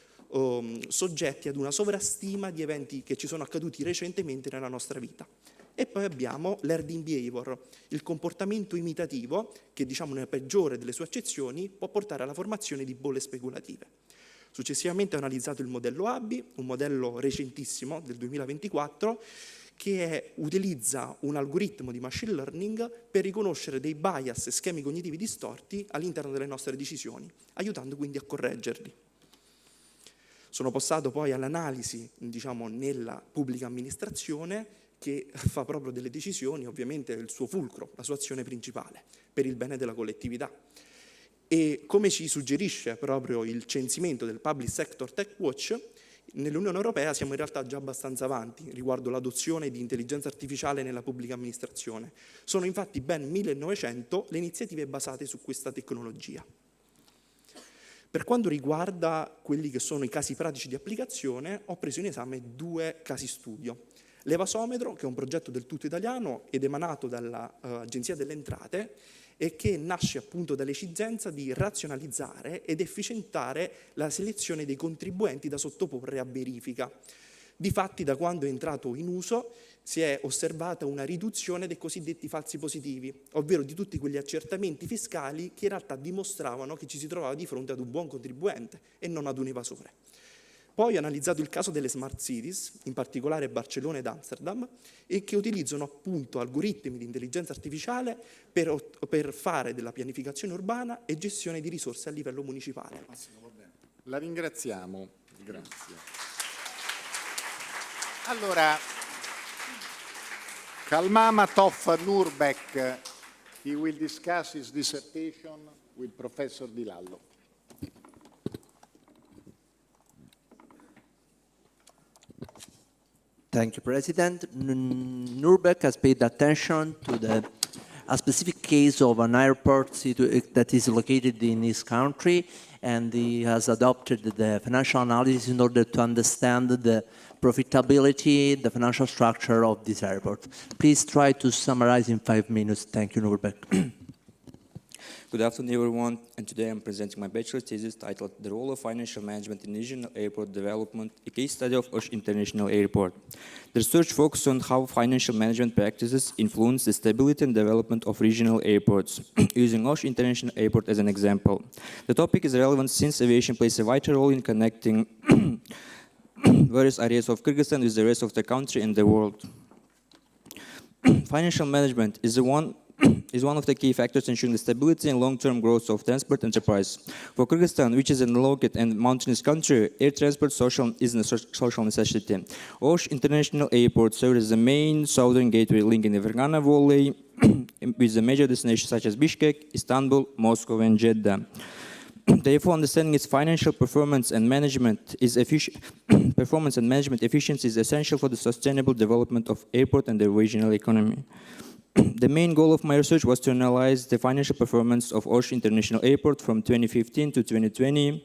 soggetti ad una sovrastima di eventi che ci sono accaduti recentemente nella nostra vita. E poi abbiamo l'herding behavior, il comportamento imitativo che, diciamo nella peggiore delle sue accezioni, può portare alla formazione di bolle speculative. Successivamente ho analizzato il modello ABI, un modello recentissimo del 2024, che utilizza un algoritmo di machine learning per riconoscere dei bias e schemi cognitivi distorti all'interno delle nostre decisioni, aiutando quindi a correggerli. Sono passato poi all'analisi, diciamo, nella pubblica amministrazione, che fa proprio delle decisioni, ovviamente il suo fulcro, la sua azione principale, per il bene della collettività. E come ci suggerisce proprio il censimento del Public Sector Tech Watch, nell'Unione Europea siamo in realtà già abbastanza avanti riguardo l'adozione di intelligenza artificiale nella pubblica amministrazione. Sono infatti ben 1900 le iniziative basate su questa tecnologia. Per quanto riguarda quelli che sono i casi pratici di applicazione, ho preso in esame 2 casi studio. L'evasometro, che è un progetto del tutto italiano ed emanato dall'Agenzia delle Entrate, e che nasce appunto dall'esigenza di razionalizzare ed efficientare la selezione dei contribuenti da sottoporre a verifica. Difatti, da quando è entrato in uso, si è osservata una riduzione dei cosiddetti falsi positivi, ovvero di tutti quegli accertamenti fiscali che in realtà dimostravano che ci si trovava di fronte ad un buon contribuente e non ad un evasore. Poi ho analizzato il caso delle smart cities, in particolare Barcellona ed Amsterdam, e che utilizzano appunto algoritmi di intelligenza artificiale per fare della pianificazione urbana e gestione di risorse a livello municipale. La ringraziamo. Grazie. Allora, Kalmama Toff Nurbeck, he will discuss his dissertation with Professor Di Lallo. Thank you, President. Nurbeck has paid attention to a specific case of an airport that is located in his country, and he has adopted the financial analysis in order to understand the profitability, the financial structure of this airport. Please try to summarize in 5 minutes. Thank you, Nurbeck. Good afternoon, everyone, and today I'm presenting my bachelor's thesis titled The Role of Financial Management in Regional Airport Development, a case study of Osh International Airport. The research focuses on how financial management practices influence the stability and development of regional airports, using Osh International Airport as an example. The topic is relevant since aviation plays a vital role in connecting various areas of Kyrgyzstan with the rest of the country and the world. Financial management is one of the key factors ensuring the stability and long-term growth of transport enterprise. For Kyrgyzstan, which is an landlocked and mountainous country, air transport is a social necessity. Osh International Airport serves as the main southern gateway linking the Fergana Valley with the major destinations such as Bishkek, Istanbul, Moscow, and Jeddah. Therefore, understanding its financial performance and management efficiency is essential for the sustainable development of airport and the regional economy. The main goal of my research was to analyze the financial performance of Osh International Airport from 2015 to 2020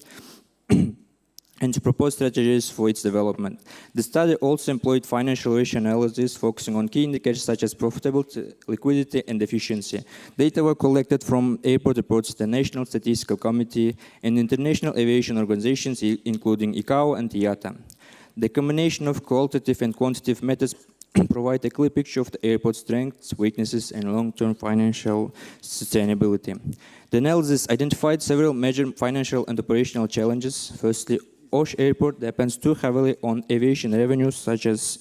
and to propose strategies for its development. The study also employed financial ratio analysis focusing on key indicators such as profitability, liquidity, and efficiency. Data were collected from airport reports, the National Statistical Committee, and international aviation organizations, including ICAO and IATA. The combination of qualitative and quantitative methods provide a clear picture of the airport's strengths, weaknesses, and long-term financial sustainability. The analysis identified several major financial and operational challenges. Firstly, Osh Airport depends too heavily on aviation revenues such as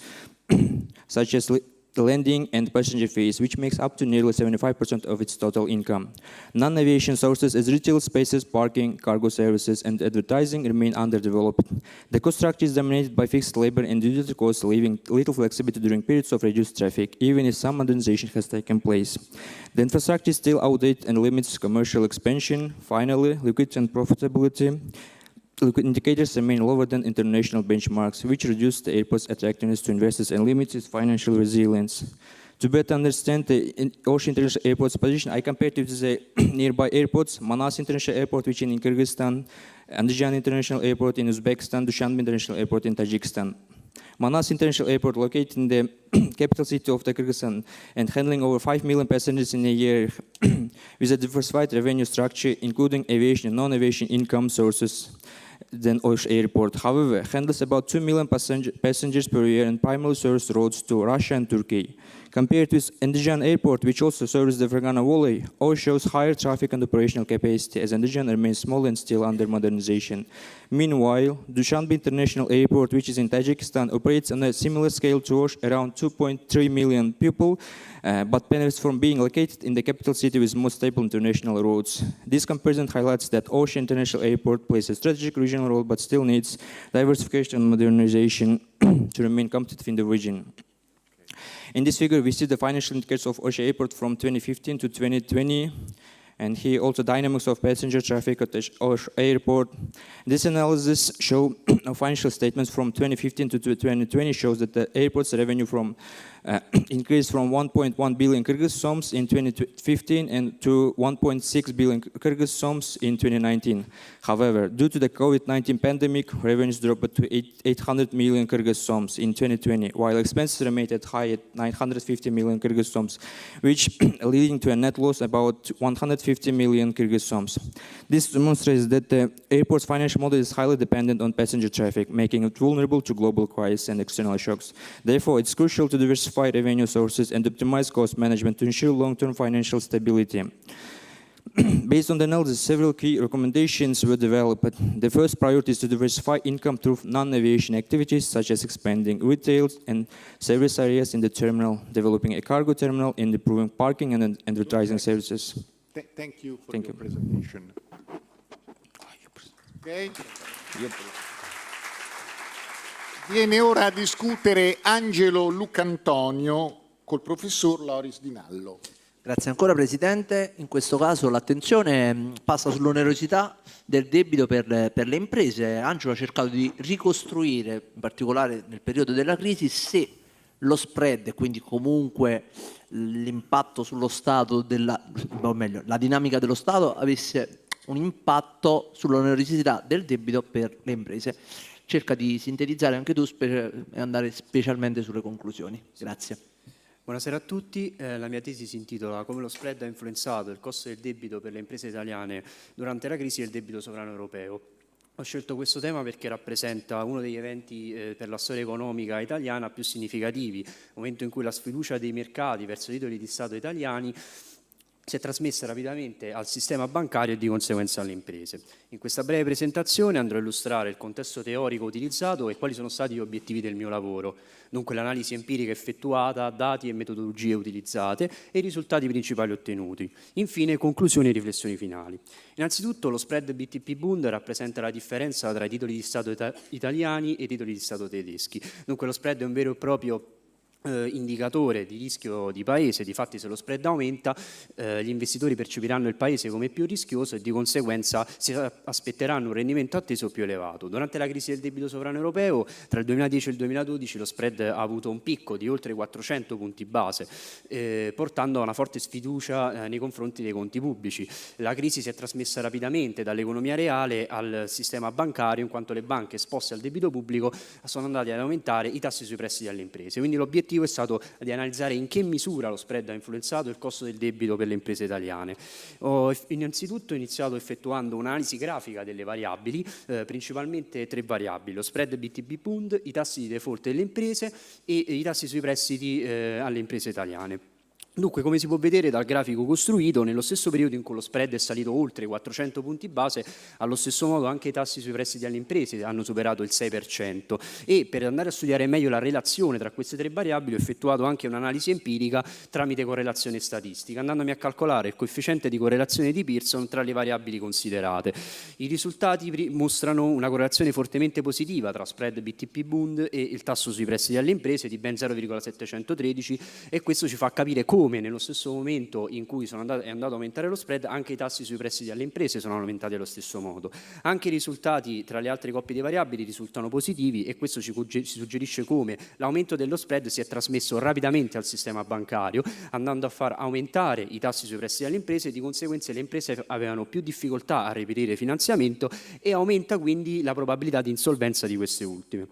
landing and passenger fees, which makes up to nearly 75% of its total income. Non-aviation sources as retail spaces, parking, cargo services, and advertising remain underdeveloped. The cost structure is dominated by fixed labor and utility costs, leaving little flexibility during periods of reduced traffic, even if some modernization has taken place. The infrastructure is still outdated and limits commercial expansion. Finally, liquidity and profitability indicators remain lower than international benchmarks, which reduce the airport's attractiveness to investors and limits its financial resilience. To better understand the Osh International Airport's position, I compared it with the nearby airports: Manas International Airport, which is in Kyrgyzstan, Andijan International Airport in Uzbekistan, Dushanbe International Airport in Tajikistan. Manas International Airport, located in the capital city of the Kyrgyzstan and handling over 5 million passengers in a year, with a diversified revenue structure, including aviation and non-aviation income sources than Osh Airport. However, handles about 2 million passengers per year and primarily serves roads to Russia and Turkey. Compared with Andijan Airport, which also serves the Fergana Valley, Osh shows higher traffic and operational capacity, as Andijan remains small and still under modernization. Meanwhile, Dushanbe International Airport, which is in Tajikistan, operates on a similar scale to Osh, around 2.3 million people, but benefits from being located in the capital city with more stable international roads. This comparison highlights that Osh International Airport plays a strategic regional role, but still needs diversification and modernization to remain competitive in the region. In this figure, we see the financial indicators of Osh Airport from 2015 to 2020, and here also dynamics of passenger traffic at Osh Airport. This analysis shows financial statements from 2015 to 2020 shows that the airport's revenue increased from 1.1 billion Kyrgyz soms in 2015 and to 1.6 billion Kyrgyz soms in 2019. However, due to the COVID-19 pandemic, revenues dropped to 800 million Kyrgyz soms in 2020, while expenses remained at high at 950 million Kyrgyz soms, which leading to a net loss about 150 million Kyrgyz soms. This demonstrates that the airport's financial model is highly dependent on passenger traffic, making it vulnerable to global crises and external shocks. Therefore, it's crucial to diversify revenue sources and optimize cost management to ensure long-term financial stability. Based on the analysis, several key recommendations were developed. The first priority is to diversify income through non-aviation activities, such as expanding retail and service areas in the terminal, developing a cargo terminal, and improving parking and advertising services. Thank you for your presentation. Okay. Viene ora a discutere Angelo Lucantonio col professor Loris Di Nallo. Grazie ancora Presidente. In questo caso l'attenzione passa sull'onerosità del debito per le imprese. Angelo ha cercato di ricostruire, in particolare nel periodo della crisi, se lo spread, quindi comunque l'impatto sullo Stato, o meglio, la dinamica dello Stato avesse un impatto sull'onerosità del debito per le imprese. Cerca di sintetizzare anche tu e andare specialmente sulle conclusioni. Grazie. Buonasera a tutti, la mia tesi si intitola Come lo spread ha influenzato il costo del debito per le imprese italiane durante la crisi del debito sovrano europeo. Ho scelto questo tema perché rappresenta uno degli eventi per la storia economica italiana più significativi, momento in cui la sfiducia dei mercati verso i titoli di Stato italiani si è trasmessa rapidamente al sistema bancario e di conseguenza alle imprese. In questa breve presentazione andrò a illustrare il contesto teorico utilizzato e quali sono stati gli obiettivi del mio lavoro, dunque l'analisi empirica effettuata, dati e metodologie utilizzate e i risultati principali ottenuti. Infine, conclusioni e riflessioni finali. Innanzitutto, lo spread BTP-Bund rappresenta la differenza tra i titoli di Stato italiani e i titoli di Stato tedeschi. Dunque lo spread è un vero e proprio indicatore di rischio di paese. Difatti, se lo spread aumenta, gli investitori percepiranno il paese come più rischioso e di conseguenza si aspetteranno un rendimento atteso più elevato. Durante la crisi del debito sovrano europeo, tra il 2010 e il 2012, lo spread ha avuto un picco di oltre 400 punti base, portando a una forte sfiducia nei confronti dei conti pubblici. La crisi si è trasmessa rapidamente dall'economia reale al sistema bancario, in quanto le banche esposte al debito pubblico sono andate ad aumentare i tassi sui prestiti alle imprese. Quindi l'obiettivo è stato di analizzare in che misura lo spread ha influenzato il costo del debito per le imprese italiane. Ho innanzitutto iniziato effettuando un'analisi grafica delle variabili, principalmente 3 variabili: lo spread BTP Bund, i tassi di default delle imprese e i tassi sui prestiti alle imprese italiane. Dunque, come si può vedere dal grafico costruito, nello stesso periodo in cui lo spread è salito oltre 400 punti base, allo stesso modo anche i tassi sui prestiti alle imprese hanno superato il 6%, e per andare a studiare meglio la relazione tra queste 3 variabili ho effettuato anche un'analisi empirica tramite correlazione statistica, andandomi a calcolare il coefficiente di correlazione di Pearson tra le variabili considerate. I risultati mostrano una correlazione fortemente positiva tra spread BTP Bund e il tasso sui prestiti alle imprese di ben 0,713, e questo ci fa capire come nello stesso momento in cui è andato ad aumentare lo spread, anche i tassi sui prestiti alle imprese sono aumentati allo stesso modo. Anche i risultati tra le altre coppie di variabili risultano positivi, e questo ci suggerisce come l'aumento dello spread si è trasmesso rapidamente al sistema bancario, andando a far aumentare i tassi sui prestiti alle imprese, e di conseguenza le imprese avevano più difficoltà a reperire finanziamento, e aumenta quindi la probabilità di insolvenza di queste ultime.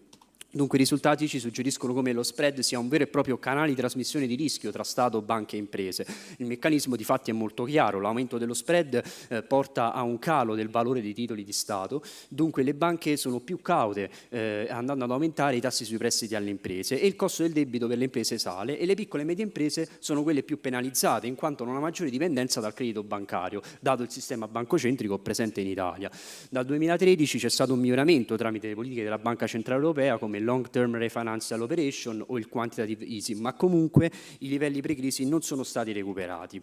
Dunque i risultati ci suggeriscono come lo spread sia un vero e proprio canale di trasmissione di rischio tra Stato, banche e imprese. Il meccanismo di fatti è molto chiaro: l'aumento dello spread porta a un calo del valore dei titoli di Stato, dunque le banche sono più caute, andando ad aumentare i tassi sui prestiti alle imprese, e il costo del debito per le imprese sale, e le piccole e medie imprese sono quelle più penalizzate, in quanto hanno una maggiore dipendenza dal credito bancario, dato il sistema bancocentrico presente in Italia. Dal 2013 c'è stato un miglioramento tramite le politiche della Banca Centrale Europea, come long term refinancial operation o il quantitative easing, ma comunque i livelli pre-crisi non sono stati recuperati.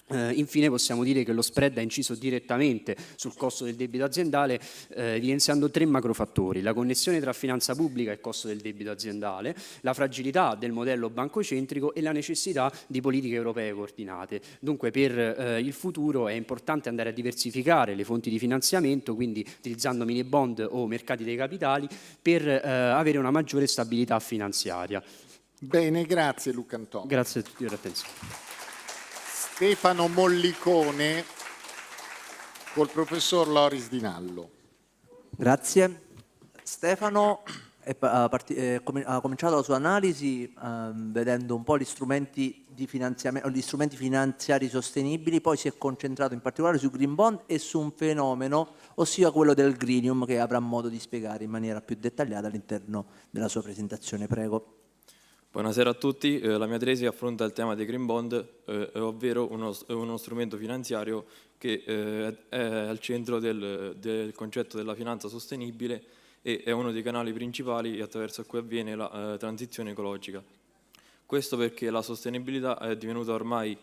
Infine possiamo dire che lo spread ha inciso direttamente sul costo del debito aziendale, evidenziando 3 macrofattori: la connessione tra finanza pubblica e costo del debito aziendale, la fragilità del modello bancocentrico e la necessità di politiche europee coordinate. Dunque per il futuro è importante andare a diversificare le fonti di finanziamento, quindi utilizzando mini bond o mercati dei capitali, per avere una maggiore stabilità finanziaria. Bene, grazie Luca Antonio. Grazie a tutti per l'attenzione. Stefano Mollicone col professor Loris Di Nallo. Grazie. Stefano ha cominciato la sua analisi vedendo un po' gli strumenti di finanziamento, gli strumenti finanziari sostenibili, poi si è concentrato in particolare sui green bond e su un fenomeno, ossia quello del greenium, che avrà modo di spiegare in maniera più dettagliata all'interno della sua presentazione. Prego. Buonasera a tutti, la mia tesi affronta il tema dei green bond, ovvero uno strumento finanziario che è al centro del concetto della finanza sostenibile, e è uno dei canali principali attraverso cui avviene la transizione ecologica. Questo perché la sostenibilità è divenuta ormai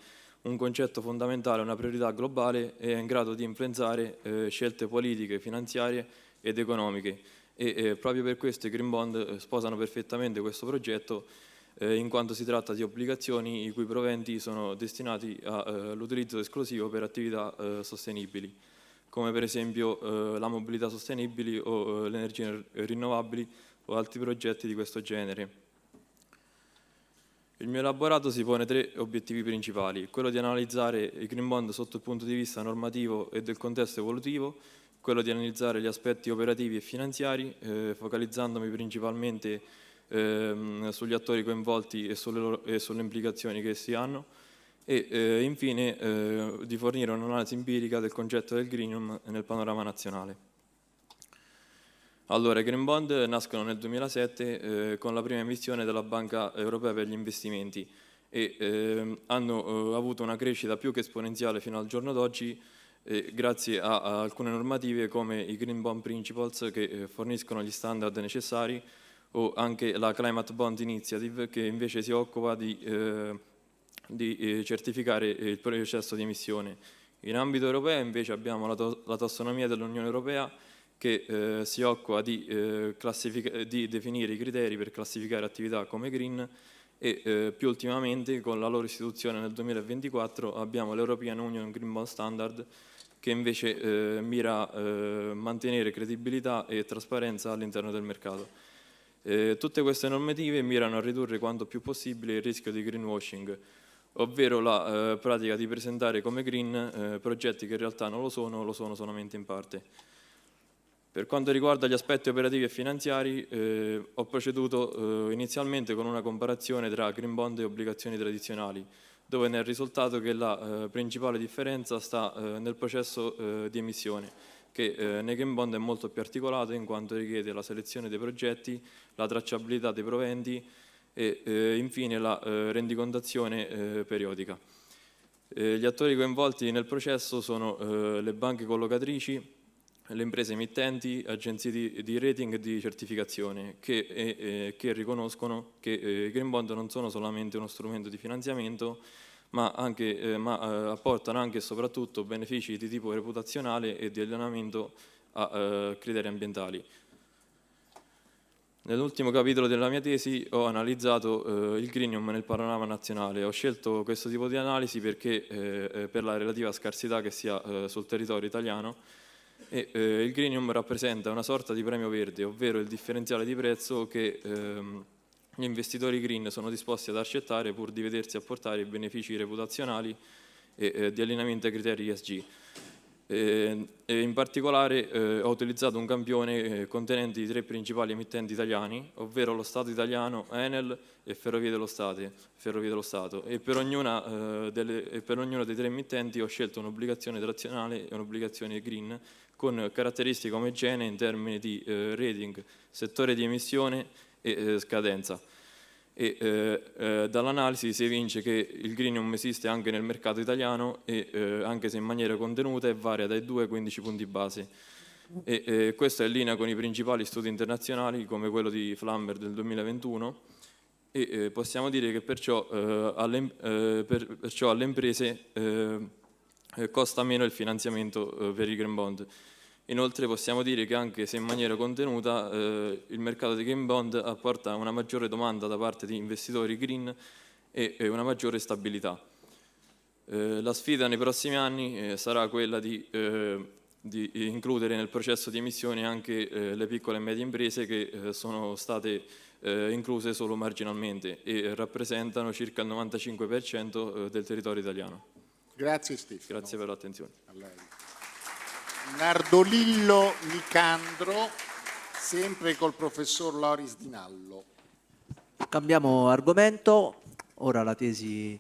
un concetto fondamentale, una priorità globale, e è in grado di influenzare scelte politiche, finanziarie ed economiche, e proprio per questo i green bond sposano perfettamente questo progetto, in quanto si tratta di obbligazioni i cui proventi sono destinati all'utilizzo esclusivo per attività sostenibili, come per esempio la mobilità sostenibile o le energie rinnovabili o altri progetti di questo genere. Il mio elaborato si pone 3 obiettivi principali: quello di analizzare i green bond sotto il punto di vista normativo e del contesto evolutivo, quello di analizzare gli aspetti operativi e finanziari, focalizzandomi principalmente sugli attori coinvolti e sulle implicazioni che essi hanno, e infine di fornire un'analisi empirica del concetto del greenium nel panorama nazionale. Allora, i green bond nascono nel 2007 con la prima emissione della Banca Europea per gli investimenti, e hanno avuto una crescita più che esponenziale fino al giorno d'oggi, grazie a alcune normative come i Green Bond Principles, che forniscono gli standard necessari, o anche la Climate Bond Initiative, che invece si occupa di certificare il processo di emissione. In ambito europeo invece abbiamo la tassonomia dell'Unione Europea, che si occupa di definire i criteri per classificare attività come green, e più ultimamente con la loro istituzione nel 2024 abbiamo l'European Union Green Bond Standard, che invece mira a mantenere credibilità e trasparenza all'interno del mercato. Tutte queste normative mirano a ridurre quanto più possibile il rischio di greenwashing, ovvero la pratica di presentare come green progetti che in realtà non lo sono solamente in parte. Per quanto riguarda gli aspetti operativi e finanziari, ho proceduto inizialmente con una comparazione tra green bond e obbligazioni tradizionali, dove ne è risultato che la principale differenza sta nel processo di emissione, che nei green bond è molto più articolato in quanto richiede la selezione dei progetti, la tracciabilità dei proventi e infine la rendicontazione periodica. Gli attori coinvolti nel processo sono le banche collocatrici, le imprese emittenti, agenzie di rating e di certificazione che riconoscono che i green bond non sono solamente uno strumento di finanziamento, ma apportano anche e soprattutto benefici di tipo reputazionale e di allineamento a criteri ambientali. Nell'ultimo capitolo della mia tesi ho analizzato il greenium nel panorama nazionale. Ho scelto questo tipo di analisi perché per la relativa scarsità che si ha sul territorio italiano, e il greenium rappresenta una sorta di premio verde, ovvero il differenziale di prezzo che gli investitori green sono disposti ad accettare pur di vedersi apportare i benefici reputazionali e di allineamento ai criteri ESG. In particolare ho utilizzato un campione contenente i 3 principali emittenti italiani, ovvero lo Stato italiano, Enel e Ferrovie dello Stato, e per ognuno dei 3 emittenti ho scelto un'obbligazione tradizionale e un'obbligazione green con caratteristiche omogenee in termini di rating, settore di emissione e scadenza. Dall'analisi si evince che il greenium esiste anche nel mercato italiano e anche se in maniera contenuta e varia dai 2 ai 15 punti base. Questo è in linea con i principali studi internazionali come quello di Flammer del 2021 e possiamo dire che perciò alle imprese costa meno il finanziamento per i green bond. Inoltre possiamo dire che anche se in maniera contenuta il mercato dei green bond apporta una maggiore domanda da parte di investitori green e una maggiore stabilità. La sfida nei prossimi anni sarà quella di includere nel processo di emissione anche le piccole e medie imprese che sono state incluse solo marginalmente e rappresentano circa il 95% del territorio italiano. Grazie Stefano. Grazie per l'attenzione. Nardolillo Nicandro, sempre col professor Loris Di Nallo. Cambiamo argomento, ora la tesi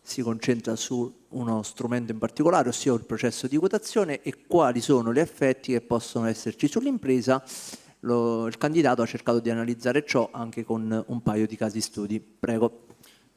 si concentra su uno strumento in particolare, ossia il processo di quotazione e quali sono gli effetti che possono esserci sull'impresa. Il candidato ha cercato di analizzare ciò anche con un paio di casi studi. Prego.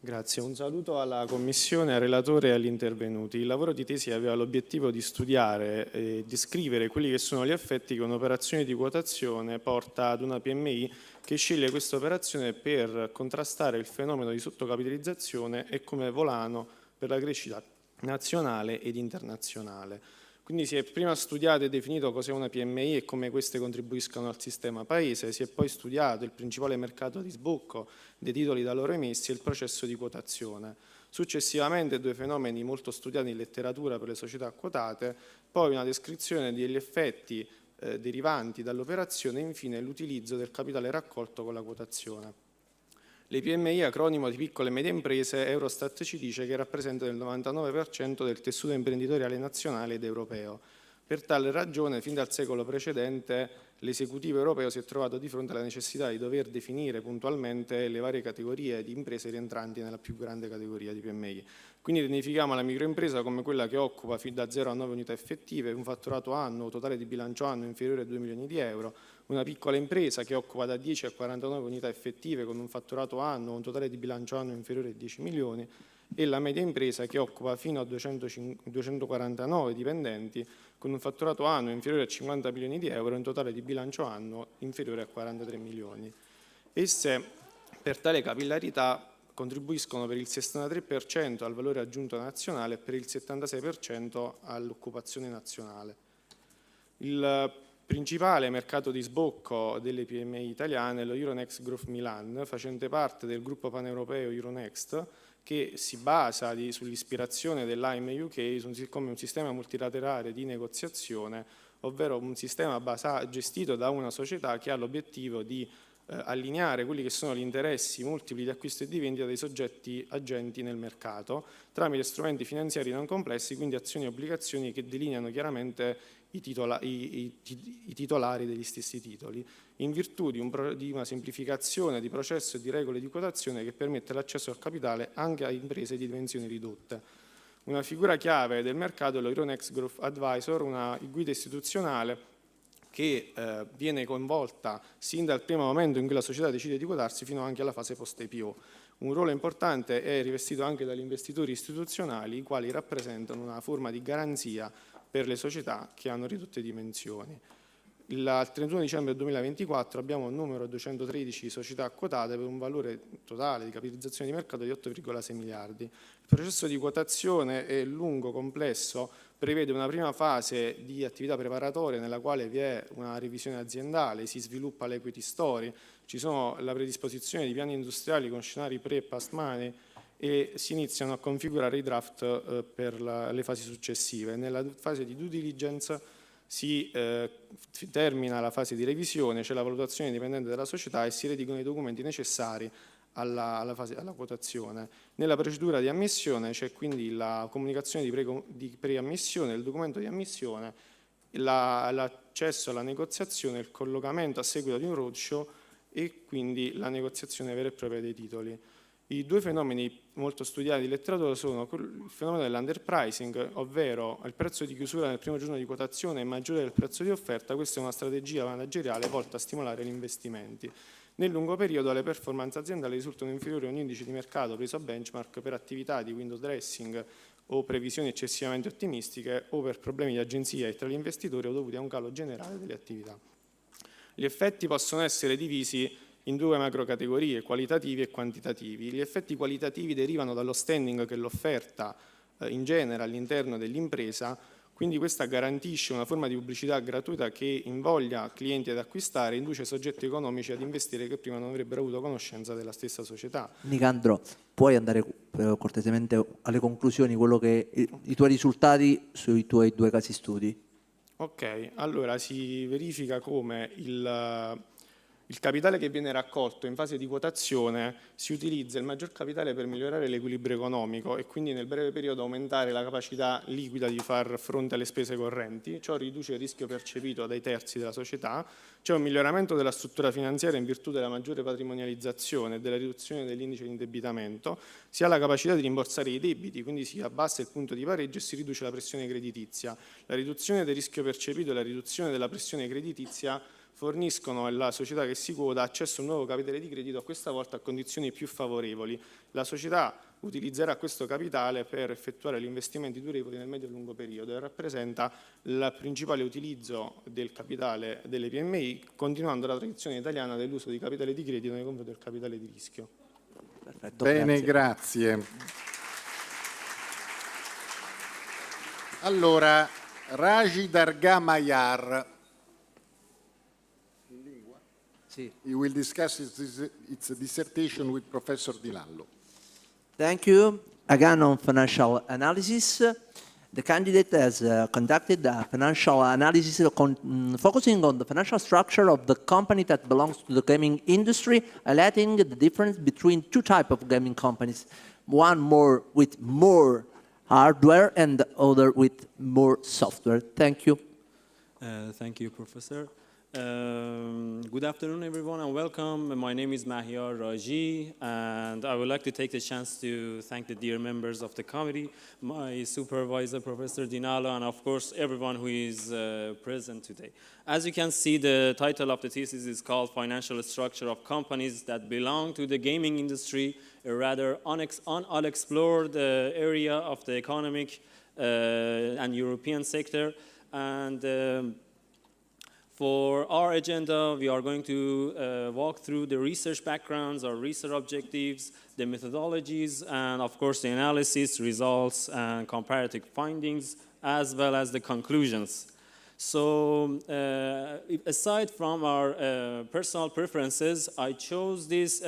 Grazie, un saluto alla Commissione, al relatore e agli intervenuti. Il lavoro di tesi aveva l'obiettivo di studiare e descrivere quelli che sono gli effetti che un'operazione di quotazione porta ad una PMI che sceglie questa operazione per contrastare il fenomeno di sottocapitalizzazione e come volano per la crescita nazionale ed internazionale. Quindi si è prima studiato e definito cos'è una PMI e come queste contribuiscano al sistema paese, si è poi studiato il principale mercato di sbocco dei titoli da loro emessi e il processo di quotazione. Successivamente 2 fenomeni molto studiati in letteratura per le società quotate, poi una descrizione degli effetti derivanti dall'operazione e infine l'utilizzo del capitale raccolto con la quotazione. Le PMI, acronimo di piccole e medie imprese, Eurostat ci dice che rappresentano il 99% del tessuto imprenditoriale nazionale ed europeo. Per tale ragione, fin dal secolo precedente, l'esecutivo europeo si è trovato di fronte alla necessità di dover definire puntualmente le varie categorie di imprese rientranti nella più grande categoria di PMI. Quindi identifichiamo la microimpresa come quella che occupa da 0 a 9 unità effettive, un fatturato annuo, totale di bilancio annuo inferiore a 2 milioni di euro, una piccola impresa che occupa da 10 a 49 unità effettive con un fatturato annuo, un totale di bilancio annuo inferiore a 10 milioni e la media impresa che occupa fino a 249 dipendenti con un fatturato annuo inferiore a 50 milioni di euro e un totale di bilancio annuo inferiore a 43 milioni. Esse, per tale capillarità, contribuiscono per il 63% al valore aggiunto nazionale e per il 76% all'occupazione nazionale. Il Principale mercato di sbocco delle PMI italiane è lo Euronext Growth Milan, facente parte del gruppo paneuropeo Euronext, che si basa sull'ispirazione dell'AIM UK come un sistema multilaterale di negoziazione, ovvero un sistema gestito da una società che ha l'obiettivo di allineare quelli che sono gli interessi multipli di acquisto e di vendita dei soggetti agenti nel mercato tramite strumenti finanziari non complessi, quindi azioni e obbligazioni che delineano chiaramente i titolari degli stessi titoli, in virtù di una semplificazione di processo e di regole di quotazione che permette l'accesso al capitale anche a imprese di dimensioni ridotte. Una figura chiave del mercato è lo Euronext Growth Advisor, una guida istituzionale che viene coinvolta sin dal primo momento in cui la società decide di quotarsi fino anche alla fase post-IPO. Un ruolo importante è rivestito anche dagli investitori istituzionali, i quali rappresentano una forma di garanzia per le società che hanno ridotte dimensioni. Il 31 dicembre 2024 abbiamo un numero 213 società quotate per un valore totale di capitalizzazione di mercato di 8,6 miliardi. Il processo di quotazione è lungo, complesso, prevede una prima fase di attività preparatoria nella quale vi è una revisione aziendale, si sviluppa l'equity story, ci sono la predisposizione di piani industriali con scenari pre e post money e si iniziano a configurare i draft per le fasi successive. Nella fase di due diligence si termina la fase di revisione, c'è la valutazione indipendente della società e si redigono i documenti necessari alla quotazione. Nella procedura di ammissione c'è quindi la comunicazione di preammissione, il documento di ammissione, l'accesso alla negoziazione, il collocamento a seguito di un roadshow e quindi la negoziazione vera e propria dei titoli. I due fenomeni molto studiati in letteratura sono il fenomeno dell'underpricing, ovvero il prezzo di chiusura nel primo giorno di quotazione è maggiore del prezzo di offerta. Questa è una strategia manageriale volta a stimolare gli investimenti. Nel lungo periodo le performance aziendali risultano inferiori a un indice di mercato preso a benchmark per attività di window dressing o previsioni eccessivamente ottimistiche o per problemi di agenzia e tra gli investitori o dovuti a un calo generale delle attività. Gli effetti possono essere divisi in due macrocategorie, qualitativi e quantitativi. Gli effetti qualitativi derivano dallo standing che l'offerta in genere all'interno dell'impresa, quindi questa garantisce una forma di pubblicità gratuita che invoglia clienti ad acquistare e induce soggetti economici ad investire che prima non avrebbero avuto conoscenza della stessa società. Nicandro, puoi andare cortesemente alle conclusioni, i tuoi risultati sui tuoi 2 casi studi? Ok, allora si verifica come il capitale che viene raccolto in fase di quotazione si utilizza il maggior capitale per migliorare l'equilibrio economico e quindi nel breve periodo aumentare la capacità liquida di far fronte alle spese correnti. Ciò riduce il rischio percepito dai terzi della società. C'è un miglioramento della struttura finanziaria in virtù della maggiore patrimonializzazione e della riduzione dell'indice di indebitamento. Si ha la capacità di rimborsare i debiti, quindi si abbassa il punto di pareggio e si riduce la pressione creditizia. La riduzione del rischio percepito e la riduzione della pressione creditizia forniscono alla società che si quota accesso a un nuovo capitale di credito, questa volta a condizioni più favorevoli. La società utilizzerà questo capitale per effettuare gli investimenti durevoli nel medio e lungo periodo e rappresenta il principale utilizzo del capitale delle PMI, continuando la tradizione italiana dell'uso di capitale di credito nei confronti del capitale di rischio. Perfetto, bene, grazie. Allora, Rashid Argamayar. He will discuss its dissertation with Professor Di Lallo. Thank you. Again, on financial analysis, the candidate has conducted a financial analysis focusing on the financial structure of the company that belongs to the gaming industry, highlighting the difference between two types of gaming companies, one with more hardware and the other with more software. Thank you. Thank you, Professor. Good afternoon, everyone, and welcome. My name is Mahyar Raji, and I would like to take the chance to thank the dear members of the committee, my supervisor, Professor Dinalo, and of course, everyone who is present today. As you can see, the title of the thesis is called Financial Structure of Companies That Belong to the Gaming Industry, a rather unexplored area of the economic and European sector. And for our agenda, we are going to walk through the research backgrounds, our research objectives, the methodologies, and of course the analysis, results, and comparative findings, as well as the conclusions. So aside from our personal preferences, I chose this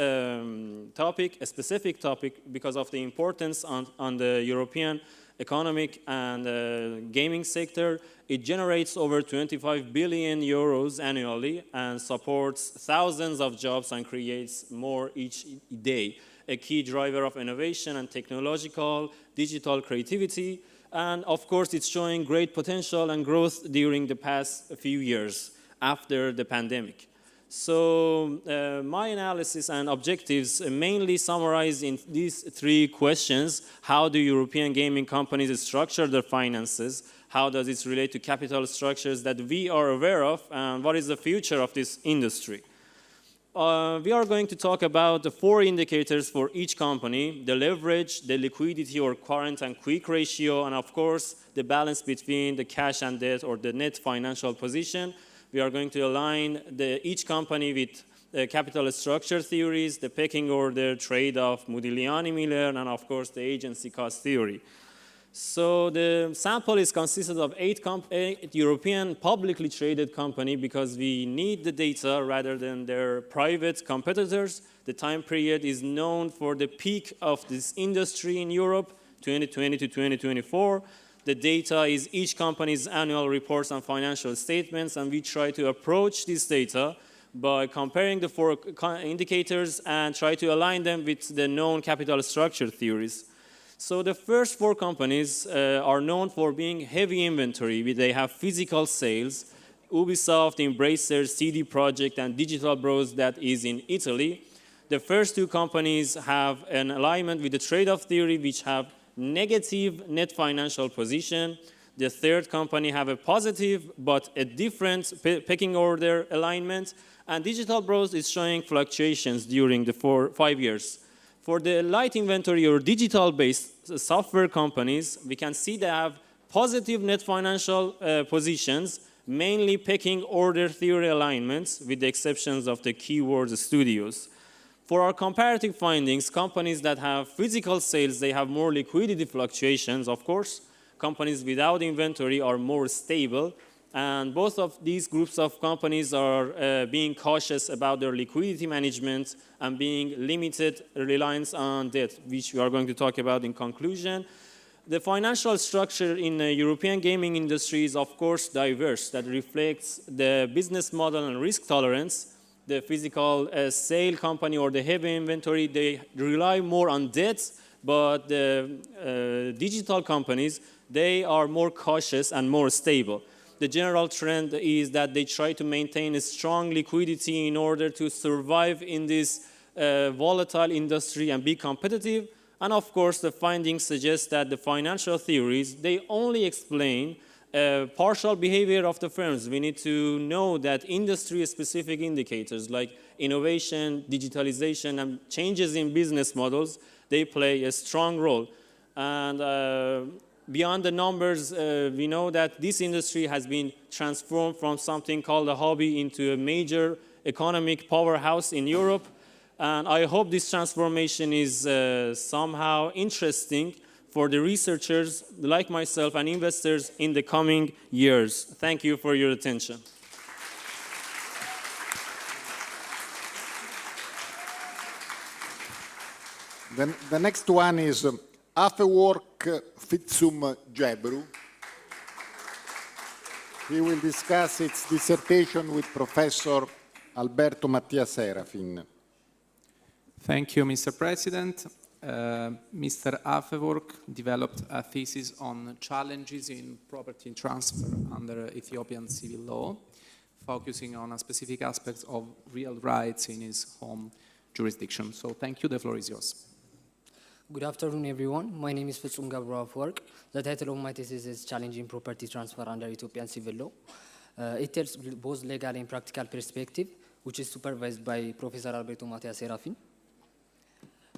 topic, a specific topic, because of the importance on the European economic and gaming sector. It generates over 25 billion euros annually and supports thousands of jobs and creates more each day. A key driver of innovation and technological, digital creativity. And of course, it's showing great potential and growth during the past few years after the pandemic. So my analysis and objectives mainly summarize in these three questions. How do European gaming companies structure their finances? How does it relate to capital structures that we are aware of? And what is the future of this industry? We are going to talk about the 4 indicators for each company: the leverage, the liquidity or current and quick ratio, and of course, the balance between the cash and debt or the net financial position. We are going to align each company with capital structure theories, the pecking order, trade-off, Modigliani-Miller, and of course, the agency cost theory. So the sample is consisted of 8 European publicly traded companies because we need the data rather than their private competitors. The time period is known for the peak of this industry in Europe, 2020 to 2024. The data is each company's annual reports and financial statements, and we try to approach this data by comparing the 4 indicators and try to align them with the known capital structure theories. So the first 4 companies are known for being heavy inventory. They have physical sales. Ubisoft, Embracer, CD Projekt, and Digital Bros that is in Italy. The first 2 companies have an alignment with the trade-off theory, which have negative net financial position. The third company have a positive but a different pecking order alignment. And Digital Bros is showing fluctuations during the 5 years. For the light inventory or digital-based software companies, we can see they have positive net financial positions, mainly pecking order theory alignments, with the exceptions of the keyword studios. For our comparative findings, companies that have physical sales, they have more liquidity fluctuations, of course. Companies without inventory are more stable. And both of these groups of companies are being cautious about their liquidity management and being limited reliance on debt, which we are going to talk about in conclusion. The financial structure in the European gaming industry is, of course, diverse. That reflects the business model and risk tolerance. The physical sale company or the heavy inventory, they rely more on debt, but the digital companies, they are more cautious and more stable. The general trend is that they try to maintain a strong liquidity in order to survive in this volatile industry and be competitive. And of course, the findings suggest that the financial theories, they only explain partial behavior of the firms. We need to know that industry-specific indicators like innovation, digitalization, and changes in business models, they play a strong role. And beyond the numbers, we know that this industry has been transformed from something called a hobby into a major economic powerhouse in Europe. And I hope this transformation is somehow interesting for the researchers like myself and investors in the coming years. Thank you for your attention. The next one is Afework Fitsum Gebru. He will discuss its dissertation with Professor Alberto Mattia Serafin. Thank you, Mr. President. Mr. Afework developed a thesis on challenges in property transfer under Ethiopian civil law, focusing on a specific aspects of real rights in his home jurisdiction. So thank you, the floor is yours. Good afternoon, everyone. My name is Fitsum Gebru Afework. The title of my thesis is Challenging Property Transfer under Ethiopian Civil Law. It tells both legal and practical perspective, which is supervised by Professor Alberto Mattia Serafin.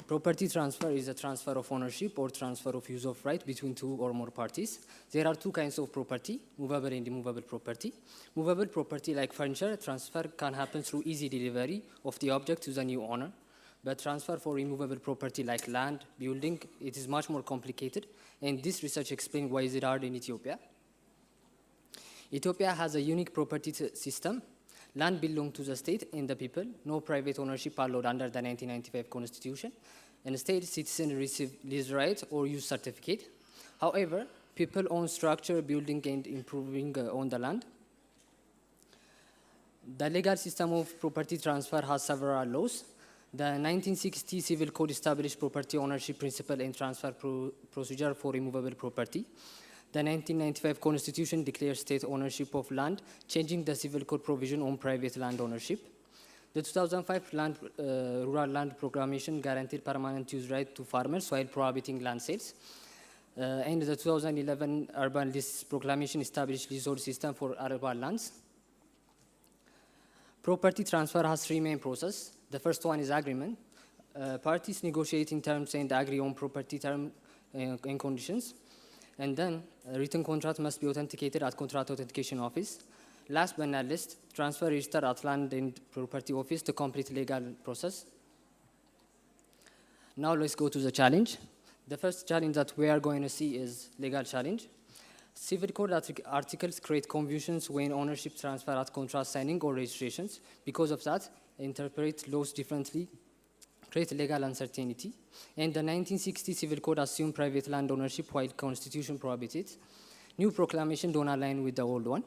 Property transfer is a transfer of ownership or transfer of use of right between 2 or more parties. There are 2 kinds of property, movable and immovable property. Movable property, like furniture, transfer can happen through easy delivery of the object to the new owner. But transfer for immovable property like land, building, it is much more complicated. And this research explains why is it hard in Ethiopia. Ethiopia has a unique property system. Land belongs to the state and the people. No private ownership allowed under the 1995 Constitution. And the state citizen receive lease right or use certificate. However, people own structure, building, and improving on the land. The legal system of property transfer has several laws. The 1960 Civil Code established property ownership principle and transfer procedure for removable property. The 1995 Constitution declares state ownership of land, changing the Civil Code provision on private land ownership. The 2005 Rural Land Proclamation guaranteed permanent use right to farmers while prohibiting land sales. And the 2011 Urban Lease Proclamation established leasehold system for urban lands. Property transfer has three main processes. The first one is agreement. Parties negotiate in terms and agree on property terms and conditions. And then a written contract must be authenticated at Contract Authentication Office. Last but not least, transfer registered at Land and Property Office to complete legal process. Now let's go to the challenge. The first challenge that we are going to see is legal challenge. Civil Code articles create confusions when ownership transfer at contract signing or registrations. Because of that, interpret laws differently, create legal uncertainty. And the 1960 Civil Code assumed private land ownership while Constitution prohibited. New proclamation don't align with the old one.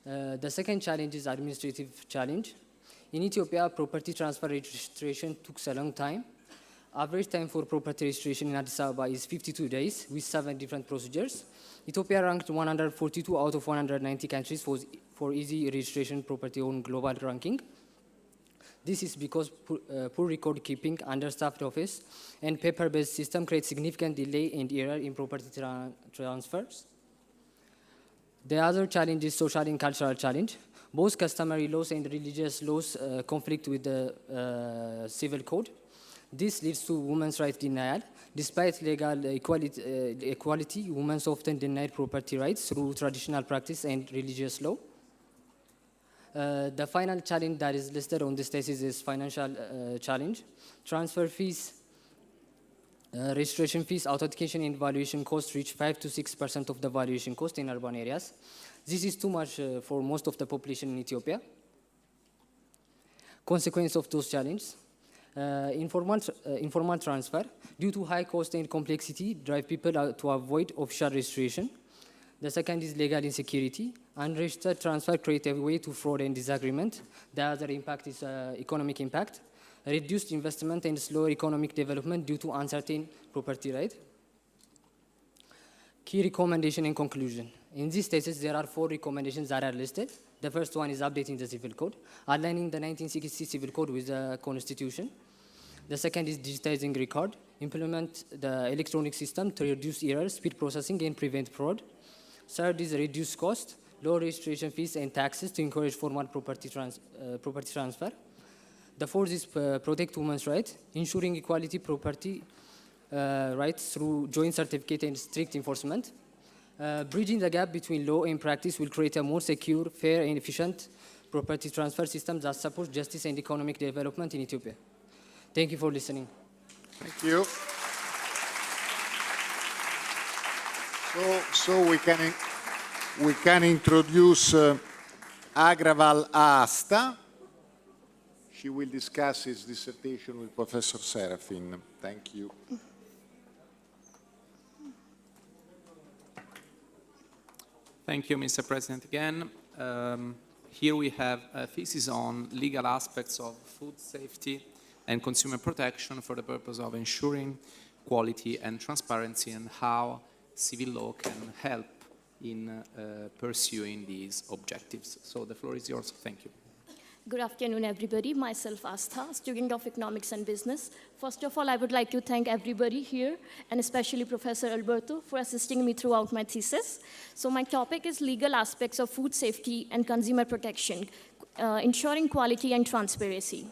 The second challenge is administrative challenge. In Ethiopia, property transfer registration took a long time. Average time for property registration in Addis Ababa is 52 days with 7 different procedures. Ethiopia ranked 142 out of 190 countries for easy registration property on global ranking. This is because poor record keeping, understaffed office, and paper-based system create significant delay and error in property transfers. The other challenge is social and cultural challenge. Both customary laws and religious laws conflict with the civil code. This leads to women's rights denial. Despite legal equality, women often denied property rights through traditional practice and religious law. The final challenge that is listed on this thesis is financial challenge. Transfer fees, registration fees, authentication and valuation costs reach 5 to 6% of the valuation cost in urban areas. This is too much for most of the population in Ethiopia. Consequence of those challenges. Informal transfer, due to high cost and complexity, drive people to avoid official registration. The second is legal insecurity. Unregistered transfer create a way to fraud and disagreement. The other impact is economic impact. Reduced investment and slower economic development due to uncertain property right. Key recommendation and conclusion. In these cases, there are 4 recommendations that are listed. The first one is updating the Civil Code, aligning the 1960 Civil Code with the Constitution. The second is digitizing record, implement the electronic system to reduce errors, speed processing, and prevent fraud. Third is reduce cost, low registration fees and taxes to encourage formal property transfer. The fourth is protect women's rights, ensuring equality property rights through joint certificate and strict enforcement. Bridging the gap between law and practice will create a more secure, fair, and efficient property transfer system that supports justice and economic development in Ethiopia. Thank you for listening. Thank you. So we can introduce Agraval Asta. She will discuss his dissertation with Professor Serafin. Thank you. Thank you, Mr. President, again. Here we have a thesis on legal aspects of food safety and consumer protection for the purpose of ensuring quality and transparency and how civil law can help in pursuing these objectives. So the floor is yours. Thank you. Good afternoon, everybody. Myself, Astha, student of Economics and Business. First of all, I would like to thank everybody here, and especially Professor Alberto, for assisting me throughout my thesis. So my topic is legal aspects of food safety and consumer protection, ensuring quality and transparency.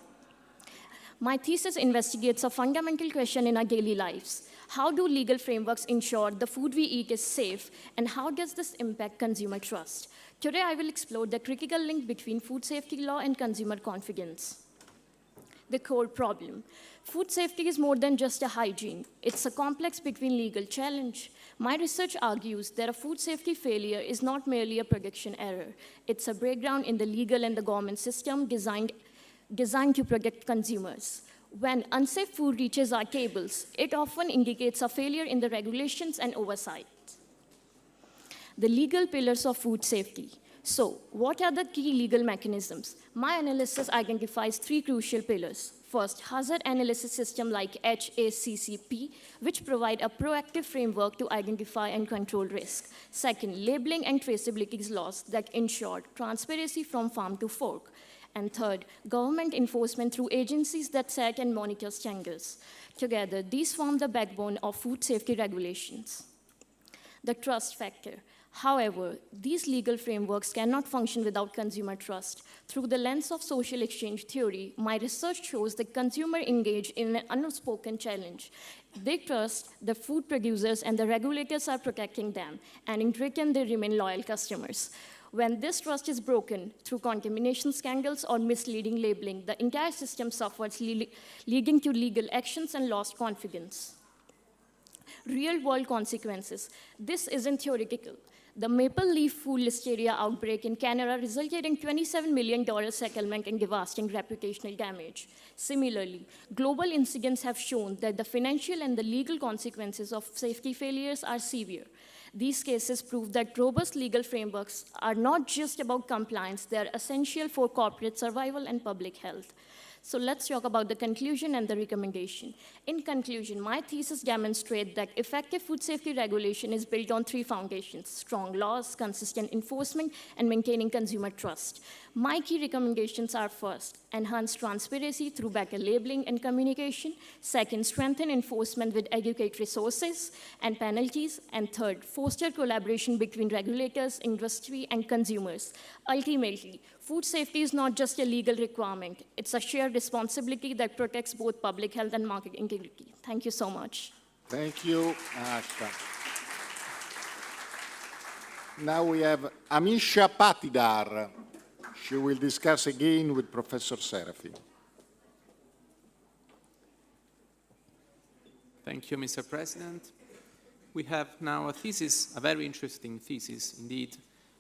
My thesis investigates a fundamental question in our daily lives. How do legal frameworks ensure the food we eat is safe, and how does this impact consumer trust? Today, I will explore the critical link between food safety law and consumer confidence. the core problem. Food safety is more than just a hygiene. It's a complex between legal challenge. My research argues that a food safety failure is not merely a production error. It's a breakdown in the legal and the government system designed to protect consumers. When unsafe food reaches our tables, it often indicates a failure in the regulations and oversight. The legal pillars of food safety. So, what are the key legal mechanisms? My analysis identifies 3 crucial pillars. First, hazard analysis system like HACCP, which provide a proactive framework to identify and control risk. Second, labeling and traceability laws that ensure transparency from farm to fork. And third, government enforcement through agencies that set and monitor standards. Together, these form the backbone of food safety regulations. The trust factor. However, these legal frameworks cannot function without consumer trust. Through the lens of social exchange theory, my research shows that consumers engage in an unspoken challenge. They trust the food producers and the regulators are protecting them, and in return, they remain loyal customers. When this trust is broken through contamination scandals or misleading labeling, the entire system suffers, leading to legal actions and lost confidence. Real-world consequences. This isn't theoretical. The maple leaf food listeria outbreak in Canada resulted in $27 million settlement and devastating reputational damage. Similarly, global incidents have shown that the financial and the legal consequences of safety failures are severe. These cases prove that robust legal frameworks are not just about compliance, they are essential for corporate survival and public health. So let's talk about the conclusion and the recommendation. In conclusion, my thesis demonstrates that effective food safety regulation is built on 3 foundations: strong laws, consistent enforcement, and maintaining consumer trust. My key recommendations are: first, enhance transparency through better labeling and communication; second, strengthen enforcement with adequate resources and penalties; and third, foster collaboration between regulators, industry, and consumers. Ultimately, food safety is not just a legal requirement, it's a shared responsibility that protects both public health and market integrity. Thank you so much. Thank you, Ashta. Now we have Amisha Patidar. She will discuss again with Professor Serafi. Thank you, Mr. President. We have now a thesis, a very interesting thesis indeed,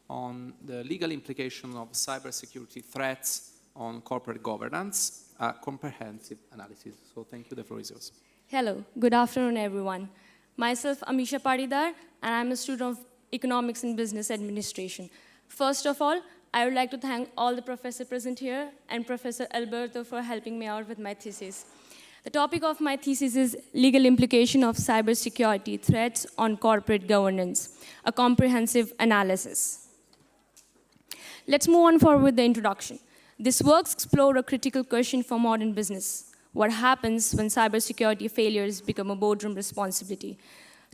on the legal implication of cybersecurity threats on corporate governance, a comprehensive analysis. So thank you, the floor is yours. Hello, good afternoon, everyone. Myself, Amisha Patidar, and I'm a student of Economics and Business Administration. First of all, I would like to thank all the professors present here and Professor Alberto for helping me out with my thesis. The topic of my thesis is legal implication of cybersecurity threats on corporate governance, a comprehensive analysis. Let's move on forward with the introduction. This work explores a critical question for modern business: what happens when cybersecurity failures become a boardroom responsibility?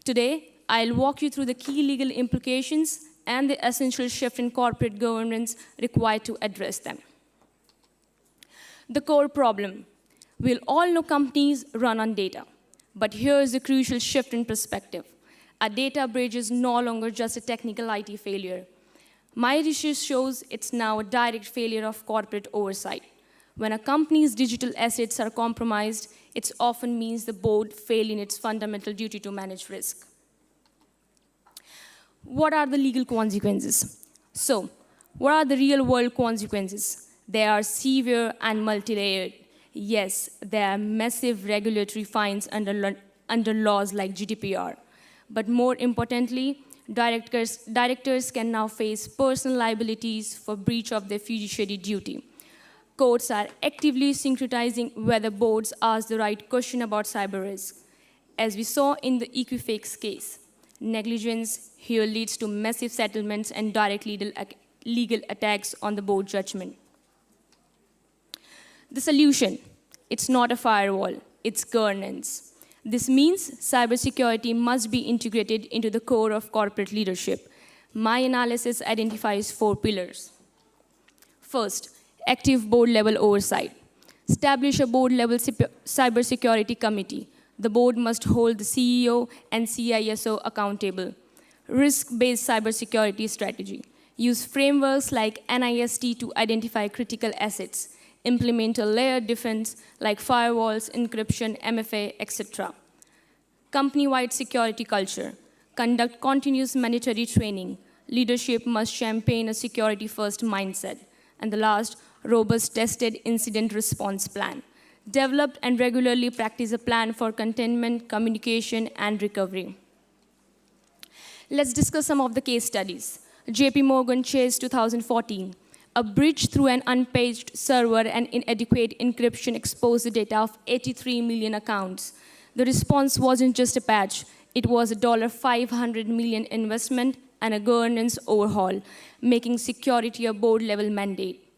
Today, I'll walk you through the key legal implications and the essential shift in corporate governance required to address them. The core problem. We'll all know companies run on data, but here's the crucial shift in perspective. A data breach is no longer just a technical IT failure. My research shows it's now a direct failure of corporate oversight. When a company's digital assets are compromised, it often means the board failed in its fundamental duty to manage risk. What are the legal consequences? So, what are the real-world consequences? They are severe and multi-layered. Yes, there are massive regulatory fines under laws like GDPR. But more importantly, directors can now face personal liabilities for breach of their fiduciary duty. Courts are actively scrutinizing whether boards ask the right question about cyber risk. As we saw in the Equifax case, negligence here leads to massive settlements and direct legal attacks on the board judgment. The solution, it's not a firewall, it's governance. This means cybersecurity must be integrated into the core of corporate leadership. My analysis identifies 4 pillars. First, active board-level oversight. Establish a board-level cybersecurity committee. The board must hold the CEO and CISO accountable. Risk-based cybersecurity strategy. Use frameworks like NIST to identify critical assets. implement a layered defense like firewalls, encryption, MFA, etc. Company-wide security culture. Conduct continuous mandatory training. Leadership must champagne a security-first mindset. And the last, robust tested incident response plan. Develop and regularly practice a plan for containment, communication, and recovery. Let's discuss some of the case studies. JP Morgan Chase 2014. A breach through an unpaged server and inadequate encryption exposed the data of 83 million accounts. The response wasn't just a patch, it was a $500 million investment and a governance overhaul, making security a board-level mandate.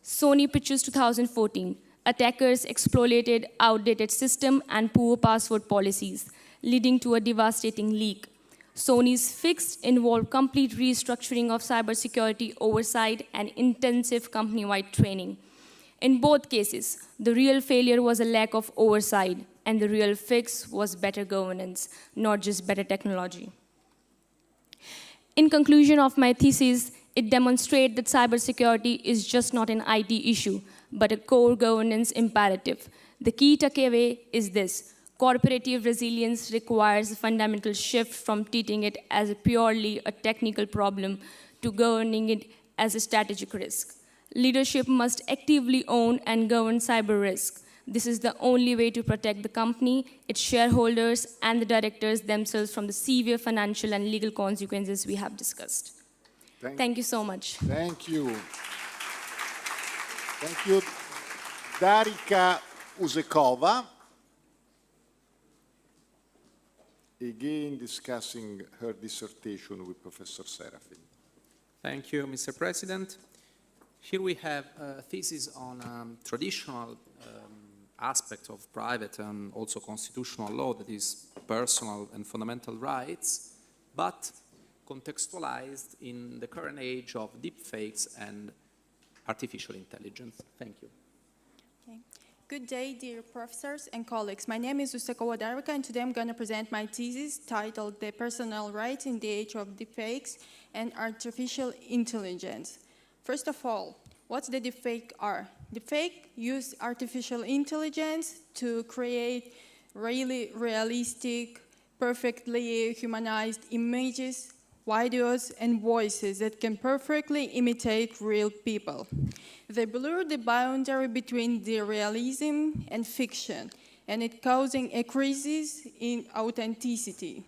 Sony Pictures 2014. Attackers exploited outdated system and poor password policies, leading to a devastating leak. Sony's fix involved complete restructuring of cybersecurity oversight and intensive company-wide training. In both cases, the real failure was a lack of oversight, and the real fix was better governance, not just better technology. In conclusion of my thesis, it demonstrates that cybersecurity is just not an IT issue, but a core governance imperative. The key takeaway is this: corporative resilience requires a fundamental shift from treating it as purely a technical problem to governing it as a strategic risk. Leadership must actively own and govern cyber risk. This is the only way to protect the company, its shareholders, and the directors themselves from the severe financial and legal consequences we have discussed. Thank you so much. Thank you. Thank you. Darika Uzekova, again discussing her dissertation with Professor Serafin. Thank you, Mr. President. Here we have a thesis on traditional aspect of private and also constitutional law, that is personal and fundamental rights, but contextualized in the current age of deepfakes and artificial intelligence. Thank you. Okay. Good day, dear professors and colleagues. My name is Usekova Darika, and today I'm going to present my thesis titled The Personal Rights in the Age of Deepfakes and Artificial Intelligence. First of all, what's the deepfake are? Deepfake use artificial intelligence to create really realistic, perfectly humanized images, videos, and voices that can perfectly imitate real people. They blur the boundary between the realism and fiction, and it causing a crisis in authenticity.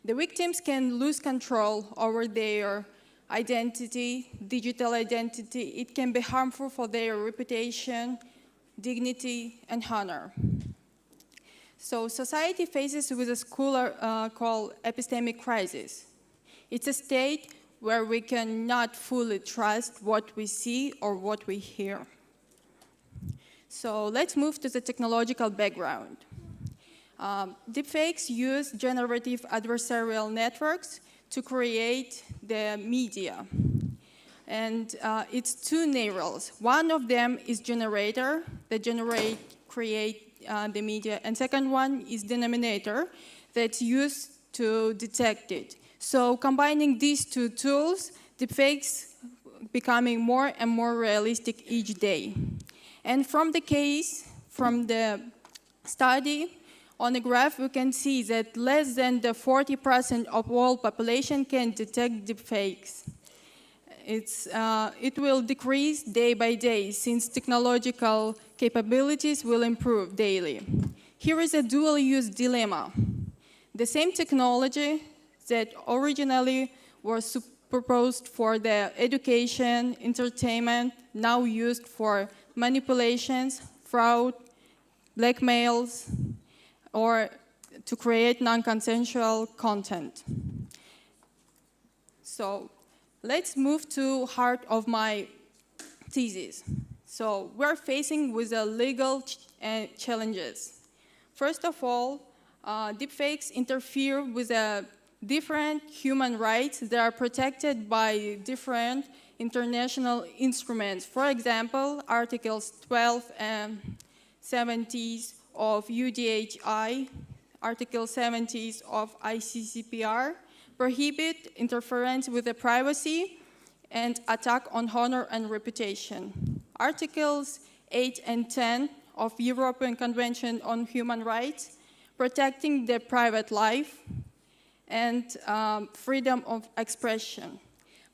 The victims can lose control over their identity, digital identity. It can be harmful for their reputation, dignity, and honor. So society faces with a scholar called epistemic crisis. It's a state where we cannot fully trust what we see or what we hear. So let's move to the technological background. Deepfakes use generative adversarial networks to create the media. And it's two narrows. One of them is generator, that create the media, and second one is denominator, that's used to detect it. So combining these two tools, deepfakes becoming more and more realistic each day. And from the study, on the graph, we can see that less than the 40% of all population can detect deepfakes. It will decrease day by day since technological capabilities will improve daily. Here is a dual-use dilemma. The same technology that originally was proposed for the education, entertainment, now used for manipulations, fraud, blackmails, or to create non-consensual content. So let's move to heart of my thesis. So we're facing with the legal challenges. First of all, deepfakes interfere with different human rights that are protected by different international instruments. For example, Articles 12 and 70s of UDHI, Article 70s of ICCPR, prohibit interference with the privacy and attack on honor and reputation. Articles 8 and 10 of European Convention on Human Rights, protecting their private life and freedom of expression.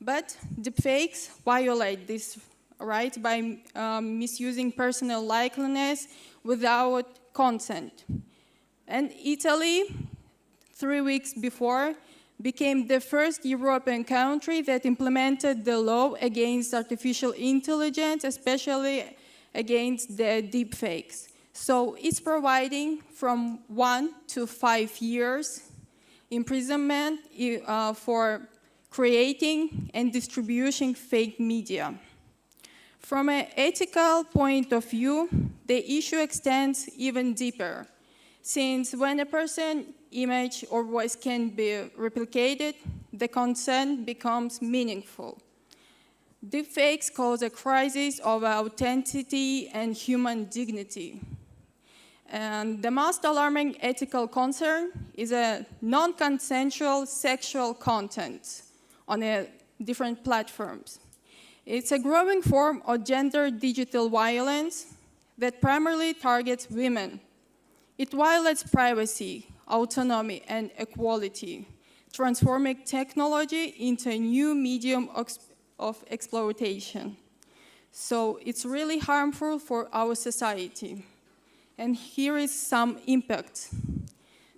But deepfakes violate this right by misusing personal likeness without consent. And Italy, 3 weeks before, became the first European country that implemented the law against artificial intelligence, especially against the deepfakes. So it's providing from 1 to 5 years imprisonment for creating and distributing fake media. From an ethical point of view, the issue extends even deeper, since when a person's image or voice can be replicated, the consent becomes meaningful. Deepfakes cause a crisis of authenticity and human dignity. And the most alarming ethical concern is a non-consensual sexual content on different platforms. It's a growing form of gender digital violence that primarily targets women. It violates privacy, autonomy, and equality, transforming technology into a new medium of exploitation. So it's really harmful for our society. And here is some impact.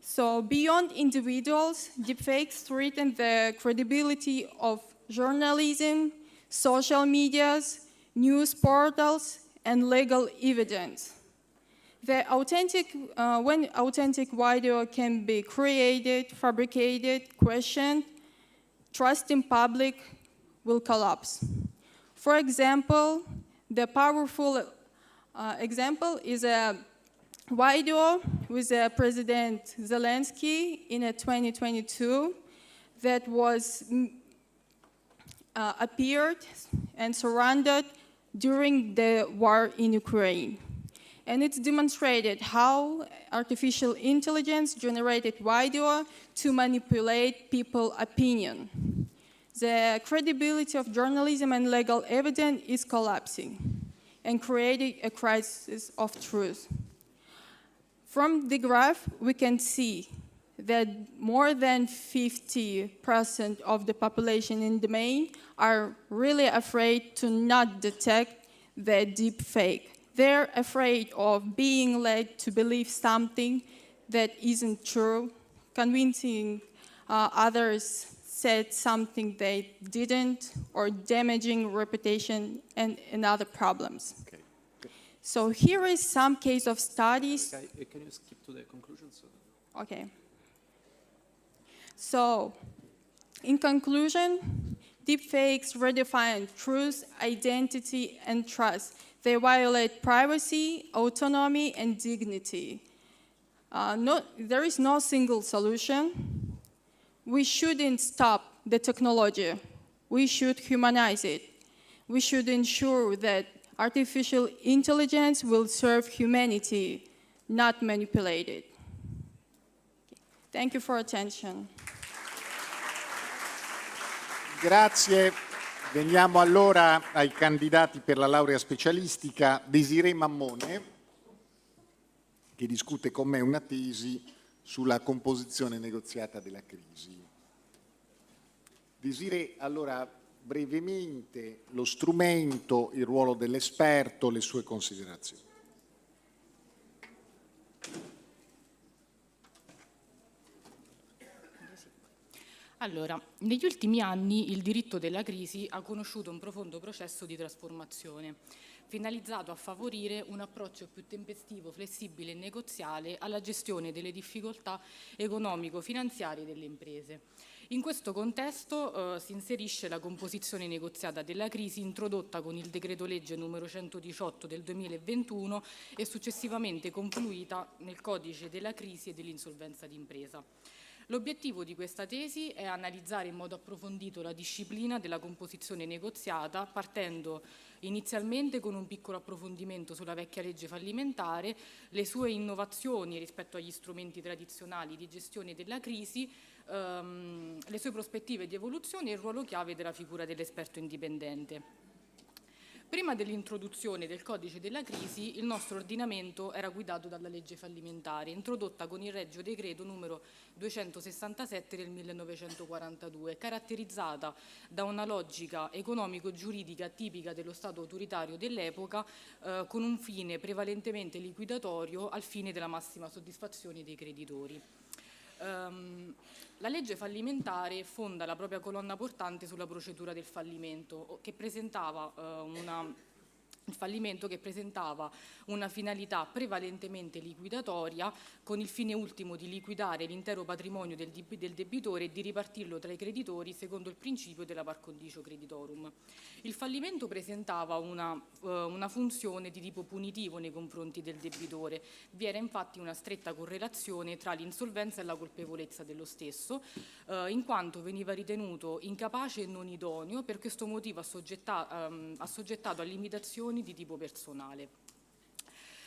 So beyond individuals, deepfakes threaten the credibility of journalism, social medias, news portals, and legal evidence. When authentic video can be created, fabricated, questioned, trust in public will collapse. For example, the powerful example is a video with President Zelensky in 2022 that was appeared and surrounded during the war in Ukraine. And it's demonstrated how artificial intelligence generated video to manipulate people's opinion. The credibility of journalism and legal evidence is collapsing and creating a crisis of truth. From the graph, we can see that more than 50% of the population in the main are really afraid to not detect the deep fake. They're afraid of being led to believe something that isn't true, convincing others said something they didn't, or damaging reputation and other problems. Okay. So here is some case of studies. Okay. Can you skip to the conclusions? Okay. So, in conclusion, deepfakes redefine truth, identity, and trust. They violate privacy, autonomy, and dignity. There is no single solution. We shouldn't stop the technology. We should humanize it. We should ensure that artificial intelligence will serve humanity, not manipulate it. Thank you for attention. Grazie. Veniamo allora ai candidati per la laurea specialistica. Desirée Mammone, che discute con me una tesi sulla composizione negoziata della crisi. Desirée, allora brevemente lo strumento, il ruolo dell'esperto, le sue considerazioni. Allora, negli ultimi anni il diritto della crisi ha conosciuto un profondo processo di trasformazione, finalizzato a favorire un approccio più tempestivo, flessibile e negoziale alla gestione delle difficoltà economico-finanziarie delle imprese. In questo contesto si inserisce la composizione negoziata della crisi introdotta con il decreto legge numero 118 del 2021 e successivamente confluita nel codice della crisi e dell'insolvenza d'impresa. L'obiettivo di questa tesi è analizzare in modo approfondito la disciplina della composizione negoziata, partendo inizialmente con un piccolo approfondimento sulla vecchia legge fallimentare, le sue innovazioni rispetto agli strumenti tradizionali di gestione della crisi, le sue prospettive di evoluzione e il ruolo chiave della figura dell'esperto indipendente. Prima dell'introduzione del codice della crisi, il nostro ordinamento era guidato dalla legge fallimentare, introdotta con il Regio Decreto numero 267 del 1942, caratterizzata da una logica economico-giuridica tipica dello Stato autoritario dell'epoca, con un fine prevalentemente liquidatorio al fine della massima soddisfazione dei creditori. La legge fallimentare fonda la propria colonna portante sulla procedura del fallimento, che presentava una finalità prevalentemente liquidatoria, con il fine ultimo di liquidare l'intero patrimonio del debitore e di ripartirlo tra i creditori secondo il principio della par condicio creditorum. Il fallimento presentava una funzione di tipo punitivo nei confronti del debitore. Vi era infatti una stretta correlazione tra l'insolvenza e la colpevolezza dello stesso, in quanto veniva ritenuto incapace e non idoneo, per questo motivo assoggettato a limitazioni di tipo personale.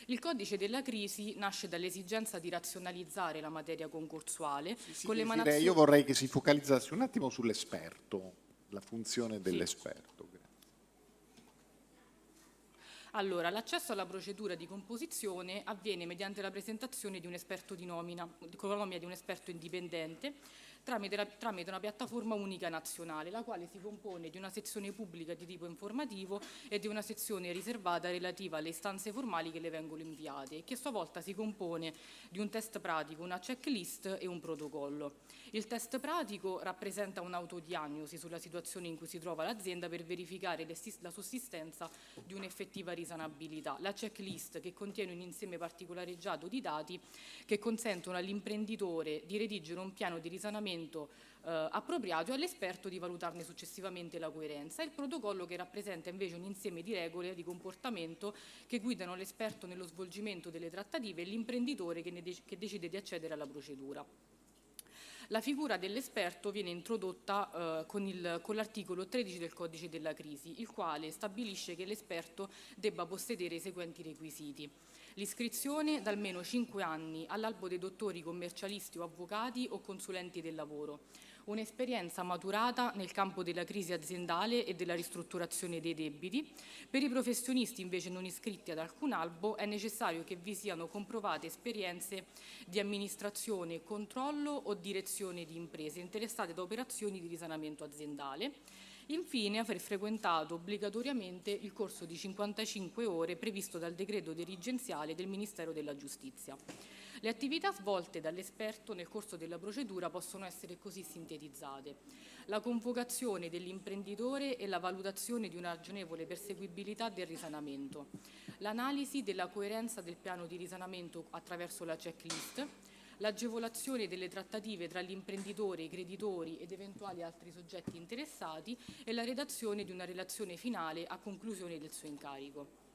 Il codice della crisi nasce dall'esigenza di razionalizzare la materia concorsuale con l'emanazione. Io vorrei che si focalizzasse un attimo sull'esperto, la funzione dell'esperto. Allora, l'accesso alla procedura di composizione avviene mediante la presentazione di un esperto di nomina di un esperto indipendente tramite una piattaforma unica nazionale, la quale si compone di una sezione pubblica di tipo informativo e di una sezione riservata relativa alle istanze formali che le vengono inviate, e che a sua volta si compone di un test pratico, una checklist e un protocollo. Il test pratico rappresenta un'autodiagnosi sulla situazione in cui si trova l'azienda per verificare la sussistenza di un'effettiva risanabilità. La checklist, che contiene un insieme particolareggiato di dati che consentono all'imprenditore di redigere un piano di risanamento appropriato e all'esperto di valutarne successivamente la coerenza. Il protocollo, che rappresenta invece un insieme di regole di comportamento che guidano l'esperto nello svolgimento delle trattative e l'imprenditore che decide di accedere alla procedura. La figura dell'esperto viene introdotta con l'articolo 13 del codice della crisi, il quale stabilisce che l'esperto debba possedere i seguenti requisiti: l'iscrizione da almeno 5 anni all'albo dei dottori commercialisti o avvocati o consulenti del lavoro, un'esperienza maturata nel campo della crisi aziendale e della ristrutturazione dei debiti. Per i professionisti invece non iscritti ad alcun albo è necessario che vi siano comprovate esperienze di amministrazione, controllo o direzione di imprese interessate da operazioni di risanamento aziendale. Infine, aver frequentato obbligatoriamente il corso di 55 ore previsto dal decreto dirigenziale del Ministero della Giustizia. Le attività svolte dall'esperto nel corso della procedura possono essere così sintetizzate: la convocazione dell'imprenditore e la valutazione di una ragionevole perseguibilità del risanamento, l'analisi della coerenza del piano di risanamento attraverso la checklist, l'agevolazione delle trattative tra l'imprenditore, i creditori ed eventuali altri soggetti interessati e la redazione di una relazione finale a conclusione del suo incarico.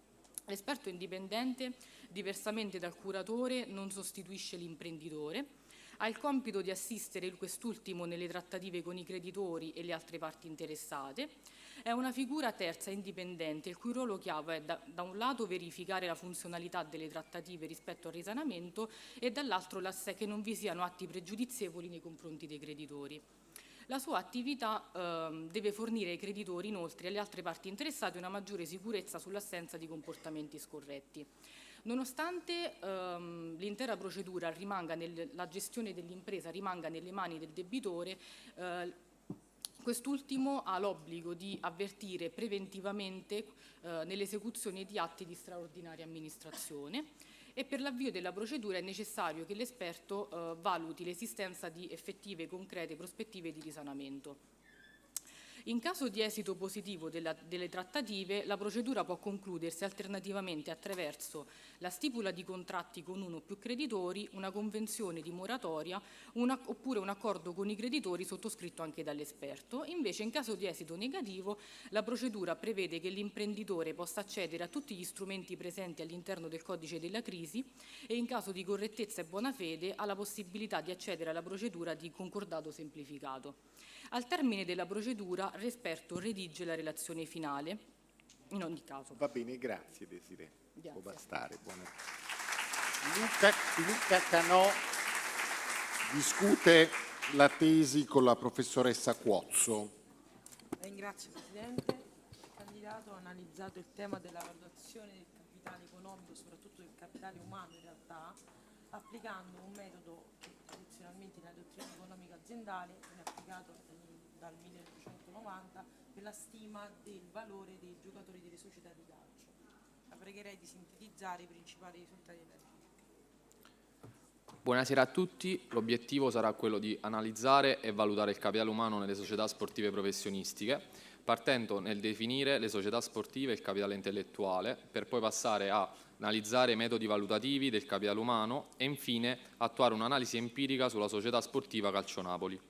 L'esperto indipendente, diversamente dal curatore, non sostituisce l'imprenditore, ha il compito di assistere quest'ultimo nelle trattative con i creditori e le altre parti interessate. È una figura terza indipendente, il cui ruolo chiave è da un lato verificare la funzionalità delle trattative rispetto al risanamento e dall'altro che non vi siano atti pregiudizievoli nei confronti dei creditori. La sua attività deve fornire ai creditori, inoltre, e alle altre parti interessate una maggiore sicurezza sull'assenza di comportamenti scorretti. Nonostante l'intera procedura la gestione dell'impresa rimanga nelle mani del debitore, quest'ultimo ha l'obbligo di avvertire preventivamente nell'esecuzione di atti di straordinaria amministrazione, e per l'avvio della procedura è necessario che l'esperto valuti l'esistenza di effettive e concrete prospettive di risanamento. In caso di esito positivo delle trattative, la procedura può concludersi alternativamente attraverso la stipula di contratti con uno o più creditori, una convenzione di moratoria oppure un accordo con i creditori sottoscritto anche dall'esperto. Invece, in caso di esito negativo, la procedura prevede che l'imprenditore possa accedere a tutti gli strumenti presenti all'interno del codice della crisi e, in caso di correttezza e buona fede, ha la possibilità di accedere alla procedura di concordato semplificato. Al termine della procedura, l'esperto redige la relazione finale, in ogni caso. Va bene, grazie Desiree. Grazie. Può bastare. Luca Canò discute la tesi con la professoressa Cuozzo. Ringrazio Presidente. candidato ha analizzato il tema della valutazione del capitale economico, soprattutto del capitale umano in realtà, applicando un metodo che tradizionalmente nella dottrina economica aziendale viene applicato dal 1990 per la stima del valore dei giocatori delle società di calcio. La pregherei di sintetizzare i principali risultati della ricerca. Buonasera a tutti, l'obiettivo sarà quello di analizzare e valutare il capitale umano nelle società sportive professionistiche, partendo nel definire le società sportive e il capitale intellettuale, per poi passare a analizzare i metodi valutativi del capitale umano e infine attuare un'analisi empirica sulla società sportiva Calcio Napoli.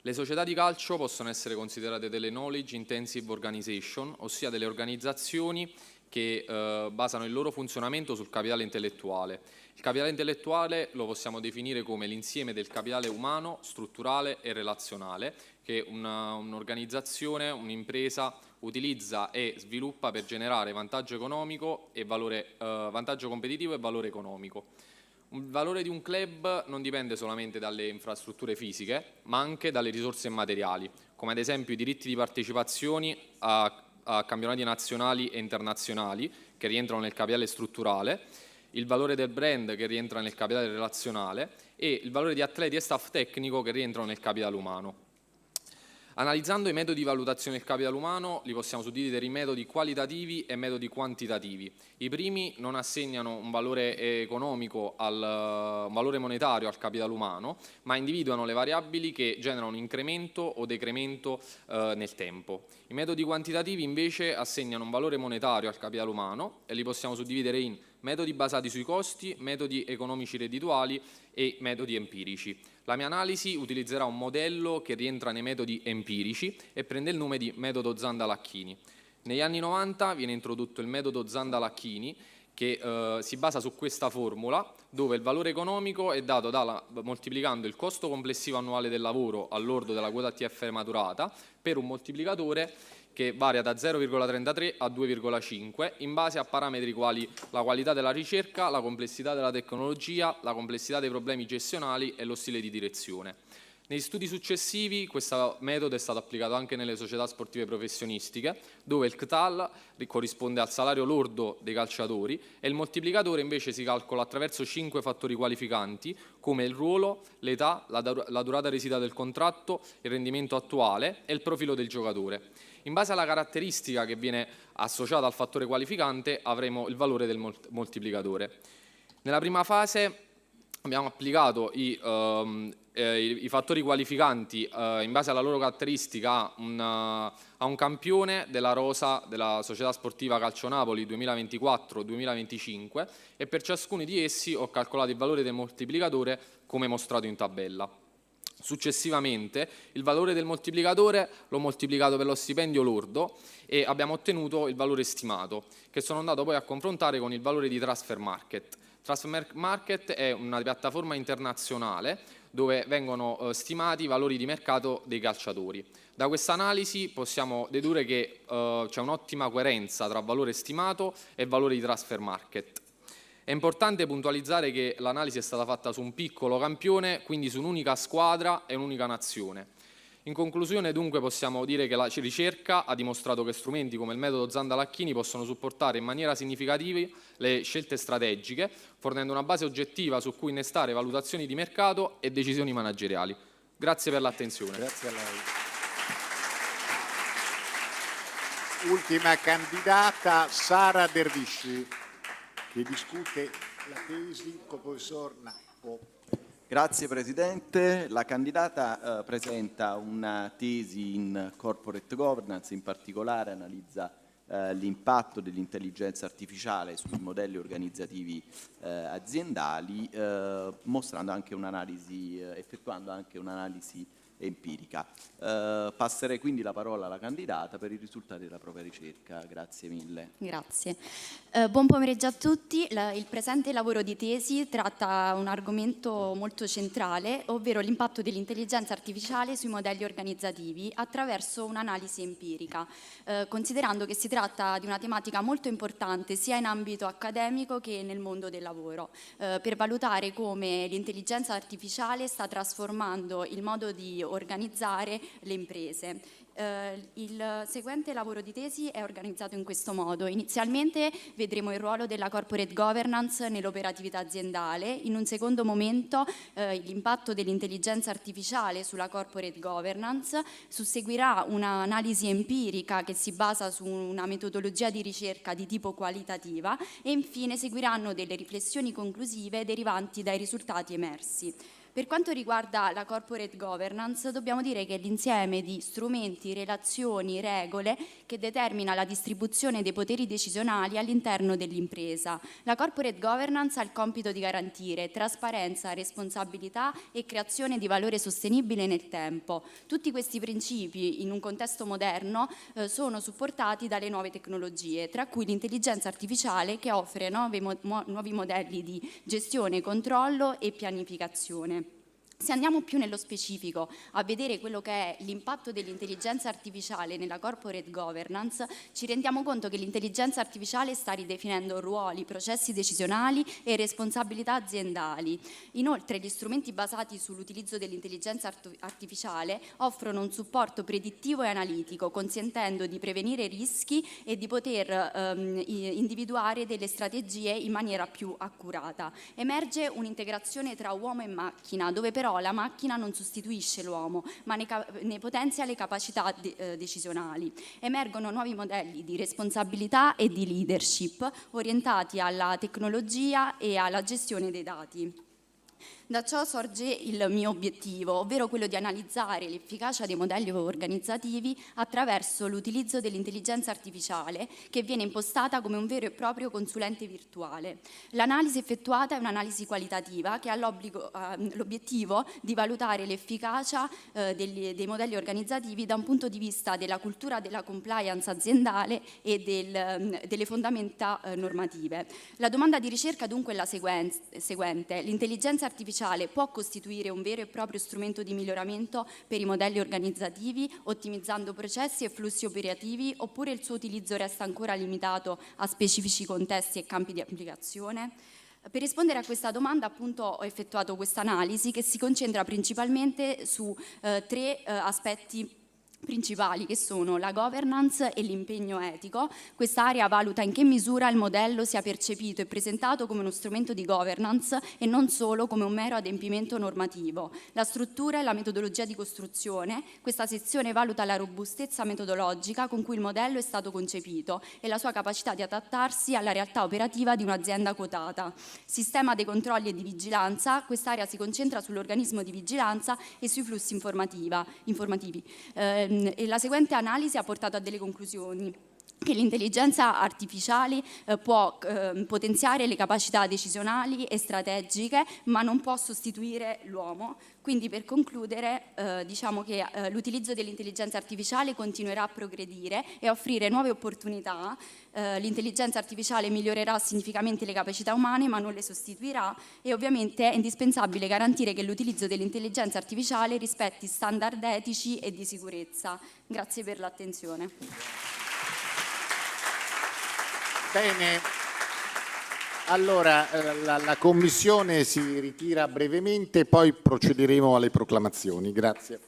Le società di calcio possono essere considerate delle knowledge intensive organization, ossia delle organizzazioni che basano il loro funzionamento sul capitale intellettuale. Il capitale intellettuale lo possiamo definire come l'insieme del capitale umano, strutturale e relazionale che un'organizzazione, un'impresa utilizza e sviluppa per generare vantaggio economico e vantaggio competitivo e valore economico. Il valore di un club non dipende solamente dalle infrastrutture fisiche, ma anche dalle risorse immateriali, come ad esempio i diritti di partecipazione a campionati nazionali e internazionali che rientrano nel capitale strutturale, il valore del brand che rientra nel capitale relazionale e il valore di atleti e staff tecnico che rientrano nel capitale umano. Analizzando i metodi di valutazione del capitale umano li possiamo suddividere in metodi qualitativi e metodi quantitativi. I primi non assegnano un valore economico, un valore monetario al capitale umano, ma individuano le variabili che generano un incremento o decremento nel tempo. I metodi quantitativi invece assegnano un valore monetario al capitale umano e li possiamo suddividere in metodi basati sui costi, metodi economici reddituali e metodi empirici. La mia analisi utilizzerà un modello che rientra nei metodi empirici e prende il nome di metodo Zanda-Lacchini. Negli anni 90 viene introdotto il metodo Zanda-Lacchini che si basa su questa formula dove il valore economico è dato moltiplicando il costo complessivo annuale del lavoro al lordo della quota TF maturata per un moltiplicatore che varia da 0,33 a 2,5 in base a parametri quali la qualità della ricerca, la complessità della tecnologia, la complessità dei problemi gestionali e lo stile di direzione. Negli studi successivi questo metodo è stato applicato anche nelle società sportive professionistiche, dove il CTAL corrisponde al salario lordo dei calciatori e il moltiplicatore invece si calcola attraverso 5 fattori qualificanti come il ruolo, l'età, la durata residua del contratto, il rendimento attuale e il profilo del giocatore. In base alla caratteristica che viene associata al fattore qualificante avremo il valore del moltiplicatore. Nella prima fase abbiamo applicato i fattori qualificanti in base alla loro caratteristica a un campione della rosa della società sportiva Calcio Napoli 2024-2025 e per ciascuno di essi ho calcolato il valore del moltiplicatore come mostrato in tabella. Successivamente il valore del moltiplicatore l'ho moltiplicato per lo stipendio lordo e abbiamo ottenuto il valore stimato che sono andato poi a confrontare con il valore di Transfer Market. Transfer Market è una piattaforma internazionale dove vengono stimati i valori di mercato dei calciatori. Da questa analisi possiamo dedurre che c'è un'ottima coerenza tra valore stimato e valore di Transfer Market. È importante puntualizzare che l'analisi è stata fatta su un piccolo campione, quindi su un'unica squadra e un'unica nazione. In conclusione, dunque, possiamo dire che la ricerca ha dimostrato che strumenti come il metodo Zanda-Lacchini possono supportare in maniera significativa le scelte strategiche, fornendo una base oggettiva su cui innestare valutazioni di mercato e decisioni manageriali. Grazie per l'attenzione. Grazie a lei. Ultima candidata, Sara Dervisci, che discute la tesi con il professor Nappo. Grazie Presidente. La candidata presenta una tesi in corporate governance, in particolare analizza l'impatto dell'intelligenza artificiale sui modelli organizzativi aziendali, mostrando anche un'analisi, effettuando anche un'analisi empirica. Passerei quindi la parola alla candidata per i risultati della propria ricerca. Grazie mille. Grazie. Buon pomeriggio a tutti. Il presente lavoro di tesi tratta un argomento molto centrale, ovvero l'impatto dell'intelligenza artificiale sui modelli organizzativi attraverso un'analisi empirica, considerando che si tratta di una tematica molto importante sia in ambito accademico che nel mondo del lavoro, per valutare come l'intelligenza artificiale sta trasformando il modo di organizzare le imprese. Il seguente lavoro di tesi è organizzato in questo modo. Inizialmente vedremo il ruolo della corporate governance nell'operatività aziendale, in un secondo momento l'impatto dell'intelligenza artificiale sulla corporate governance, susseguirà un'analisi empirica che si basa su una metodologia di ricerca di tipo qualitativa e infine seguiranno delle riflessioni conclusive derivanti dai risultati emersi. Per quanto riguarda la corporate governance, dobbiamo dire che è l'insieme di strumenti, relazioni, regole che determina la distribuzione dei poteri decisionali all'interno dell'impresa. La corporate governance ha il compito di garantire trasparenza, responsabilità e creazione di valore sostenibile nel tempo. Tutti questi principi, in un contesto moderno, sono supportati dalle nuove tecnologie, tra cui l'intelligenza artificiale che offre nuovi modelli di gestione, controllo e pianificazione. Se andiamo più nello specifico a vedere quello che è l'impatto dell'intelligenza artificiale nella corporate governance, ci rendiamo conto che l'intelligenza artificiale sta ridefinendo ruoli, processi decisionali e responsabilità aziendali. Inoltre, gli strumenti basati sull'utilizzo dell'intelligenza artificiale offrono un supporto predittivo e analitico, consentendo di prevenire rischi e di poter individuare delle strategie in maniera più accurata. Emerge un'integrazione tra uomo e macchina, dove però la macchina non sostituisce l'uomo, ma ne potenzia le capacità decisionali. Emergono nuovi modelli di responsabilità e di leadership orientati alla tecnologia e alla gestione dei dati. Da ciò sorge il mio obiettivo, ovvero quello di analizzare l'efficacia dei modelli organizzativi attraverso l'utilizzo dell'intelligenza artificiale, che viene impostata come un vero e proprio consulente virtuale. L'analisi effettuata è un'analisi qualitativa che ha l'obiettivo di valutare l'efficacia dei modelli organizzativi da un punto di vista della cultura della compliance aziendale e delle fondamenta normative. La domanda di ricerca dunque è la seguente: l'intelligenza artificiale può costituire un vero e proprio strumento di miglioramento per i modelli organizzativi, ottimizzando processi e flussi operativi, oppure il suo utilizzo resta ancora limitato a specifici contesti e campi di applicazione? Per rispondere a questa domanda, appunto, ho effettuato questa analisi che si concentra principalmente su tre aspetti principali, che sono la governance e l'impegno etico. Quest'area valuta in che misura il modello sia percepito e presentato come uno strumento di governance e non solo come un mero adempimento normativo. La struttura e la metodologia di costruzione. Questa sezione valuta la robustezza metodologica con cui il modello è stato concepito e la sua capacità di adattarsi alla realtà operativa di un'azienda quotata. Sistema dei controlli e di vigilanza. Quest'area si concentra sull'organismo di vigilanza e sui flussi informativi. E la seguente analisi ha portato a delle conclusioni: che l'intelligenza artificiale può potenziare le capacità decisionali e strategiche, ma non può sostituire l'uomo. Quindi, per concludere, diciamo che l'utilizzo dell'intelligenza artificiale continuerà a progredire e a offrire nuove opportunità. L'intelligenza artificiale migliorerà significativamente le capacità umane, ma non le sostituirà, e ovviamente è indispensabile garantire che l'utilizzo dell'intelligenza artificiale rispetti standard etici e di sicurezza. Grazie per l'attenzione. Bene, allora la Commissione si ritira brevemente, poi procederemo alle proclamazioni. Grazie.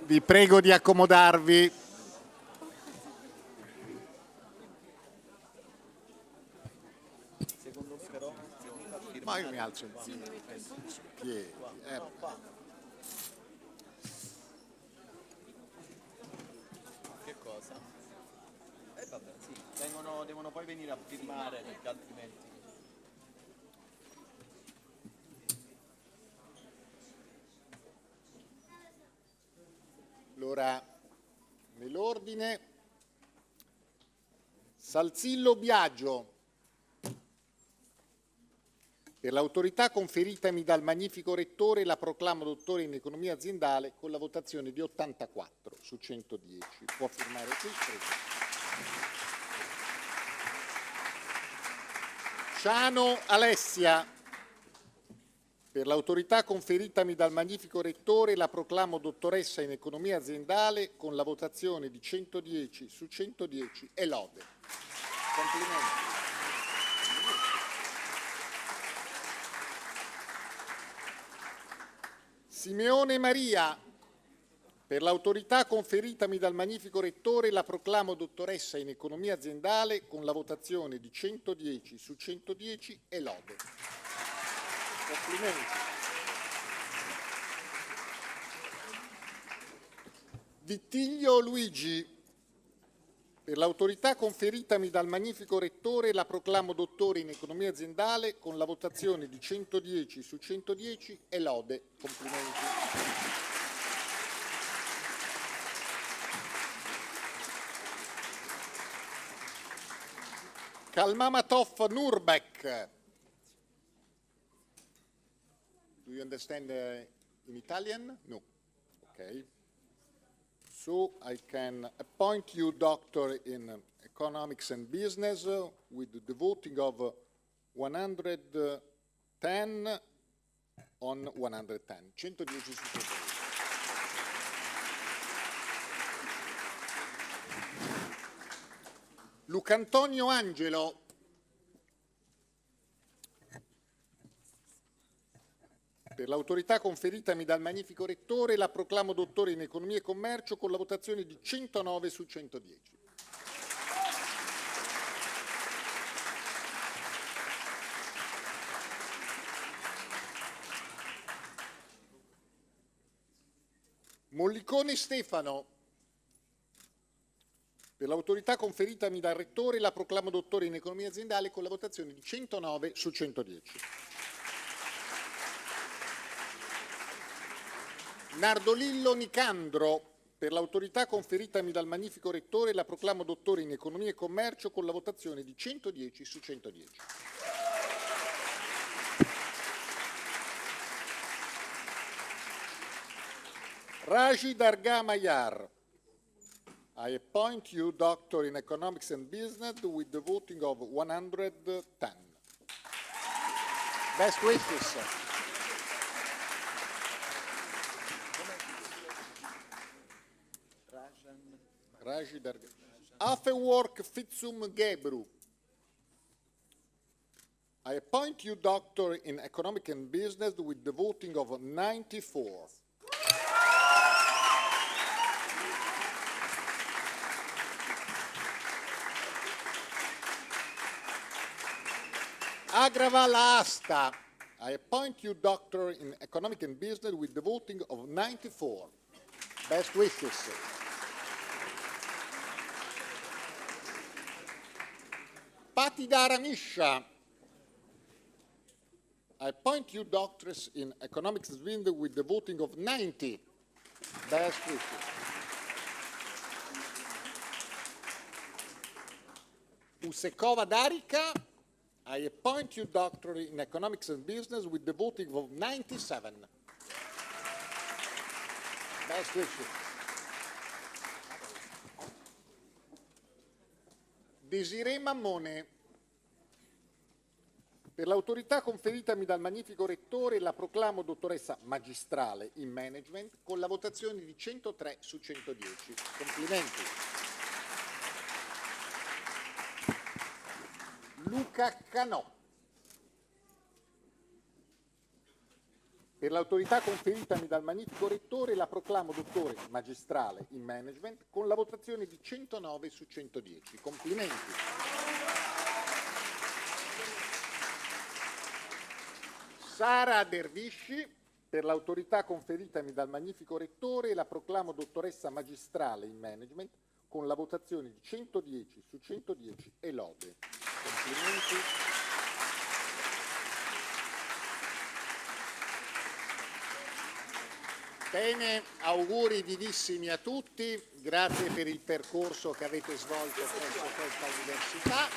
Vi prego di accomodarvi. Ma io mi alzo in piedi. Che cosa? Vabbè, sì, devono poi venire a firmare perché altrimenti... Allora, nell'ordine, Salzillo Biagio, per l'autorità conferitami dal magnifico rettore la proclamo dottore in economia aziendale con la votazione di 84 su 110. Può firmare qui, prego. Ciano Alessia, per l'autorità conferitami dal magnifico rettore la proclamo dottoressa in economia aziendale con la votazione di 110 su 110 e lode. Complimenti. Simeone Maria, per l'autorità conferitami dal magnifico rettore la proclamo dottoressa in economia aziendale con la votazione di 110 su 110 e lode. Complimenti. Vittiglio Luigi, per l'autorità conferitami dal magnifico rettore la proclamo dottore in economia aziendale con la votazione di 110 su 110 e lode. Complimenti. Kalmamatov Nurbek. Do you understand in Italian? No. Okay. So I can appoint you doctor in economics and business with the voting of 110 on 110. 110 su 110. Lucantonio Angelo. Per l'autorità conferitami dal magnifico rettore la proclamo dottore in economia e commercio con la votazione di 109 su 110. Mollicone Stefano. Per l'autorità conferitami dal rettore la proclamo dottore in economia aziendale con la votazione di 109 su 110. Nardolillo Nicandro, per l'autorità conferitami dal magnifico rettore la proclamo dottore in economia e commercio con la votazione di 110 su 110. Raji Darga Mayar, I appoint you doctor in economics and business with the voting of 110. Best wishes. Raji Darga. Afework Fitsum Gebru. I appoint you doctor in economic and business with the voting of 94. Agrava La Asta. I appoint you doctor in economic and business with the voting of 94. Best wishes. Patidara Misha. I appoint you doctors in economics and business with the voting of 90. Best wishes. Usekova Darika. I appoint you doctor in economics and business with the voting of 97. Best wishes. Desiree Mammone. Per l'autorità conferitami dal magnifico rettore la proclamo dottoressa magistrale in management con la votazione di 103 su 110. Complimenti. Luca Canò. Per l'autorità conferitami dal magnifico Rettore la proclamo dottore magistrale in management con la votazione di 109 su 110. Complimenti. Sara Dervisci, per l'autorità conferitami dal magnifico Rettore la proclamo dottoressa magistrale in management con la votazione di 110 su 110 e lode. Complimenti. Bene, auguri vivissimi a tutti, grazie per il percorso che avete svolto presso questa università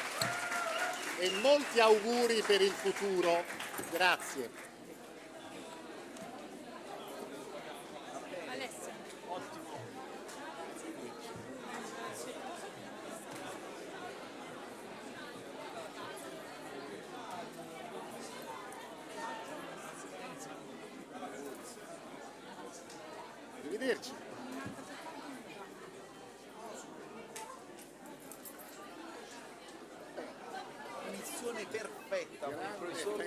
e molti auguri per il futuro. Grazie. Arrivederci. Missione perfetta, professor.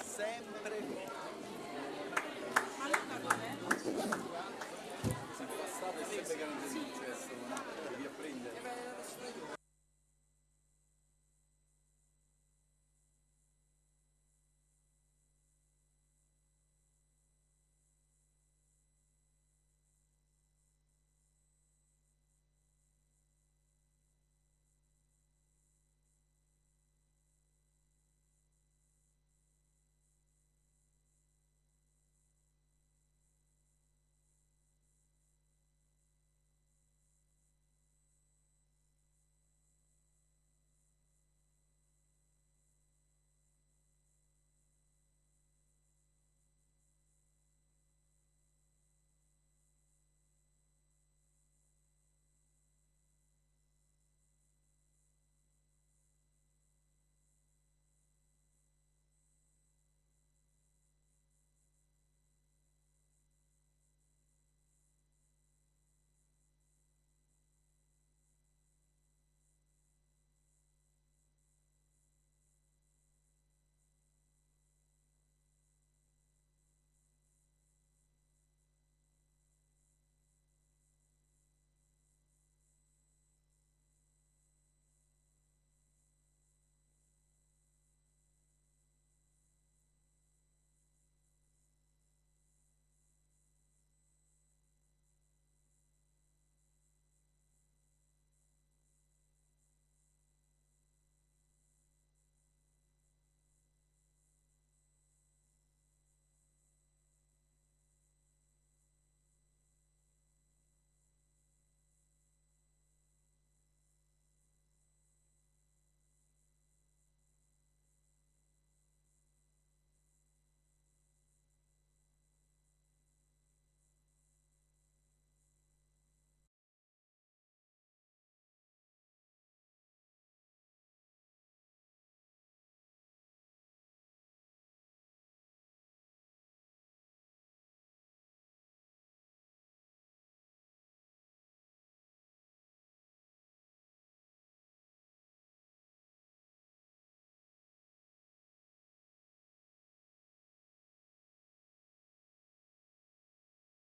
Sempre. Si è passato e sempre che non si dice.